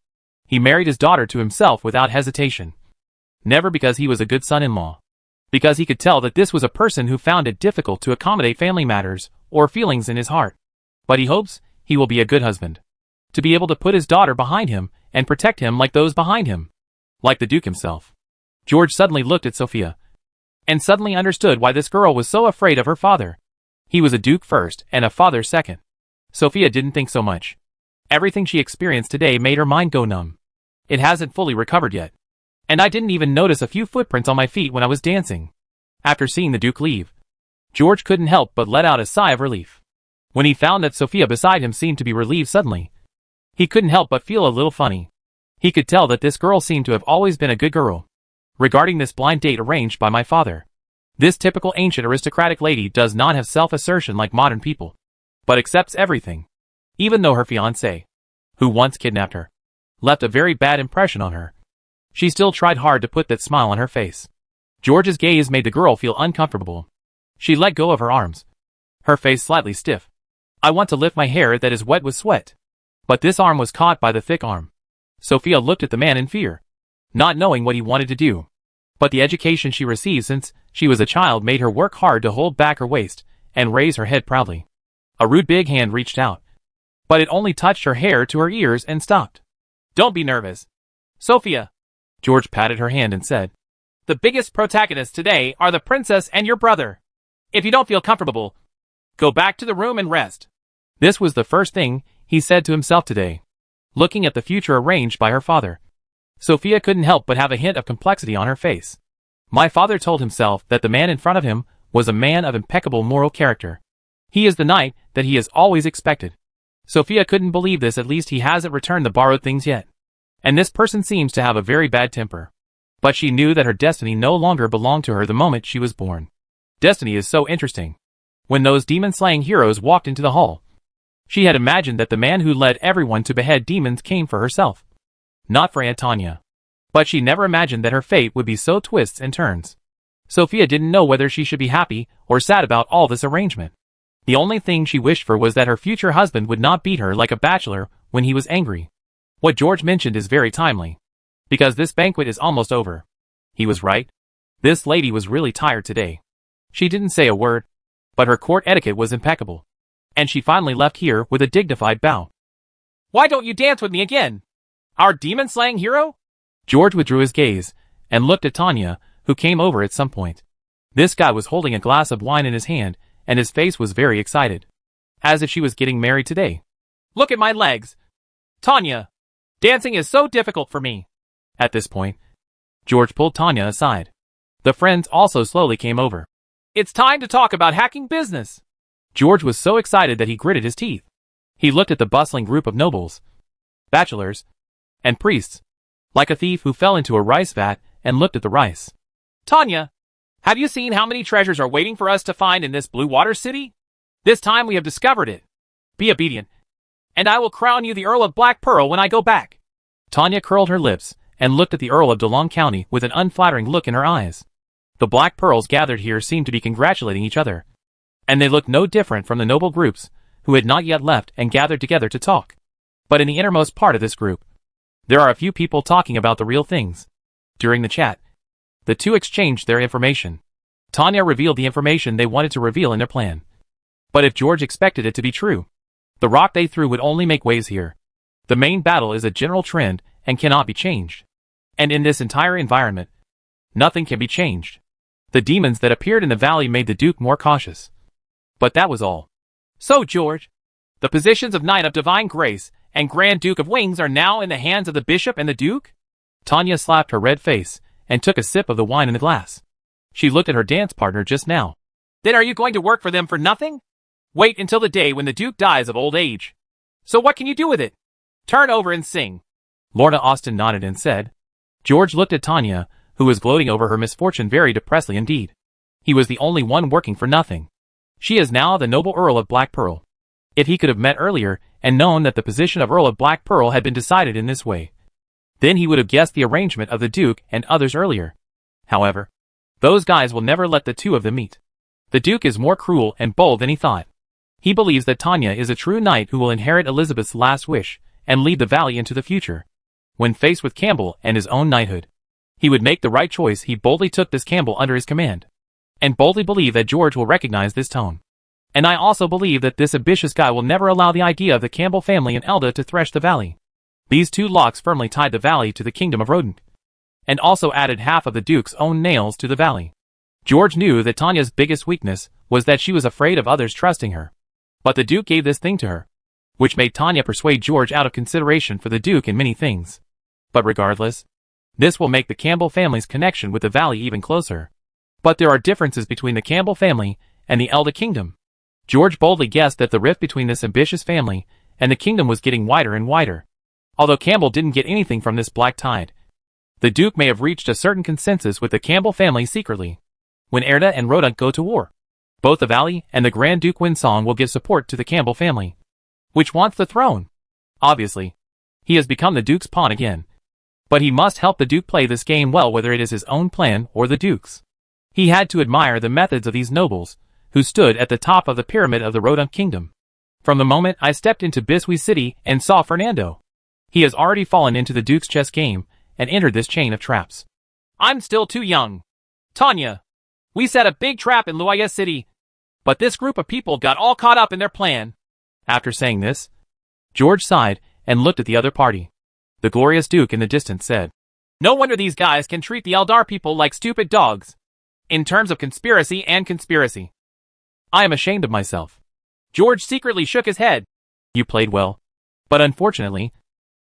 He married his daughter to himself without hesitation. Never because he was a good son-in-law. Because he could tell that this was a person who found it difficult to accommodate family matters or feelings in his heart. But he hopes he will be a good husband. To be able to put his daughter behind him and protect him like those behind him. like the Duke himself. George suddenly looked at Sophia, and suddenly understood why this girl was so afraid of her father. He was a Duke first, and a father second. Sophia didn't think so much. Everything she experienced today made her mind go numb. It hasn't fully recovered yet. And I didn't even notice a few footprints on my feet when I was dancing. After seeing the Duke leave, George couldn't help but let out a sigh of relief. When he found that Sophia beside him seemed to be relieved suddenly, he couldn't help but feel a little funny. He could tell that this girl seemed to have always been a good girl. Regarding this blind date arranged by my father, this typical ancient aristocratic lady does not have self-assertion like modern people, but accepts everything, even though her fiancé, who once kidnapped her, left a very bad impression on her. She still tried hard to put that smile on her face. George's gaze made the girl feel uncomfortable. She let go of her arms, her face slightly stiff. I want to lift my hair that is wet with sweat. But this arm was caught by the thick arm. Sophia looked at the man in fear, not knowing what he wanted to do. But the education she received since she was a child made her work hard to hold back her waist and raise her head proudly. A rude big hand reached out, but it only touched her hair to her ears and stopped. Don't be nervous, Sophia. George patted her hand and said, the biggest protagonists today are the princess and your brother. If you don't feel comfortable, go back to the room and rest. This was the first thing he said to himself today, looking at the future arranged by her father. Sophia couldn't help but have a hint of complexity on her face. My father told himself that the man in front of him was a man of impeccable moral character. He is the knight that he has always expected. Sophia couldn't believe this, at least he hasn't returned the borrowed things yet. And this person seems to have a very bad temper. But she knew that her destiny no longer belonged to her the moment she was born. Destiny is so interesting. When those demon-slaying heroes walked into the hall, she had imagined that the man who led everyone to behead demons came for herself, not for Aunt Tanya. But she never imagined that her fate would be so twists and turns. Sophia didn't know whether she should be happy or sad about all this arrangement. The only thing she wished for was that her future husband would not beat her like a bachelor when he was angry. What George mentioned is very timely, because this banquet is almost over. He was right. This lady was really tired today. She didn't say a word, but her court etiquette was impeccable. And she finally left here with a dignified bow. Why don't you dance with me again, our demon-slaying hero? George withdrew his gaze and looked at Tanya, who came over at some point. This guy was holding a glass of wine in his hand, and his face was very excited, as if she was getting married today. Look at my legs, Tanya. Dancing is so difficult for me. At this point, George pulled Tanya aside. The friends also slowly came over. It's time to talk about hacking business. George was so excited that he gritted his teeth. He looked at the bustling group of nobles, bachelors, and priests, like a thief who fell into a rice vat, and looked at the rice. Tanya, have you seen how many treasures are waiting for us to find in this Blue Water City? This time we have discovered it. Be obedient, and I will crown you the Earl of Black Pearl when I go back. Tanya curled her lips and looked at the Earl of DeLong County with an unflattering look in her eyes. The Black Pearls gathered here seemed to be congratulating each other, and they looked no different from the noble groups who had not yet left and gathered together to talk. But in the innermost part of this group, there are a few people talking about the real things. During the chat, the two exchanged their information. Tanya revealed the information they wanted to reveal in their plan. But if George expected it to be true, the rock they threw would only make waves here. The main battle is a general trend and cannot be changed. And in this entire environment, nothing can be changed. The demons that appeared in the valley made the Duke more cautious. But that was all. So George, the positions of Knight of Divine Grace and Grand Duke of Wings are now in the hands of the Bishop and the Duke? Tanya slapped her red face and took a sip of the wine in the glass. She looked at her dance partner just now. Then are you going to work for them for nothing? Wait until the day when the Duke dies of old age. So what can you do with it? Turn over and sing. Lorna Austin nodded and said. George looked at Tanya, who was gloating over her misfortune very depressingly indeed. He was the only one working for nothing. She is now the noble Earl of Black Pearl. If he could have met earlier and known that the position of Earl of Black Pearl had been decided in this way, then he would have guessed the arrangement of the Duke and others earlier. However, those guys will never let the two of them meet. The Duke is more cruel and bold than he thought. He believes that Tanya is a true knight who will inherit Elizabeth's last wish and lead the valley into the future. When faced with Campbell and his own knighthood, he would make the right choice. He boldly took this Campbell under his command, and boldly believe that George will recognize this tone. And I also believe that this ambitious guy will never allow the idea of the Campbell family and Elda to thresh the valley. These two locks firmly tied the valley to the kingdom of Rodent. and also added half of the Duke's own nails to the valley. George knew that Tanya's biggest weakness was that she was afraid of others trusting her. But the Duke gave this thing to her, which made Tanya persuade George out of consideration for the Duke in many things. But regardless, this will make the Campbell family's connection with the valley even closer. But there are differences between the Campbell family and the Elda Kingdom. George boldly guessed that the rift between this ambitious family and the kingdom was getting wider and wider. Although Campbell didn't get anything from this black tide, the Duke may have reached a certain consensus with the Campbell family secretly. When Erda and Rodunk go to war, both the Valley and the Grand Duke Winsong will give support to the Campbell family, which wants the throne. Obviously, he has become the Duke's pawn again. But he must help the Duke play this game well, whether it is his own plan or the Duke's. He had to admire the methods of these nobles, who stood at the top of the pyramid of the Rodunk Kingdom. From the moment I stepped into Biswi City and saw Fernando, he has already fallen into the Duke's chess game and entered this chain of traps. I'm still too young. Tanya, we set a big trap in Luaya City, but this group of people got all caught up in their plan. After saying this, George sighed and looked at the other party. The glorious Duke in the distance said, "No wonder these guys can treat the Eldar people like stupid dogs. In terms of conspiracy and conspiracy, I am ashamed of myself." George secretly shook his head. You played well, but unfortunately,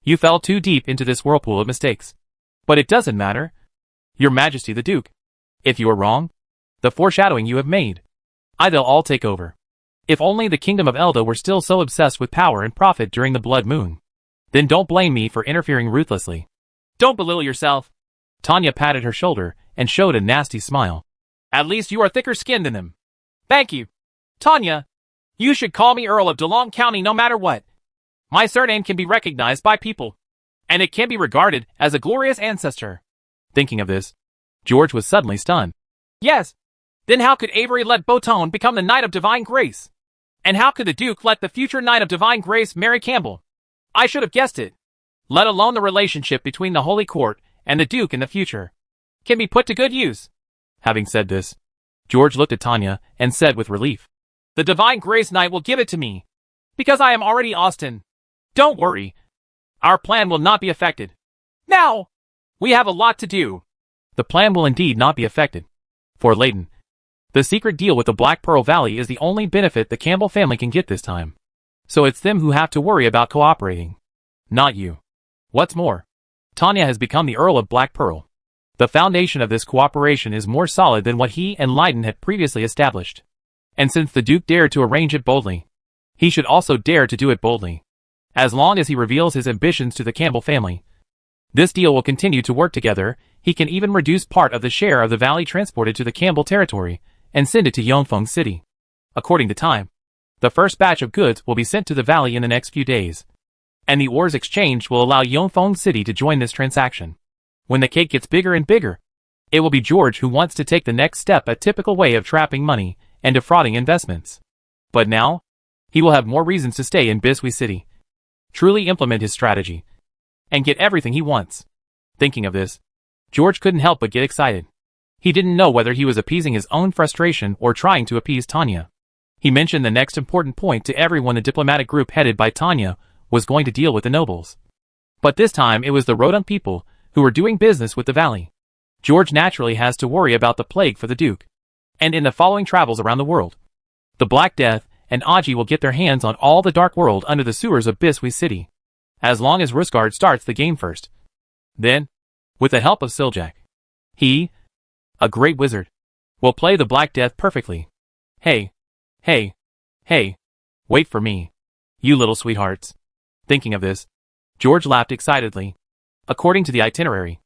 you fell too deep into this whirlpool of mistakes. But it doesn't matter. Your Majesty the Duke, if you are wrong, the foreshadowing you have made, they'll all take over. If only the Kingdom of Elda were still so obsessed with power and profit during the Blood Moon. Then don't blame me for interfering ruthlessly. Don't belittle yourself. Tanya patted her shoulder and showed a nasty smile. At least you are thicker skinned than them. Thank you. Tanya, you should call me Earl of DeLong County no matter what. My surname can be recognized by people, and it can be regarded as a glorious ancestor. Thinking of this, George was suddenly stunned. Yes. Then how could Avery let Boton become the Knight of Divine Grace? And how could the Duke let the future Knight of Divine Grace marry Campbell? I should have guessed it. Let alone the relationship between the Holy Court and the Duke in the future can be put to good use. Having said this, George looked at Tanya and said with relief, "The Divine Grace Knight will give it to me, because I am already Austin. Don't worry. Our plan will not be affected. Now, we have a lot to do." The plan will indeed not be affected. For Layton, the secret deal with the Black Pearl Valley is the only benefit the Campbell family can get this time. So it's them who have to worry about cooperating, not you. What's more, Tanya has become the Earl of Black Pearl. The foundation of this cooperation is more solid than what he and Leyden had previously established. And since the Duke dared to arrange it boldly, he should also dare to do it boldly. As long as he reveals his ambitions to the Campbell family, this deal will continue to work together. He can even reduce part of the share of the valley transported to the Campbell territory and send it to Yongfeng City. According to time, the first batch of goods will be sent to the valley in the next few days, and the ores exchanged will allow Yongfeng City to join this transaction. When the cake gets bigger and bigger, it will be George who wants to take the next step, a typical way of trapping money and defrauding investments. But now, he will have more reasons to stay in Biswi City, truly implement his strategy, and get everything he wants. Thinking of this, George couldn't help but get excited. He didn't know whether he was appeasing his own frustration or trying to appease Tanya. He mentioned the next important point to everyone. The diplomatic group headed by Tanya was going to deal with the nobles. But this time it was the Rodunk people who were doing business with the valley. George naturally has to worry about the plague for the Duke. And in the following travels around the world, the Black Death and Aji will get their hands on all the Dark World under the sewers of Biswi City, as long as Rusgard starts the game first. Then, with the help of Siljak, he, a great wizard, will play the Black Death perfectly. Hey, wait for me, you little sweethearts. Thinking of this, George laughed excitedly. According to the itinerary,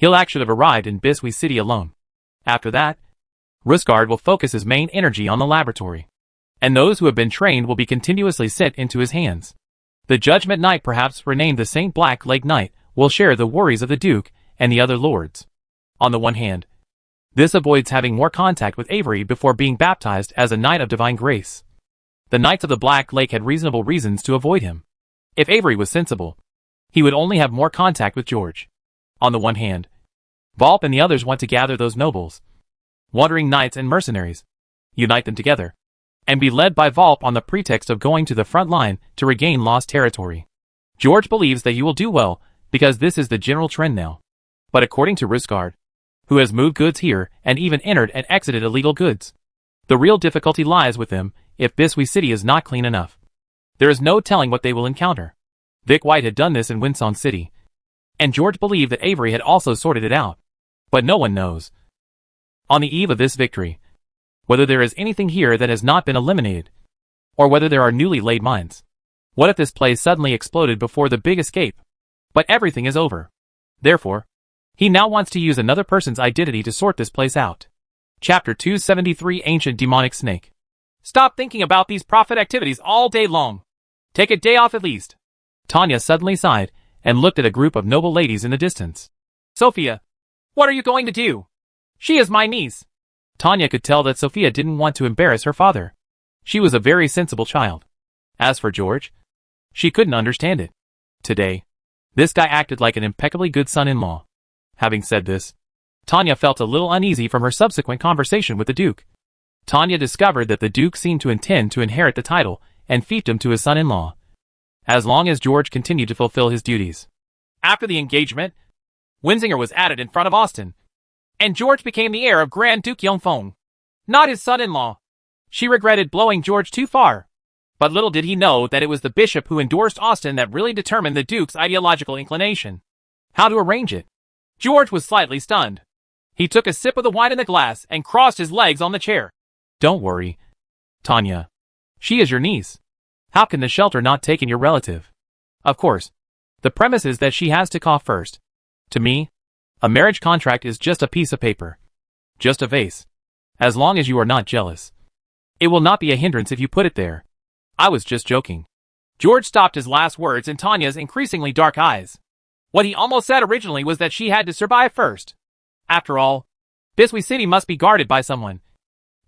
Hilak should have arrived in Biswi City alone. After that, Rusgard will focus his main energy on the laboratory, and those who have been trained will be continuously sent into his hands. The Judgment Knight, perhaps renamed the Saint Black Lake Knight, will share the worries of the Duke and the other lords. On the one hand, this avoids having more contact with Avery before being baptized as a Knight of Divine Grace. The Knights of the Black Lake had reasonable reasons to avoid him. If Avery was sensible, he would only have more contact with George. On the one hand, Volp and the others want to gather those nobles, wandering knights and mercenaries, unite them together, and be led by Volp on the pretext of going to the front line to regain lost territory. George believes that you will do well, because this is the general trend now. But according to Risgard, who has moved goods here and even entered and exited illegal goods, the real difficulty lies with them if Biswee City is not clean enough. There is no telling what they will encounter. Vic White had done this in Winsong City, and George believed that Avery had also sorted it out. But no one knows, on the eve of this victory, whether there is anything here that has not been eliminated, or whether there are newly laid mines. What if this place suddenly exploded before the big escape? But everything is over. Therefore, he now wants to use another person's identity to sort this place out. Chapter 273 Ancient Demonic Snake. Stop thinking about these profit activities all day long. Take a day off at least. Tanya suddenly sighed and looked at a group of noble ladies in the distance. Sophia, what are you going to do? She is my niece. Tanya could tell that Sophia didn't want to embarrass her father. She was a very sensible child. As for George, she couldn't understand it. Today, this guy acted like an impeccably good son-in-law. Having said this, Tanya felt a little uneasy from her subsequent conversation with the Duke. Tanya discovered that the Duke seemed to intend to inherit the title and fiefdom to his son-in-law, as long as George continued to fulfill his duties. After the engagement, Winsinger was added in front of Austin, and George became the heir of Grand Duke Yongfeng, not his son-in-law. She regretted blowing George too far, but little did he know that it was the bishop who endorsed Austin that really determined the Duke's ideological inclination. How to arrange it? George was slightly stunned. He took a sip of the wine in the glass and crossed his legs on the chair. Don't worry, Tanya. She is your niece. How can the shelter not take in your relative? Of course, the premise is that she has to cough first. To me, a marriage contract is just a piece of paper. Just a vase. As long as you are not jealous. It will not be a hindrance if you put it there. I was just joking. George stopped his last words in Tanya's increasingly dark eyes. What he almost said originally was that she had to survive first. After all, Biswee City must be guarded by someone.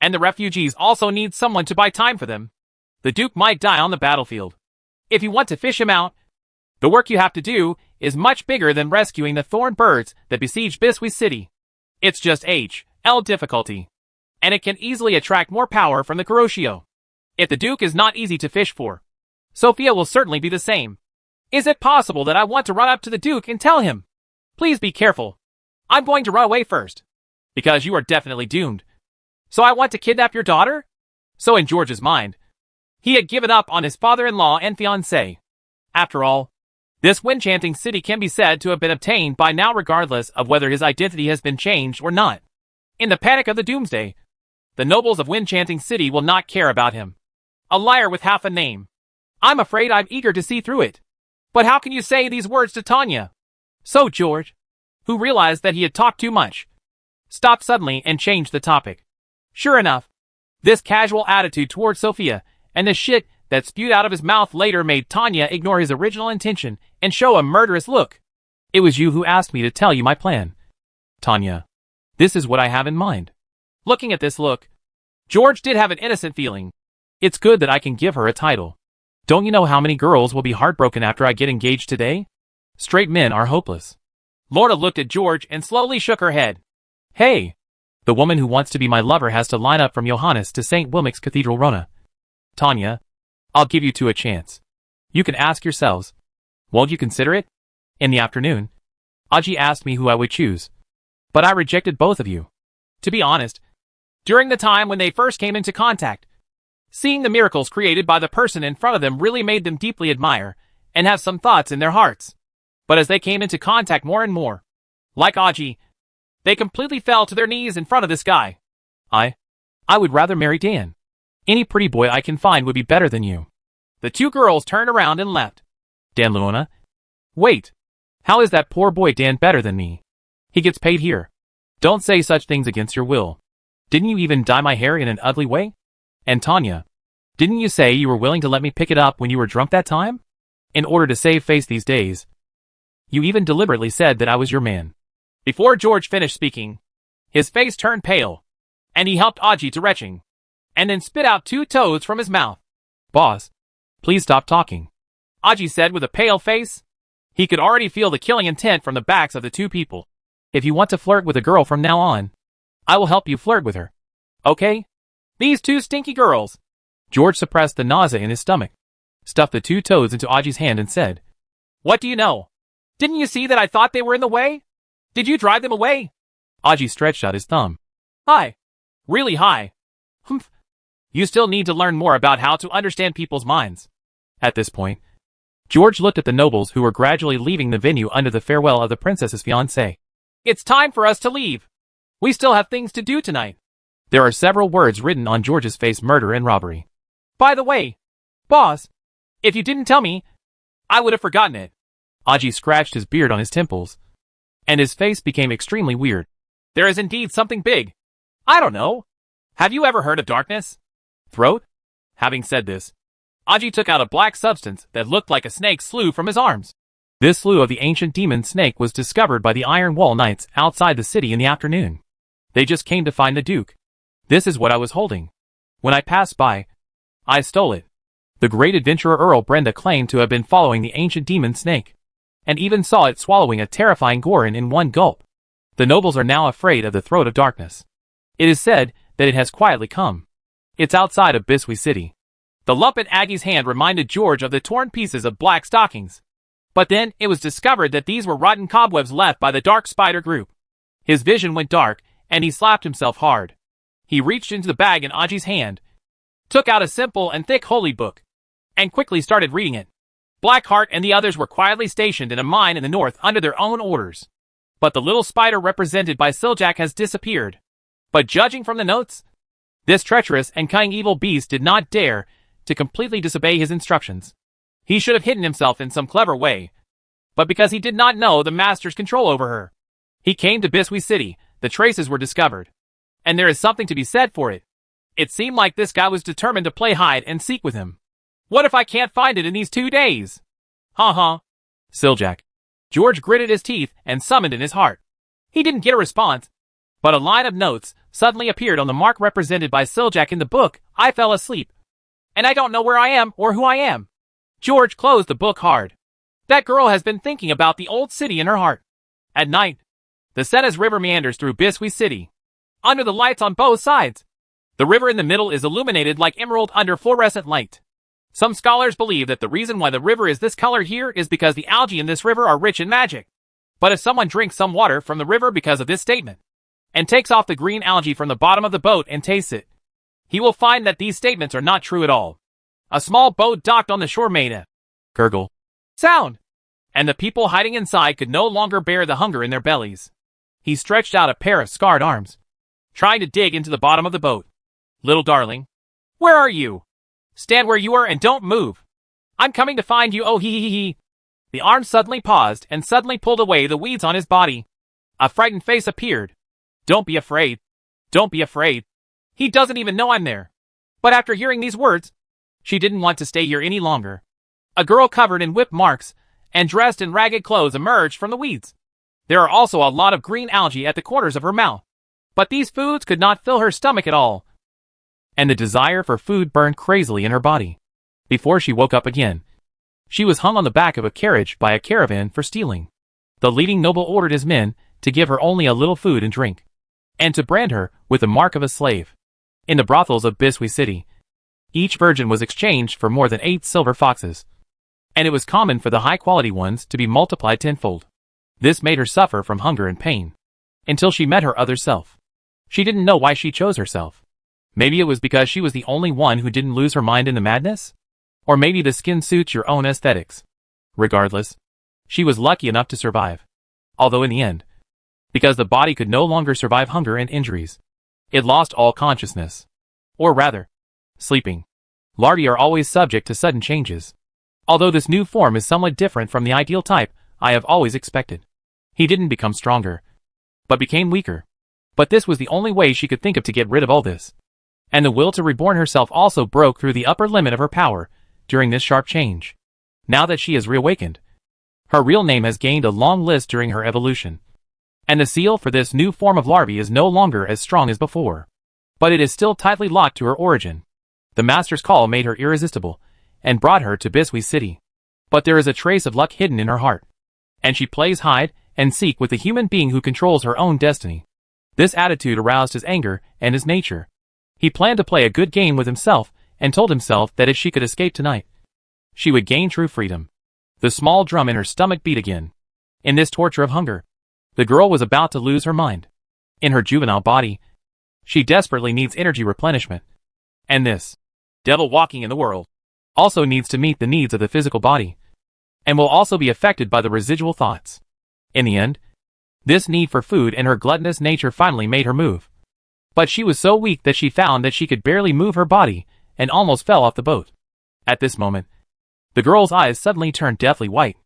And the refugees also need someone to buy time for them. The Duke might die on the battlefield. If you want to fish him out, the work you have to do is much bigger than rescuing the thorn birds that besiege Biswee City. It's just H.L. difficulty. And it can easily attract more power from the Kuroshio. If the Duke is not easy to fish for, Sophia will certainly be the same. Is it possible that I want to run up to the Duke and tell him, please be careful. I'm going to run away first. Because you are definitely doomed. So I want to kidnap your daughter? So in George's mind, he had given up on his father-in-law and fiancé. After all, this Winchanting City can be said to have been obtained by now regardless of whether his identity has been changed or not. In the panic of the doomsday, the nobles of Winchanting City will not care about him. A liar with half a name. I'm afraid I'm eager to see through it. But how can you say these words to Tanya? So George, who realized that he had talked too much, stopped suddenly and changed the topic. Sure enough, this casual attitude towards Sophia and the shit that spewed out of his mouth later made Tanya ignore his original intention and show a murderous look. It was you who asked me to tell you my plan. Tanya, this is what I have in mind. Looking at this look, George did have an innocent feeling. It's good that I can give her a title. Don't you know how many girls will be heartbroken after I get engaged today? Straight men are hopeless. Lorna looked at George and slowly shook her head. Hey! The woman who wants to be my lover has to line up from Johannes to St. Wilmic's Cathedral Rona. Tanya, I'll give you two a chance. You can ask yourselves. Won't you consider it? In the afternoon, Aji asked me who I would choose. But I rejected both of you. To be honest, during the time when they first came into contact, seeing the miracles created by the person in front of them really made them deeply admire and have some thoughts in their hearts. But as they came into contact more and more, like Aji, they completely fell to their knees in front of this guy. I would rather marry Dan. Any pretty boy I can find would be better than you. The two girls turned around and left. Dan Leona? Wait. How is that poor boy Dan better than me? He gets paid here. Don't say such things against your will. Didn't you even dye my hair in an ugly way? And Tanya, didn't you say you were willing to let me pick it up when you were drunk that time? In order to save face these days. You even deliberately said that I was your man. Before George finished speaking, his face turned pale, and he helped Aji to retching, and then spit out 2 toads from his mouth. Boss, please stop talking, Aji said with a pale face. He could already feel the killing intent from the backs of the 2 people. If you want to flirt with a girl from now on, I will help you flirt with her. Okay? These 2 stinky girls. George suppressed the nausea in his stomach, stuffed the 2 toads into Aji's hand and said, What do you know? Didn't you see that I thought they were in the way? Did you drive them away? Aji stretched out his thumb. High. Really high. Humph. You still need to learn more about how to understand people's minds. At this point, George looked at the nobles who were gradually leaving the venue under the farewell of the princess's fiancé. It's time for us to leave. We still have things to do tonight. There are several words written on George's face: murder and robbery. By the way, boss, if you didn't tell me, I would have forgotten it. Aji scratched his beard on his temples, and his face became extremely weird. There is indeed something big. I don't know. Have you ever heard of darkness? Throat? Having said this, Aji took out a black substance that looked like a snake's slough from his arms. This slough of the ancient demon snake was discovered by the Iron Wall Knights outside the city in the afternoon. They just came to find the Duke. This is what I was holding. When I passed by, I stole it. The great adventurer Earl Brenda claimed to have been following the ancient demon snake, and even saw it swallowing a terrifying Gorin in one gulp. The nobles are now afraid of the Throat of Darkness. It is said that it has quietly come. It's outside of Biswi City. The lump in Aggie's hand reminded George of the torn pieces of black stockings. But then it was discovered that these were rotten cobwebs left by the Dark Spider group. His vision went dark, and he slapped himself hard. He reached into the bag in Aji's hand, took out a simple and thick holy book, and quickly started reading it. Blackheart and the others were quietly stationed in a mine in the north under their own orders. But the little spider represented by Siljak has disappeared. But judging from the notes, this treacherous and cunning evil beast did not dare to completely disobey his instructions. He should have hidden himself in some clever way. But because he did not know the master's control over her, he came to Biswi City. The traces were discovered. And there is something to be said for it. It seemed like this guy was determined to play hide and seek with him. What if I can't find it in these 2 days? Ha. Siljak. George gritted his teeth and summoned in his heart. He didn't get a response, but a line of notes suddenly appeared on the mark represented by Siljak in the book. I fell asleep, and I don't know where I am or who I am. George closed the book hard. That girl has been thinking about the old city in her heart. At night, the Senas River meanders through Biswi City, under the lights on both sides. The river in the middle is illuminated like emerald under fluorescent light. Some scholars believe that the reason why the river is this color here is because the algae in this river are rich in magic. But if someone drinks some water from the river because of this statement, and takes off the green algae from the bottom of the boat and tastes it, he will find that these statements are not true at all. A small boat docked on the shore made a gurgle sound, and the people hiding inside could no longer bear the hunger in their bellies. He stretched out a pair of scarred arms, trying to dig into the bottom of the boat. Little darling, where are you? Stand where you are and don't move. I'm coming to find you. Oh, he. The arms suddenly paused and suddenly pulled away the weeds on his body. A frightened face appeared. Don't be afraid. Don't be afraid. He doesn't even know I'm there. But after hearing these words, she didn't want to stay here any longer. A girl covered in whip marks and dressed in ragged clothes emerged from the weeds. There are also a lot of green algae at the corners of her mouth. But these foods could not fill her stomach at all, and the desire for food burned crazily in her body. Before she woke up again, she was hung on the back of a carriage by a caravan for stealing. The leading noble ordered his men to give her only a little food and drink, and to brand her with the mark of a slave. In the brothels of Biswi City, each virgin was exchanged for more than 8 silver foxes, and it was common for the high-quality ones to be multiplied tenfold. This made her suffer from hunger and pain, until she met her other self. She didn't know why she chose herself. Maybe it was because she was the only one who didn't lose her mind in the madness? Or maybe the skin suits your own aesthetics. Regardless, she was lucky enough to survive. Although in the end, because the body could no longer survive hunger and injuries, it lost all consciousness. Or rather, sleeping. Larvae are always subject to sudden changes. Although this new form is somewhat different from the ideal type I have always expected. He didn't become stronger, but became weaker. But this was the only way she could think of to get rid of all this. And the will to reborn herself also broke through the upper limit of her power during this sharp change. Now that she has reawakened, her real name has gained a long list during her evolution. And the seal for this new form of larvae is no longer as strong as before. But it is still tightly locked to her origin. The master's call made her irresistible, and brought her to Biswi City. But there is a trace of luck hidden in her heart, and she plays hide and seek with the human being who controls her own destiny. This attitude aroused his anger and his nature. He planned to play a good game with himself, and told himself that if she could escape tonight, she would gain true freedom. The small drum in her stomach beat again. In this torture of hunger, The girl was about to lose her mind. In her juvenile body, she desperately needs energy replenishment. And this devil walking in the world also needs to meet the needs of the physical body, and will also be affected by the residual thoughts. In the end, this need for food and her gluttonous nature finally made her move. But she was so weak that she found that she could barely move her body and almost fell off the boat. At this moment, the girl's eyes suddenly turned deathly white,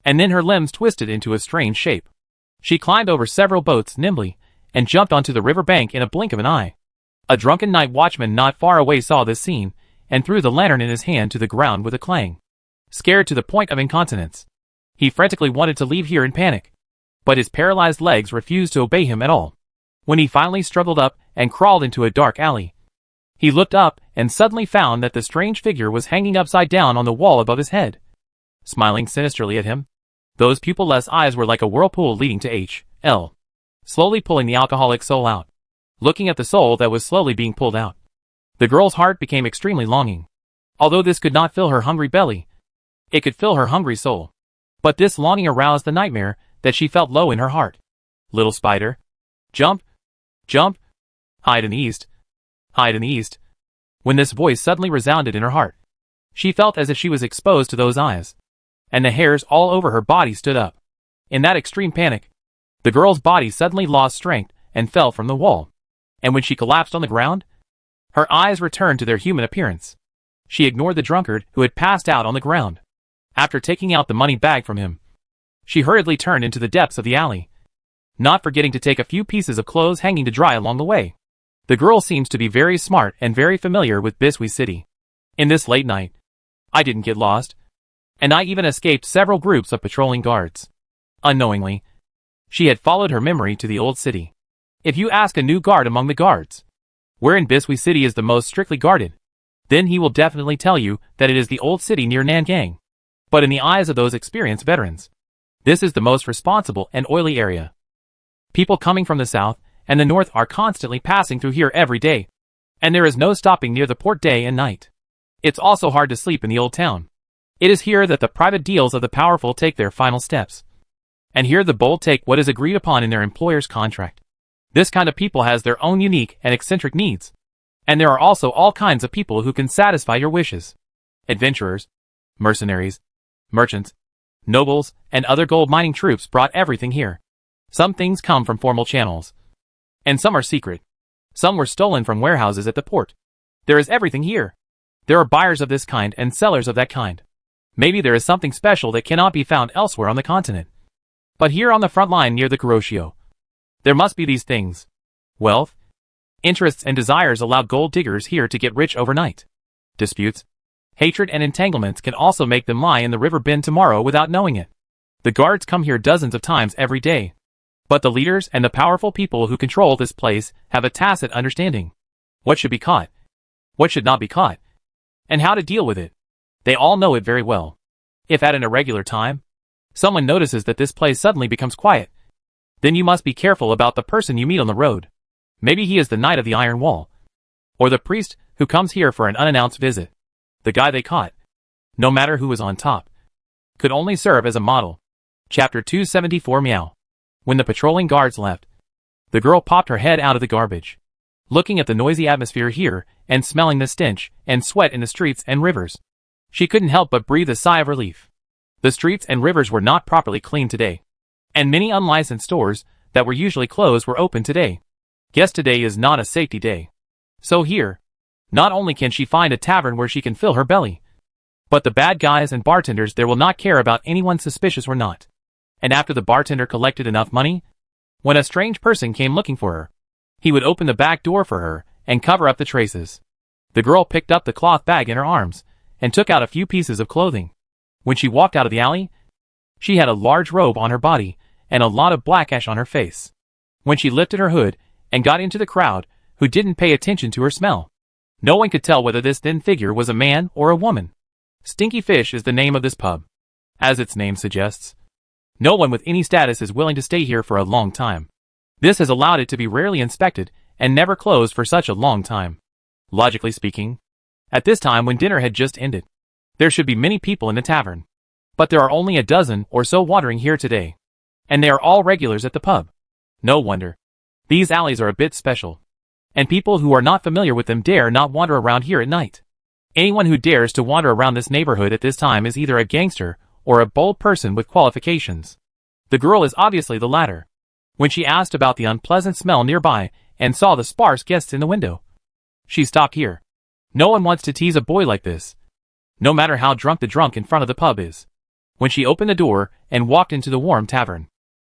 and then her limbs twisted into a strange shape. She climbed over several boats nimbly and jumped onto the river bank in a blink of an eye. A drunken night watchman not far away saw this scene and threw the lantern in his hand to the ground with a clang. Scared to the point of incontinence, he frantically wanted to leave here in panic, but his paralyzed legs refused to obey him at all. When he finally struggled up and crawled into a dark alley, he looked up and suddenly found that the strange figure was hanging upside down on the wall above his head, smiling sinisterly at him. Those pupilless eyes were like a whirlpool leading to H.L., slowly pulling the alcoholic's soul out. Looking at the soul that was slowly being pulled out, the girl's heart became extremely longing. Although this could not fill her hungry belly, it could fill her hungry soul. But this longing aroused the nightmare that she felt low in her heart. Little spider, jump, jump, hide in the east, hide in the east. When this voice suddenly resounded in her heart, she felt as if she was exposed to those eyes, and the hairs all over her body stood up. In that extreme panic, the girl's body suddenly lost strength and fell from the wall. And when she collapsed on the ground, her eyes returned to their human appearance. She ignored the drunkard who had passed out on the ground. After taking out the money bag from him, she hurriedly turned into the depths of the alley, not forgetting to take a few pieces of clothes hanging to dry along the way. The girl seems to be very smart and very familiar with Biswi City. In this late night, I didn't get lost, and I even escaped several groups of patrolling guards. Unknowingly, she had followed her memory to the old city. If you ask a new guard among the guards where in Biswi City is the most strictly guarded, then he will definitely tell you that it is the old city near Nangang. But in the eyes of those experienced veterans, this is the most responsible and oily area. People coming from the south and the north are constantly passing through here every day, and there is no stopping near the port day and night. It's also hard to sleep in the old town. It is here that the private deals of the powerful take their final steps, and here the bold take what is agreed upon in their employer's contract. This kind of people has their own unique and eccentric needs, and there are also all kinds of people who can satisfy your wishes. Adventurers, mercenaries, merchants, nobles, and other gold mining troops brought everything here. Some things come from formal channels, and some are secret. Some were stolen from warehouses at the port. There is everything here. There are buyers of this kind and sellers of that kind. Maybe there is something special that cannot be found elsewhere on the continent. But here on the front line near the Kuroshio, there must be these things. Wealth, interests and desires allow gold diggers here to get rich overnight. Disputes, hatred and entanglements can also make them lie in the river bin tomorrow without knowing it. The guards come here dozens of times every day. But the leaders and the powerful people who control this place have a tacit understanding. What should be caught, what should not be caught, and how to deal with it. They all know it very well. If at an irregular time, someone notices that this place suddenly becomes quiet, then you must be careful about the person you meet on the road. Maybe he is the Knight of the Iron Wall, or the priest who comes here for an unannounced visit. The guy they caught, no matter who was on top, could only serve as a model. Chapter 274 Meow. When the patrolling guards left, the girl popped her head out of the garbage. Looking at the noisy atmosphere here, and smelling the stench and sweat in the streets and rivers, she couldn't help but breathe a sigh of relief. The streets and rivers were not properly cleaned today, and many unlicensed stores that were usually closed were open today. Guess today is not a safety day. So here, not only can she find a tavern where she can fill her belly, but the bad guys and bartenders there will not care about anyone suspicious or not. And after the bartender collected enough money, when a strange person came looking for her, he would open the back door for her and cover up the traces. The girl picked up the cloth bag in her arms and took out a few pieces of clothing. When she walked out of the alley, she had a large robe on her body and a lot of black ash on her face. When she lifted her hood and got into the crowd, who didn't pay attention to her smell, no one could tell whether this thin figure was a man or a woman. Stinky Fish is the name of this pub. As its name suggests, no one with any status is willing to stay here for a long time. This has allowed it to be rarely inspected and never closed for such a long time. Logically speaking, at this time when dinner had just ended, there should be many people in the tavern. But there are only a dozen or so wandering here today. and they are all regulars at the pub. No wonder. These alleys are a bit special, and people who are not familiar with them dare not wander around here at night. Anyone who dares to wander around this neighborhood at this time is either a gangster or a bold person with qualifications. The girl is obviously the latter. When she asked about the unpleasant smell nearby and saw the sparse guests in the window, she stopped here. No one wants to tease a boy like this, no matter how drunk the drunk in front of the pub is. When she opened the door and walked into the warm tavern,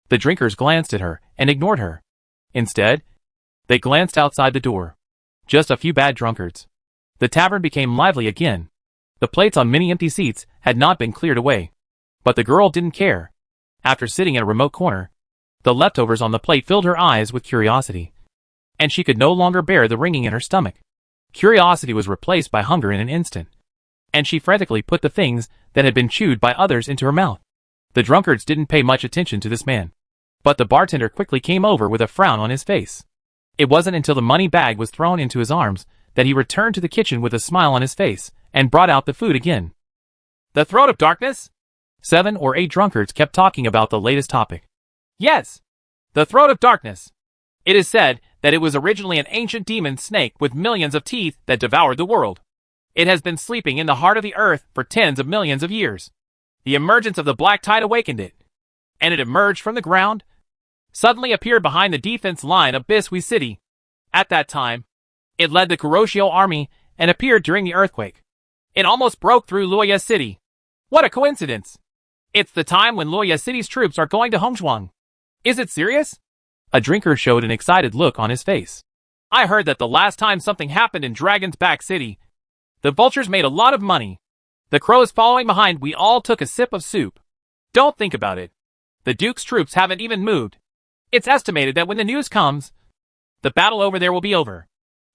the drinkers glanced at her and ignored her. Instead, they glanced outside the door. Just a few bad drunkards. The tavern became lively again. The plates on many empty seats had not been cleared away. But the girl didn't care. After sitting in a remote corner, the leftovers on the plate filled her eyes with curiosity, and she could no longer bear the ringing in her stomach. Curiosity was replaced by hunger in an instant, and she frantically put the things that had been chewed by others into her mouth. The drunkards didn't pay much attention to this man, but the bartender quickly came over with a frown on his face. It wasn't until the money bag was thrown into his arms that he returned to the kitchen with a smile on his face and brought out the food again. The Throat of Darkness? 7 or 8 drunkards kept talking about the latest topic. Yes, the Throat of Darkness. It is said that it was originally an ancient demon snake with millions of teeth that devoured the world. It has been sleeping in the heart of the earth for tens of millions of years. The emergence of the black tide awakened it, and it emerged from the ground, suddenly appeared behind the defense line of Biswi City. At that time, it led the Kuroshio army and appeared during the earthquake. It almost broke through Luoya City. What a coincidence! It's the time when Luoya City's troops are going to Hongzhuang. Is it serious? A drinker showed an excited look on his face. I heard that the last time something happened in Dragon's Back City, the vultures made a lot of money. The crows following behind, we all took a sip of soup. Don't think about it. The Duke's troops haven't even moved. It's estimated that when the news comes, the battle over there will be over.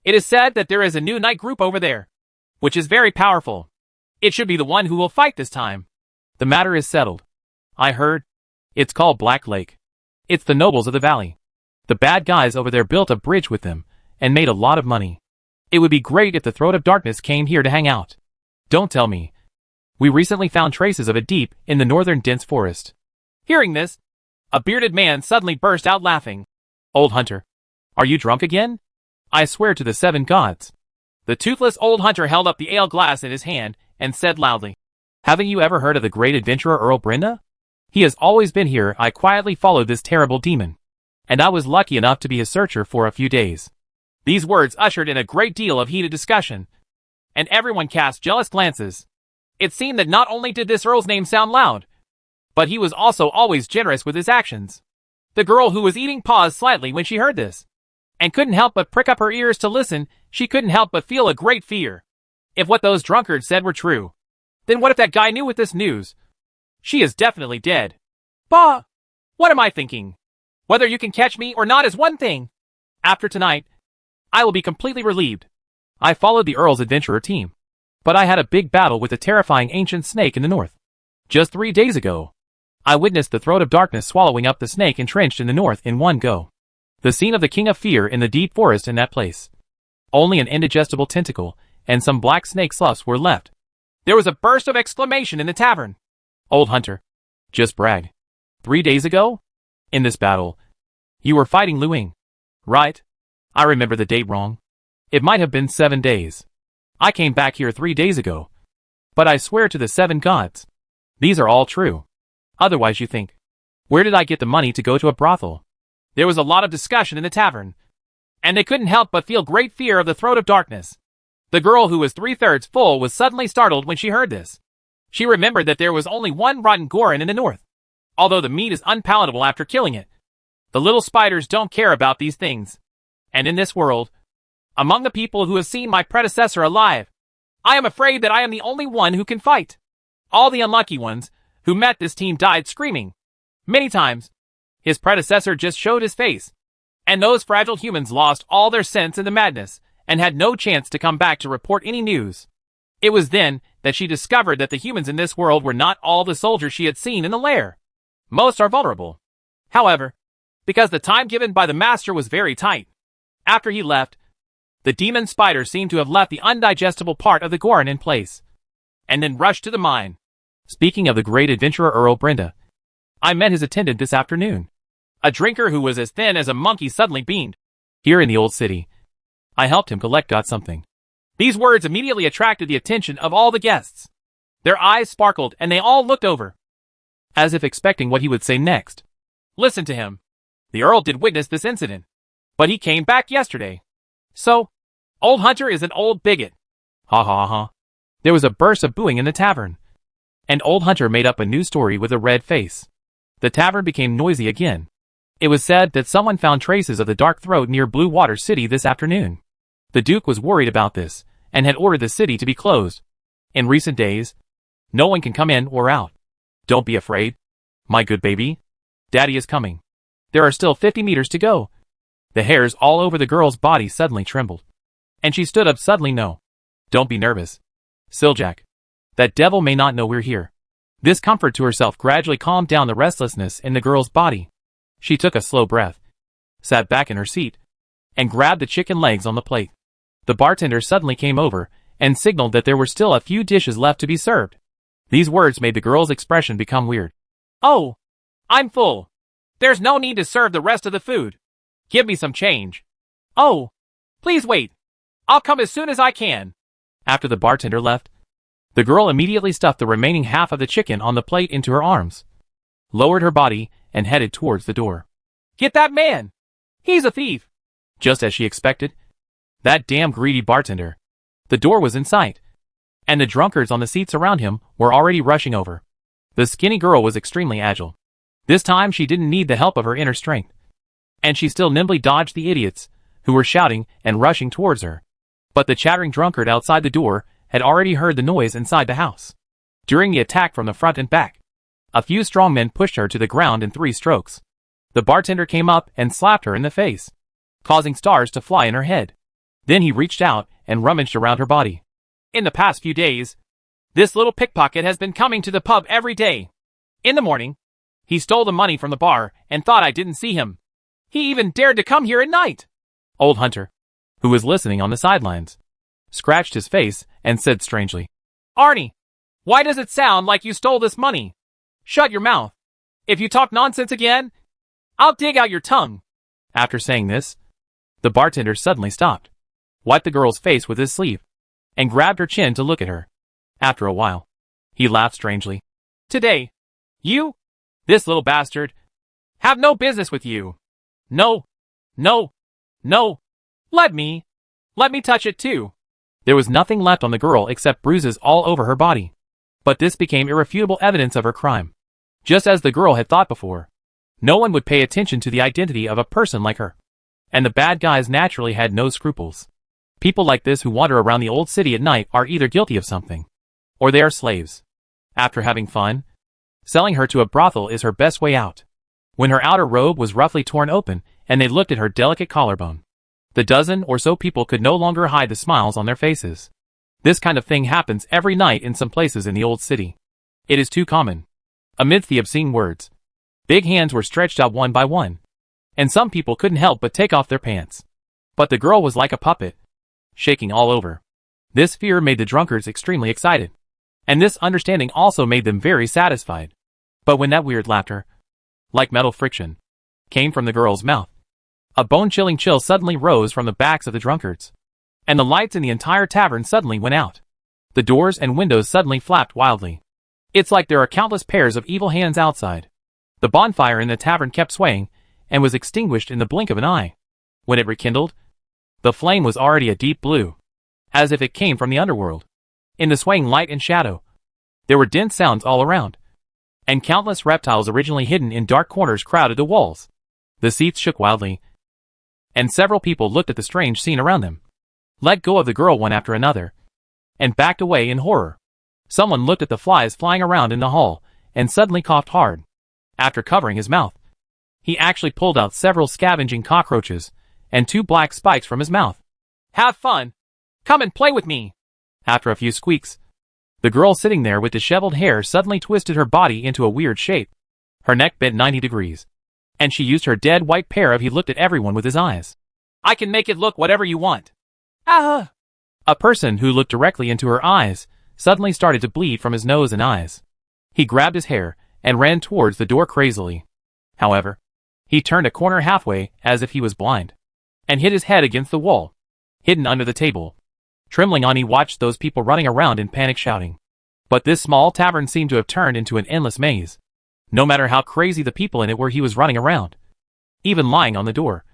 It is said that there is a new knight group over there, which is very powerful. It should be the one who will fight this time. The matter is settled. I heard. It's called Black Lake. It's the nobles of the valley. The bad guys over there built a bridge with them and made a lot of money. It would be great if the Throat of Darkness came here to hang out. Don't tell me. We recently found traces of it deep in the northern dense forest. Hearing this, a bearded man suddenly burst out laughing. Old hunter, are you drunk again? I swear to the 7 gods. The toothless old hunter held up the ale glass in his hand and said loudly, haven't you ever heard of the great adventurer Earl Brenda? He has always been here. I quietly followed this terrible demon, and I was lucky enough to be his searcher for a few days. These words ushered in a great deal of heated discussion, and everyone cast jealous glances. It seemed that not only did this Earl's name sound loud, but he was also always generous with his actions. The girl who was eating paused slightly when she heard this, and couldn't help but prick up her ears to listen. She couldn't help but feel a great fear. If what those drunkards said were true, then what if that guy knew with this news? She is definitely dead. Bah! What am I thinking? Whether you can catch me or not is one thing. After tonight, I will be completely relieved. I followed the Earl's adventurer team, but I had a big battle with a terrifying ancient snake in the north. Just 3 days ago, I witnessed the Throat of Darkness swallowing up the snake entrenched in the north in one go. The scene of the King of Fear in the deep forest in that place. Only an indigestible tentacle and some black snake sloughs were left. There was a burst of exclamation in the tavern. Old hunter, just bragged. 3 days ago? In this battle, you were fighting Luing, right? I remember the date wrong. It might have been 7 days. I came back here 3 days ago. But I swear to the 7 gods, these are all true. Otherwise you think, where did I get the money to go to a brothel? There was a lot of discussion in the tavern, and they couldn't help but feel great fear of the Throat of Darkness. The girl who was 3/3 full was suddenly startled when she heard this. She remembered that there was only one rotten goron in the north, although the meat is unpalatable after killing it. The little spiders don't care about these things. And in this world, among the people who have seen my predecessor alive, I am afraid that I am the only one who can fight. All the unlucky ones who met this team died screaming. Many times, his predecessor just showed his face, and those fragile humans lost all their sense in the madness and had no chance to come back to report any news. It was then that she discovered that the humans in this world were not all the soldiers she had seen in the lair. Most are vulnerable. However, because the time given by the master was very tight, after he left, the demon spider seemed to have left the undigestible part of the goron in place, and then rushed to the mine. Speaking of the great adventurer Earl Brenda, I met his attendant this afternoon. A drinker who was as thin as a monkey suddenly beamed. Here in the old city. I helped him got something. These words immediately attracted the attention of all the guests. Their eyes sparkled and they all looked over, as if expecting what he would say next. Listen to him. The Earl did witness this incident, but he came back yesterday. So, Old Hunter is an old bigot. Ha ha ha. There was a burst of booing in the tavern, and Old Hunter made up a new story with a red face. The tavern became noisy again. It was said that someone found traces of the Dark Throat near Blue Water City this afternoon. The Duke was worried about this, and had ordered the city to be closed. In recent days, no one can come in or out. Don't be afraid, my good baby. Daddy is coming. There are still 50 meters to go. The hairs all over the girl's body suddenly trembled, and she stood up suddenly. No. Don't be nervous, Siljack. That devil may not know we're here. This comfort to herself gradually calmed down the restlessness in the girl's body. She took a slow breath, sat back in her seat, and grabbed the chicken legs on the plate. The bartender suddenly came over and signaled that there were still a few dishes left to be served. These words made the girl's expression become weird. Oh, I'm full. There's no need to serve the rest of the food. Give me some change. Oh, please wait. I'll come as soon as I can. After the bartender left, the girl immediately stuffed the remaining half of the chicken on the plate into her arms, lowered her body, and headed towards the door. Get that man! He's a thief! Just as she expected. That damn greedy bartender. The door was in sight, and the drunkards on the seats around him were already rushing over. The skinny girl was extremely agile. This time she didn't need the help of her inner strength, and she still nimbly dodged the idiots who were shouting and rushing towards her. But the chattering drunkard outside the door had already heard the noise inside the house. During the attack from the front and back, a few strong men pushed her to the ground in 3 strokes. The bartender came up and slapped her in the face, causing stars to fly in her head. Then he reached out and rummaged around her body. In the past few days, this little pickpocket has been coming to the pub every day. In the morning, he stole the money from the bar and thought I didn't see him. He even dared to come here at night. Old Hunter, who was listening on the sidelines, scratched his face and said strangely, Arnie, why does it sound like you stole this money? Shut your mouth. If you talk nonsense again, I'll dig out your tongue. After saying this, the bartender suddenly stopped, wiped the girl's face with his sleeve, and grabbed her chin to look at her. After a while, he laughed strangely. Today, you, this little bastard, have no business with you. No, no, no. Let me touch it too. There was nothing left on the girl except bruises all over her body. But this became irrefutable evidence of her crime. Just as the girl had thought before, no one would pay attention to the identity of a person like her. And the bad guys naturally had no scruples. People like this who wander around the old city at night are either guilty of something, or they are slaves. After having fun, selling her to a brothel is her best way out. When her outer robe was roughly torn open and they looked at her delicate collarbone, the dozen or so people could no longer hide the smiles on their faces. This kind of thing happens every night in some places in the old city. It is too common. Amidst the obscene words, big hands were stretched out one by one, and some people couldn't help but take off their pants. But the girl was like a puppet, shaking all over. This fear made the drunkards extremely excited, and this understanding also made them very satisfied. But when that weird laughter, like metal friction, came from the girl's mouth, a bone-chilling chill suddenly rose from the backs of the drunkards, and the lights in the entire tavern suddenly went out. The doors and windows suddenly flapped wildly. It's like there are countless pairs of evil hands outside. The bonfire in the tavern kept swaying, and was extinguished in the blink of an eye. When it rekindled, the flame was already a deep blue, as if it came from the underworld. In the swaying light and shadow, there were dense sounds all around, and countless reptiles originally hidden in dark corners crowded the walls. The seats shook wildly, and several people looked at the strange scene around them, let go of the girl one after another, and backed away in horror. Someone looked at the flies flying around in the hall, and suddenly coughed hard. After covering his mouth, he actually pulled out several scavenging cockroaches, and 2 black spikes from his mouth. Have fun! Come and play with me! After a few squeaks, the girl sitting there with disheveled hair suddenly twisted her body into a weird shape. Her neck bent 90 degrees, and she used her dead white pair of he looked at everyone with his eyes. I can make it look whatever you want. Ah! A person who looked directly into her eyes suddenly started to bleed from his nose and eyes. He grabbed his hair and ran towards the door crazily. However, he turned a corner halfway as if he was blind, and hit his head against the wall, hidden under the table. Trembling, Ani watched those people running around in panic shouting. But this small tavern seemed to have turned into an endless maze. No matter how crazy the people in it were, he was running around, even lying on the door,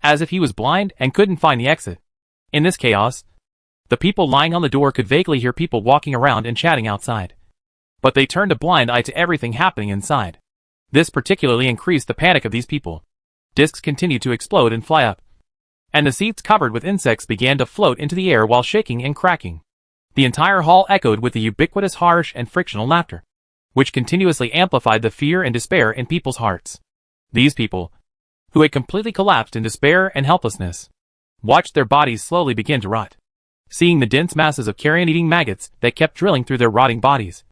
as if he was blind and couldn't find the exit. In this chaos, the people lying on the door could vaguely hear people walking around and chatting outside. But they turned a blind eye to everything happening inside. This particularly increased the panic of these people. Discs continued to explode and fly up, and the seats covered with insects began to float into the air while shaking and cracking. The entire hall echoed with the ubiquitous harsh and frictional laughter, which continuously amplified the fear and despair in people's hearts. These people, who had completely collapsed in despair and helplessness, watched their bodies slowly begin to rot, seeing the dense masses of carrion-eating maggots that kept drilling through their rotting bodies.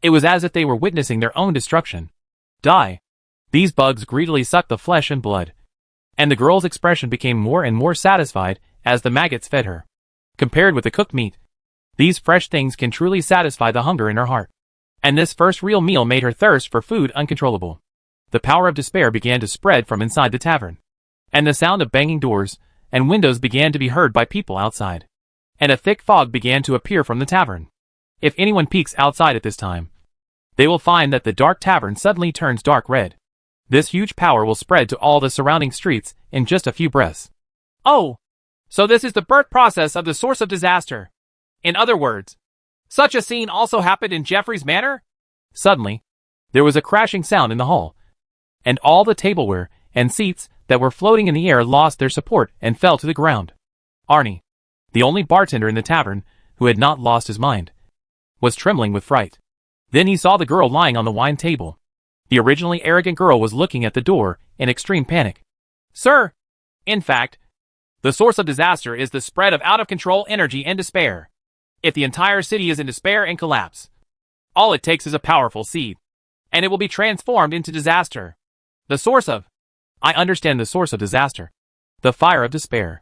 It was as if they were witnessing their own destruction. Die. These bugs greedily sucked the flesh and blood, and the girl's expression became more and more satisfied as the maggots fed her. Compared with the cooked meat, these fresh things can truly satisfy the hunger in her heart. And this first real meal made her thirst for food uncontrollable. The power of despair began to spread from inside the tavern, and the sound of banging doors and windows began to be heard by people outside. And a thick fog began to appear from the tavern. If anyone peeks outside at this time, they will find that the dark tavern suddenly turns dark red. This huge power will spread to all the surrounding streets in just a few breaths. Oh! So this is the birth process of the source of disaster. In other words, such a scene also happened in Jeffrey's Manor? Suddenly, there was a crashing sound in the hall, and all the tableware and seats that were floating in the air lost their support and fell to the ground. Arnie, the only bartender in the tavern who had not lost his mind, was trembling with fright. Then he saw the girl lying on the wine table. The originally arrogant girl was looking at the door in extreme panic. Sir! In fact, the source of disaster is the spread of out-of-control energy and despair. If the entire city is in despair and collapse, all it takes is a powerful seed, and it will be transformed into disaster. The source of... I understand the source of disaster. The fire of despair.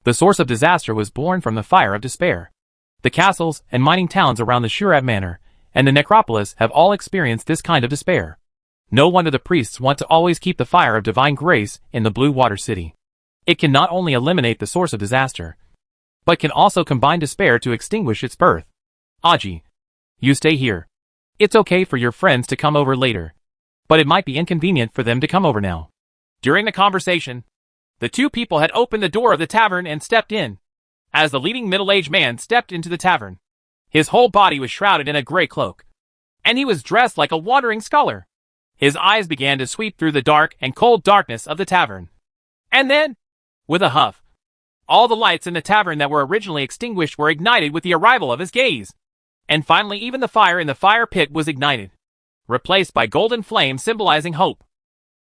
The source of disaster was born from the fire of despair. The castles and mining towns around the Shurab Manor and the necropolis have all experienced this kind of despair. No wonder the priests want to always keep the fire of divine grace in the Blue Water City. It can not only eliminate the source of disaster, but can also combine despair to extinguish its birth. Aji, you stay here. It's okay for your friends to come over later, but it might be inconvenient for them to come over now. During the conversation, the two people had opened the door of the tavern and stepped in. As the leading middle-aged man stepped into the tavern, his whole body was shrouded in a gray cloak, and he was dressed like a wandering scholar. His eyes began to sweep through the dark and cold darkness of the tavern. And then, with a huff, all the lights in the tavern that were originally extinguished were ignited with the arrival of his gaze. And finally even the fire in the fire pit was ignited, replaced by golden flame symbolizing hope.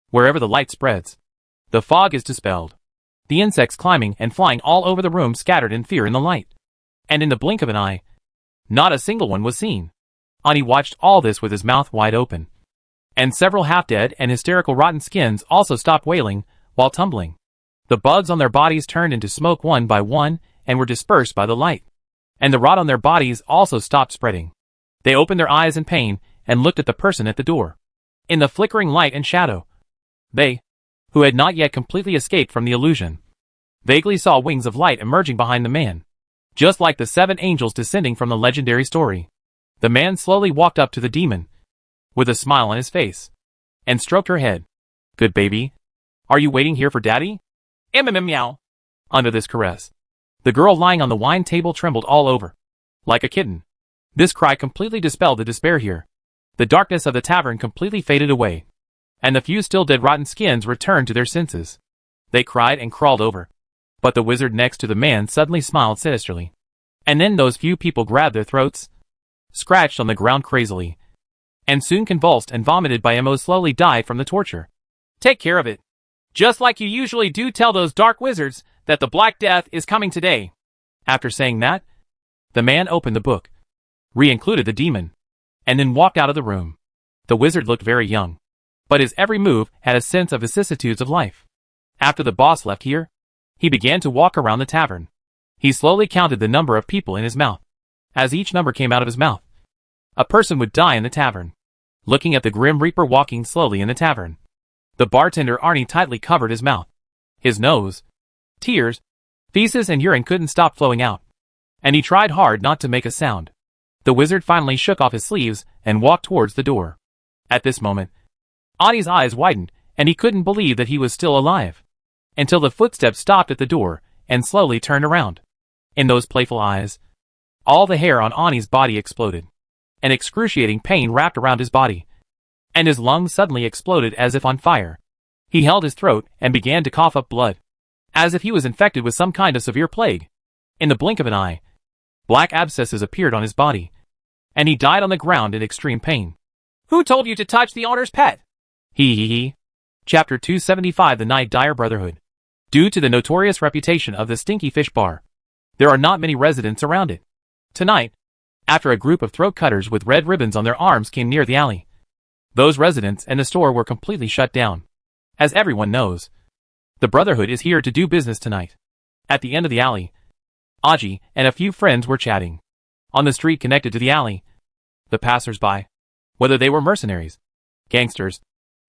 Wherever the light spreads, the fog is dispelled. The insects climbing and flying all over the room scattered in fear in the light. And in the blink of an eye, not a single one was seen. Ani watched all this with his mouth wide open. And several half-dead and hysterical rotten skins also stopped wailing while tumbling. The bugs on their bodies turned into smoke one by one and were dispersed by the light. And the rot on their bodies also stopped spreading. They opened their eyes in pain and looked at the person at the door. In the flickering light and shadow, they, who had not yet completely escaped from the illusion, vaguely saw wings of light emerging behind the man, just like the 7 angels descending from the legendary story. The man slowly walked up to the demon, with a smile on his face, and stroked her head. Good baby. Are you waiting here for daddy? Meow. Under this caress, the girl lying on the wine table trembled all over, like a kitten. This cry completely dispelled the despair here. The darkness of the tavern completely faded away, and the few still dead rotten skins returned to their senses. They cried and crawled over, but the wizard next to the man suddenly smiled sinisterly. And then those few people grabbed their throats, scratched on the ground crazily, and soon convulsed and vomited by Emo slowly died from the torture. Take care of it. Just like you usually do, tell those dark wizards that the Black Death is coming today. After saying that, the man opened the book, re-included the demon, and then walked out of the room. The wizard looked very young, but his every move had a sense of vicissitudes of life. After the boss left here, he began to walk around the tavern. He slowly counted the number of people in his mouth. As each number came out of his mouth, a person would die in the tavern. looking at the Grim Reaper walking slowly in the tavern. The bartender Arnie tightly covered his mouth. His nose, tears, feces and urine couldn't stop flowing out, and he tried hard not to make a sound. The wizard finally shook off his sleeves and walked towards the door. At this moment, Arnie's eyes widened, and he couldn't believe that he was still alive, until the footsteps stopped at the door and slowly turned around. In those playful eyes, all the hair on Arnie's body exploded. An excruciating pain wrapped around his body, and his lungs suddenly exploded as if on fire. He held his throat and began to cough up blood, as if he was infected with some kind of severe plague. In the blink of an eye, black abscesses appeared on his body, and he died on the ground in extreme pain. Who told you to touch the owner's pet? He. Chapter 275 The Night Dire Brotherhood. Due to the notorious reputation of the Stinky Fish Bar, there are not many residents around it. Tonight, after a group of throat cutters with red ribbons on their arms came near the alley, those residents and the store were completely shut down. As everyone knows, the Brotherhood is here to do business tonight. At the end of the alley, Aji and a few friends were chatting. On the street connected to the alley, the passers-by, whether they were mercenaries, gangsters,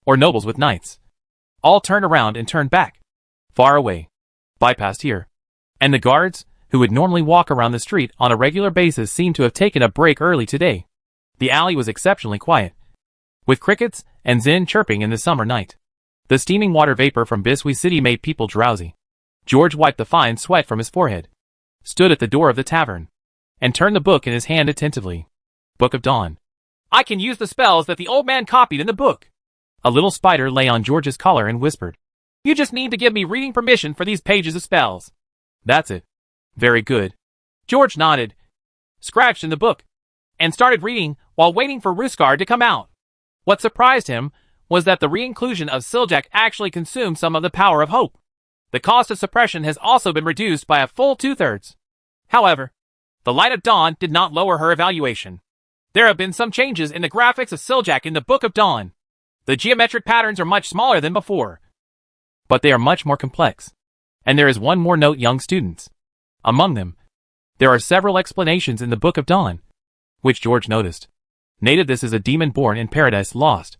or nobles with knights, all turned around and turned back, far away, bypassed here. And the guards, who would normally walk around the street on a regular basis, seemed to have taken a break early today. The alley was exceptionally quiet, with crickets and Zen chirping in the summer night. The steaming water vapor from Biswi City made people drowsy. George wiped the fine sweat from his forehead, stood at the door of the tavern, and turned the book in his hand attentively. Book of Dawn. I can use the spells that the old man copied in the book. A little spider lay on George's collar and whispered, You just need to give me reading permission for these pages of spells. That's it. Very good. George nodded, scratched in the book, and started reading while waiting for Ruskard to come out. What surprised him was that the re-inclusion of Siljak actually consumed some of the power of hope. The cost of suppression has also been reduced by a full 2/3. However, the Light of Dawn did not lower her evaluation. There have been some changes in the graphics of Siljak in the Book of Dawn. The geometric patterns are much smaller than before, but they are much more complex. And there is one more note, young students. Among them, there are several explanations in the Book of Dawn, which George noticed. Native, this is a demon born in Paradise Lost.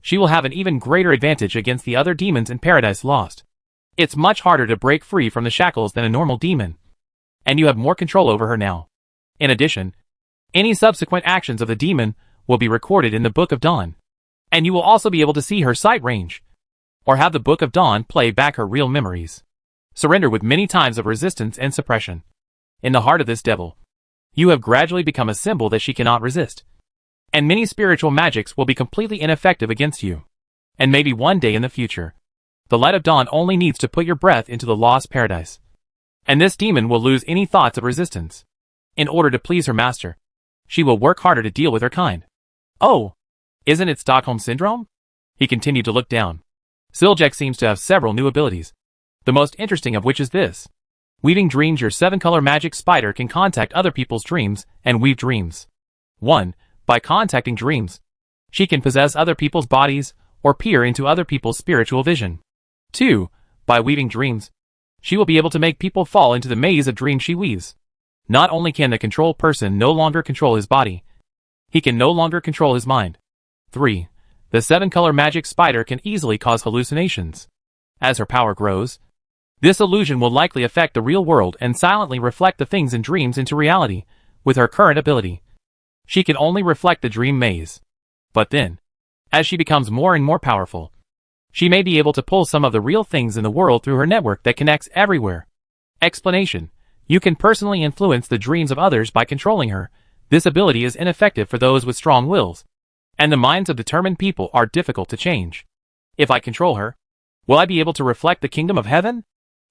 She will have an even greater advantage against the other demons in Paradise Lost. It's much harder to break free from the shackles than a normal demon, and you have more control over her now. In addition, any subsequent actions of the demon will be recorded in the Book of Dawn, and you will also be able to see her sight range, or have the Book of Dawn play back her real memories. Surrender with many times of resistance and suppression. In the heart of this devil, you have gradually become a symbol that she cannot resist, and many spiritual magics will be completely ineffective against you. And maybe one day in the future, the Light of Dawn only needs to put your breath into the lost paradise, and this demon will lose any thoughts of resistance. In order to please her master, she will work harder to deal with her kind. Oh, isn't it Stockholm Syndrome? He continued to look down. Siljak seems to have several new abilities, the most interesting of which is this. Weaving dreams. Your 7-color magic spider can contact other people's dreams and weave dreams. 1. By contacting dreams, she can possess other people's bodies or peer into other people's spiritual vision. 2. By weaving dreams, she will be able to make people fall into the maze of dreams she weaves. Not only can the control person no longer control his body, he can no longer control his mind. 3. The 7-color magic spider can easily cause hallucinations. As her power grows, this illusion will likely affect the real world and silently reflect the things in dreams into reality. With her current ability, she can only reflect the dream maze. But then, as she becomes more and more powerful, she may be able to pull some of the real things in the world through her network that connects everywhere. Explanation. You can personally influence the dreams of others by controlling her. This ability is ineffective for those with strong wills, and the minds of determined people are difficult to change. If I control her, will I be able to reflect the kingdom of heaven?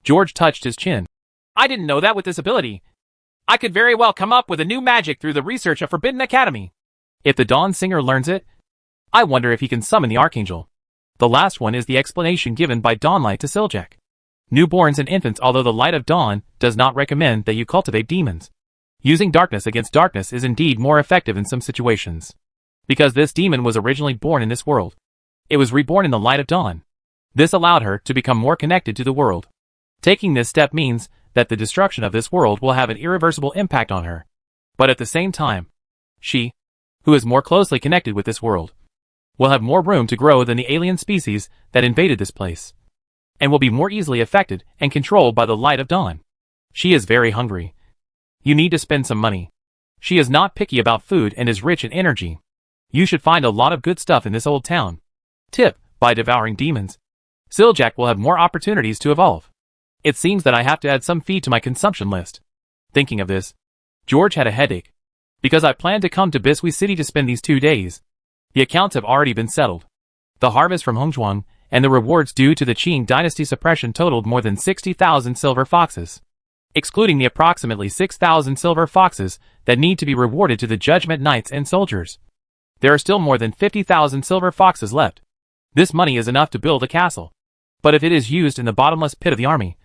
George touched his chin. I didn't know that with this ability. I could very well come up with a new magic through the research of Forbidden Academy. If the Dawn Singer learns it, I wonder if he can summon the Archangel. The last one is the explanation given by Dawnlight to Siljak. Newborns and infants. Although the Light of Dawn does not recommend that you cultivate demons, using darkness against darkness is indeed more effective in some situations. Because this demon was originally born in this world, it was reborn in the Light of Dawn. This allowed her to become more connected to the world. Taking this step means that the destruction of this world will have an irreversible impact on her. But at the same time, she, who is more closely connected with this world, will have more room to grow than the alien species that invaded this place, and will be more easily affected and controlled by the light of dawn. She is very hungry. You need to spend some money. She is not picky about food and is rich in energy. You should find a lot of good stuff in this old town. Tip: by devouring demons, Siljack will have more opportunities to evolve. It seems that I have to add some feed to my consumption list. Thinking of this, George had a headache. Because I planned to come to Bisui City to spend these 2 days. The accounts have already been settled. The harvest from Hongzhuang and the rewards due to the Qing dynasty suppression totaled more than 60,000 silver foxes. Excluding the approximately 6,000 silver foxes that need to be rewarded to the judgment knights and soldiers. There are still more than 50,000 silver foxes left. This money is enough to build a castle. But if it is used in the bottomless pit of the army,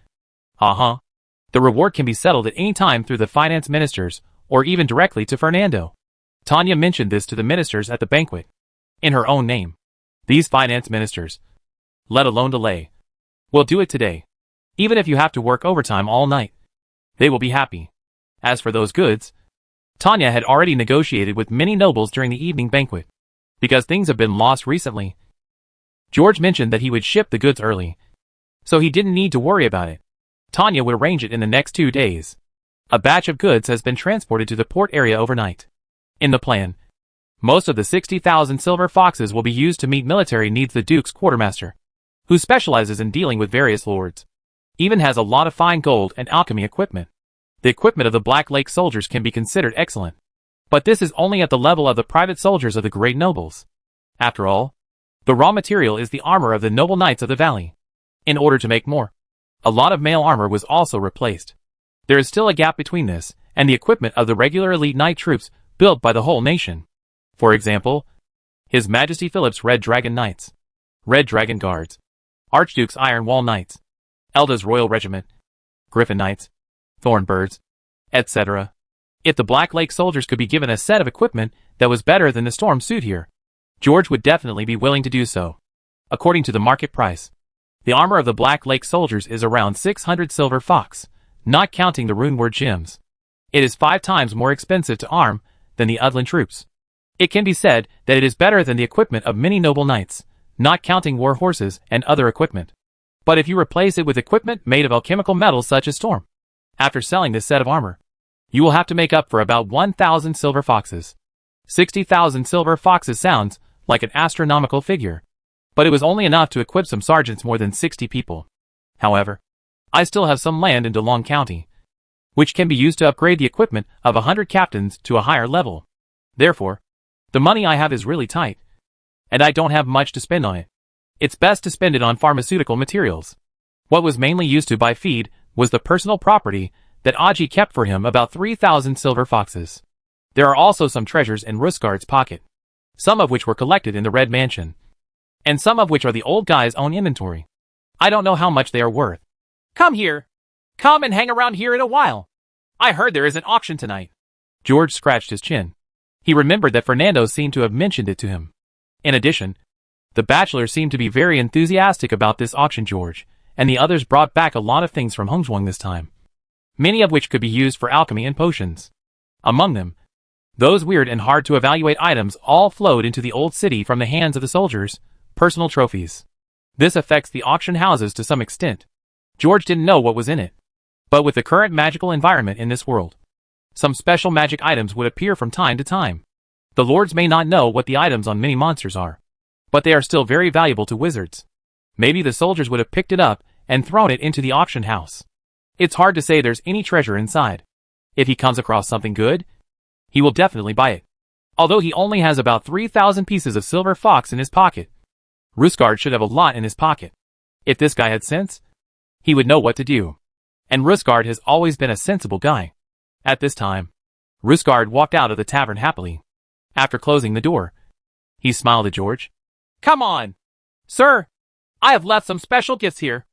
the reward can be settled at any time through the finance ministers, or even directly to Fernando. Tanya mentioned this to the ministers at the banquet. In her own name. These finance ministers, let alone delay, will do it today. Even if you have to work overtime all night. They will be happy. As for those goods, Tanya had already negotiated with many nobles during the evening banquet. Because things have been lost recently, George mentioned that he would ship the goods early. So he didn't need to worry about it. Tanya would arrange it in the next 2 days. A batch of goods has been transported to the port area overnight. In the plan, most of the 60,000 silver foxes will be used to meet military needs. The Duke's quartermaster, who specializes in dealing with various lords, even has a lot of fine gold and alchemy equipment. The equipment of the Black Lake soldiers can be considered excellent. But this is only at the level of the private soldiers of the great nobles. After all, the raw material is the armor of the noble knights of the valley. In order to make more, a lot of mail armor was also replaced. There is still a gap between this and the equipment of the regular elite knight troops built by the whole nation. For example, His Majesty Philip's Red Dragon Knights, Red Dragon Guards, Archduke's Iron Wall Knights, Elda's Royal Regiment, Griffin Knights, Thornbirds, etc. If the Black Lake soldiers could be given a set of equipment that was better than the storm suit here, George would definitely be willing to do so. According to the market price, the armor of the Black Lake soldiers is around 600 silver fox, not counting the runeward gems. It is 5 times more expensive to arm than the Udland troops. It can be said that it is better than the equipment of many noble knights, not counting war horses and other equipment. But if you replace it with equipment made of alchemical metals such as storm, after selling this set of armor, you will have to make up for about 1,000 silver foxes. 60,000 silver foxes sounds like an astronomical figure, but it was only enough to equip some sergeants more than 60 people. However, I still have some land in DeLong County, which can be used to upgrade the equipment of 100 captains to a higher level. Therefore, the money I have is really tight, and I don't have much to spend on it. It's best to spend it on pharmaceutical materials. What was mainly used to buy feed was the personal property that Aji kept for him, about 3,000 silver foxes. There are also some treasures in Rusgard's pocket, some of which were collected in the Red Mansion, and some of which are the old guy's own inventory. I don't know how much they are worth. Come here. Come and hang around here in a while. I heard there is an auction tonight. George scratched his chin. He remembered that Fernando seemed to have mentioned it to him. In addition, the bachelor seemed to be very enthusiastic about this auction. George and the others brought back a lot of things from Hongzhuang this time, many of which could be used for alchemy and potions. Among them, those weird and hard to evaluate items all flowed into the old city from the hands of the soldiers, personal trophies. This affects the auction houses to some extent. George didn't know what was in it. But with the current magical environment in this world, some special magic items would appear from time to time. The lords may not know what the items on many monsters are, but they are still very valuable to wizards. Maybe the soldiers would have picked it up and thrown it into the auction house. It's hard to say there's any treasure inside. If he comes across something good, he will definitely buy it. Although he only has about 3,000 pieces of silver fox in his pocket. Rusgard should have a lot in his pocket. If this guy had sense, he would know what to do. And Rusgard has always been a sensible guy. At this time, Rusgard walked out of the tavern happily. After closing the door, he smiled at George. Come on! Sir, I have left some special gifts here.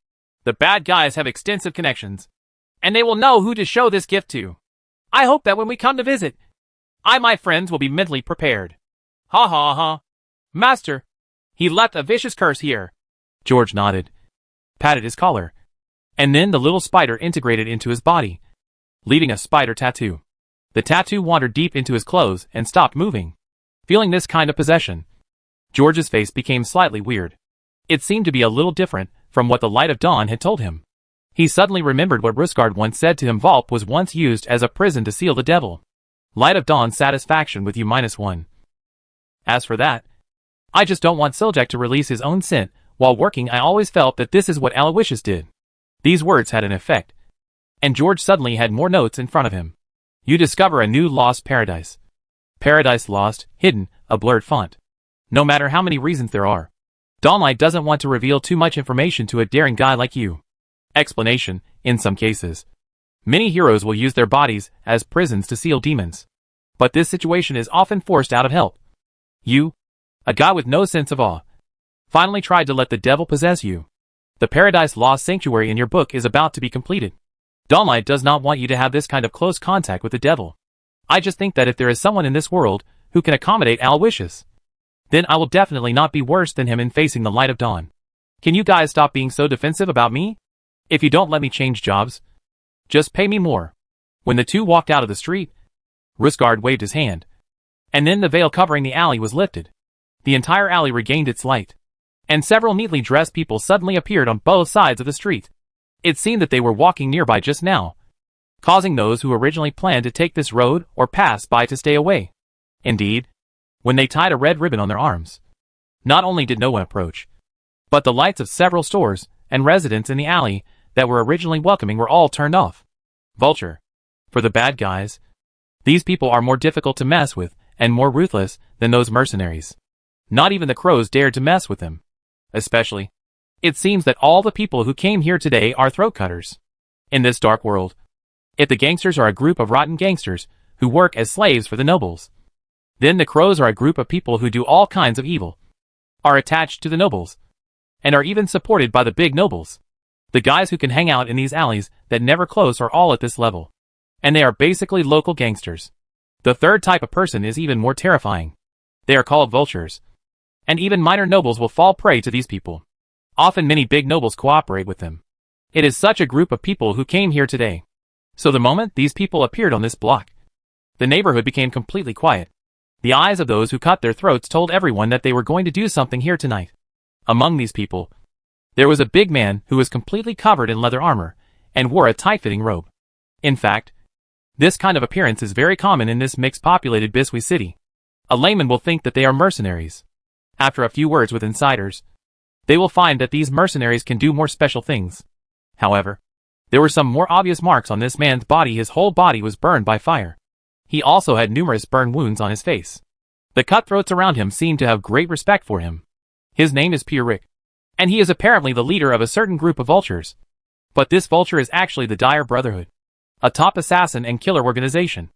The bad guys have extensive connections, and they will know who to show this gift to. I hope that when we come to visit, my friends will be mentally prepared. Ha ha ha. Master, he left a vicious curse here. George nodded, patted his collar, and then the little spider integrated into his body, leaving a spider tattoo. The tattoo wandered deep into his clothes and stopped moving. Feeling this kind of possession, George's face became slightly weird. It seemed to be a little different from what the Light of Dawn had told him. He suddenly remembered what Rusgard once said to him. Vault was once used as a prison to seal the devil. Light of Dawn satisfaction with you -1. As for that, I just don't want Siljak to release his own scent. While working, I always felt that this is what Aloysius did. These words had an effect, and George suddenly had more notes in front of him. You discover a new lost paradise. Paradise lost, hidden, a blurred font. No matter how many reasons there are, Dawnlight doesn't want to reveal too much information to a daring guy like you. Explanation, in some cases, many heroes will use their bodies as prisons to seal demons. But this situation is often forced out of help. You, a guy with no sense of awe, finally tried to let the devil possess you. The Paradise Lost Sanctuary in your book is about to be completed. Dawnlight does not want you to have this kind of close contact with the devil. I just think that if there is someone in this world who can accommodate Aloysius, then I will definitely not be worse than him in facing the Light of Dawn. Can you guys stop being so defensive about me? If you don't let me change jobs, just pay me more. When the two walked out of the street, Rusgard waved his hand, and then the veil covering the alley was lifted. The entire alley regained its light, and several neatly dressed people suddenly appeared on both sides of the street. It seemed that they were walking nearby just now, causing those who originally planned to take this road or pass by to stay away. Indeed, when they tied a red ribbon on their arms, not only did no one approach, but the lights of several stores and residents in the alley that were originally welcoming were all turned off. Vulture. For the bad guys, these people are more difficult to mess with and more ruthless than those mercenaries. Not even the crows dared to mess with them. Especially, it seems that all the people who came here today are throat cutters. In this dark world, if the gangsters are a group of rotten gangsters who work as slaves for the nobles, then the crows are a group of people who do all kinds of evil, are attached to the nobles, and are even supported by the big nobles. The guys who can hang out in these alleys that never close are all at this level, and they are basically local gangsters. The third type of person is even more terrifying. They are called vultures, and even minor nobles will fall prey to these people. Often many big nobles cooperate with them. It is such a group of people who came here today. So the moment these people appeared on this block, the neighborhood became completely quiet. The eyes of those who cut their throats told everyone that they were going to do something here tonight. Among these people, there was a big man who was completely covered in leather armor and wore a tight-fitting robe. In fact, this kind of appearance is very common in this mixed-populated Biswi city. A layman will think that they are mercenaries. After a few words with insiders, they will find that these mercenaries can do more special things. However, there were some more obvious marks on this man's body. His whole body was burned by fire. He also had numerous burn wounds on his face. The cutthroats around him seemed to have great respect for him. His name is Pierrick, and he is apparently the leader of a certain group of vultures. But this vulture is actually the Dire Brotherhood, a top assassin and killer organization,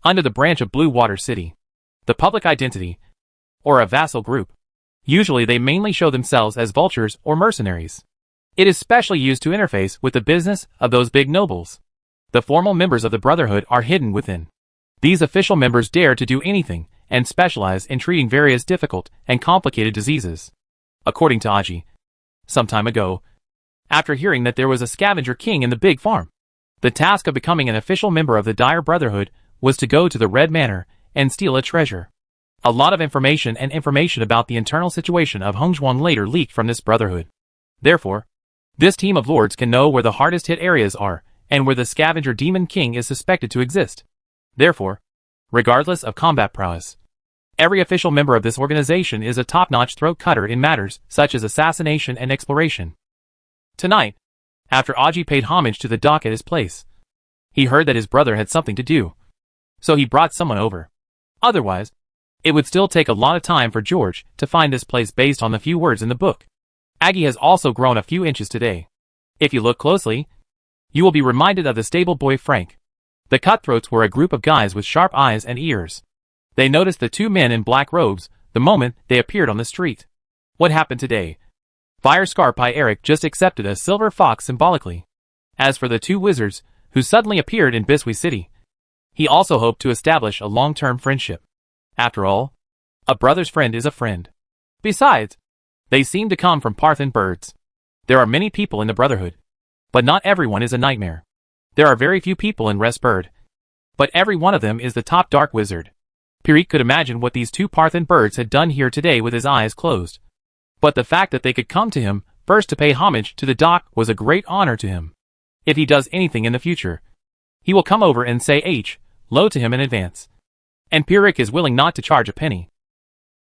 under the branch of Blue Water City. The public identity, or a vassal group. Usually they mainly show themselves as vultures or mercenaries. It is specially used to interface with the business of those big nobles. The formal members of the Brotherhood are hidden within. These official members dare to do anything and specialize in treating various difficult and complicated diseases. According to Aji, some time ago, after hearing that there was a scavenger king in the big farm, the task of becoming an official member of the Dire Brotherhood was to go to the Red Manor and steal a treasure. A lot of information about the internal situation of Hongzhuang later leaked from this brotherhood. Therefore, this team of lords can know where the hardest hit areas are and where the scavenger demon king is suspected to exist. Therefore, regardless of combat prowess, every official member of this organization is a top-notch throat cutter in matters such as assassination and exploration. Tonight, after Aji paid homage to the dock at his place, he heard that his brother had something to do, so he brought someone over. Otherwise, it would still take a lot of time for George to find this place based on the few words in the book. Aggie has also grown a few inches today. If you look closely, you will be reminded of the stable boy Frank. The cutthroats were a group of guys with sharp eyes and ears. They noticed the two men in black robes the moment they appeared on the street. What happened today? Fire Scar Pie Eric just accepted a silver fox symbolically. As for the two wizards who suddenly appeared in Biswi City, he also hoped to establish a long-term friendship. After all, a brother's friend is a friend. Besides, they seem to come from Parthen birds. There are many people in the Brotherhood, but not everyone is a nightmare. There are very few people in Rest Bird, but every one of them is the top dark wizard. Pierre could imagine what these two Parthen birds had done here today with his eyes closed. But the fact that they could come to him first to pay homage to the dock was a great honor to him. If he does anything in the future, he will come over and say hello to him in advance. And Pierre is willing not to charge a penny.